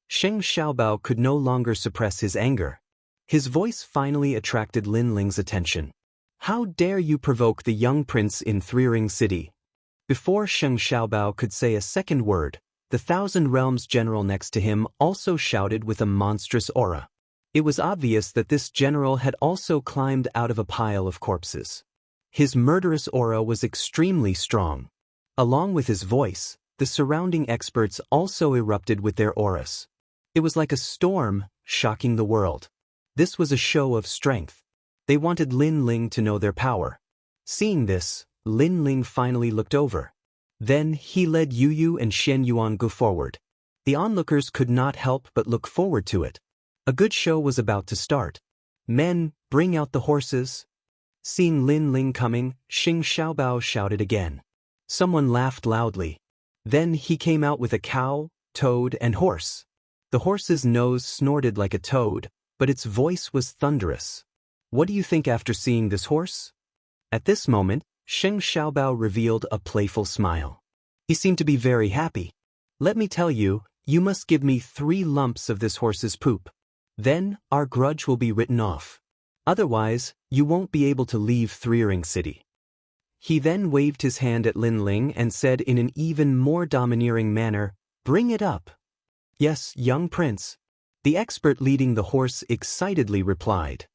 Xing Xiaobao could no longer suppress his anger. His voice finally attracted Lin Ling's attention. How dare you provoke the young prince in Three Ring City? Before Xing Xiaobao could say a second word, the Thousand Realms general next to him also shouted with a monstrous aura. It was obvious that this general had also climbed out of a pile of corpses. His murderous aura was extremely strong. Along with his voice, the surrounding experts also erupted with their auras. It was like a storm, shocking the world. This was a show of strength. They wanted Lin Ling to know their power. Seeing this, Lin Ling finally looked over. Then he led Yu Yu and Xian Yuange forward. The onlookers could not help but look forward to it. A good show was about to start. Men, bring out the horses. Seeing Lin Ling coming, Xing Xiaobao shouted again. Someone laughed loudly. Then he came out with a cow, toad, and horse. The horse's nose snorted like a toad, but its voice was thunderous. What do you think after seeing this horse? At this moment, Xing Xiaobao revealed a playful smile. He seemed to be very happy. Let me tell you, you must give me 3 lumps of this horse's poop. Then, our grudge will be written off. Otherwise, you won't be able to leave Three Ring City. He then waved his hand at Lin Ling and said in an even more domineering manner, bring it up. Yes, young prince. The expert leading the horse excitedly replied.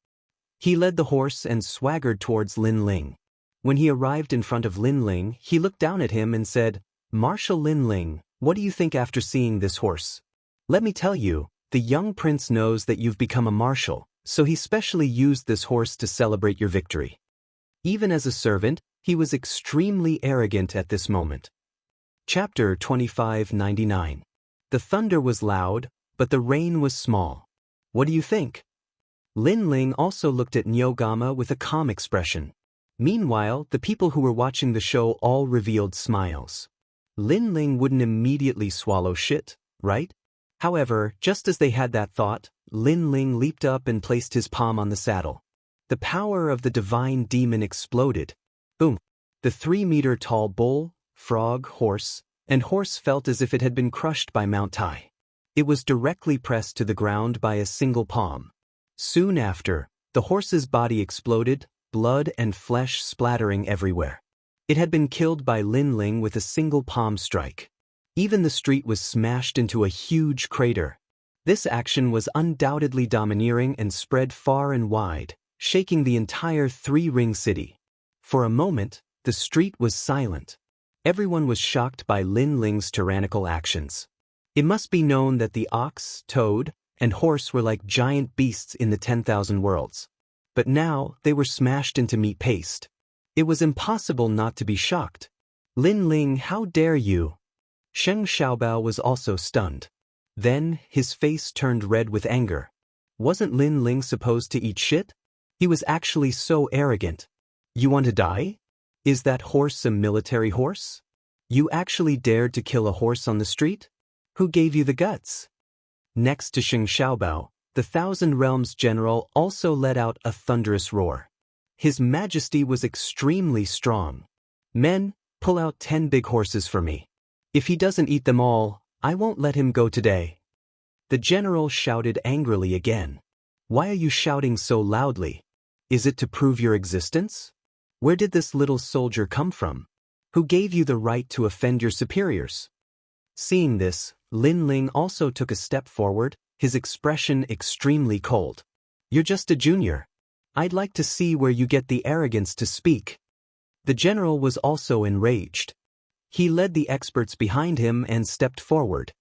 He led the horse and swaggered towards Lin Ling. When he arrived in front of Lin Ling, he looked down at him and said, Marshal Lin Ling, what do you think after seeing this horse? Let me tell you, the young prince knows that you've become a marshal, so he specially used this horse to celebrate your victory. Even as a servant, he was extremely arrogant at this moment. Chapter 2599. The thunder was loud, but the rain was small. What do you think? Lin Ling also looked at Nyogama with a calm expression. Meanwhile, the people who were watching the show all revealed smiles. Lin Ling wouldn't immediately swallow shit, right? However, just as they had that thought, Lin Ling leaped up and placed his palm on the saddle. The power of the divine demon exploded. Boom! The 3-meter-tall bull, frog, horse, and horse felt as if it had been crushed by Mount Tai. It was directly pressed to the ground by a single palm. Soon after, the horse's body exploded, blood and flesh splattering everywhere. It had been killed by Lin Ling with a single palm strike. Even the street was smashed into a huge crater. This action was undoubtedly domineering and spread far and wide, shaking the entire Three Ring City. For a moment, the street was silent. Everyone was shocked by Lin Ling's tyrannical actions. It must be known that the ox, toad, and horse were like giant beasts in the 10,000 worlds. But now, they were smashed into meat paste. It was impossible not to be shocked. Lin Ling, how dare you? Xing Xiaobao was also stunned. Then, his face turned red with anger. Wasn't Lin Ling supposed to eat shit? He was actually so arrogant. You want to die? Is that horse a military horse? You actually dared to kill a horse on the street? Who gave you the guts? Next to Xing Xiaobao, the Thousand Realms general also let out a thunderous roar. His majesty was extremely strong. Men, pull out 10 big horses for me. If he doesn't eat them all, I won't let him go today. The general shouted angrily again. Why are you shouting so loudly? Is it to prove your existence? Where did this little soldier come from? Who gave you the right to offend your superiors? Seeing this, Lin Ling also took a step forward, his expression extremely cold. You're just a junior. I'd like to see where you get the arrogance to speak. The general was also enraged. He led the experts behind him and stepped forward.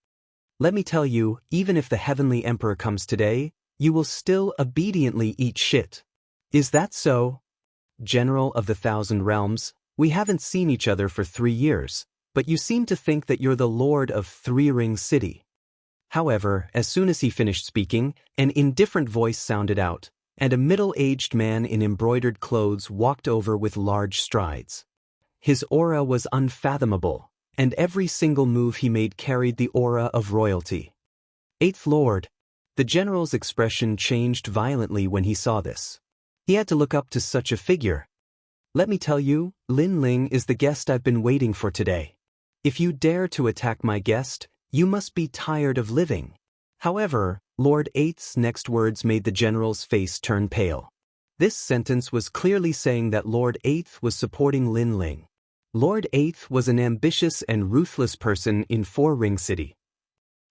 Let me tell you, even if the Heavenly Emperor comes today, you will still obediently eat shit. Is that so? General of the Thousand Realms, we haven't seen each other for 3 years, but you seem to think that you're the Lord of Three Ring City. However, as soon as he finished speaking, an indifferent voice sounded out, and a middle-aged man in embroidered clothes walked over with large strides. His aura was unfathomable, and every single move he made carried the aura of royalty. Eighth Lord. The general's expression changed violently when he saw this. He had to look up to such a figure. Let me tell you, Lin Ling is the guest I've been waiting for today. If you dare to attack my guest, you must be tired of living. However, Lord Eighth's next words made the general's face turn pale. This sentence was clearly saying that Lord Eighth was supporting Lin Ling. Lord Eighth was an ambitious and ruthless person in Four Ring City.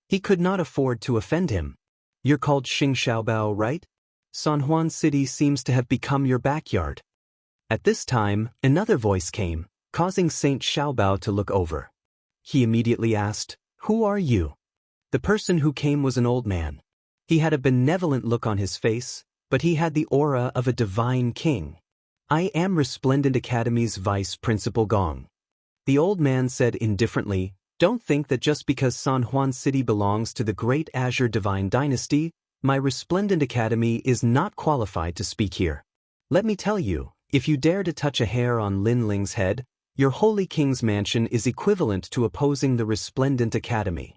He could not afford to offend him. You're called Xing Xiaobao, right? San Juan City seems to have become your backyard. At this time, another voice came, causing Saint Xiaobao to look over. He immediately asked, "Who are you?" The person who came was an old man. He had a benevolent look on his face, but he had the aura of a divine king. "I am Resplendent Academy's Vice Principal Gong." The old man said indifferently, "Don't think that just because San Juan City belongs to the Great Azure Divine Dynasty, my Resplendent Academy is not qualified to speak here. Let me tell you, if you dare to touch a hair on Lin Ling's head, your Holy King's mansion is equivalent to opposing the Resplendent Academy."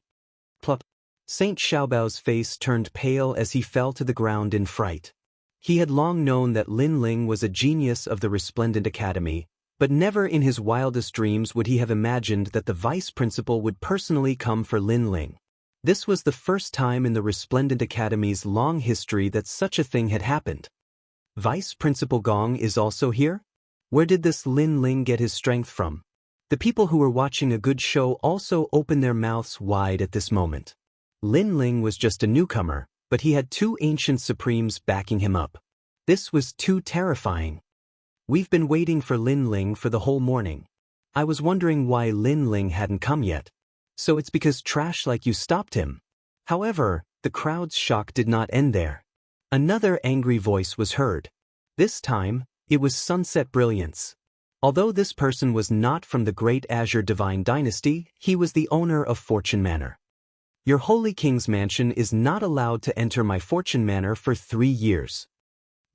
Plup. Saint Xiaobao's face turned pale as he fell to the ground in fright. He had long known that Lin Ling was a genius of the Resplendent Academy, but never in his wildest dreams would he have imagined that the vice principal would personally come for Lin Ling. This was the first time in the Resplendent Academy's long history that such a thing had happened. Vice Principal Gong is also here? Where did this Lin Ling get his strength from? The people who were watching a good show also opened their mouths wide at this moment. Lin Ling was just a newcomer, but he had 2 ancient supremes backing him up. This was too terrifying. We've been waiting for Lin Ling for the whole morning. I was wondering why Lin Ling hadn't come yet. So it's because trash like you stopped him. However, the crowd's shock did not end there. Another angry voice was heard. This time, it was Sunset Brilliance. Although this person was not from the Great Azure Divine Dynasty, he was the owner of Fortune Manor. Your Holy King's mansion is not allowed to enter my Fortune Manor for 3 years.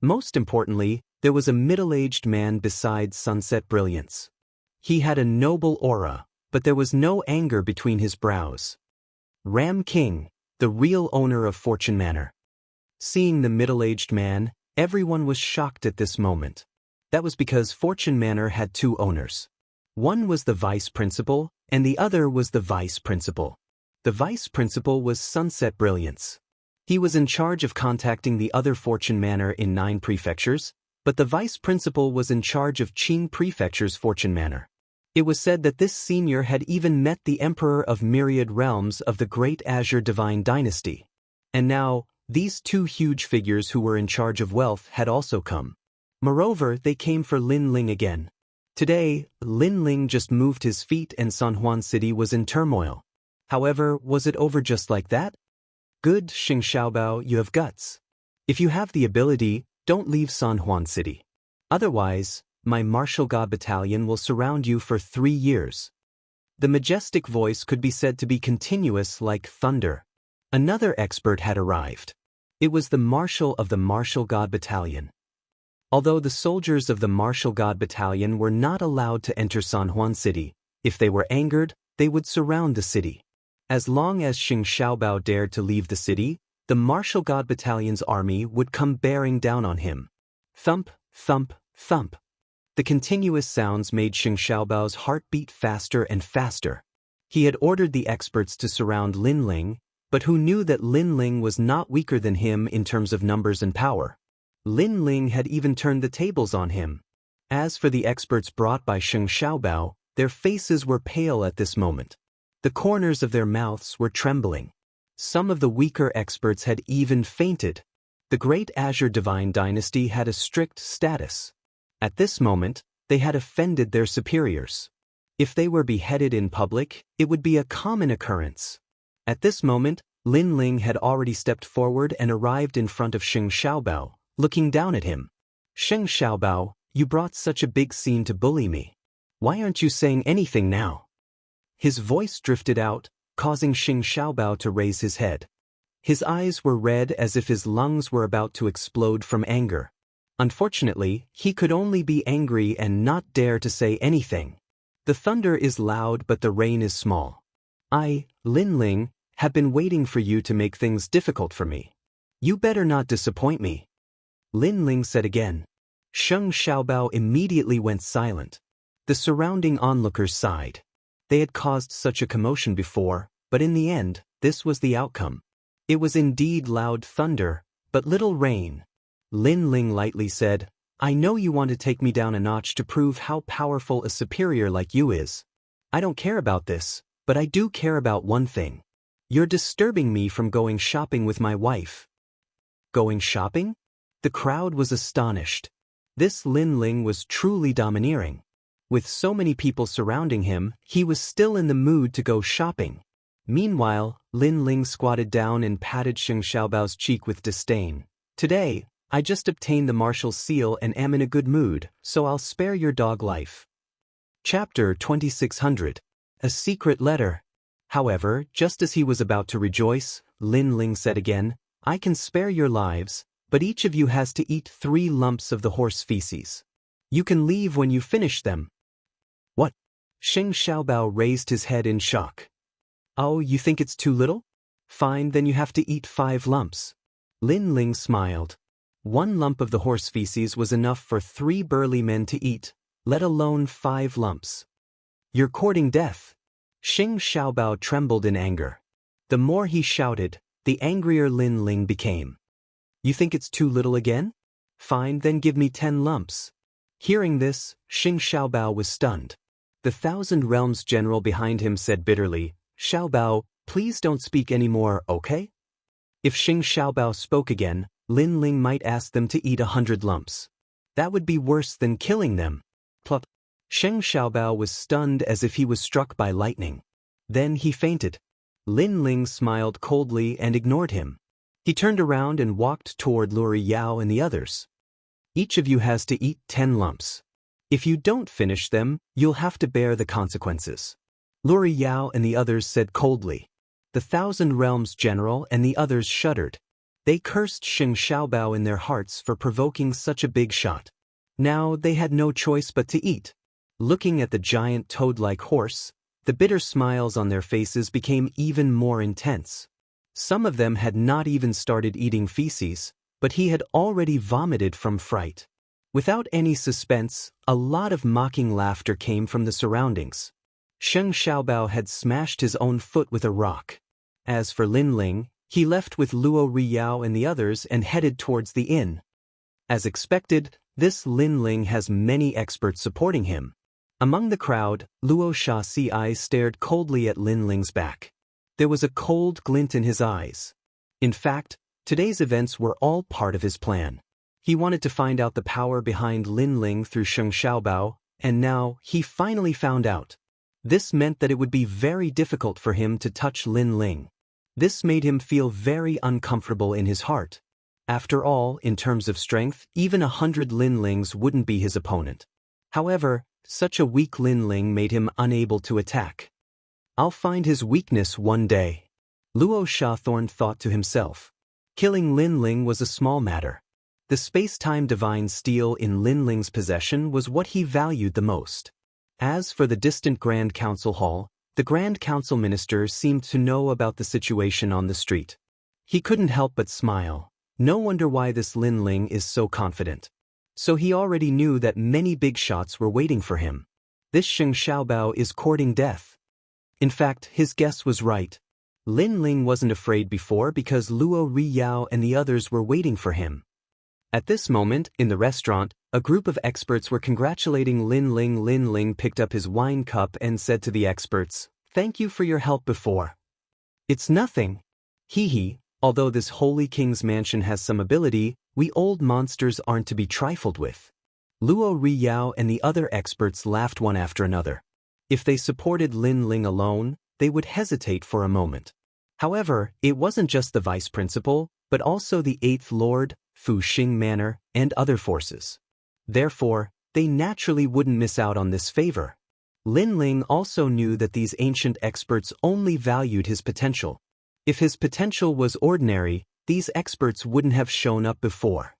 Most importantly, there was a middle-aged man beside Sunset Brilliance. He had a noble aura, but there was no anger between his brows. Ram King, the real owner of Fortune Manor. Seeing the middle-aged man, everyone was shocked at this moment. That was because Fortune Manor had 2 owners. One was the vice principal, and the other was the vice principal. The vice principal was Sunset Brilliance. He was in charge of contacting the other Fortune Manor in 9 prefectures, but the vice principal was in charge of Qing Prefecture's Fortune Manor. It was said that this senior had even met the Emperor of Myriad Realms of the Great Azure Divine Dynasty. And now, these 2 huge figures who were in charge of wealth had also come. Moreover, they came for Lin Ling again. Today, Lin Ling just moved his feet and San Juan City was in turmoil. However, was it over just like that? Good, Xing Xiaobao, you have guts. If you have the ability, don't leave San Juan City. Otherwise, my martial god battalion will surround you for 3 years. The majestic voice could be said to be continuous like thunder. Another expert had arrived. It was the marshal of the martial god battalion. Although the soldiers of the martial god battalion were not allowed to enter San Juan City, if they were angered, they would surround the city. As long as Xing Xiaobao dared to leave the city, the martial god battalion's army would come bearing down on him. Thump, thump, thump. The continuous sounds made Xing Xiaobao's heart beat faster and faster. He had ordered the experts to surround Lin Ling, but who knew that Lin Ling was not weaker than him in terms of numbers and power? Lin Ling had even turned the tables on him. As for the experts brought by Xing Xiaobao, their faces were pale at this moment. The corners of their mouths were trembling. Some of the weaker experts had even fainted. The Great Azure Divine Dynasty had a strict status. At this moment, they had offended their superiors. If they were beheaded in public, it would be a common occurrence. At this moment, Lin Ling had already stepped forward and arrived in front of Sheng Xiaobao, looking down at him. Sheng Xiaobao, you brought such a big scene to bully me. Why aren't you saying anything now? His voice drifted out, causing Sheng Xiaobao to raise his head. His eyes were red as if his lungs were about to explode from anger. Unfortunately, he could only be angry and not dare to say anything. The thunder is loud but the rain is small. I, Lin Ling, have been waiting for you to make things difficult for me. You better not disappoint me. Lin Ling said again. Sheng Xiaobao immediately went silent. The surrounding onlookers sighed. They had caused such a commotion before, but in the end, this was the outcome. It was indeed loud thunder, but little rain. Lin Ling lightly said, I know you want to take me down a notch to prove how powerful a superior like you is. I don't care about this, but I do care about one thing. You're disturbing me from going shopping with my wife. Going shopping? The crowd was astonished. This Lin Ling was truly domineering. With so many people surrounding him, he was still in the mood to go shopping. Meanwhile, Lin Ling squatted down and patted Sheng Xiaobao's cheek with disdain. Today, I just obtained the marshal's seal and am in a good mood, so I'll spare your dog life. Chapter 2600. A Secret Letter. However, just as he was about to rejoice, Lin Ling said again, I can spare your lives, but each of you has to eat 3 lumps of the horse feces. You can leave when you finish them. What? Sheng Xiaobao raised his head in shock. Oh, you think it's too little? Fine, then you have to eat 5 lumps. Lin Ling smiled. 1 lump of the horse feces was enough for 3 burly men to eat, let alone 5 lumps. You're courting death. Sheng Xiaobao trembled in anger. The more he shouted, the angrier Lin Ling became. You think it's too little again? Fine, then give me 10 lumps. Hearing this, Sheng Xiaobao was stunned. The Thousand Realms general behind him said bitterly, Xiaobao, please don't speak anymore, okay? If Sheng Xiaobao spoke again, Lin Ling might ask them to eat 100 lumps. That would be worse than killing them. Plop. Sheng Xiaobao was stunned as if he was struck by lightning. Then he fainted. Lin Ling smiled coldly and ignored him. He turned around and walked toward Luri Yao and the others. Each of you has to eat 10 lumps. If you don't finish them, you'll have to bear the consequences. Luri Yao and the others said coldly. The Thousand Realms general and the others shuddered. They cursed Sheng Xiaobao in their hearts for provoking such a big shot. Now they had no choice but to eat. Looking at the giant toad-like horse, the bitter smiles on their faces became even more intense. Some of them had not even started eating feces, but he had already vomited from fright. Without any suspense, a lot of mocking laughter came from the surroundings. Sheng Xiaobao had smashed his own foot with a rock. As for Lin Ling, he left with Luo Riyao and the others and headed towards the inn. As expected, this Lin Ling has many experts supporting him. Among the crowd, Luo Shaxi's eyes stared coldly at Lin Ling's back. There was a cold glint in his eyes. In fact, today's events were all part of his plan. He wanted to find out the power behind Lin Ling through Sheng Xiaobao, and now he finally found out. This meant that it would be very difficult for him to touch Lin Ling. This made him feel very uncomfortable in his heart. After all, in terms of strength, even 100 Lin Lings wouldn't be his opponent. However, such a weak Lin Ling made him unable to attack. I'll find his weakness one day. Luo Shathorn thought to himself. Killing Lin Ling was a small matter. The space-time divine steel in Lin Ling's possession was what he valued the most. As for the distant Grand Council Hall, the Grand Council Minister seemed to know about the situation on the street. He couldn't help but smile. No wonder why this Lin Ling is so confident. So he already knew that many big shots were waiting for him. This Sheng Xiaobao is courting death. In fact, his guess was right. Lin Ling wasn't afraid before because Luo Riyao and the others were waiting for him. At this moment, in the restaurant, a group of experts were congratulating Lin Ling. Lin Ling picked up his wine cup and said to the experts, "Thank you for your help before." "It's nothing. Hee hee, although this holy king's mansion has some ability, we old monsters aren't to be trifled with." Luo Riyao and the other experts laughed one after another. If they supported Lin Ling alone, they would hesitate for a moment. However, it wasn't just the vice principal, but also the 8th Lord, Fu Xing Manor, and other forces. Therefore, they naturally wouldn't miss out on this favor. Lin Ling also knew that these ancient experts only valued his potential. If his potential was ordinary, these experts wouldn't have shown up before.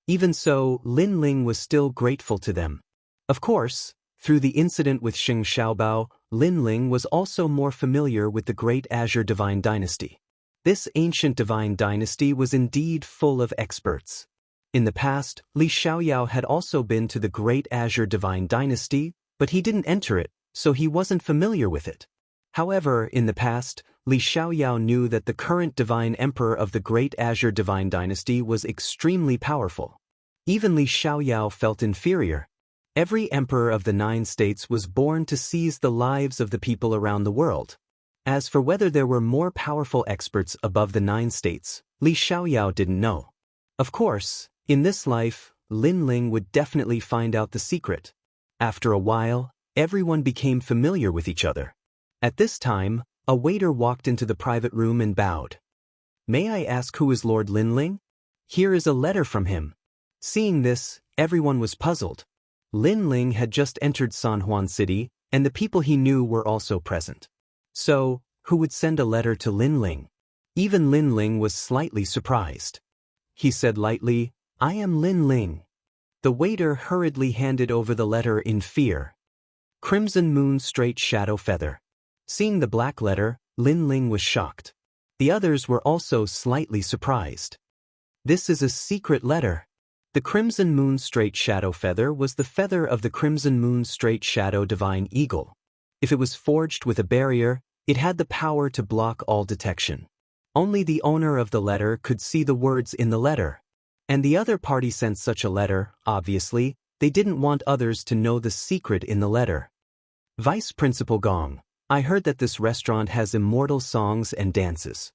Even so, Lin Ling was still grateful to them. Of course, through the incident with Xing Xiaobao, Lin Ling was also more familiar with the Great Azure Divine Dynasty. This ancient divine dynasty was indeed full of experts. In the past, Li Xiaoyao had also been to the Great Azure Divine Dynasty, but he didn't enter it, so he wasn't familiar with it. However, in the past, Li Xiaoyao knew that the current divine emperor of the Great Azure Divine Dynasty was extremely powerful. Even Li Xiaoyao felt inferior. Every emperor of the 9 states was born to seize the lives of the people around the world. As for whether there were more powerful experts above the 9 states, Li Xiaoyao didn't know. Of course, in this life, Lin Ling would definitely find out the secret. After a while, everyone became familiar with each other. At this time, a waiter walked into the private room and bowed. "May I ask who is Lord Lin Ling? Here is a letter from him." Seeing this, everyone was puzzled. Lin Ling had just entered San Juan City, and the people he knew were also present. So, who would send a letter to Lin Ling? Even Lin Ling was slightly surprised. He said lightly, "I am Lin Ling." The waiter hurriedly handed over the letter in fear. Crimson Moon Straight Shadow Feather. Seeing the black letter, Lin Ling was shocked. The others were also slightly surprised. This is a secret letter. The Crimson Moon Straight Shadow Feather was the feather of the Crimson Moon Straight Shadow Divine Eagle. If it was forged with a barrier, it had the power to block all detection. Only the owner of the letter could see the words in the letter. And the other party sent such a letter, obviously, they didn't want others to know the secret in the letter. Vice Principal Gong, I heard that this restaurant has immortal songs and dances.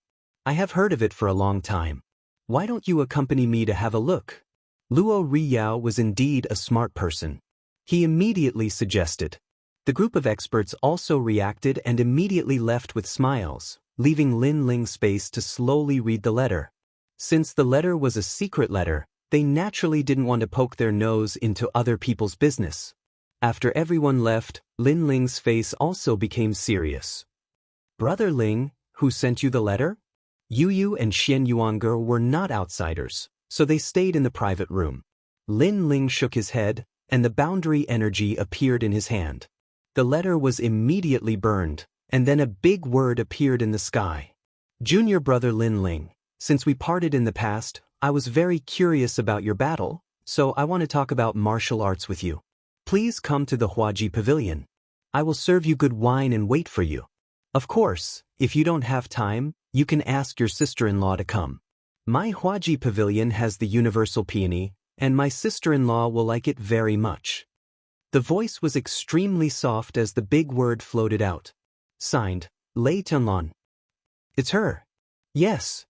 I have heard of it for a long time. Why don't you accompany me to have a look? Luo Riyao was indeed a smart person. He immediately suggested. The group of experts also reacted and immediately left with smiles, leaving Lin Ling space to slowly read the letter. Since the letter was a secret letter, they naturally didn't want to poke their nose into other people's business. After everyone left, Lin Ling's face also became serious. "Brother Ling, who sent you the letter?" Yu Yu and Xian Yuange were not outsiders, so they stayed in the private room. Lin Ling shook his head, and the boundary energy appeared in his hand. The letter was immediately burned, and then a big word appeared in the sky. "Junior brother Lin Ling, since we parted in the past, I was very curious about your battle, so I want to talk about martial arts with you. Please come to the Huaji Pavilion. I will serve you good wine and wait for you. Of course, if you don't have time, you can ask your sister-in-law to come. My Huaji Pavilion has the universal peony, and my sister-in-law will like it very much." The voice was extremely soft as the big word floated out. Signed, Lei Tianlan. "It's her." "Yes."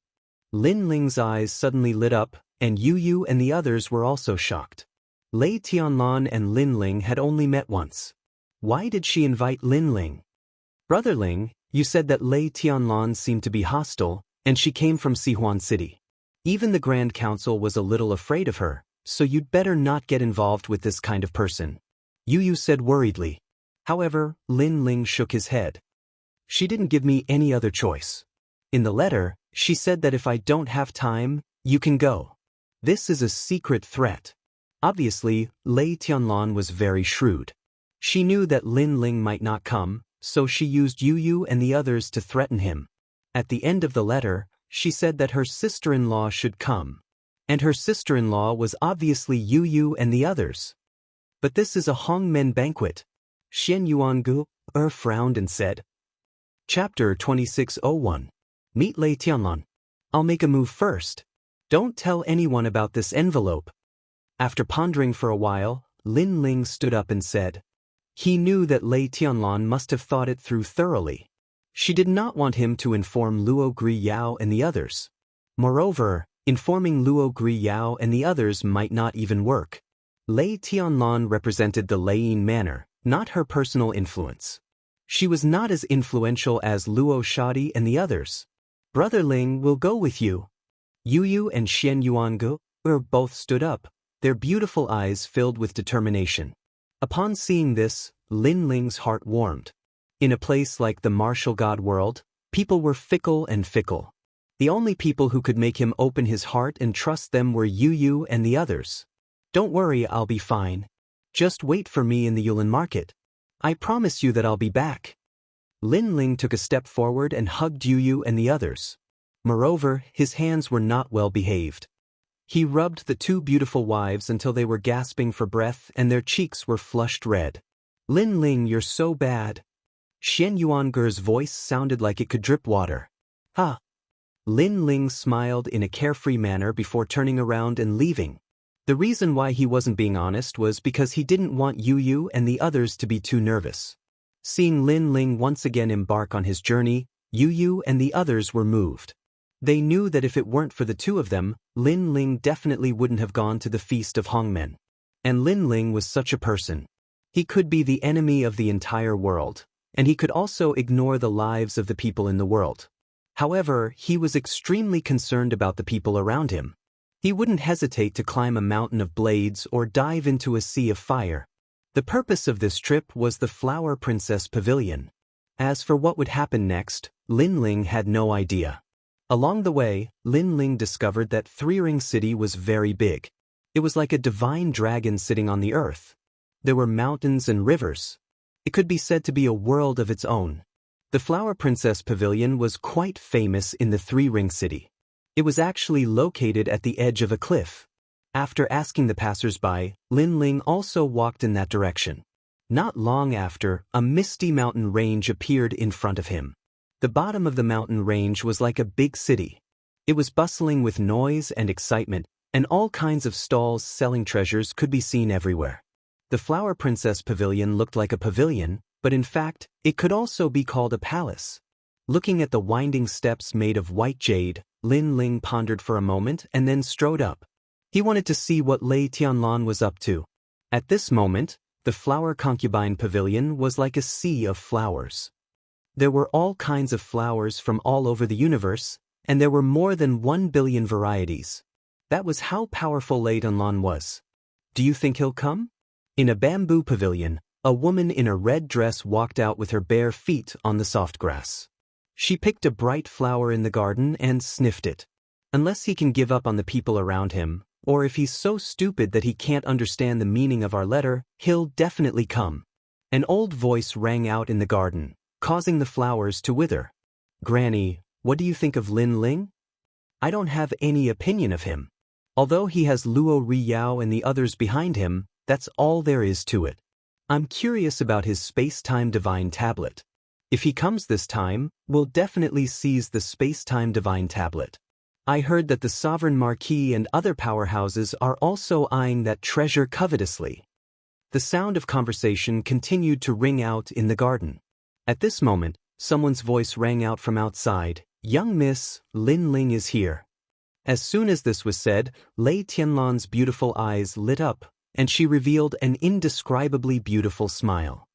Lin Ling's eyes suddenly lit up, and Yu Yu and the others were also shocked. Lei Tianlan and Lin Ling had only met once. Why did she invite Lin Ling? "Brother Ling, you said that Lei Tianlan seemed to be hostile, and she came from Sihuan City. Even the Grand Council was a little afraid of her, so you'd better not get involved with this kind of person," Yu Yu said worriedly. However, Lin Ling shook his head. "She didn't give me any other choice. In the letter, she said that if I don't have time, you can go. This is a secret threat." Obviously, Lei Tianlan was very shrewd. She knew that Lin Ling might not come, so she used Yu Yu and the others to threaten him. At the end of the letter, she said that her sister-in-law should come. And her sister-in-law was obviously Yu Yu and the others. "But this is a Hongmen banquet." Xian Yuangu frowned and said. Chapter 2601. Meet Lei Tianlan. "I'll make a move first. Don't tell anyone about this envelope." After pondering for a while, Lin Ling stood up and said. He knew that Lei Tianlan must have thought it through thoroughly. She did not want him to inform Luo Griyao and the others. Moreover, informing Luo Griyao and the others might not even work. Lei Tianlan represented the Leiyin manor, not her personal influence. She was not as influential as Luo Shadi and the others. Brother Ling will go with you. Yu Yu and Xian Yuangu both stood up, their beautiful eyes filled with determination. Upon seeing this, Lin Ling's heart warmed. In a place like the martial god world, people were fickle and fickle. The only people who could make him open his heart and trust them were Yu Yu and the others. Don't worry, I'll be fine. Just wait for me in the Yulin market. I promise you that I'll be back. Lin Ling took a step forward and hugged Yu Yu and the others. Moreover, his hands were not well behaved. He rubbed the two beautiful wives until they were gasping for breath and their cheeks were flushed red. Lin Ling, you're so bad. Xian Yuanger's voice sounded like it could drip water. Ha! Lin Ling smiled in a carefree manner before turning around and leaving. The reason why he wasn't being honest was because he didn't want Yu Yu and the others to be too nervous. Seeing Lin Ling once again embark on his journey, Yu Yu and the others were moved. They knew that if it weren't for the two of them, Lin Ling definitely wouldn't have gone to the Feast of Hongmen. And Lin Ling was such a person. He could be the enemy of the entire world, and he could also ignore the lives of the people in the world. However, he was extremely concerned about the people around him. He wouldn't hesitate to climb a mountain of blades or dive into a sea of fire. The purpose of this trip was the Flower Princess Pavilion. As for what would happen next, Lin Ling had no idea. Along the way, Lin Ling discovered that Three Ring City was very big. It was like a divine dragon sitting on the earth. There were mountains and rivers. It could be said to be a world of its own. The Flower Princess Pavilion was quite famous in the Three Ring City. It was actually located at the edge of a cliff. After asking the passers-by, Lin Ling also walked in that direction. Not long after, a misty mountain range appeared in front of him. The bottom of the mountain range was like a big city. It was bustling with noise and excitement, and all kinds of stalls selling treasures could be seen everywhere. The Flower Princess Pavilion looked like a pavilion, but in fact, it could also be called a palace. Looking at the winding steps made of white jade, Lin Ling pondered for a moment and then strode up. He wanted to see what Lei Tianlan was up to. At this moment, the Flower Concubine Pavilion was like a sea of flowers. There were all kinds of flowers from all over the universe, and there were more than 1 billion varieties. That was how powerful Lei Tianlan was. Do you think he'll come? In a bamboo pavilion, a woman in a red dress walked out with her bare feet on the soft grass. She picked a bright flower in the garden and sniffed it. Unless he can give up on the people around him, or if he's so stupid that he can't understand the meaning of our letter, he'll definitely come. An old voice rang out in the garden, causing the flowers to wither. Granny, what do you think of Lin Ling? I don't have any opinion of him. Although he has Luo Riyao and the others behind him, that's all there is to it. I'm curious about his space-time divine tablet. If he comes this time, we'll definitely seize the space-time divine tablet. I heard that the Sovereign Marquis and other powerhouses are also eyeing that treasure covetously. The sound of conversation continued to ring out in the garden. At this moment, someone's voice rang out from outside, "Young Miss, Lin Ling is here." As soon as this was said, Lei Tianlan's beautiful eyes lit up, and she revealed an indescribably beautiful smile.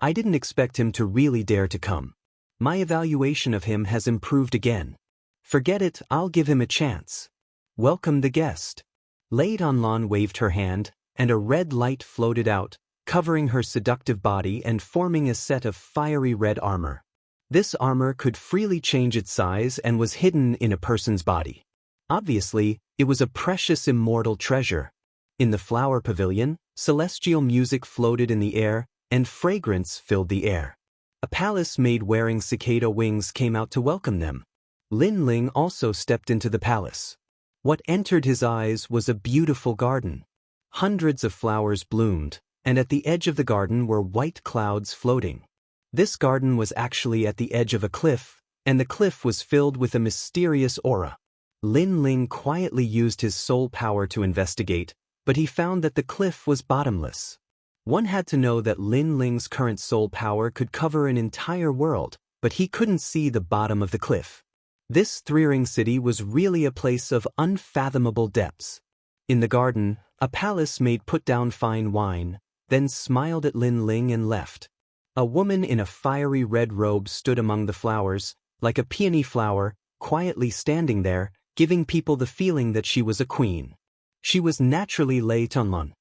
I didn't expect him to really dare to come. My evaluation of him has improved again. Forget it, I'll give him a chance. Welcome the guest. Lei Tianlan waved her hand, and a red light floated out, covering her seductive body and forming a set of fiery red armor. This armor could freely change its size and was hidden in a person's body. Obviously, it was a precious immortal treasure. In the flower pavilion, celestial music floated in the air, and fragrance filled the air. A palace maid wearing cicada wings came out to welcome them. Lin Ling also stepped into the palace. What entered his eyes was a beautiful garden. Hundreds of flowers bloomed, and at the edge of the garden were white clouds floating. This garden was actually at the edge of a cliff, and the cliff was filled with a mysterious aura. Lin Ling quietly used his soul power to investigate, but he found that the cliff was bottomless. One had to know that Lin Ling's current soul power could cover an entire world, but he couldn't see the bottom of the cliff. This Three-Ring City was really a place of unfathomable depths. In the garden, a palace maid put down fine wine, then smiled at Lin Ling and left. A woman in a fiery red robe stood among the flowers, like a peony flower, quietly standing there, giving people the feeling that she was a queen. She was naturally Lei Tianlan.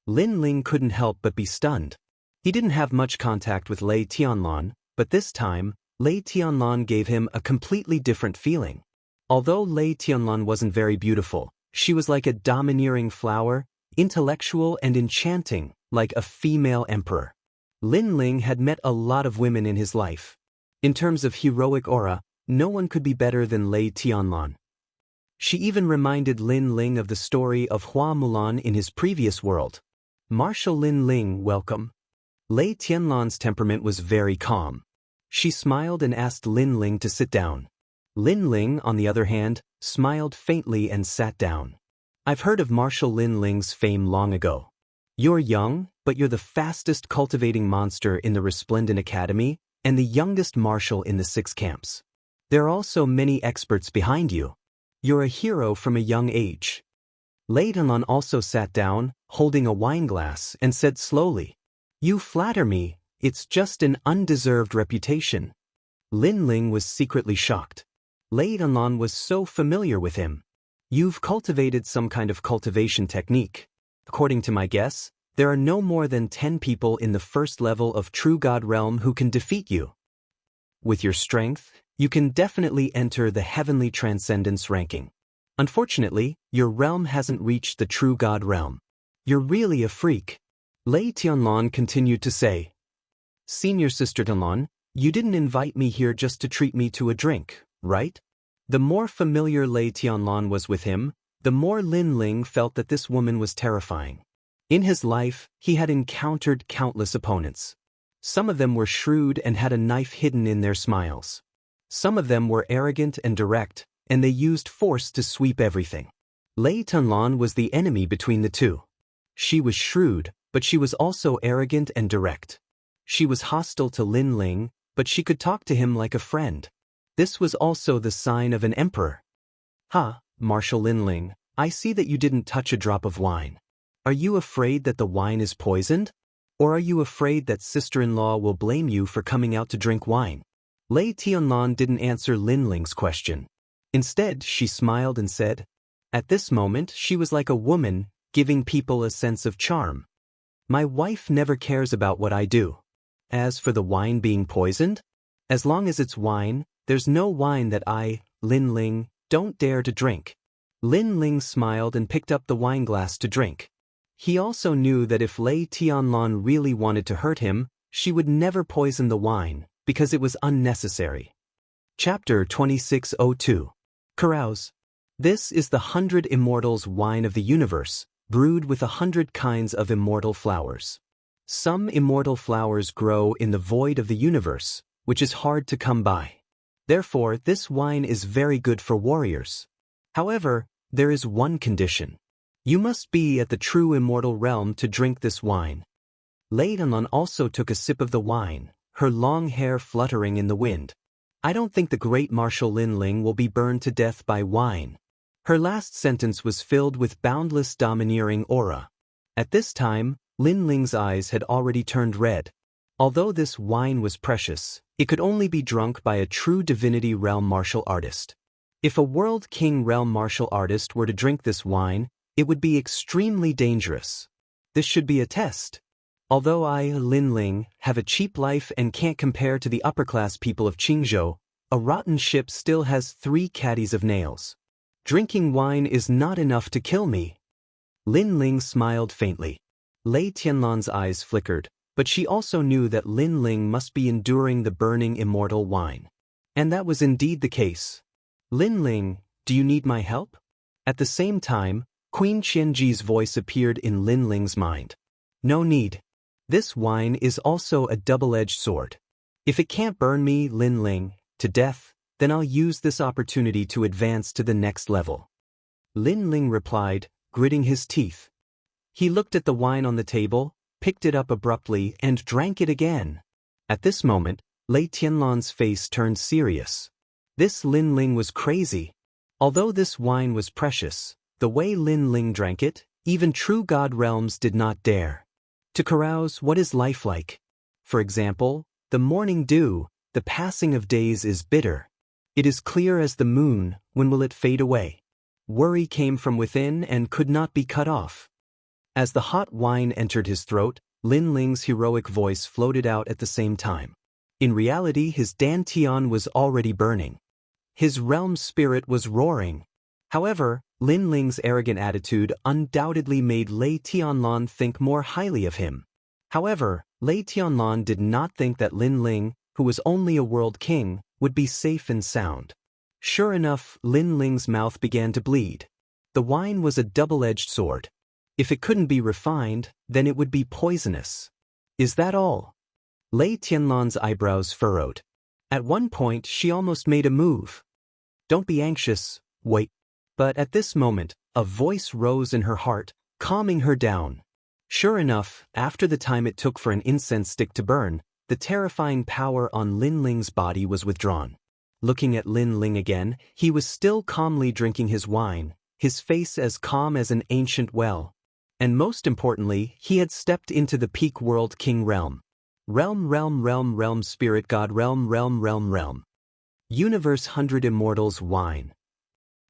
Lin Ling couldn't help but be stunned. He didn't have much contact with Lei Tianlan, but this time, Lei Tianlan gave him a completely different feeling. Although Lei Tianlan wasn't very beautiful, she was like a domineering flower, intellectual and enchanting, like a female emperor. Lin Ling had met a lot of women in his life. In terms of heroic aura, no one could be better than Lei Tianlan. She even reminded Lin Ling of the story of Hua Mulan in his previous world. Marshal Lin Ling, welcome. Lei Tianlan's temperament was very calm. She smiled and asked Lin Ling to sit down. Lin Ling, on the other hand, smiled faintly and sat down. I've heard of Marshal Lin Ling's fame long ago. You're young, but you're the fastest cultivating monster in the Resplendent Academy, and the youngest marshal in the 6 camps. There are also many experts behind you. You're a hero from a young age. Lei Tianlan also sat down, holding a wine glass, and said slowly, You flatter me, it's just an undeserved reputation. Lin Ling was secretly shocked. Lei Tianlan was so familiar with him. You've cultivated some kind of cultivation technique. According to my guess, there are no more than 10 people in the first level of True God Realm who can defeat you. With your strength, you can definitely enter the Heavenly Transcendence ranking. Unfortunately, your realm hasn't reached the True God Realm. You're really a freak. Lei Tianlan continued to say, Senior Sister Tianlan, you didn't invite me here just to treat me to a drink, right? The more familiar Lei Tianlan was with him, the more Lin Ling felt that this woman was terrifying. In his life, he had encountered countless opponents. Some of them were shrewd and had a knife hidden in their smiles. Some of them were arrogant and direct, and they used force to sweep everything. Lei Tianlan was the enemy between the two. She was shrewd, but she was also arrogant and direct. She was hostile to Lin Ling, but she could talk to him like a friend. This was also the sign of an emperor. Marshal Lin Ling, I see that you didn't touch a drop of wine. Are you afraid that the wine is poisoned? Or are you afraid that sister-in-law will blame you for coming out to drink wine? Lei Tianlan didn't answer Lin Ling's question. Instead, she smiled and said, At this moment, she was like a woman, giving people a sense of charm. My wife never cares about what I do. As for the wine being poisoned, as long as it's wine, there's no wine that I, Lin Ling, don't dare to drink. Lin Ling smiled and picked up the wine glass to drink. He also knew that if Lei Tianlan really wanted to hurt him, she would never poison the wine, because it was unnecessary. Chapter 2602. Carouse. This is the 100 Immortals wine of the universe, brewed with 100 kinds of immortal flowers. Some immortal flowers grow in the void of the universe, which is hard to come by. Therefore, this wine is very good for warriors. However, there is one condition. You must be at the true immortal realm to drink this wine. Lei Tianlan also took a sip of the wine, her long hair fluttering in the wind. I don't think the great Marshal Lin Ling will be burned to death by wine. Her last sentence was filled with boundless domineering aura. At this time, Lin Ling's eyes had already turned red. Although this wine was precious, it could only be drunk by a true divinity realm martial artist. If a world king realm martial artist were to drink this wine, it would be extremely dangerous. This should be a test. Although I, Lin Ling, have a cheap life and can't compare to the upper-class people of Qingzhou, a rotten ship still has 3 caddies of nails. Drinking wine is not enough to kill me. Lin Ling smiled faintly. Lei Tianlan's eyes flickered, but she also knew that Lin Ling must be enduring the burning immortal wine. And that was indeed the case. Lin Ling, do you need my help? At the same time, Queen Qianji's voice appeared in Lin Ling's mind. No need. This wine is also a double-edged sword. If it can't burn me, Lin Ling, to death, then I'll use this opportunity to advance to the next level. Lin Ling replied, gritting his teeth. He looked at the wine on the table, picked it up abruptly, and drank it again. At this moment, Lei Tianlan's face turned serious. This Lin Ling was crazy. Although this wine was precious, the way Lin Ling drank it, even true God realms did not dare. To carouse, what is life like? For example, the morning dew, the passing of days is bitter. It is clear as the moon, when will it fade away? Worry came from within and could not be cut off. As the hot wine entered his throat, Lin Ling's heroic voice floated out at the same time. In reality, his dantian was already burning. His realm spirit was roaring. However, Lin Ling's arrogant attitude undoubtedly made Lei Tianlan think more highly of him. However, Lei Tianlan did not think that Lin Ling, who was only a world king, would be safe and sound. Sure enough, Lin Ling's mouth began to bleed. The wine was a double-edged sword. If it couldn't be refined, then it would be poisonous. Is that all? Lei Tianlan's eyebrows furrowed. At one point, she almost made a move. Don't be anxious, wait. But at this moment, a voice rose in her heart, calming her down. Sure enough, after the time it took for an incense stick to burn, the terrifying power on Lin Ling's body was withdrawn. Looking at Lin Ling again, he was still calmly drinking his wine, his face as calm as an ancient well. And most importantly, he had stepped into the peak world king realm. Realm, spirit god realm. Universe 100 immortals wine.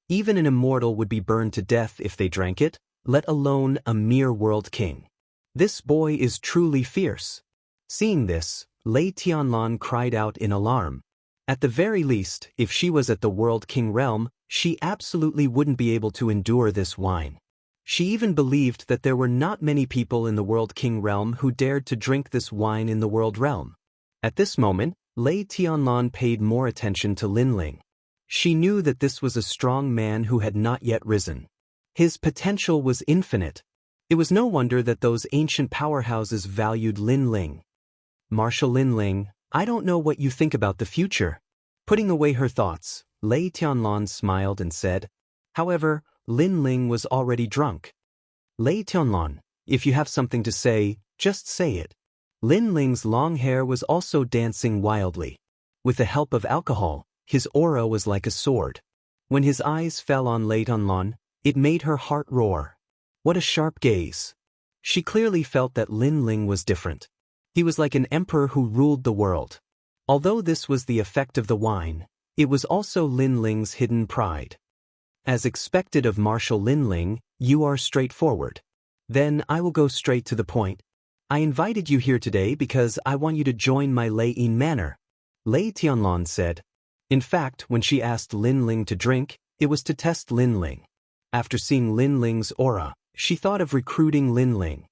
Even an immortal would be burned to death if they drank it, let alone a mere world king. This boy is truly fierce. Seeing this, Lei Tianlan cried out in alarm. At the very least, if she was at the World King realm, she absolutely wouldn't be able to endure this wine. She even believed that there were not many people in the World King realm who dared to drink this wine in the World realm. At this moment, Lei Tianlan paid more attention to Lin Ling. She knew that this was a strong man who had not yet risen. His potential was infinite. It was no wonder that those ancient powerhouses valued Lin Ling. Marshal Lin Ling, I don't know what you think about the future. Putting away her thoughts, Lei Tianlan smiled and said. However, Lin Ling was already drunk. Lei Tianlan, if you have something to say, just say it. Lin Ling's long hair was also dancing wildly. With the help of alcohol, his aura was like a sword. When his eyes fell on Lei Tianlan, it made her heart roar. What a sharp gaze. She clearly felt that Lin Ling was different. He was like an emperor who ruled the world. Although this was the effect of the wine, it was also Lin Ling's hidden pride. As expected of Marshal Lin Ling, you are straightforward. Then I will go straight to the point. I invited you here today because I want you to join my Lei Yin manor. Lei Tianlan said. In fact, when she asked Lin Ling to drink, it was to test Lin Ling. After seeing Lin Ling's aura, she thought of recruiting Lin Ling.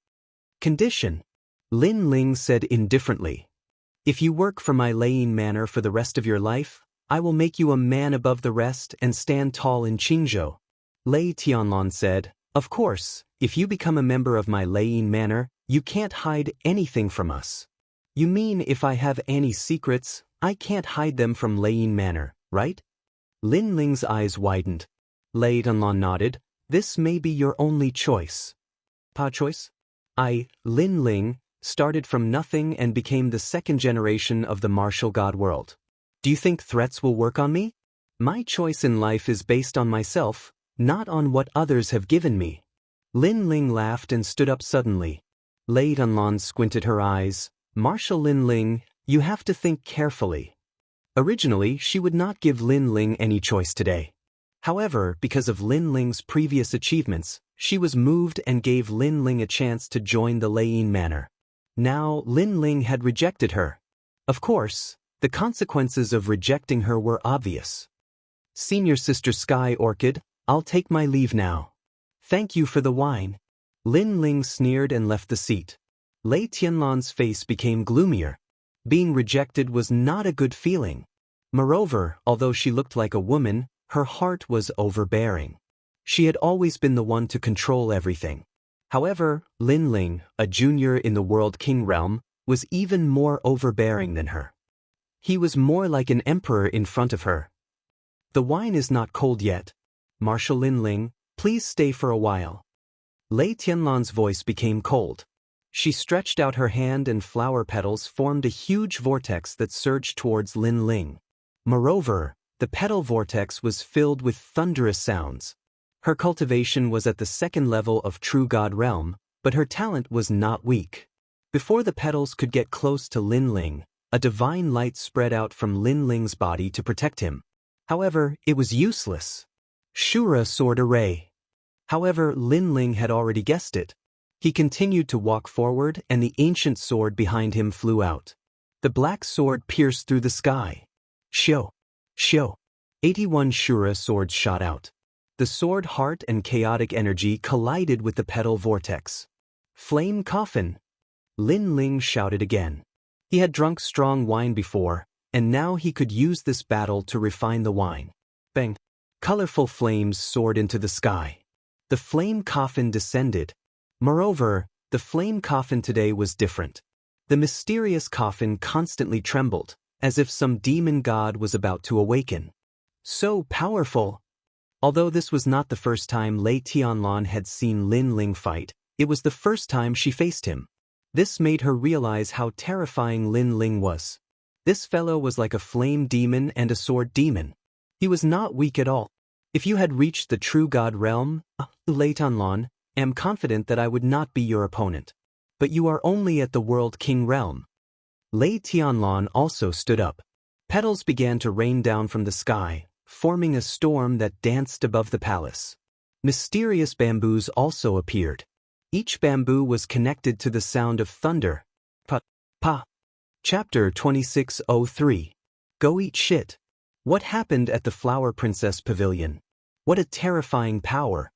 Condition. Lin Ling said indifferently. If you work for my Lei Yin manor for the rest of your life, I will make you a man above the rest and stand tall in Qingzhou. Lei Tianlan said, of course, if you become a member of my Lei Yin manor, you can't hide anything from us. You mean if I have any secrets, I can't hide them from Lei Yin manor, right? Lin Ling's eyes widened. Lei Tianlan nodded. This may be your only choice. Choice? Lin Ling, started from nothing and became the second generation of the martial god world. Do you think threats will work on me? My choice in life is based on myself, not on what others have given me. Lin Ling laughed and stood up suddenly. Lei Tianlan squinted her eyes. Marshal Lin Ling, you have to think carefully. Originally, she would not give Lin Ling any choice today. However, because of Lin Ling's previous achievements, she was moved and gave Lin Ling a chance to join the Lei Yin manor. Now, Lin Ling had rejected her. Of course, the consequences of rejecting her were obvious. Senior Sister Sky Orchid, I'll take my leave now. Thank you for the wine. Lin Ling sneered and left the seat. Lei Tianlan's face became gloomier. Being rejected was not a good feeling. Moreover, although she looked like a woman, her heart was overbearing. She had always been the one to control everything. However, Lin Ling, a junior in the World King realm, was even more overbearing than her. He was more like an emperor in front of her. The wine is not cold yet. Marshal Lin Ling, please stay for a while. Lei Tianlan's voice became cold. She stretched out her hand and flower petals formed a huge vortex that surged towards Lin Ling. Moreover, the petal vortex was filled with thunderous sounds. Her cultivation was at the second level of True God realm, but her talent was not weak. Before the petals could get close to Lin Ling, a divine light spread out from Lin Ling's body to protect him. However, it was useless. Shura sword array. However, Lin Ling had already guessed it. He continued to walk forward and the ancient sword behind him flew out. The black sword pierced through the sky. Shio. Shio. 81 Shura swords shot out. The sword heart and chaotic energy collided with the petal vortex. Flame coffin. Lin Ling shouted again. He had drunk strong wine before, and now he could use this battle to refine the wine. Bang. Colorful flames soared into the sky. The flame coffin descended. Moreover, the flame coffin today was different. The mysterious coffin constantly trembled, as if some demon god was about to awaken. So powerful! Although this was not the first time Lei Tianlan had seen Lin Ling fight, it was the first time she faced him. This made her realize how terrifying Lin Ling was. This fellow was like a flame demon and a sword demon. He was not weak at all. If you had reached the true god realm, Lei Tianlan, am confident that I would not be your opponent. But you are only at the World King realm. Lei Tianlan also stood up. Petals began to rain down from the sky, forming a storm that danced above the palace. Mysterious bamboos also appeared. Each bamboo was connected to the sound of thunder. Pa. Pa. Chapter 2603. Go eat shit. What happened at the Flower Princess Pavilion? What a terrifying power.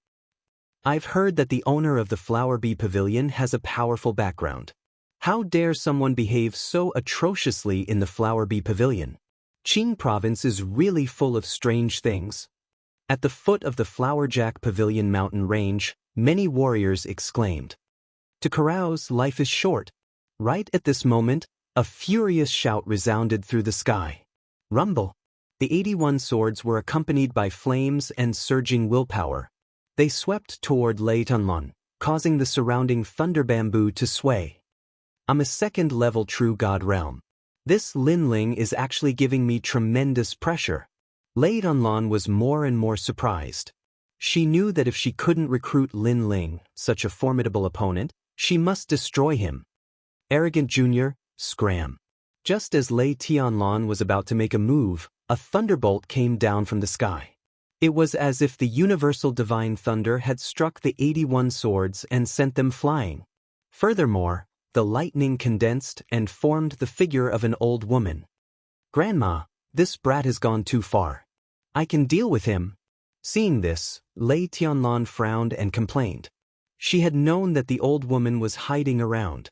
I've heard that the owner of the Flower Bee Pavilion has a powerful background. How dare someone behave so atrociously in the Flower Bee Pavilion? Qing Province is really full of strange things. At the foot of the Flowerjack Pavilion mountain range, many warriors exclaimed. To carouse, life is short. Right at this moment, a furious shout resounded through the sky. Rumble. The 81 swords were accompanied by flames and surging willpower. They swept toward Lei Tianlan, causing the surrounding thunder bamboo to sway. I'm a second-level true god realm. This Lin Ling is actually giving me tremendous pressure. Lei Tianlan was more and more surprised. She knew that if she couldn't recruit Lin Ling, such a formidable opponent, she must destroy him. Arrogant Junior, scram. Just as Lei Tianlan was about to make a move, a thunderbolt came down from the sky. It was as if the universal divine thunder had struck the 81 swords and sent them flying. Furthermore, the lightning condensed and formed the figure of an old woman. Grandma, this brat has gone too far. I can deal with him. Seeing this, Lei Tianlan frowned and complained. She had known that the old woman was hiding around.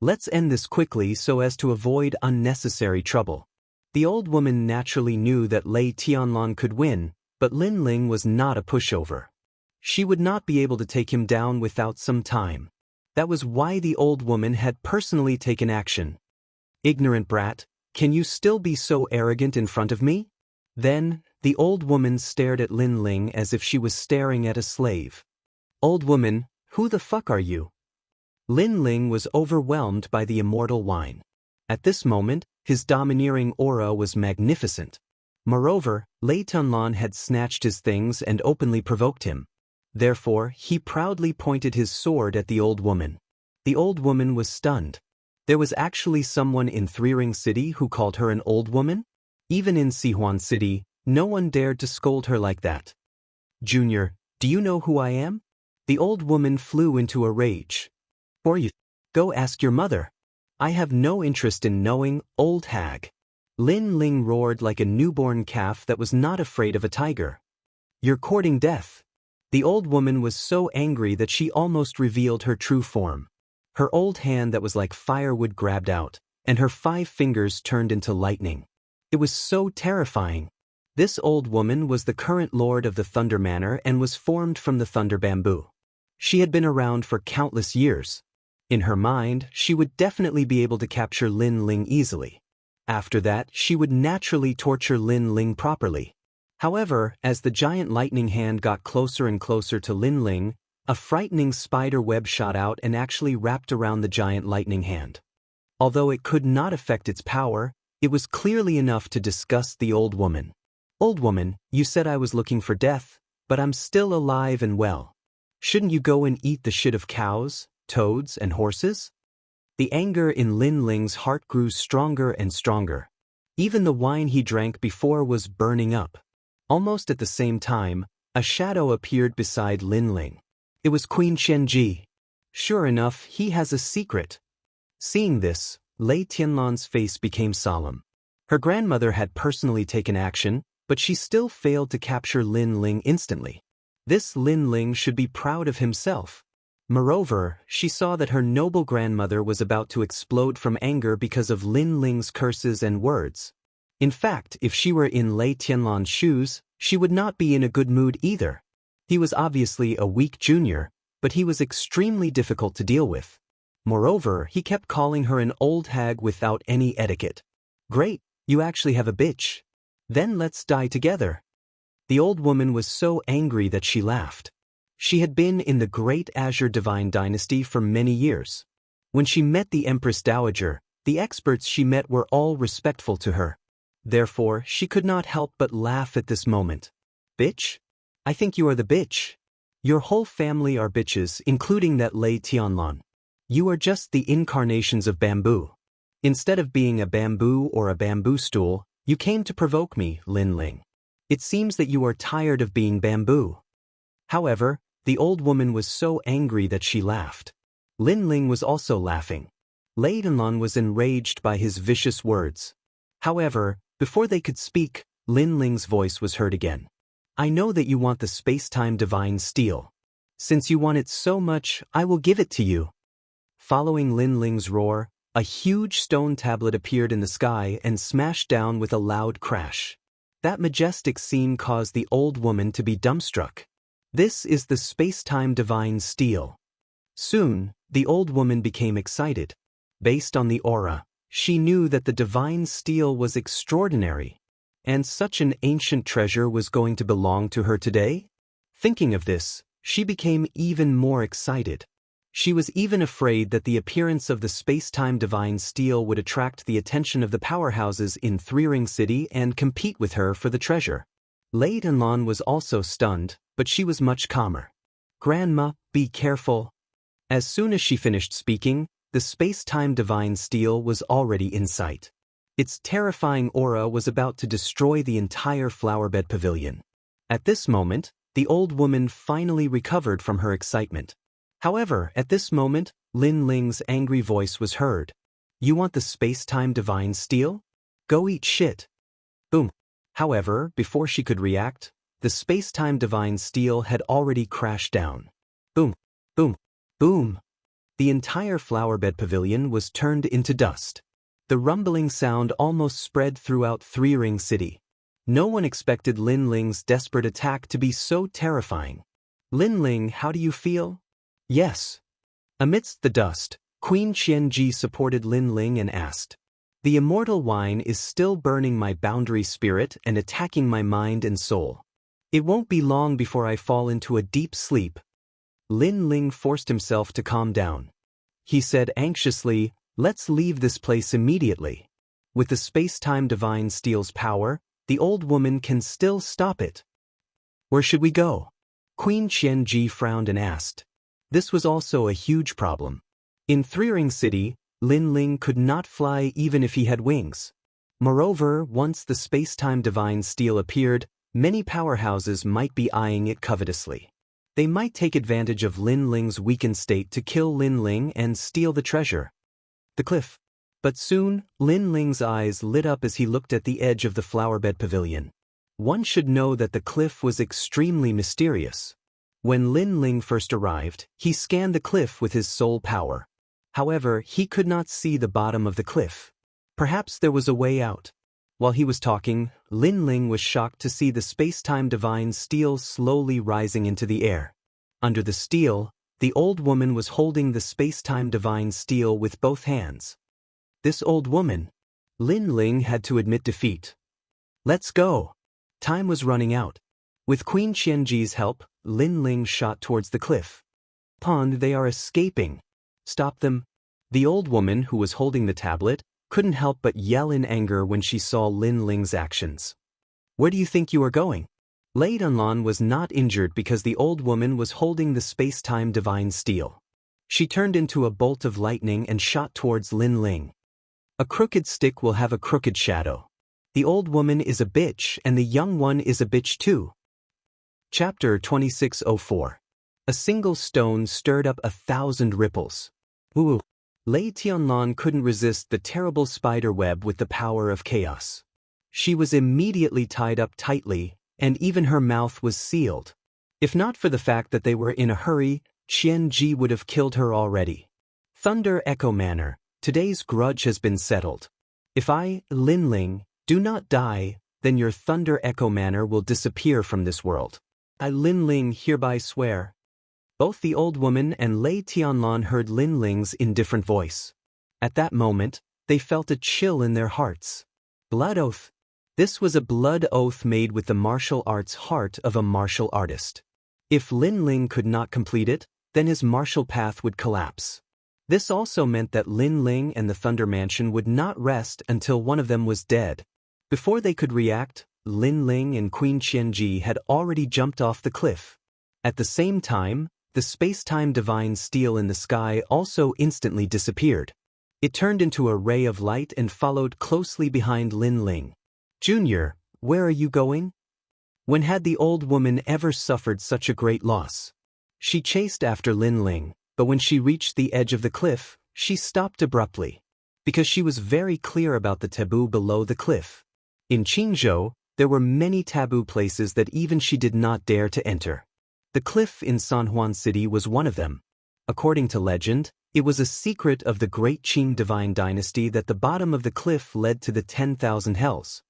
Let's end this quickly so as to avoid unnecessary trouble. The old woman naturally knew that Lei Tianlan could win, but Lin Ling was not a pushover. She would not be able to take him down without some time. That was why the old woman had personally taken action. Ignorant brat, can you still be so arrogant in front of me? Then, the old woman stared at Lin Ling as if she was staring at a slave. Old woman, who the fuck are you? Lin Ling was overwhelmed by the immortal wine. At this moment, his domineering aura was magnificent. Moreover, Lei Tianlan had snatched his things and openly provoked him. Therefore, he proudly pointed his sword at the old woman. The old woman was stunned. There was actually someone in Three Ring City who called her an old woman? Even in Sihuan City, no one dared to scold her like that. Junior, do you know who I am? The old woman flew into a rage. Or you, go ask your mother. I have no interest in knowing, old hag. Lin Ling roared like a newborn calf that was not afraid of a tiger. You're courting death. The old woman was so angry that she almost revealed her true form. Her old hand that was like firewood grabbed out, and her 5 fingers turned into lightning. It was so terrifying. This old woman was the current lord of the Thunder Manor and was formed from the thunder bamboo. She had been around for countless years. In her mind, she would definitely be able to capture Lin Ling easily. After that, she would naturally torture Lin Ling properly. However, as the giant lightning hand got closer and closer to Lin Ling, a frightening spider web shot out and actually wrapped around the giant lightning hand. Although it could not affect its power, it was clearly enough to disgust the old woman. Old woman, you said I was looking for death, but I'm still alive and well. Shouldn't you go and eat the shit of cows, toads, and horses? The anger in Lin Ling's heart grew stronger and stronger. Even the wine he drank before was burning up. Almost at the same time, a shadow appeared beside Lin Ling. It was Queen Qianji. Sure enough, he has a secret. Seeing this, Lei Tianlan's face became solemn. Her grandmother had personally taken action, but she still failed to capture Lin Ling instantly. This Lin Ling should be proud of himself. Moreover, she saw that her noble grandmother was about to explode from anger because of Lin Ling's curses and words. In fact, if she were in Lei Tianlan's shoes, she would not be in a good mood either. He was obviously a weak junior, but he was extremely difficult to deal with. Moreover, he kept calling her an old hag without any etiquette. Great, you actually have a bitch. Then let's die together. The old woman was so angry that she laughed. She had been in the Great Azure Divine Dynasty for many years. When she met the Empress Dowager, the experts she met were all respectful to her. Therefore, she could not help but laugh at this moment. Bitch? I think you are the bitch. Your whole family are bitches, including that Lei Tianlan. You are just the incarnations of bamboo. Instead of being a bamboo or a bamboo stool, you came to provoke me, Lin Ling. It seems that you are tired of being bamboo. However, the old woman was so angry that she laughed. Lin Ling was also laughing. Lei Tianlan was enraged by his vicious words. However, before they could speak, Lin Ling's voice was heard again. I know that you want the space-time divine steel. Since you want it so much, I will give it to you. Following Lin Ling's roar, a huge stone tablet appeared in the sky and smashed down with a loud crash. That majestic scene caused the old woman to be dumbstruck. This is the space-time divine steel. Soon, the old woman became excited. Based on the aura, she knew that the divine steel was extraordinary, and such an ancient treasure was going to belong to her today? Thinking of this, she became even more excited. She was even afraid that the appearance of the space-time divine steel would attract the attention of the powerhouses in Three Ring City and compete with her for the treasure. Lei Tianlan was also stunned, but she was much calmer. Grandma, be careful. As soon as she finished speaking, the space-time divine steel was already in sight. Its terrifying aura was about to destroy the entire flowerbed pavilion. At this moment, the old woman finally recovered from her excitement. However, at this moment, Lin Ling's angry voice was heard. You want the space-time divine steel? Go eat shit. Boom. However, before she could react, the space-time divine steel had already crashed down. Boom, boom, boom. The entire flowerbed pavilion was turned into dust. The rumbling sound almost spread throughout Three Ring City. No one expected Lin Ling's desperate attack to be so terrifying. Lin Ling, how do you feel? Yes. Amidst the dust, Queen Qianji supported Lin Ling and asked, the immortal wine is still burning my boundary spirit and attacking my mind and soul. It won't be long before I fall into a deep sleep. Lin Ling forced himself to calm down. He said anxiously, let's leave this place immediately. With the space-time divine steel's power, the old woman can still stop it. Where should we go? Queen Qianji frowned and asked. This was also a huge problem. In Three Ring City, Lin Ling could not fly even if he had wings. Moreover, once the space-time divine steel appeared, many powerhouses might be eyeing it covetously. They might take advantage of Lin Ling's weakened state to kill Lin Ling and steal the treasure. The cliff. But soon, Lin Ling's eyes lit up as he looked at the edge of the flowerbed pavilion. One should know that the cliff was extremely mysterious. When Lin Ling first arrived, he scanned the cliff with his soul power. However, he could not see the bottom of the cliff. Perhaps there was a way out. While he was talking, Lin Ling was shocked to see the space-time divine steel slowly rising into the air. Under the steel, the old woman was holding the space-time divine steel with both hands. This old woman. Lin Ling had to admit defeat. Let's go. Time was running out. With Queen Qianji's help, Lin Ling shot towards the cliff. Pond, they are escaping. Stop them. The old woman, who was holding the tablet, couldn't help but yell in anger when she saw Lin Ling's actions. Where do you think you are going? Lei Tianlan was not injured because the old woman was holding the space-time divine steel. She turned into a bolt of lightning and shot towards Lin Ling. A crooked stick will have a crooked shadow. The old woman is a bitch and the young one is a bitch too. Chapter 2604. A single stone stirred up 1,000 ripples. Woo! Lei Tianlan couldn't resist the terrible spider web with the power of chaos. She was immediately tied up tightly, and even her mouth was sealed. If not for the fact that they were in a hurry, Qian Ji would have killed her already. Thunder Echo Manor, today's grudge has been settled. If I, Lin Ling, do not die, then your Thunder Echo Manor will disappear from this world. I, Lin Ling, hereby swear. Both the old woman and Lei Tianlan heard Lin Ling's indifferent voice. At that moment, they felt a chill in their hearts. Blood oath. This was a blood oath made with the martial arts heart of a martial artist. If Lin Ling could not complete it, then his martial path would collapse. This also meant that Lin Ling and the Thunder Mansion would not rest until one of them was dead. Before they could react, Lin Ling and Queen Qianji had already jumped off the cliff. At the same time, the space-time divine steel in the sky also instantly disappeared. It turned into a ray of light and followed closely behind Lin Ling. Junior, where are you going? When had the old woman ever suffered such a great loss? She chased after Lin Ling, but when she reached the edge of the cliff, she stopped abruptly. Because she was very clear about the taboo below the cliff. In Qingzhou, there were many taboo places that even she did not dare to enter. The cliff in San Juan City was one of them. According to legend, it was a secret of the great Qing divine dynasty that the bottom of the cliff led to the 10,000 hells.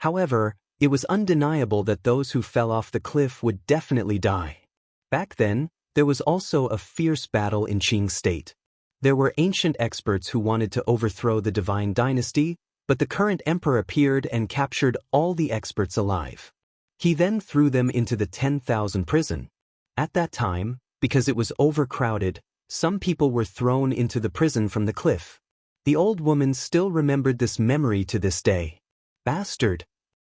However, it was undeniable that those who fell off the cliff would definitely die. Back then, there was also a fierce battle in Qing state. There were ancient experts who wanted to overthrow the divine dynasty, but the current emperor appeared and captured all the experts alive. He then threw them into the 10,000 prison. At that time, because it was overcrowded, some people were thrown into the prison from the cliff. The old woman still remembered this memory to this day. Bastard!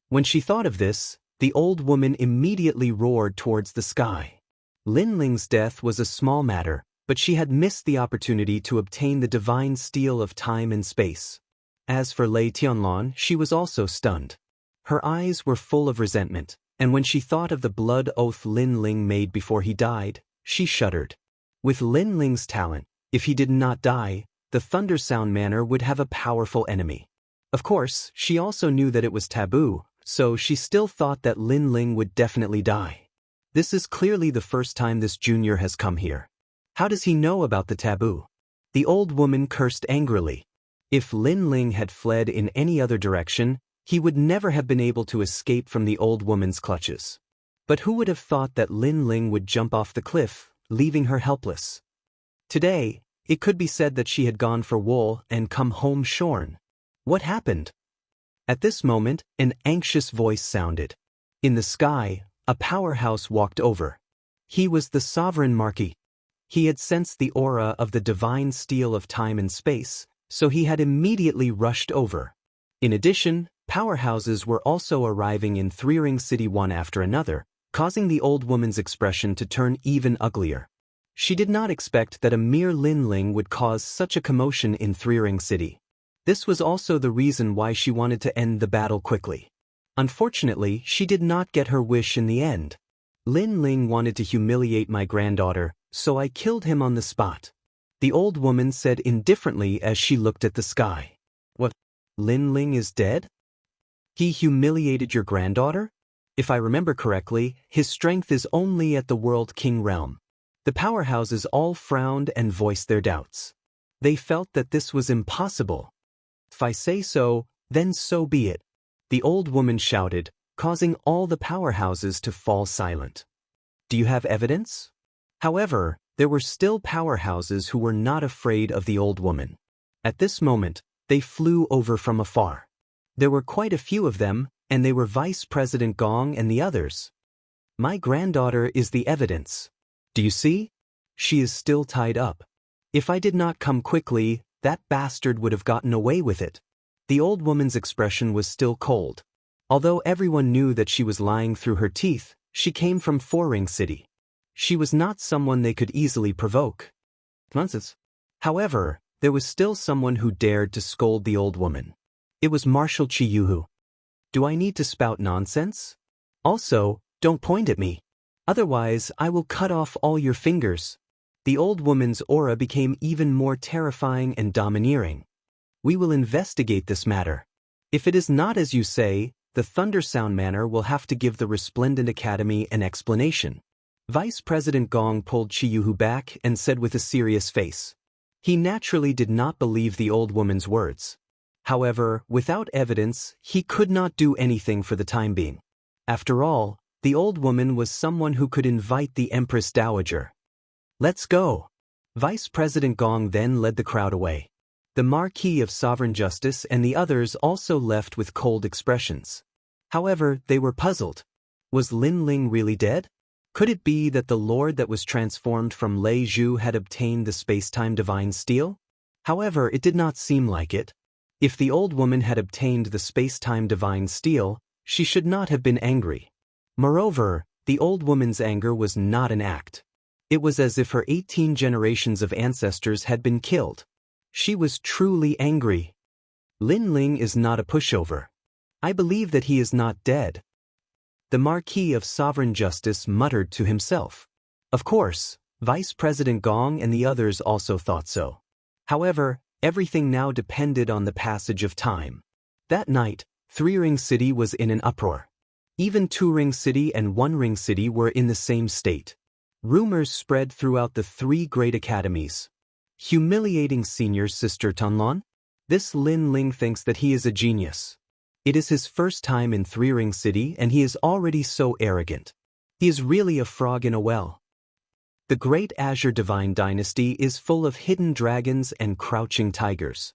When she thought of this, the old woman immediately roared towards the sky. Lin Ling's death was a small matter, but she had missed the opportunity to obtain the divine steel of time and space. As for Lei Tianlan, she was also stunned. Her eyes were full of resentment, and when she thought of the blood oath Lin Ling made before he died, she shuddered. With Lin Ling's talent, if he did not die, the Thunder Sound Manor would have a powerful enemy. Of course, she also knew that it was taboo, so she still thought that Lin Ling would definitely die. This is clearly the first time this junior has come here. How does he know about the taboo? The old woman cursed angrily. If Lin Ling had fled in any other direction, he would never have been able to escape from the old woman's clutches. But who would have thought that Lin Ling would jump off the cliff, leaving her helpless? Today, it could be said that she had gone for wool and come home shorn. What happened? At this moment, an anxious voice sounded. In the sky, a powerhouse walked over. He was the sovereign Marquis. He had sensed the aura of the divine steel of time and space, so he had immediately rushed over. In addition, powerhouses were also arriving in Threering City one after another, causing the old woman's expression to turn even uglier. She did not expect that a mere Lin Ling would cause such a commotion in Threering City. This was also the reason why she wanted to end the battle quickly. Unfortunately, she did not get her wish in the end. Lin Ling wanted to humiliate my granddaughter, so I killed him on the spot. The old woman said indifferently as she looked at the sky. What? Lin Ling is dead? He humiliated your granddaughter? If I remember correctly, his strength is only at the World King realm. The powerhouses all frowned and voiced their doubts. They felt that this was impossible. If I say so, then so be it. The old woman shouted, causing all the powerhouses to fall silent. Do you have evidence? However, there were still powerhouses who were not afraid of the old woman. At this moment, they flew over from afar. There were quite a few of them, and they were Vice President Gong and the others. My granddaughter is the evidence. Do you see? She is still tied up. If I did not come quickly, that bastard would have gotten away with it. The old woman's expression was still cold. Although everyone knew that she was lying through her teeth, she came from Threering City. She was not someone they could easily provoke. Nonsense. However, there was still someone who dared to scold the old woman. It was Marshal Chiyuhu. Do I need to spout nonsense? Also, don't point at me. Otherwise, I will cut off all your fingers. The old woman's aura became even more terrifying and domineering. We will investigate this matter. If it is not as you say, the Thundersound Manor will have to give the Resplendent Academy an explanation. Vice President Gong pulled Chiyuhu back and said with a serious face. He naturally did not believe the old woman's words. However, without evidence, he could not do anything for the time being. After all, the old woman was someone who could invite the Empress Dowager. Let's go. Vice President Gong then led the crowd away. The Marquis of Sovereign Justice and the others also left with cold expressions. However, they were puzzled. Was Lin Ling really dead? Could it be that the lord that was transformed from Lei Zhu had obtained the space-time divine steel? However, it did not seem like it. If the old woman had obtained the space-time divine steel, she should not have been angry. Moreover, the old woman's anger was not an act. It was as if her 18 generations of ancestors had been killed. She was truly angry. Lin Ling is not a pushover. I believe that he is not dead. The Marquis of Sovereign Justice muttered to himself. Of course, Vice President Gong and the others also thought so. However, everything now depended on the passage of time. That night, Three Ring City was in an uproar. Even Two Ring City and One Ring City were in the same state. Rumors spread throughout the three great academies. Humiliating senior sister Tunlon? This Lin Ling thinks that he is a genius. It is his first time in Three Ring City and he is already so arrogant. He is really a frog in a well. The great Azure Divine Dynasty is full of hidden dragons and crouching tigers.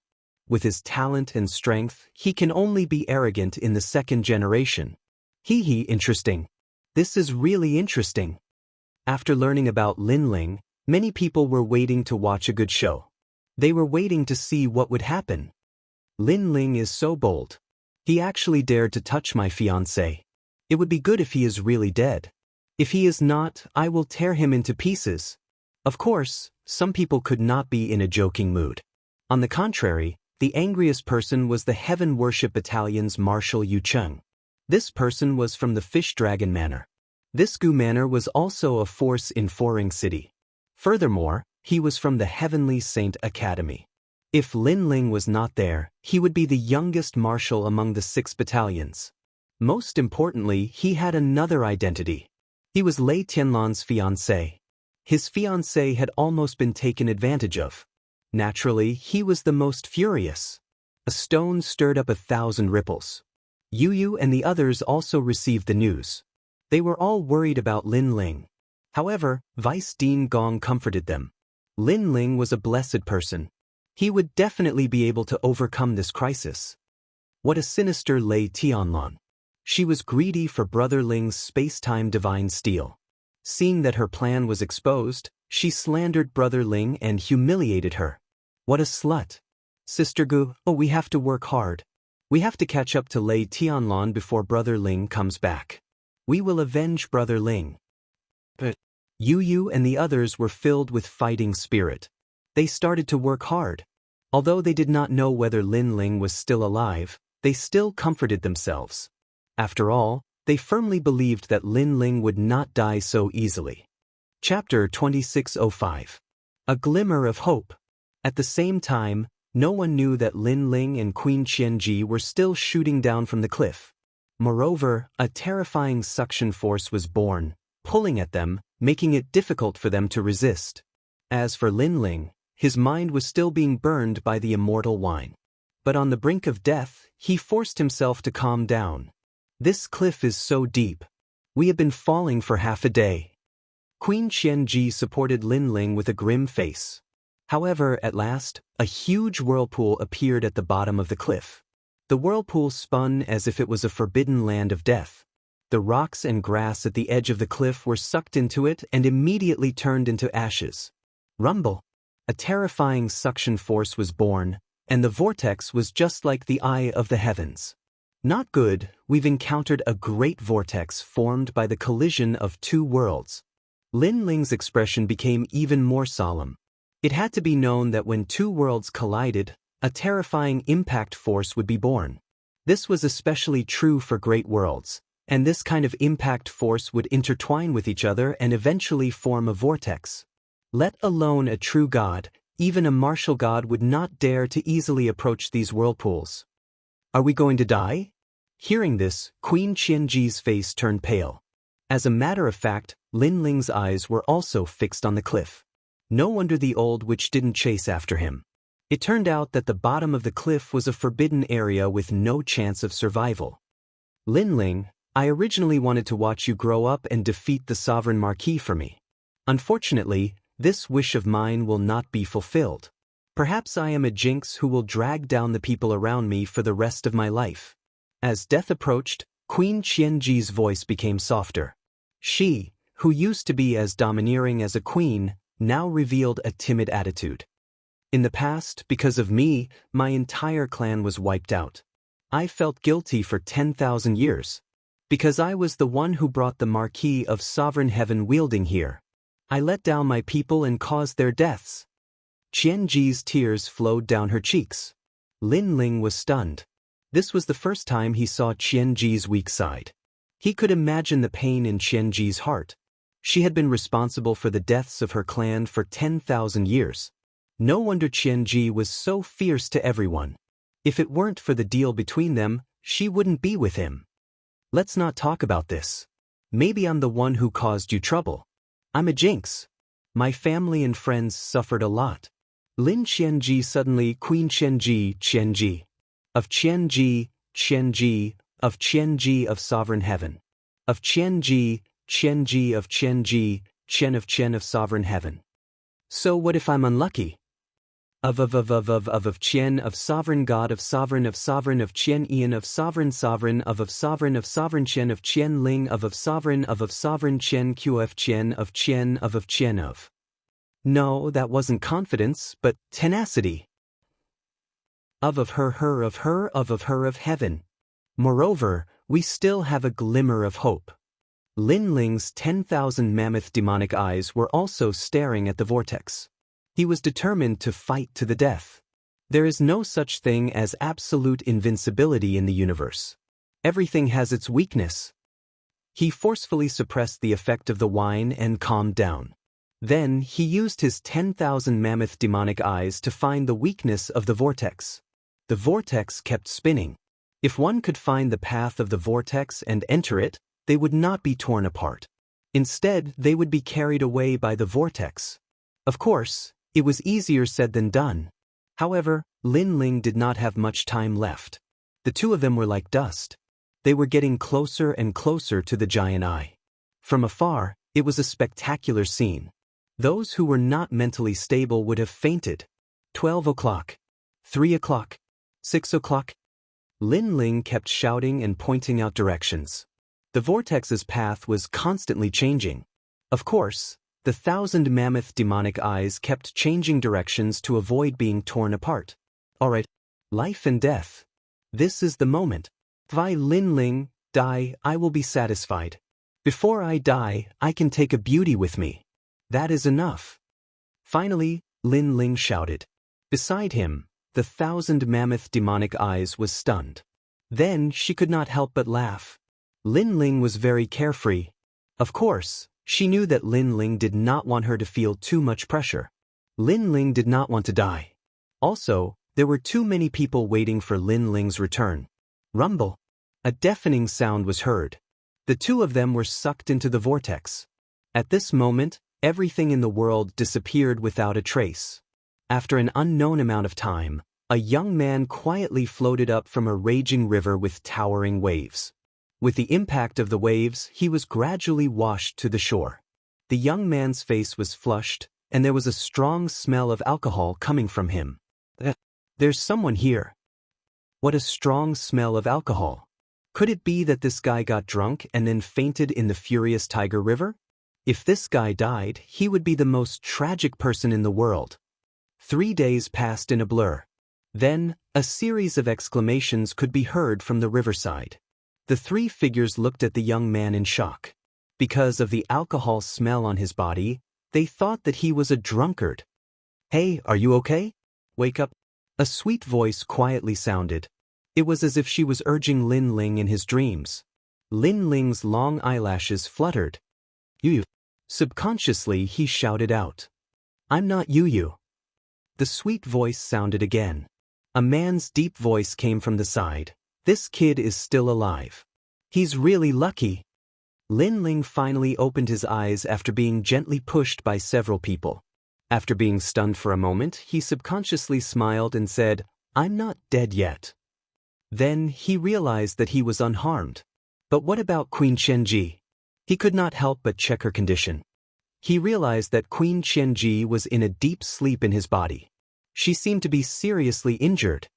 With his talent and strength, he can only be arrogant in the second generation. Interesting. This is really interesting. After learning about Lin Ling, many people were waiting to watch a good show. They were waiting to see what would happen. Lin Ling is so bold. He actually dared to touch my fiancée. It would be good if he is really dead. If he is not, I will tear him into pieces. Of course, some people could not be in a joking mood. On the contrary, the angriest person was the Heaven Worship Battalion's Marshal Yu Cheng. This person was from the Fish Dragon Manor. This Gu Manor was also a force in Four Ring City. Furthermore, he was from the Heavenly Saint Academy. If Lin Ling was not there, he would be the youngest marshal among the 6 battalions. Most importantly, he had another identity. He was Lei Tianlan's fiancé. His fiancée had almost been taken advantage of. Naturally, he was the most furious. A stone stirred up 1,000 ripples. Yu and the others also received the news. They were all worried about Lin Ling. However, Vice Dean Gong comforted them. Lin Ling was a blessed person. He would definitely be able to overcome this crisis. What a sinister Lei Tianlan. She was greedy for Brother Ling's space-time divine steel. Seeing that her plan was exposed, she slandered Brother Ling and humiliated her. What a slut. Sister Gu, we have to work hard. We have to catch up to Lei Tianlan before Brother Ling comes back. We will avenge Brother Ling. But Yu and the others were filled with fighting spirit. They started to work hard. Although they did not know whether Lin Ling was still alive, they still comforted themselves. After all, they firmly believed that Lin Ling would not die so easily. Chapter 2605. A Glimmer of Hope. At the same time, no one knew that Lin Ling and Queen Qianji were still shooting down from the cliff. Moreover, a terrifying suction force was born, pulling at them, making it difficult for them to resist. As for Lin Ling, his mind was still being burned by the immortal wine. But on the brink of death, he forced himself to calm down. This cliff is so deep. We have been falling for half a day. Queen Qianji supported Lin Ling with a grim face. However, at last, a huge whirlpool appeared at the bottom of the cliff. The whirlpool spun as if it was a forbidden land of death. The rocks and grass at the edge of the cliff were sucked into it and immediately turned into ashes. Rumble. A terrifying suction force was born, and the vortex was just like the eye of the heavens. Not good, we've encountered a great vortex formed by the collision of 2 worlds. Lin Ling's expression became even more solemn. It had to be known that when 2 worlds collided, a terrifying impact force would be born. This was especially true for great worlds, and this kind of impact force would intertwine with each other and eventually form a vortex. Let alone a true god, even a martial god would not dare to easily approach these whirlpools. Are we going to die? Hearing this, Queen Qianji's face turned pale. As a matter of fact, Lin Ling's eyes were also fixed on the cliff. No wonder the old witch didn't chase after him. It turned out that the bottom of the cliff was a forbidden area with no chance of survival. Lin Ling, I originally wanted to watch you grow up and defeat the sovereign marquis for me. Unfortunately, this wish of mine will not be fulfilled. Perhaps I am a jinx who will drag down the people around me for the rest of my life. As death approached, Queen Qianji's voice became softer. She, who used to be as domineering as a queen, now revealed a timid attitude. In the past, because of me, my entire clan was wiped out. I felt guilty for 10,000 years. Because I was the one who brought the Marquis of Sovereign Heaven wielding here. I let down my people and caused their deaths. Qianji's tears flowed down her cheeks. Lin Ling was stunned. This was the first time he saw Qianji's weak side. He could imagine the pain in Qianji's heart. She had been responsible for the deaths of her clan for 10,000 years. No wonder Qianji was so fierce to everyone. If it weren't for the deal between them, she wouldn't be with him. Let's not talk about this. Maybe I'm the one who caused you trouble. I'm a jinx. My family and friends suffered a lot. Lin Qianji suddenly Queen Qianji. Of Qianji, of Qianji of Sovereign Heaven. Of Qianji of Qianji, Qian of Sovereign Heaven. So what if I'm unlucky? Of Qian of Sovereign God of Sovereign of Qian Ian of Sovereign of Sovereign Qian of Qian Ling of Sovereign Qian QF Qian of. No, that wasn't confidence, but tenacity. Of her of heaven. Moreover, we still have a glimmer of hope. Lin Ling's 10,000 mammoth demonic eyes were also staring at the vortex. He was determined to fight to the death. There is no such thing as absolute invincibility in the universe. Everything has its weakness. He forcefully suppressed the effect of the wine and calmed down. Then he used his 10,000 mammoth demonic eyes to find the weakness of the vortex. The vortex kept spinning. If one could find the path of the vortex and enter it, they would not be torn apart. Instead, they would be carried away by the vortex. Of course, it was easier said than done. However, Lin Ling did not have much time left. The two of them were like dust. They were getting closer and closer to the giant eye. From afar, it was a spectacular scene. Those who were not mentally stable would have fainted. 12 o'clock. 3 o'clock. 6 o'clock. Lin Ling kept shouting and pointing out directions. The vortex's path was constantly changing. Of course, the 1,000 mammoth demonic eyes kept changing directions to avoid being torn apart. Alright, life and death. This is the moment. If I Lin Ling die, I will be satisfied. Before I die, I can take a beauty with me. That is enough. Finally, Lin Ling shouted. Beside him, the 1,000 mammoth demonic eyes was stunned. Then she could not help but laugh. Lin Ling was very carefree. Of course, she knew that Lin Ling did not want her to feel too much pressure. Lin Ling did not want to die. Also, there were too many people waiting for Lin Ling's return. Rumble. A deafening sound was heard. The two of them were sucked into the vortex. At this moment, everything in the world disappeared without a trace. After an unknown amount of time, a young man quietly floated up from a raging river with towering waves. With the impact of the waves, he was gradually washed to the shore. The young man's face was flushed, and there was a strong smell of alcohol coming from him. There's someone here. What a strong smell of alcohol. Could it be that this guy got drunk and then fainted in the furious Tiger River? If this guy died, he would be the most tragic person in the world. 3 days passed in a blur. Then, a series of exclamations could be heard from the riverside. The three figures looked at the young man in shock. Because of the alcohol smell on his body, they thought that he was a drunkard. Hey, are you okay? Wake up. A sweet voice quietly sounded. It was as if she was urging Lin Ling in his dreams. Lin Ling's long eyelashes fluttered. "Yu." Subconsciously he shouted out. "I'm not Yu." The sweet voice sounded again. A man's deep voice came from the side. "This kid is still alive. He's really lucky." Lin Ling finally opened his eyes after being gently pushed by several people. After being stunned for a moment, he subconsciously smiled and said, "I'm not dead yet." Then he realized that he was unharmed. But what about Queen Qianji? He could not help but check her condition. He realized that Queen Qianji was in a deep sleep in his body. She seemed to be seriously injured.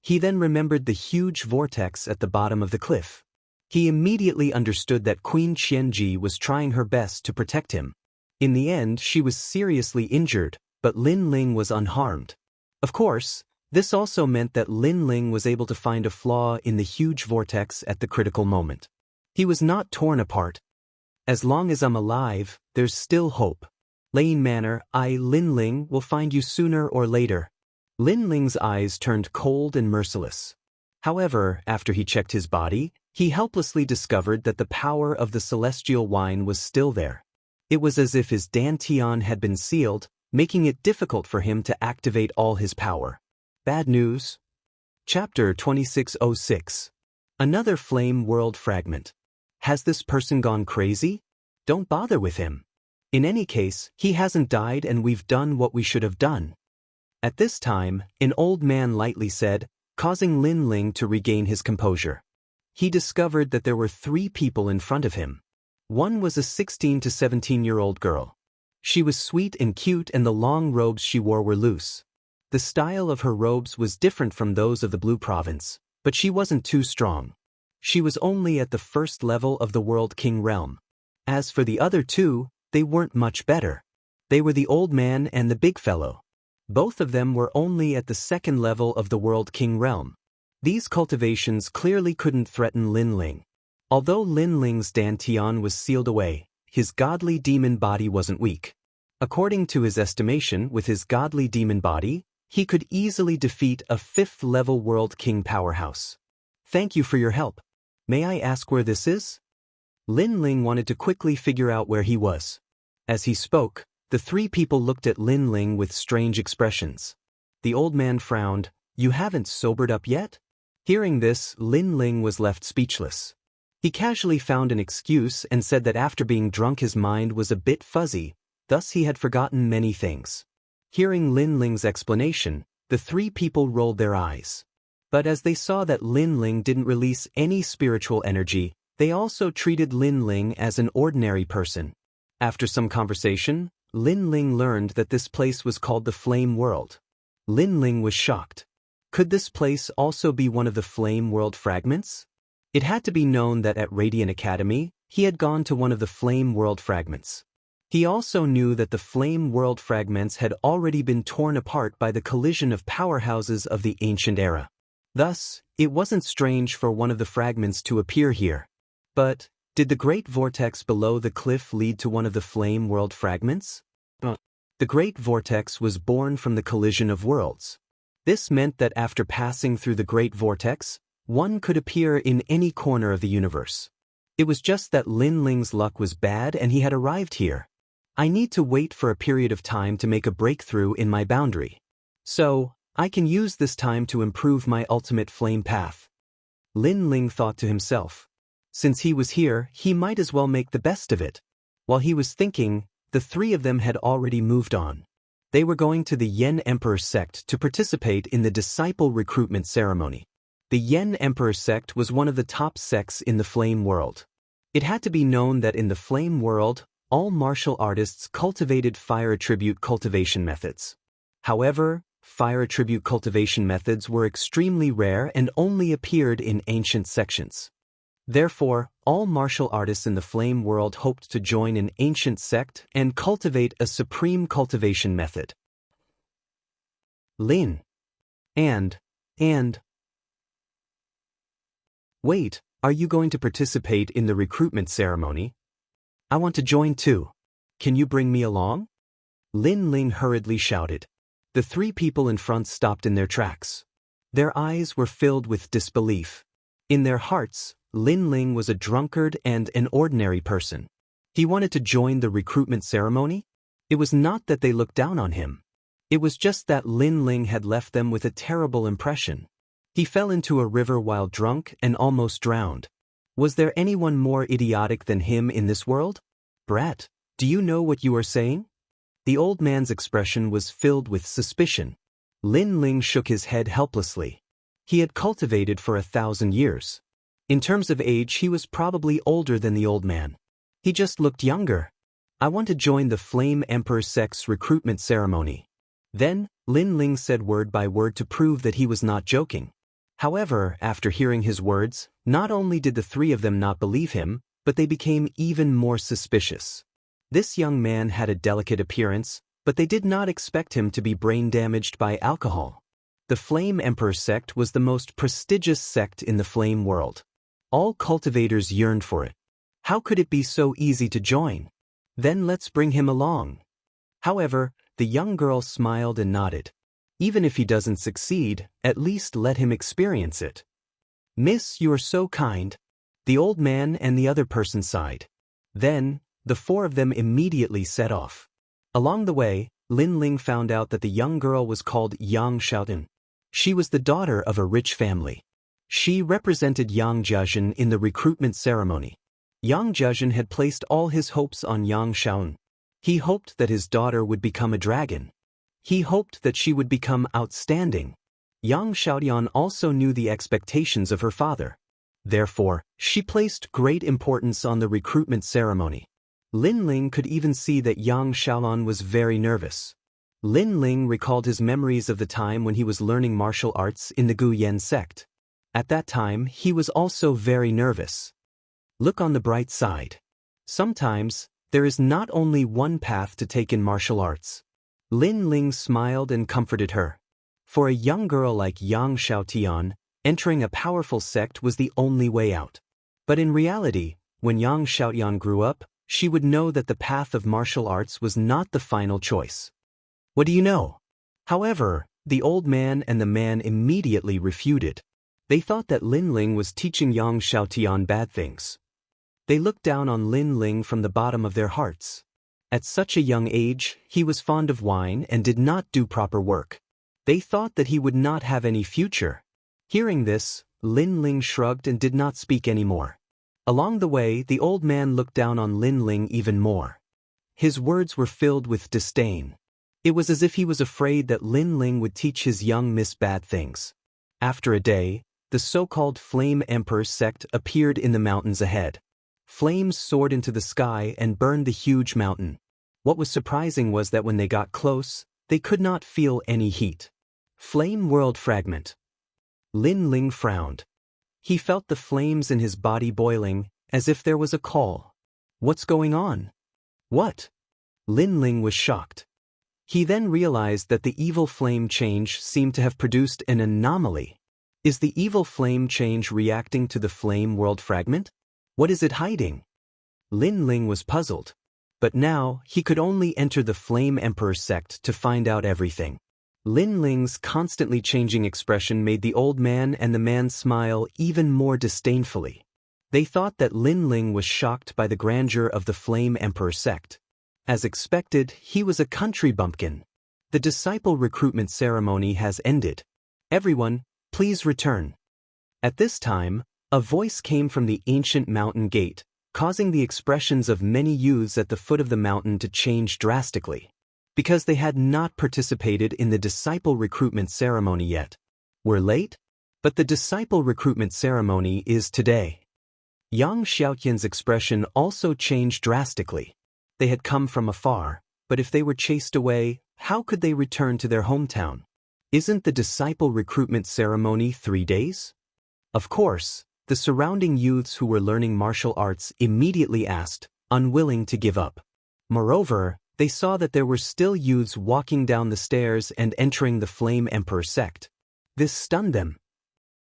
He then remembered the huge vortex at the bottom of the cliff. He immediately understood that Queen Qianji was trying her best to protect him. In the end, she was seriously injured, but Lin Ling was unharmed. Of course, this also meant that Lin Ling was able to find a flaw in the huge vortex at the critical moment. He was not torn apart. "As long as I'm alive, there's still hope. Lane Manor, Lin Ling, will find you sooner or later." Lin Ling's eyes turned cold and merciless. However, after he checked his body, he helplessly discovered that the power of the celestial wine was still there. It was as if his dantian had been sealed, making it difficult for him to activate all his power. Bad news. Chapter 2606. Another flame world fragment. Has this person gone crazy? Don't bother with him. In any case, he hasn't died and we've done what we should have done. At this time, an old man lightly said, causing Lin Ling to regain his composure. He discovered that there were 3 people in front of him. One was a 16 to 17-year-old girl. She was sweet and cute and the long robes she wore were loose. The style of her robes was different from those of the Blue Province, but she wasn't too strong. She was only at the first level of the World King realm. As for the other 2, they weren't much better. They were the old man and the big fellow. Both of them were only at the second level of the World King realm. These cultivations clearly couldn't threaten Lin Ling. Although Lin Ling's dantian was sealed away, his godly demon body wasn't weak. According to his estimation, with his godly demon body, he could easily defeat a 5th-level World King powerhouse. "Thank you for your help. May I ask where this is?" Lin Ling wanted to quickly figure out where he was. As he spoke, the 3 people looked at Lin Ling with strange expressions. The old man frowned. "You haven't sobered up yet?" Hearing this, Lin Ling was left speechless. He casually found an excuse and said that after being drunk his mind was a bit fuzzy, thus he had forgotten many things. Hearing Lin Ling's explanation, the 3 people rolled their eyes. But as they saw that Lin Ling didn't release any spiritual energy, they also treated Lin Ling as an ordinary person. After some conversation, Lin Ling learned that this place was called the Flame World. Lin Ling was shocked. Could this place also be one of the Flame World fragments? It had to be known that at Radiant Academy, he had gone to one of the Flame World fragments. He also knew that the Flame World fragments had already been torn apart by the collision of powerhouses of the ancient era. Thus, it wasn't strange for one of the fragments to appear here. But, did the Great Vortex below the cliff lead to one of the Flame World fragments? The Great Vortex was born from the collision of worlds. This meant that after passing through the Great Vortex, one could appear in any corner of the universe. It was just that Lin Ling's luck was bad and he had arrived here. I need to wait for a period of time to make a breakthrough in my boundary. So, I can use this time to improve my ultimate flame path. Lin Ling thought to himself. Since he was here, he might as well make the best of it. While he was thinking, the 3 of them had already moved on. They were going to the Yen Emperor sect to participate in the disciple recruitment ceremony. The Yen Emperor sect was one of the top sects in the Flame World. It had to be known that in the Flame World, all martial artists cultivated fire attribute cultivation methods. However, fire attribute cultivation methods were extremely rare and only appeared in ancient sections. Therefore, all martial artists in the Flame World hoped to join an ancient sect and cultivate a supreme cultivation method. Lin. And. Wait, are you going to participate in the recruitment ceremony? I want to join too. Can you bring me along? Lin Ling hurriedly shouted. The 3 people in front stopped in their tracks. Their eyes were filled with disbelief. In their hearts, Lin Ling was a drunkard and an ordinary person. He wanted to join the recruitment ceremony? It was not that they looked down on him. It was just that Lin Ling had left them with a terrible impression. He fell into a river while drunk and almost drowned. Was there anyone more idiotic than him in this world? Brat, do you know what you are saying? The old man's expression was filled with suspicion. Lin Ling shook his head helplessly. He had cultivated for 1,000 years. In terms of age, he was probably older than the old man. He just looked younger. I want to join the Flame Emperor sect's recruitment ceremony. Then, Lin Ling said word by word to prove that he was not joking. However, after hearing his words, not only did the three of them not believe him, but they became even more suspicious. This young man had a delicate appearance, but they did not expect him to be brain damaged by alcohol. The Flame Emperor sect was the most prestigious sect in the flame world. All cultivators yearned for it. How could it be so easy to join? Then let's bring him along. However, the young girl smiled and nodded. Even if he doesn't succeed, at least let him experience it. Miss, you are so kind. The old man and the other person sighed. Then, the four of them immediately set off. Along the way, Lin Ling found out that the young girl was called Yang Xiaodan. She was the daughter of a rich family. She represented Yang Jiazhen in the recruitment ceremony. Yang Jiazhen had placed all his hopes on Yang Xiaodan. He hoped that his daughter would become a dragon. He hoped that she would become outstanding. Yang Xiaodan also knew the expectations of her father. Therefore, she placed great importance on the recruitment ceremony. Lin Ling could even see that Yang Xiaolan was very nervous. Lin Ling recalled his memories of the time when he was learning martial arts in the Gu Yan sect. At that time, he was also very nervous. Look on the bright side. Sometimes, there is not only one path to take in martial arts. Lin Ling smiled and comforted her. For a young girl like Yang Xiaotian, entering a powerful sect was the only way out. But in reality, when Yang Xiaotian grew up, she would know that the path of martial arts was not the final choice. What do you know? However, the old man and the man immediately refuted. They thought that Lin Ling was teaching Yang Xiaotian bad things. They looked down on Lin Ling from the bottom of their hearts. At such a young age, he was fond of wine and did not do proper work. They thought that he would not have any future. Hearing this, Lin Ling shrugged and did not speak anymore. Along the way, the old man looked down on Lin Ling even more. His words were filled with disdain. It was as if he was afraid that Lin Ling would teach his young miss bad things. After a day, the so-called Flame Emperor sect appeared in the mountains ahead. Flames soared into the sky and burned the huge mountain. What was surprising was that when they got close, they could not feel any heat. Flame World Fragment. Lin Ling frowned. He felt the flames in his body boiling, as if there was a call. What's going on? What? Lin Ling was shocked. He then realized that the evil flame change seemed to have produced an anomaly. Is the evil flame change reacting to the Flame World Fragment? What is it hiding? Lin Ling was puzzled. But now, he could only enter the Flame Emperor sect to find out everything. Lin Ling's constantly changing expression made the old man and the man smile even more disdainfully. They thought that Lin Ling was shocked by the grandeur of the Flame Emperor sect. As expected, he was a country bumpkin. The disciple recruitment ceremony has ended. Everyone, please return. At this time, a voice came from the ancient mountain gate, causing the expressions of many youths at the foot of the mountain to change drastically. Because they had not participated in the disciple recruitment ceremony yet. We're late? But the disciple recruitment ceremony is today. Yang Xiaotian's expression also changed drastically. They had come from afar, but if they were chased away, how could they return to their hometown? Isn't the disciple recruitment ceremony 3 days? Of course, the surrounding youths who were learning martial arts immediately asked, unwilling to give up. Moreover, they saw that there were still youths walking down the stairs and entering the Flame Emperor sect. This stunned them.